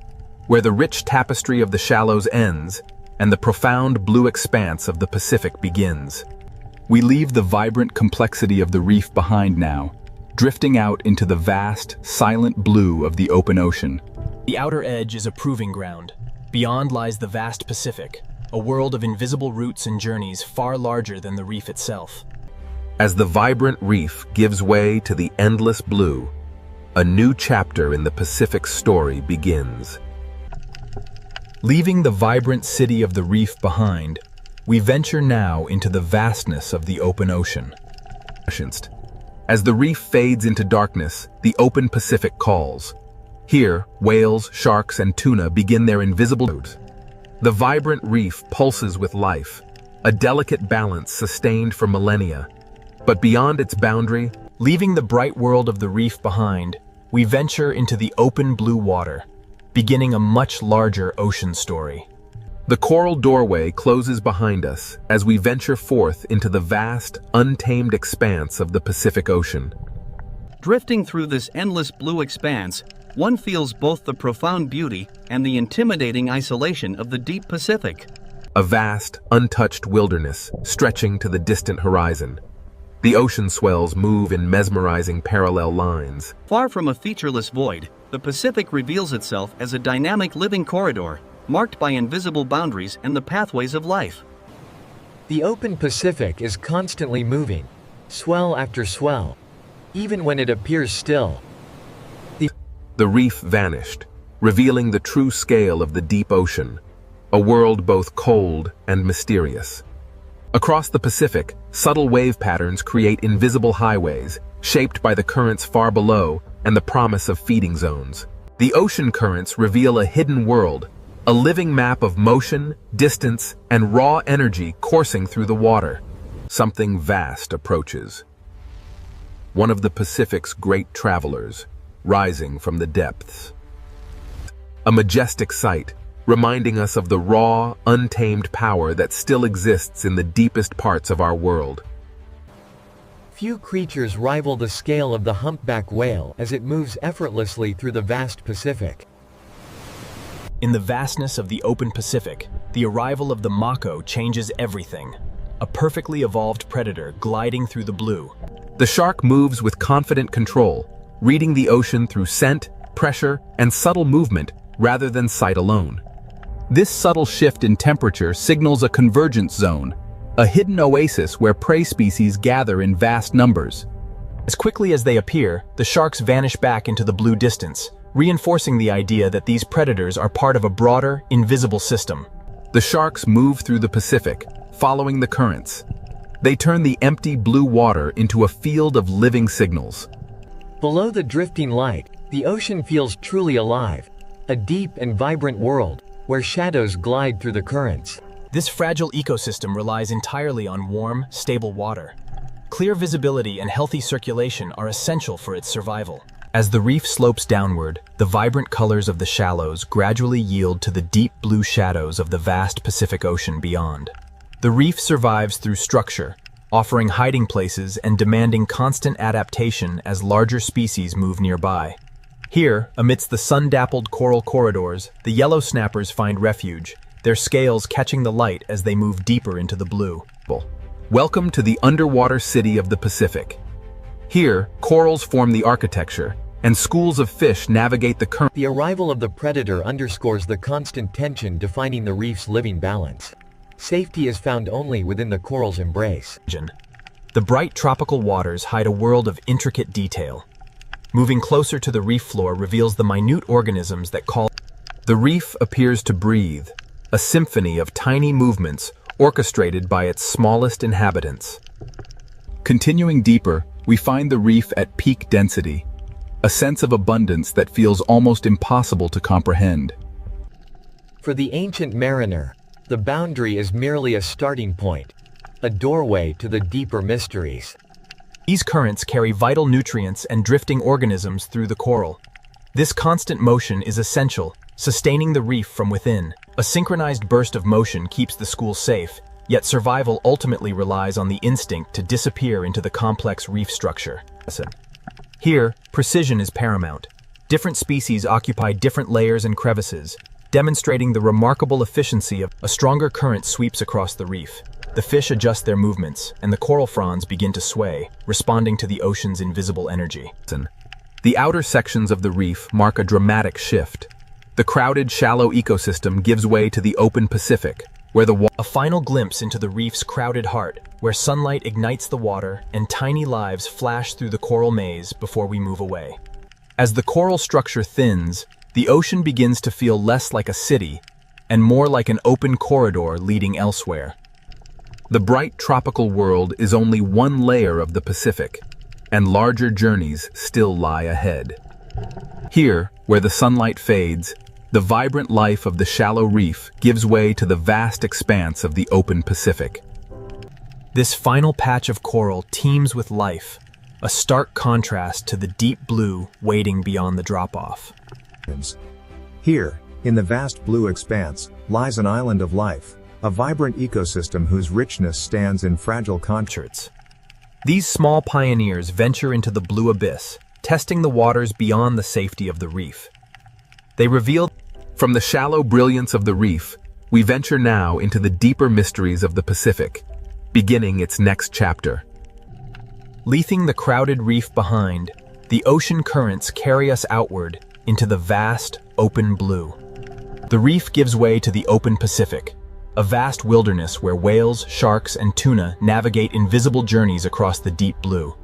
where the rich tapestry of the shallows ends and the profound blue expanse of the Pacific begins. We leave the vibrant complexity of the reef behind now, drifting out into the vast, silent blue of the open ocean. The outer edge is a proving ground. Beyond lies the vast Pacific, a world of invisible routes and journeys far larger than the reef itself. As the vibrant reef gives way to the endless blue, a new chapter in the Pacific's story begins. Leaving the vibrant city of the reef behind, we venture now into the vastness of the open ocean. As the reef fades into darkness, the open Pacific calls. Here, whales, sharks, and tuna begin their invisible route. The vibrant reef pulses with life, a delicate balance sustained for millennia. But beyond its boundary, leaving the bright world of the reef behind, we venture into the open blue water, beginning a much larger ocean story. The coral doorway closes behind us as we venture forth into the vast, untamed expanse of the Pacific Ocean. Drifting through this endless blue expanse, one feels both the profound beauty and the intimidating isolation of the deep Pacific. A vast, untouched wilderness stretching to the distant horizon. The ocean swells move in mesmerizing parallel lines. Far from a featureless void, the Pacific reveals itself as a dynamic living corridor, marked by invisible boundaries and the pathways of life. The open Pacific is constantly moving, swell after swell, even when it appears still. The reef vanished, revealing the true scale of the deep ocean, a world both cold and mysterious. Across the Pacific, subtle wave patterns create invisible highways, shaped by the currents far below and the promise of feeding zones. The ocean currents reveal a hidden world, a living map of motion, distance, and raw energy coursing through the water. Something vast approaches. One of the Pacific's great travelers, rising from the depths. A majestic sight, reminding us of the raw, untamed power that still exists in the deepest parts of our world. Few creatures rival the scale of the humpback whale as it moves effortlessly through the vast Pacific. In the vastness of the open Pacific, the arrival of the mako changes everything. A perfectly evolved predator gliding through the blue. The shark moves with confident control, reading the ocean through scent, pressure, and subtle movement rather than sight alone. This subtle shift in temperature signals a convergence zone, a hidden oasis where prey species gather in vast numbers. As quickly as they appear, the sharks vanish back into the blue distance, reinforcing the idea that these predators are part of a broader, invisible system. The sharks move through the Pacific, following the currents. They turn the empty blue water into a field of living signals. Below the drifting light, the ocean feels truly alive, a deep and vibrant world, where shadows glide through the currents. This fragile ecosystem relies entirely on warm, stable water. Clear visibility and healthy circulation are essential for its survival. As the reef slopes downward, the vibrant colors of the shallows gradually yield to the deep blue shadows of the vast Pacific Ocean beyond. The reef survives through structure, offering hiding places and demanding constant adaptation as larger species move nearby. Here, amidst the sun-dappled coral corridors, the yellow snappers find refuge, their scales catching the light as they move deeper into the blue. Welcome to the underwater city of the Pacific. Here, corals form the architecture, and schools of fish navigate the current. The arrival of the predator underscores the constant tension defining the reef's living balance. Safety is found only within the coral's embrace. The bright tropical waters hide a world of intricate detail. Moving closer to the reef floor reveals the minute organisms that call. The reef appears to breathe, a symphony of tiny movements orchestrated by its smallest inhabitants. Continuing deeper, we find the reef at peak density, a sense of abundance that feels almost impossible to comprehend. For the ancient mariner, the boundary is merely a starting point, a doorway to the deeper mysteries. These currents carry vital nutrients and drifting organisms through the coral. This constant motion is essential, sustaining the reef from within. A synchronized burst of motion keeps the school safe, yet survival ultimately relies on the instinct to disappear into the complex reef structure. Here, precision is paramount. Different species occupy different layers and crevices, demonstrating the remarkable efficiency of a stronger current sweeps across the reef. The fish adjust their movements, and the coral fronds begin to sway, responding to the ocean's invisible energy. The outer sections of the reef mark a dramatic shift. The crowded, shallow ecosystem gives way to the open Pacific, where a final glimpse into the reef's crowded heart, where sunlight ignites the water and tiny lives flash through the coral maze before we move away. As the coral structure thins, the ocean begins to feel less like a city and more like an open corridor leading elsewhere. The bright tropical world is only one layer of the Pacific, and larger journeys still lie ahead. Here, where the sunlight fades, the vibrant life of the shallow reef gives way to the vast expanse of the open Pacific. This final patch of coral teems with life, a stark contrast to the deep blue waiting beyond the drop-off. Here, In the vast blue expanse lies an island of life, a vibrant ecosystem whose richness stands in fragile contrasts. These small pioneers venture into the blue abyss, testing the waters beyond the safety of the reef. They reveal From the shallow brilliance of the reef, we venture now into the deeper mysteries of the Pacific, beginning its next chapter. Leaving the crowded reef behind, the ocean currents carry us outward into the vast, open blue. The reef gives way to the open Pacific, a vast wilderness where whales, sharks, and tuna navigate invisible journeys across the deep blue.